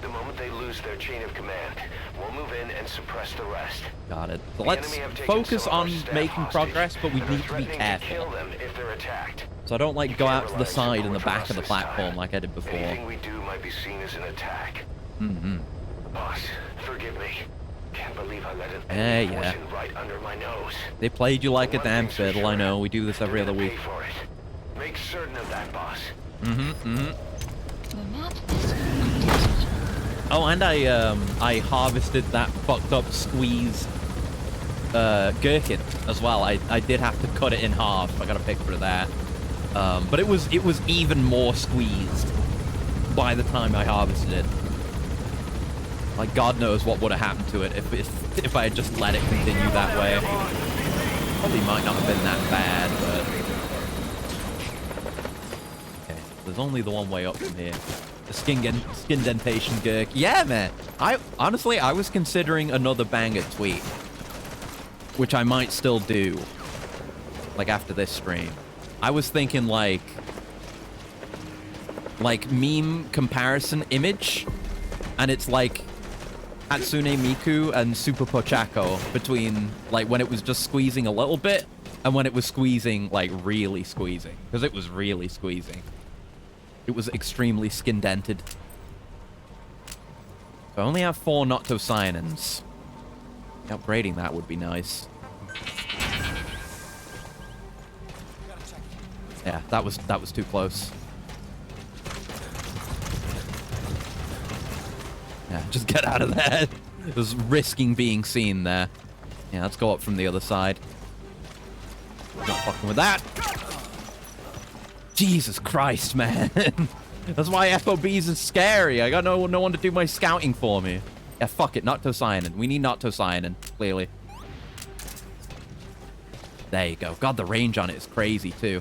The moment they lose their chain of command, we'll move in and suppress the rest. Got it. So The let's enemy have taken focus some of our on staff making hostage progress, but we and are need to be threatening careful. kill them if they're attacked. So I don't like You go can't out to the rely on side in the support back from of the us this platform time. like I did before. Anything we do might be seen as an attack. Mm-hmm. Boss, forgive me. Can't believe I let an Yeah, enemy yeah. fortune right under my nose. They played you like a One damn thing's for fiddle, I sure. know. We do this every You're other gonna week. pay for it. Make certain of that, boss. Mm-hmm, mm-hmm. The map has been updated. Oh, and I harvested that fucked up squeezed gherkin as well. I did have to cut it in half. I got a picture of that. But it was even more squeezed by the time I harvested it. Like, God knows what would have happened to it if I had just let it continue that way. Probably might not have been that bad, but... Okay, there's only the one way up from here. The skin dentation gherk. Yeah, man. Honestly, I was considering another banger tweet. Which I might still do. Like, after this stream. I was thinking, like meme comparison image. And it's like Hatsune Miku and Super Pochako between, like, when it was just squeezing a little bit and when it was squeezing, like, really squeezing. Because it was really squeezing. It was extremely skin-dented. I only have 4 Noctocyanins. Upgrading that would be nice. Yeah, that was too close. Yeah, just get out of there. It was risking being seen there. Yeah, let's go up from the other side. Not fucking with that. Jesus Christ, man. That's why FOBs is scary. I got no one to do my scouting for me. Yeah, fuck it. Noctocyanin. We need noctocyanin, clearly. There you go. God, the range on it is crazy, too.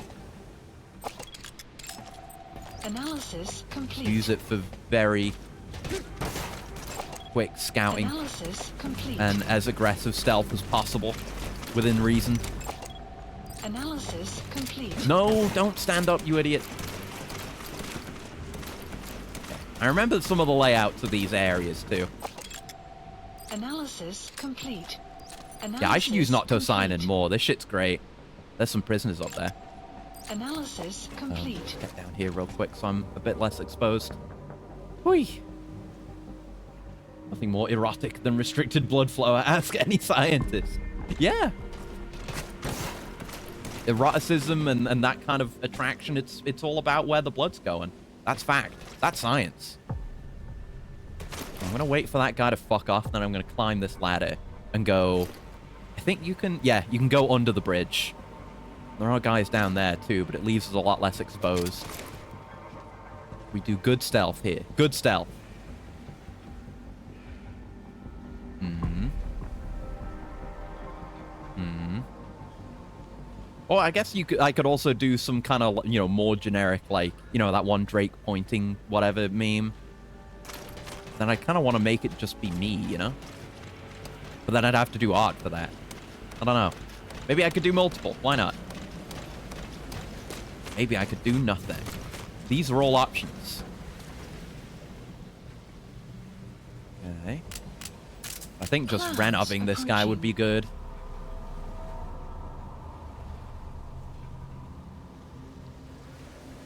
Analysis complete. Use it for very quick scouting. Analysis complete. And as aggressive stealth as possible, within reason. Analysis complete. No, don't stand up, you idiot. I remember some of the layouts of these areas, too. Analysis complete. Analysis Yeah, I should use noctocyanin complete. more. This shit's great. There's some prisoners up there. Analysis complete. Get down here real quick so I'm a bit less exposed. Hui. Nothing more erotic than restricted blood flow. Ask any scientist. Yeah. Eroticism and that kind of attraction, it's all about where the blood's going. That's fact. That's science. I'm gonna wait for that guy to fuck off, then I'm gonna climb this ladder and go... I think you can... Yeah, you can go under the bridge. There are guys down there too, but it leaves us a lot less exposed. We do good stealth here. Good stealth. Or I guess I could also do some kind of, you know, more generic, like, you know, that one Drake pointing whatever meme. Then I kind of want to make it just be me, you know? But then I'd have to do art for that. I don't know. Maybe I could do multiple. Why not? Maybe I could do nothing. These are all options. Okay. I think just renoving this guy would be good.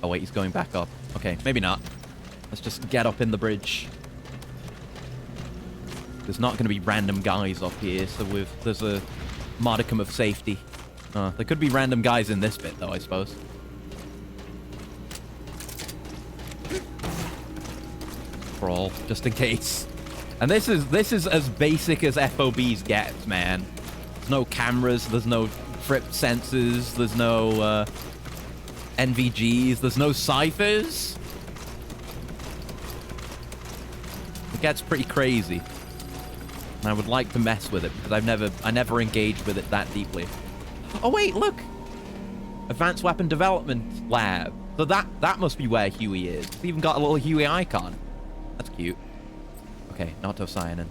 Oh wait, he's going back up. Okay, maybe not. Let's just get up in the bridge. There's not going to be random guys up here, so there's a modicum of safety. There could be random guys in this bit, though, I suppose. Crawl, just in case. And this is as basic as FOBs gets, man. There's no cameras, there's no trip sensors, there's no NVGs, there's no ciphers. It gets pretty crazy. And I would like to mess with it because I never engaged with it that deeply. Oh wait, look! Advanced Weapon Development Lab. So that must be where Huey is. It's even got a little Huey icon. That's cute. Okay, noctocyanin.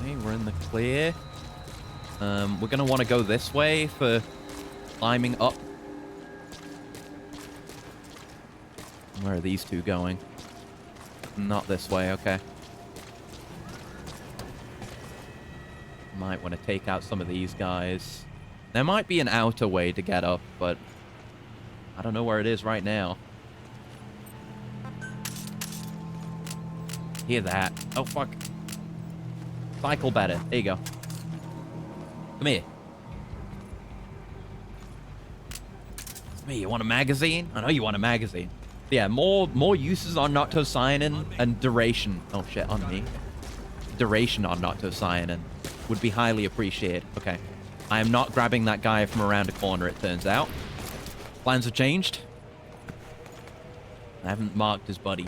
Okay, we're in the clear. We're gonna want to go this way for climbing up. Where are these two going? Not this way, okay. Might want to take out some of these guys. There might be an outer way to get up, but I don't know where it is right now. Hear that. Oh, fuck. Cycle better. There you go. Come here. Come here, you want a magazine? I know you want a magazine. Yeah, more uses on noctocyanin and duration. Oh shit, on me. Duration on noctocyanin would be highly appreciated. Okay. I am not grabbing that guy from around a corner, it turns out. Plans have changed. I haven't marked his buddy.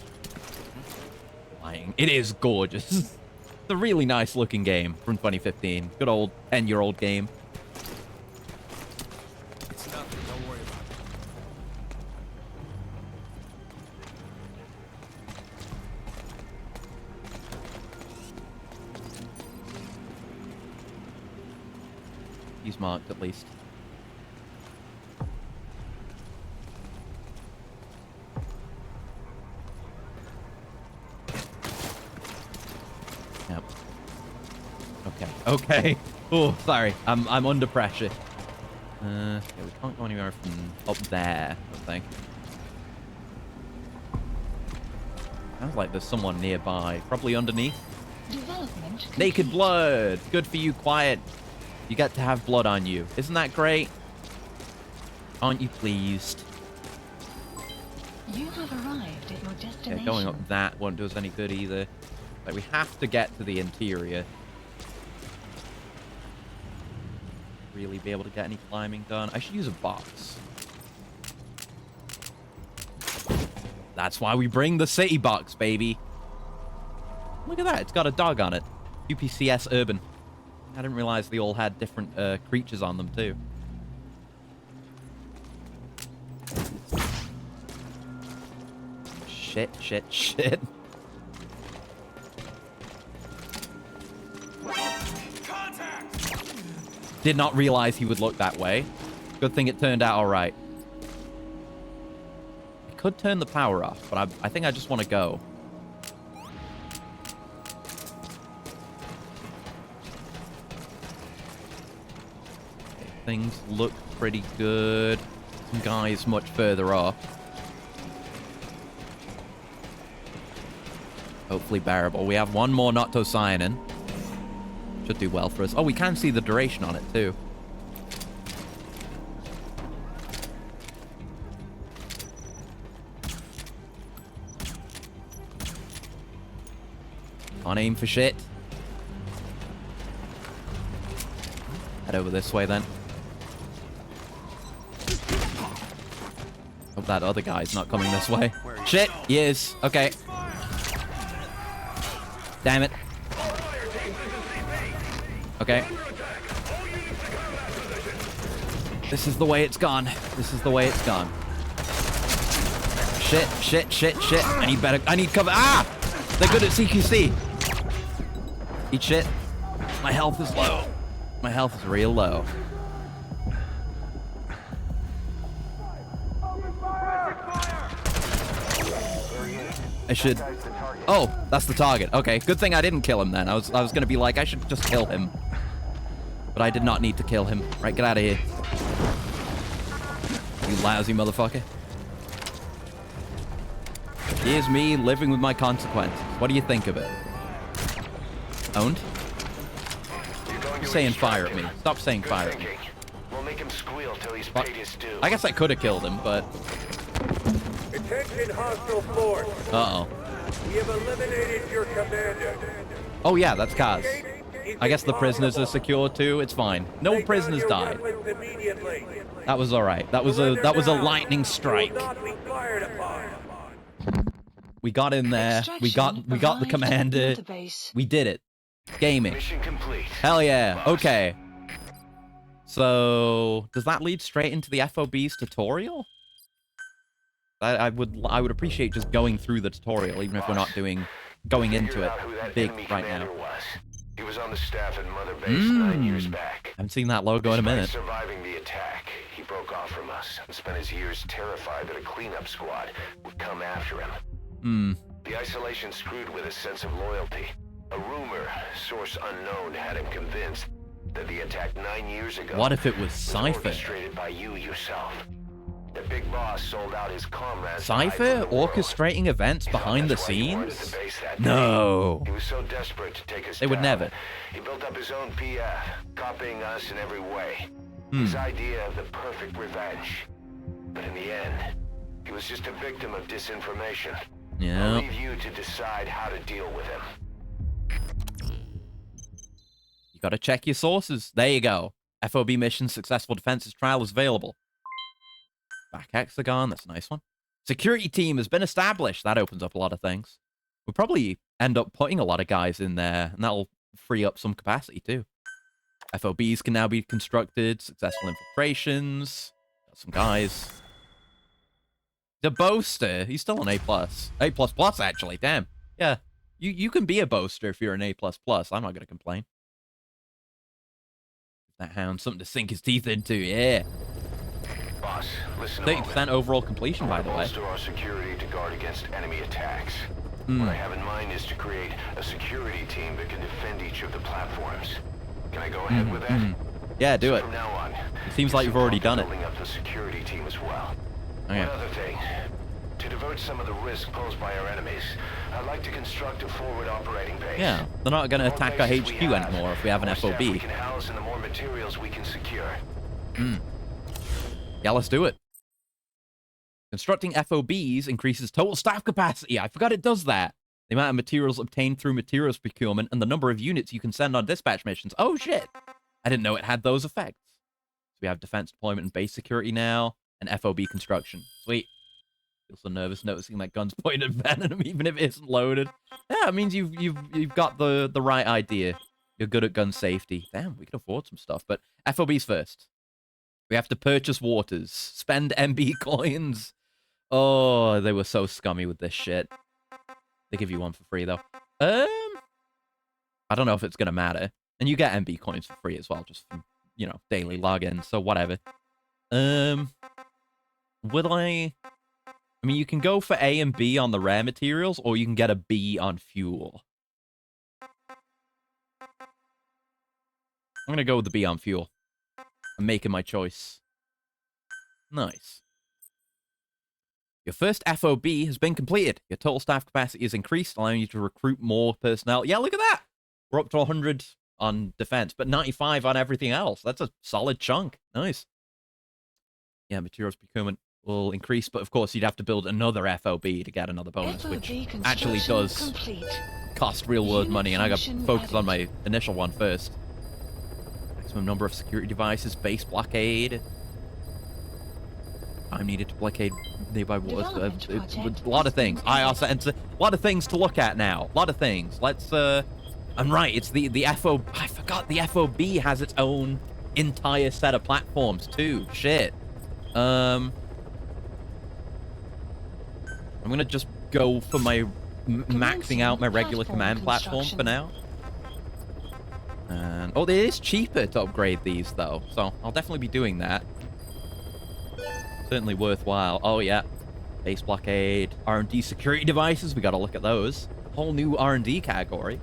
Lying. It is gorgeous. It's a really nice looking game from 2015. Good old 10-year-old game. It's nothing. Don't worry about it. He's marked at least. Yep. Okay. Okay. Oh, sorry. I'm under pressure. Yeah, we can't go anywhere from up there, I think. Sounds like there's someone nearby. Probably underneath. Development Naked blood. Good for you, Quiet. You get to have blood on you. Isn't that great? Aren't you pleased? You have arrived at your destination. Yeah, going up that won't do us any good either. Like, we have to get to the interior. Really be able to get any climbing done. I should use a box. That's why we bring the city box, baby. Look at that. It's got a dog on it. UPCS Urban. I didn't realize they all had different creatures on them, too. Shit, shit, shit. Did not realize he would look that way. Good thing it turned out all right. I could turn the power off, but I think I just want to go. Okay, things look pretty good. Some guys much further up. Hopefully bearable. We have one more Notto sign-in. Should do well for us. Oh, we can see the duration on it, too. On aim for shit. Head over this way, then. Hope that other guy's not coming this way. Shit, he is. Okay. Damn it. Okay. This is the way it's gone. This is the way it's gone. Shit, shit, shit, shit. I need cover. Ah! They're good at CQC. Eat shit. My health is low. My health is real low. I should... Oh, that's the target. Okay, good thing I didn't kill him then. I was gonna be like, I should just kill him. But I did not need to kill him. Right, get out of here. You lousy motherfucker. Here's me living with my consequences. What do you think of it? Owned? You're saying fire at me. Stop saying fire at me. We'll make him squeal till he's paid his due. I guess I could have killed him, but... Attention hostile force. Uh-oh. We have eliminated your commander. Oh yeah, that's Kaz. I guess the prisoners are secure too. It's fine. No prisoners died. That was all right. That was a lightning strike. We got in there. We got the commander. We did it. Gaming. Mission complete. Hell yeah. Okay. So does that lead straight into the FOB's tutorial? I would appreciate just going through the tutorial, even if we're not going into it big right now. He was on the staff at Mother Base 9 years back. I haven't seen that logo in a minute. Surviving the attack, he broke off from us and spent his years terrified that a cleanup squad would come after him. The isolation screwed with his sense of loyalty. A rumor, source unknown, had him convinced that the attack 9 years ago. What if it was Cypher? Orchestrated by you yourself. The big boss sold out his comrades. Cypher orchestrating events behind the scenes? No. He was so desperate to take us They would down, never. He built up his own PF, copying us in every way. His idea of the perfect revenge. But in the end, he was just a victim of disinformation. Yeah. I'll leave you to decide how to deal with him. You gotta check your sources. There you go. FOB mission successful defenses trial is available. Back hexagon, that's a nice one. Security team has been established. That opens up a lot of things. We'll probably end up putting a lot of guys in there, and that'll free up some capacity too. FOBs can now be constructed. Successful infiltrations. Got some guys. The boaster. He's still an A+. A++, actually. Damn. Yeah. You can be a boaster if you're an A++. I'm not going to complain. That hound, something to sink his teeth into. Yeah. Boss, listen. 30% overall completion, by the way. Bolster our security to guard against enemy attacks. What I have in mind is to create a security team that can defend each of the platforms. Can I go ahead with that? Yeah, do it. From now on, It seems like you've already done it. building up the security team as well. Okay. One other thing. To divert some of the risk posed by our enemies, I'd like to construct a forward operating base. Yeah, they're not going to The more attack our bases HQ we have, anymore if we have an the more staff FOB. we can house and the more materials we can secure. Yeah, let's do it. Constructing FOBs increases total staff capacity. I forgot it does that. The amount of materials obtained through materials procurement and the number of units you can send on dispatch missions. Oh, shit. I didn't know it had those effects. So we have defense deployment and base security now, and FOB construction. Sweet. Feel so nervous noticing that gun's pointed at Venom, even if it isn't loaded. Yeah, it means you've got the right idea. You're good at gun safety. Damn, we can afford some stuff, but FOBs first. We have to purchase waters, spend MB coins. Oh, they were so scummy with this shit. They give you one for free, though. I don't know if it's going to matter. And you get MB coins for free as well, just from, you know, daily login, so whatever. Would I mean, you can go for A and B on the rare materials, or you can get a B on fuel. I'm going to go with the B on fuel. I'm making my choice. Nice. Your first FOB has been completed. Your total staff capacity is increased, allowing you to recruit more personnel. Yeah, look at that. We're up to 100 on defense, but 95 on everything else. That's a solid chunk. Nice. Yeah, materials procurement will increase, but of course you'd have to build another FOB to get another bonus, which actually does cost real-world money, and I got focused on my initial one first. Maximum number of security devices, base blockade. Time needed to blockade nearby waters. A lot of things. IR sensor. A lot of things to look at now. A lot of things. Let's, I'm right, it's the FOB. I forgot the FOB has its own entire set of platforms, too. Shit. I'm gonna just go for my maxing out my regular command platform for now. And oh, it is cheaper to upgrade these though, so I'll definitely be doing that. Certainly worthwhile. Oh yeah, base blockade, R&D security devices. We gotta look at those. Whole new R&D category.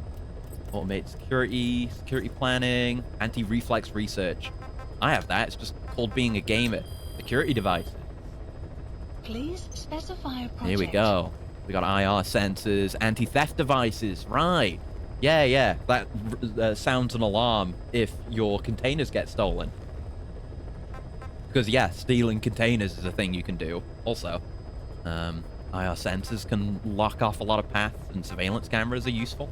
Automate security, security planning, anti-reflex research. I have that. It's just called being a gamer. Security devices. Please specify a project. Here we go. We got IR sensors, anti-theft devices. Right. Yeah. That sounds an alarm if your containers get stolen. Because, yeah, stealing containers is a thing you can do. Also, IR sensors can lock off a lot of paths, and surveillance cameras are useful.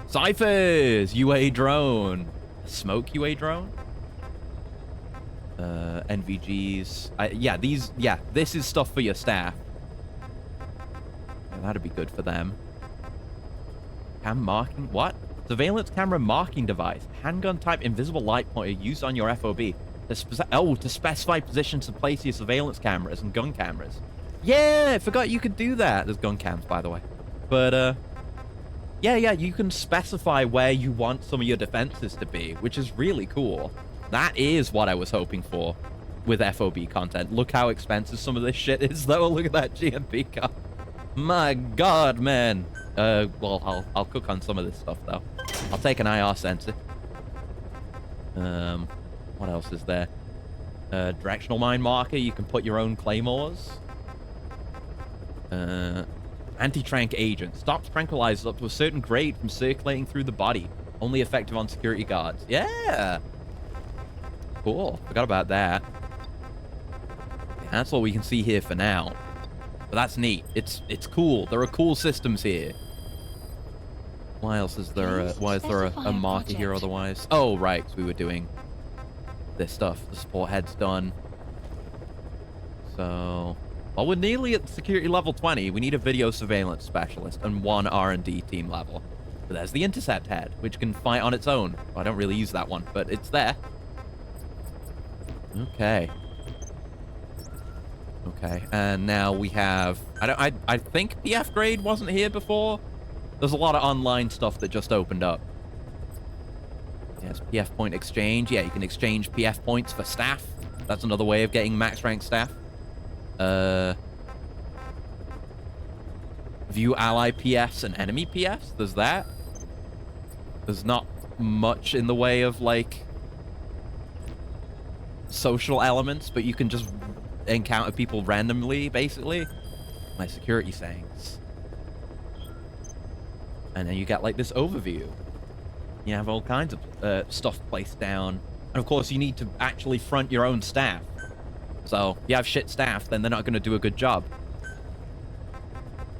Ciphers! UA drone. Smoke UA drone? NVGs. This is stuff for your staff. Yeah, that'd be good for them. Cam marking? What? Surveillance camera marking device. Handgun type invisible light pointer used on your FOB. To specify positions to place your surveillance cameras and gun cameras. Yeah, I forgot you could do that. There's gun cams, by the way. But, yeah, you can specify where you want some of your defenses to be, which is really cool. That is what I was hoping for with FOB content. Look how expensive some of this shit is, though. Look at that GMP car. My God, man. Well, I'll cook on some of this stuff, though. I'll take an IR sensor. What else is there? Directional mine marker. You can put your own claymores. Anti-trank agent. Stops tranquilizers up to a certain grade from circulating through the body. Only effective on security guards. Yeah! Cool. Forgot about that. Yeah, that's all we can see here for now. But that's neat. It's cool. There are cool systems here. Why else is there why is there a marker here otherwise? Oh, right. We were doing this stuff. The support head's done. So, well, we're nearly at security level 20. We need a video surveillance specialist and one R&D team level. But there's the intercept head, which can fight on its own. Well, I don't really use that one, but it's there. Okay. Okay, and now we have... I think PF grade wasn't here before. There's a lot of online stuff that just opened up. Yes, PF point exchange. Yeah, you can exchange PF points for staff. That's another way of getting max rank staff. View ally PFs and enemy PFs. There's that. There's not much in the way of, like, social elements, but you can just encounter people randomly, basically. My security settings. And then you get, like, this overview. You have all kinds of stuff placed down. And, of course, you need to actually front your own staff. So, if you have shit staff, then they're not going to do a good job.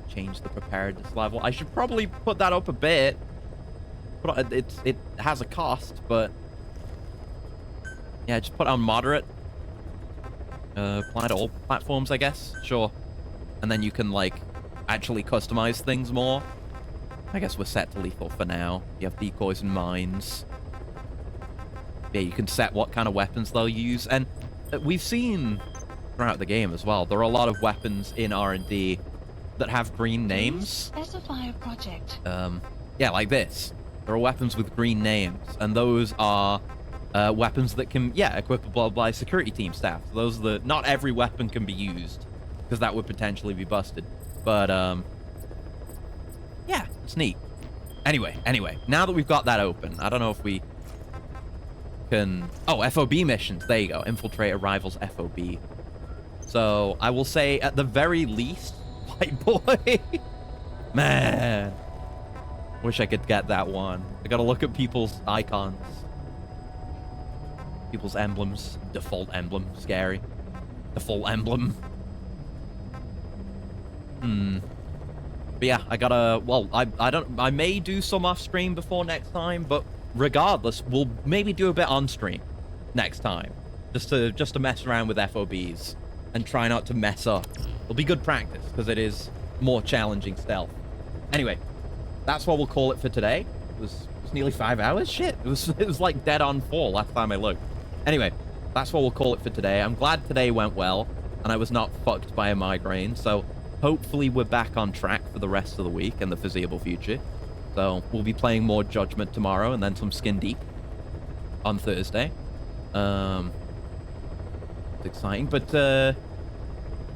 Change the preparedness level. I should probably put that up a bit. But it has a cost, but... Yeah, just put on moderate. Apply to all platforms, I guess. Sure. And then you can, like, actually customize things more. I guess we're set to lethal for now. You have decoys and mines. Yeah, you can set what kind of weapons they'll use. And we've seen throughout the game as well, there are a lot of weapons in R&D that have green names. Specify a project. Yeah, like this. There are weapons with green names, and those are weapons that can, yeah, equipable by security team staff. So those are the... Not every weapon can be used, because that would potentially be busted. But, yeah, it's neat. Anyway, now that we've got that open, I don't know if we can... Oh, FOB missions. There you go. Infiltrate a rival's FOB. So, I will say, at the very least, white boy. Man. Wish I could get that one. I gotta look at people's icons. People's emblems. Default emblem. Scary. Default emblem. But yeah, I gotta... Well, I may do some off-stream before next time, but regardless, we'll maybe do a bit on-stream next time. Just to mess around with FOBs and try not to mess up. It'll be good practice, because it is more challenging stealth. Anyway, that's what we'll call it for today. It was nearly 5 hours? Shit, it was like dead on 4 last time I looked. Anyway, that's what we'll call it for today. I'm glad today went well, and I was not fucked by a migraine, so hopefully we're back on track for the rest of the week and the foreseeable future. So we'll be playing more Judgment tomorrow, and then some Skin Deep on Thursday. It's exciting, but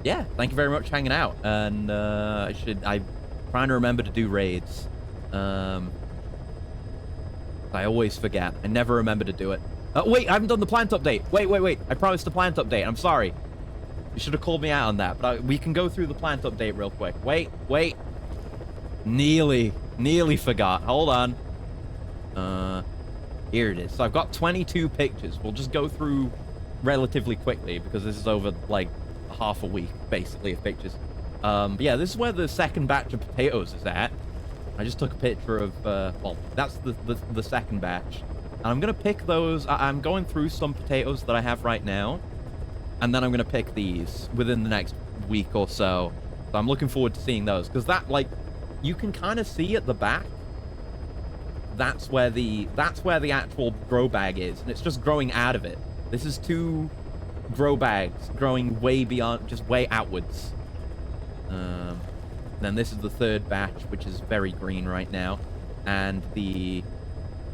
yeah, thank you very much for hanging out, and I'm trying to remember to do raids. I always forget. I never remember to do it. Wait, I haven't done the plant update. Wait. I promised the plant update. I'm sorry. You should have called me out on that, but we can go through the plant update real quick. Wait. Nearly forgot. Hold on. Here it is. So I've got 22 pictures. We'll just go through relatively quickly because this is over, like, half a week, basically, of pictures. But yeah, this is where the second batch of potatoes is at. I just took a picture of, well, that's the second batch. And I'm going to pick those. I'm going through some potatoes that I have right now. And then I'm going to pick these within the next week or so. So I'm looking forward to seeing those. Because that, like, you can kind of see at the back. That's where the actual grow bag is. And it's just growing out of it. This is 2 grow bags growing way beyond, just way outwards. Then this is the 3rd batch, which is very green right now. And the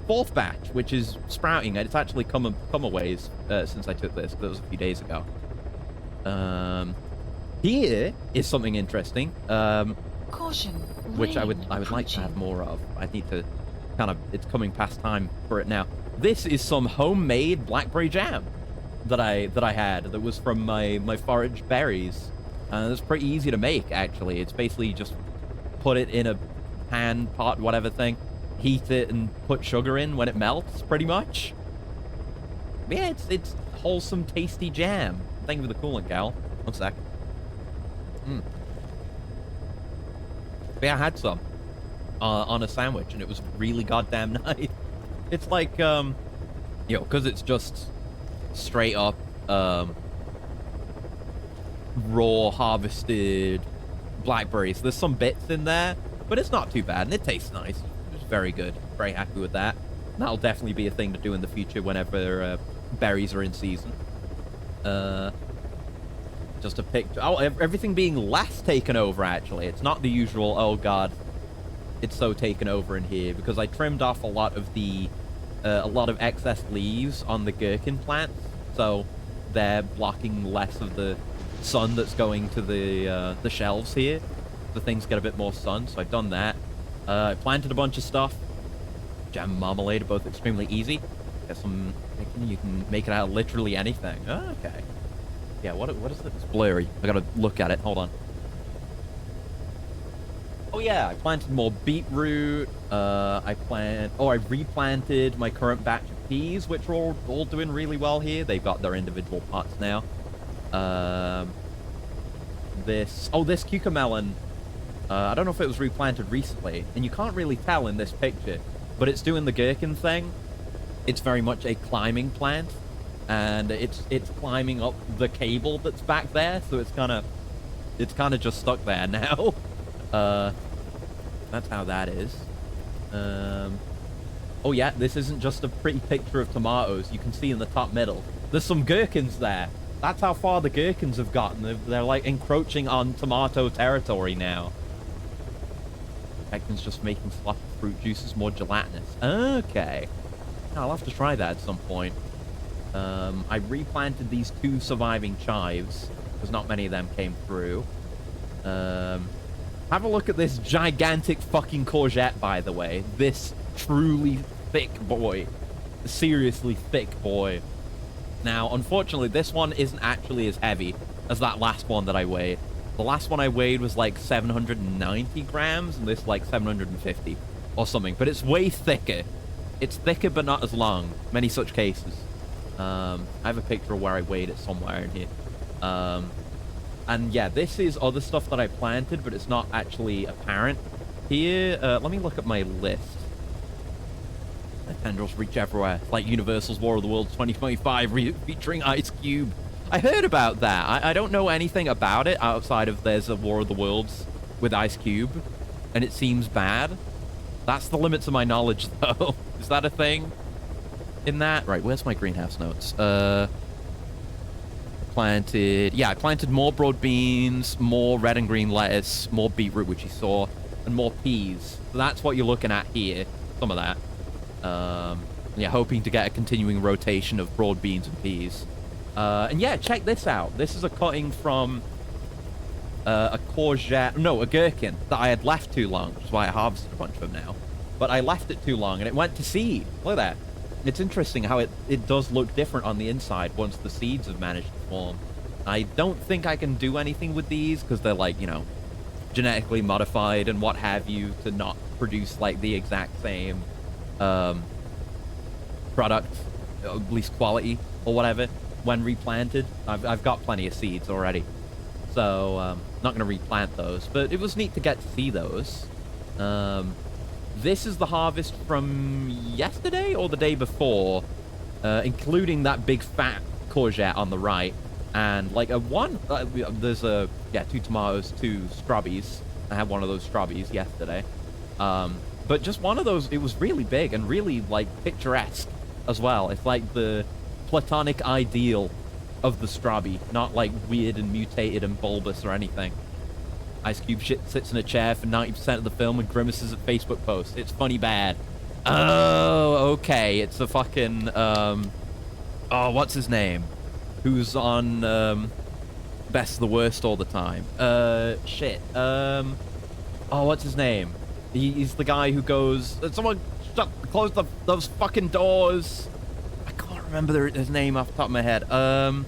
4th batch, which is sprouting. It's actually come a ways since I took this. That was a few days ago. Here is something interesting. Caution. Which I would like to have more of. I need to kind of... It's coming past time for it now. This is some homemade blackberry jam that I had. That was from my foraged berries. It's pretty easy to make, actually. It's basically just put it in a pan, pot, whatever thing, heat it, and put sugar in when it melts, pretty much. Yeah, it's wholesome, tasty jam. Thank you for the coolant, gal. 1 sec. But yeah, I had some on a sandwich, and it was really goddamn nice. It's like, because it's just straight up, raw harvested blackberries. There's some bits in there, but it's not too bad, and it tastes nice. It's very good. Very happy with that. That'll definitely be a thing to do in the future whenever berries are in season. Just a picture. Oh, everything being less taken over, actually. It's not the usual, oh god, it's so taken over in here, because I trimmed off a lot of the excess leaves on the gherkin plants, so they're blocking less of the sun that's going to the shelves here. The things get a bit more sun, so I've done that. I planted a bunch of stuff. Jam and marmalade are both extremely easy. Get some bacon, you can make it out of literally anything. Oh, okay. Yeah, what is it? It's blurry. I gotta look at it. Hold on. Oh yeah, I planted more beetroot. I replanted my current batch of peas, which are all doing really well here. They've got their individual pots now. This cucamelon, I don't know if it was replanted recently, and you can't really tell in this picture, but it's doing the gherkin thing. It's very much a climbing plant, and it's climbing up the cable that's back there, so it's kind of just stuck there now. That's how that is. Oh yeah, this isn't just a pretty picture of tomatoes. You can see in the top middle, there's some gherkins there. That's how far the gherkins have gotten. They're like encroaching on tomato territory now. Gherkins just making sloppy fruit juices more gelatinous. Okay. I'll have to try that at some point. I replanted these 2 surviving chives, because not many of them came through. Have a look at this gigantic fucking courgette, by the way. This truly thick boy. Seriously thick boy. Now, unfortunately, this one isn't actually as heavy as that last one that I weighed. The last one I weighed was like 790 grams, and this like 750 or something. But it's way thicker. It's thicker, but not as long. Many such cases. I have a picture of where I weighed it somewhere in here. And yeah, this is other stuff that I planted, but it's not actually apparent. Here, let me look at my list. The tendrils reach everywhere, like Universal's War of the Worlds 2025 featuring Ice Cube. I heard about that. I don't know anything about it outside of there's a War of the Worlds with Ice Cube, and it seems bad. That's the limits of my knowledge, though. Is that a thing in that? Right, where's my greenhouse notes? I planted more broad beans, more red and green lettuce, more beetroot, which you saw, and more peas. So that's what you're looking at here. Some of that. Yeah, hoping to get a continuing rotation of broad beans and peas. And yeah, check this out. This is a cutting from a gherkin that I had left too long, which is why I harvested a bunch of them now. But I left it too long, and it went to seed. Look at that. It's interesting how it does look different on the inside once the seeds have managed to form. I don't think I can do anything with these, because they're like, you know, genetically modified and what have you, to not produce like the exact same product, at least quality or whatever, when replanted. I've got plenty of seeds already, so not going to replant those, but it was neat to get to see those. This is the harvest from yesterday or the day before, including that big fat courgette on the right, and like there's 2 tomatoes, 2 strawberries. I had one of those strawberries yesterday. But just one of those, it was really big and really, like, picturesque as well. It's like the platonic ideal of the strawberry, not, like, weird and mutated and bulbous or anything. Ice Cube sits in a chair for 90% of the film and grimaces at Facebook posts. It's funny bad. Oh, okay. It's a fucking, what's his name? Who's on, Best of the Worst all the time. What's his name? He's the guy who goes, someone close those fucking doors. I can't remember his name off the top of my head. Can't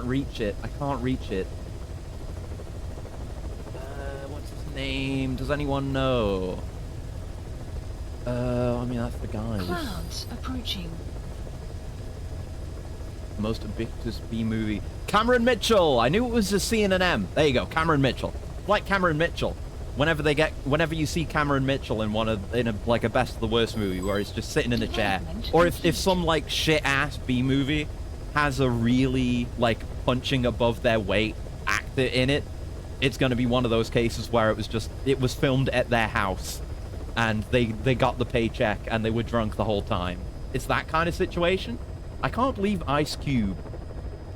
reach it. I can't reach it. What's his name? Does anyone know? I mean, that's the guy. Clouds approaching. Most ubiquitous B-movie. Cameron Mitchell! I knew it was a C and an M. There you go, Cameron Mitchell. Like Cameron Mitchell. Whenever you see Cameron Mitchell in like a Best of the Worst movie where he's just sitting in a chair, or if some like shit-ass B-movie has a really like punching above their weight actor in it, it's going to be one of those cases where it was filmed at their house and they got the paycheck and they were drunk the whole time. It's that kind of situation. I can't believe Ice Cube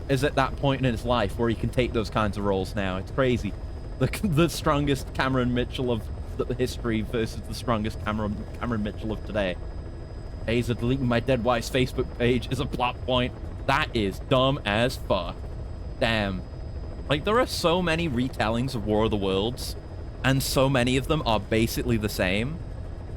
is at that point in his life where he can take those kinds of roles now. It's crazy. The strongest Cameron Mitchell of the history versus the strongest Cameron Mitchell of today. Hazer deleting my dead wife's Facebook page is a plot point. That is dumb as fuck. Damn. Like, there are so many retellings of War of the Worlds, and so many of them are basically the same,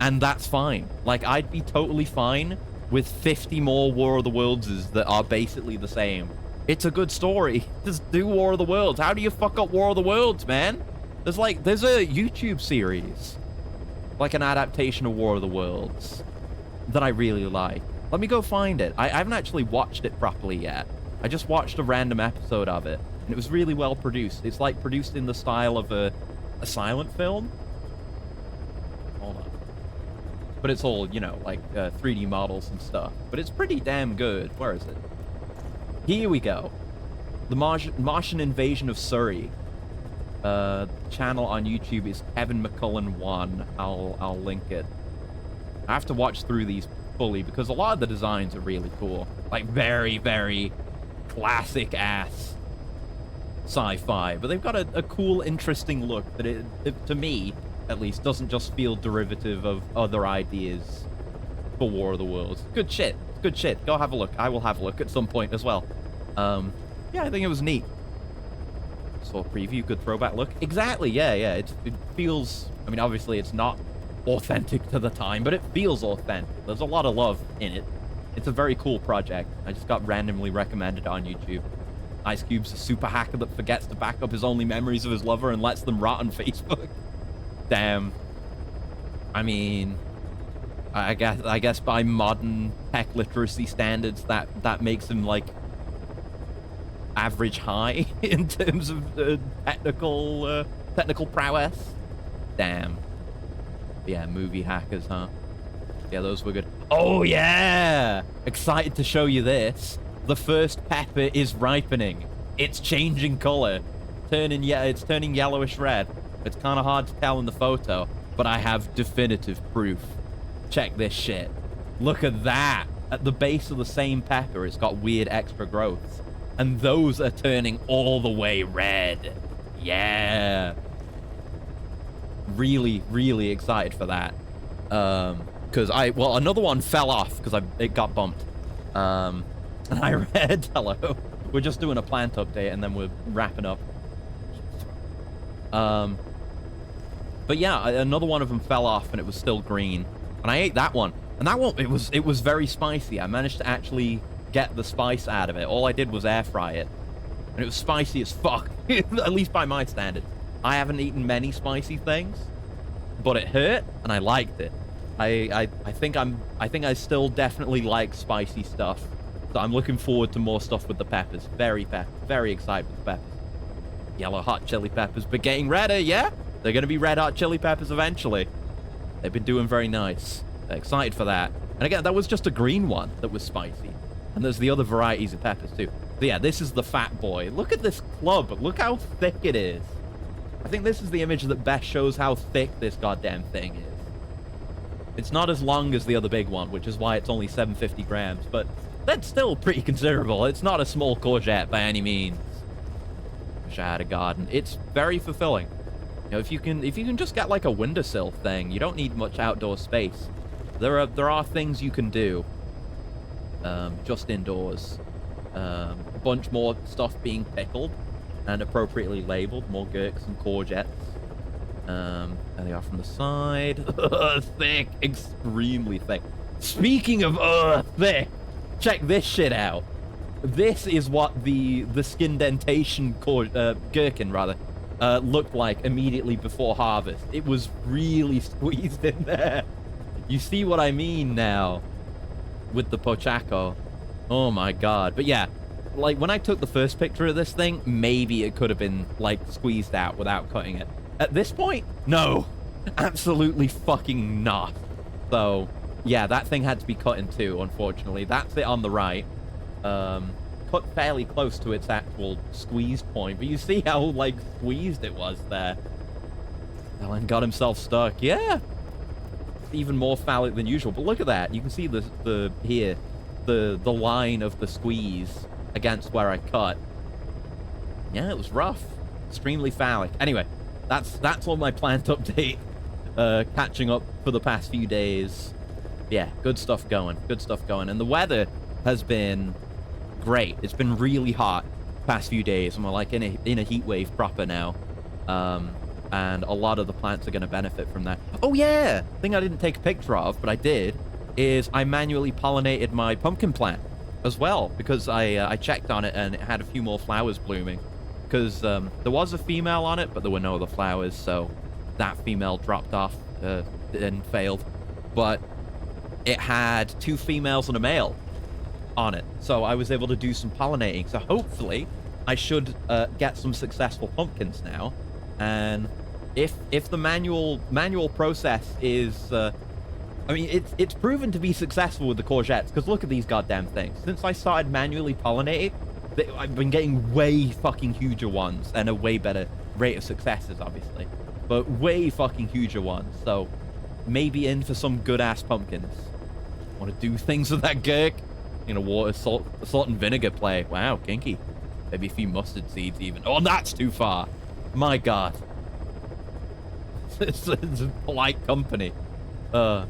and that's fine. Like, I'd be totally fine with 50 more War of the Worlds that are basically the same. It's a good story. Just do War of the Worlds. How do you fuck up War of the Worlds, man? There's a YouTube series like an adaptation of War of the Worlds that I really like. Let me go find it. I haven't actually watched it properly yet. I just watched a random episode of it, and it was really well produced. It's like produced in the style of a silent film. Hold on. But it's all, you know, like 3D models and stuff. But it's pretty damn good. Where is it? Here we go. The Martian Invasion of Surrey. Channel on YouTube is Kevin McCullen 1. I'll link it. I have to watch through these fully because a lot of the designs are really cool. Like very, very classic ass sci-fi. But they've got a cool, interesting look that it, to me, at least, doesn't just feel derivative of other ideas for War of the Worlds. Good shit. Good shit. Go have a look. I will have a look at some point as well. Yeah, I think it was neat. Saw a preview, good throwback look. Exactly, yeah. It feels... I mean, obviously, it's not authentic to the time, but it feels authentic. There's a lot of love in it. It's a very cool project. I just got randomly recommended on YouTube. Ice Cube's a super hacker that forgets to back up his only memories of his lover and lets them rot on Facebook. Damn. I mean, I guess by modern tech literacy standards, that makes him like average high in terms of technical prowess. Damn. Yeah, movie hackers, huh? Yeah, those were good. Oh yeah! Excited to show you this. The first pepper is ripening. It's changing color. It's turning yellowish red. It's kind of hard to tell in the photo, but I have definitive proof. Check this shit. Look at that. At the base of the same pepper, it's got weird extra growths. And those are turning all the way red. Yeah. Really, really excited for that. Because another one fell off because it got bumped. And I read, hello. We're just doing a plant update and then we're wrapping up. But yeah, another one of them fell off and it was still green. And I ate that one. And that one, it was very spicy. I managed to actually get the spice out of it. All I did was air fry it. And it was spicy as fuck. At least by my standards. I haven't eaten many spicy things, but it hurt and I liked it. I think I still definitely like spicy stuff. So I'm looking forward to more stuff with the peppers. Very excited with the peppers. Yellow hot chili peppers, but getting redder, yeah? They're going to be red hot chili peppers eventually. They've been doing very nice. Excited for that. And again, that was just a green one that was spicy. And there's the other varieties of peppers too. But yeah, this is the fat boy. Look at this club. Look how thick it is. I think this is the image that best shows how thick this goddamn thing is. It's not as long as the other big one, which is why it's only 750 grams, but that's still pretty considerable. It's not a small courgette by any means. Wish I had a garden. It's very fulfilling. You know, if you can just get like a windowsill thing, you don't need much outdoor space. There are things you can do just indoors. A bunch more stuff being pickled and appropriately labeled, more gherks and courgettes. There they are from the side. Thick, extremely thick. Speaking of thick, check this shit out. This is what the skin dentation gherkin rather looked like immediately before harvest. It was really squeezed in there. You see what I mean now with the pochaco. Oh my god. But yeah, like when I took the first picture of this thing, maybe it could have been like squeezed out without cutting it. At this point, no, absolutely fucking not. So yeah, that thing had to be cut in two, unfortunately. That's it on the right. Cut fairly close to its actual squeezed point, but you see how like squeezed it was there. Alan got himself stuck. Yeah, even more phallic than usual. But look at that. You can see the line of the squeeze against where I cut. Yeah, it was rough. Extremely phallic. Anyway, that's all my plant update. Catching up for the past few days. Yeah, good stuff going. Good stuff going. And the weather has been great. It's been really hot past few days. And we're like in a heat wave proper now. And a lot of the plants are going to benefit from that. Oh yeah, thing I didn't take a picture of, but I did, is I manually pollinated my pumpkin plant as well, because I checked on it and it had a few more flowers blooming. Because there was a female on it, but there were no other flowers, so that female dropped off and failed, but it had 2 females and a male on it. So I was able to do some pollinating. So hopefully I should get some successful pumpkins now. And if the manual process is, I mean, it's proven to be successful with the courgettes, because look at these goddamn things. Since I started manually pollinating, I've been getting way fucking huger ones and a way better rate of successes, obviously, but way fucking huger ones. So maybe in for some good ass pumpkins. Want to do things with that gurk? You know, water, salt and vinegar play. Wow, kinky. Maybe a few mustard seeds even. Oh, that's too far. My God. It's a polite company. But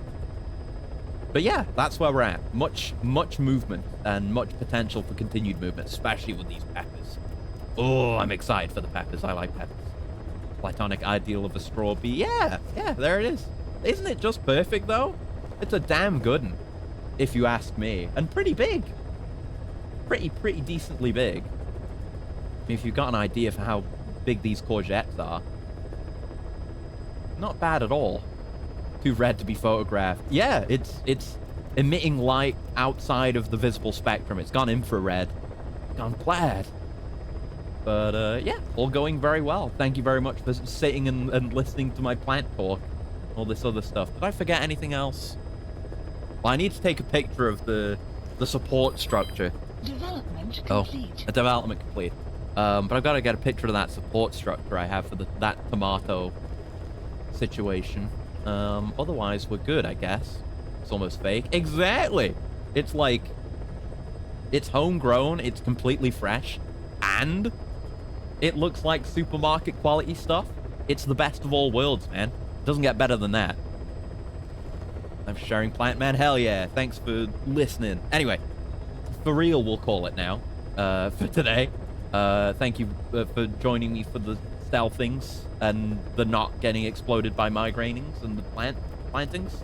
yeah, that's where we're at. Much movement and much potential for continued movement, especially with these peppers. Oh, I'm excited for the peppers. I like peppers. Platonic ideal of a straw bee. Yeah, there it is. Isn't it just perfect, though? It's a damn good one, if you ask me. And pretty big. Pretty decently big. I mean, if you've got an idea for how big these courgettes are. Not bad at all. Too red to be photographed. Yeah, it's emitting light outside of the visible spectrum. It's gone infrared. Gone plaid. But, yeah, all going very well. Thank you very much for sitting and listening to my plant talk. All this other stuff. Did I forget anything else? Well, I need to take a picture of the support structure. Development complete. Oh, a development complete. But I've got to get a picture of that support structure I have for that tomato situation. Otherwise, we're good, I guess. It's almost fake. Exactly! It's like... It's homegrown, it's completely fresh, and it looks like supermarket quality stuff. It's the best of all worlds, man. Doesn't get better than that. I'm sharing Plant Man. Hell yeah. Thanks for listening. Anyway, for real, we'll call it now for today. Thank you for joining me for the stealthings and the not getting exploded by migrainings and the plantings.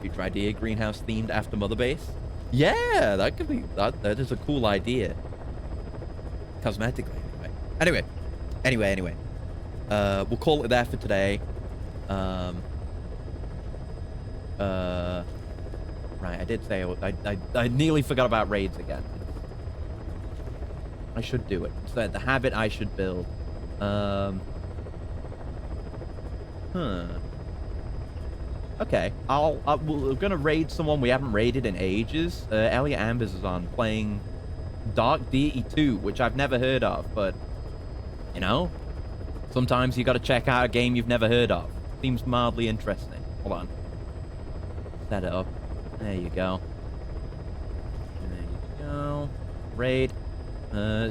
Future idea, greenhouse themed after Mother Base. Yeah, that could be, that is a cool idea. Cosmetically, anyway. We'll call it there for today. Right, I did say I nearly forgot about raids again. I should do it. It's the habit I should build. Okay, we're gonna raid someone we haven't raided in ages. Elliot Ambers is on playing Dark Deity 2, which I've never heard of, but you know, sometimes you gotta check out a game you've never heard of. Seems mildly interesting. Hold on. Set it up. There you go. There you go. Raid.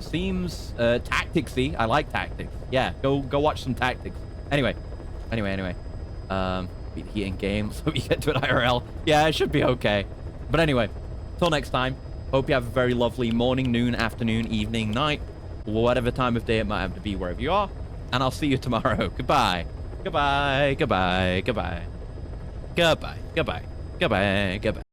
Seems tacticsy. I like tactics. Yeah, go watch some tactics. Anyway. Beat the heat in game so we get to it IRL. Yeah, it should be okay. But anyway, till next time. Hope you have a very lovely morning, noon, afternoon, evening, night, whatever time of day it might have to be wherever you are. And I'll see you tomorrow. Goodbye. Goodbye.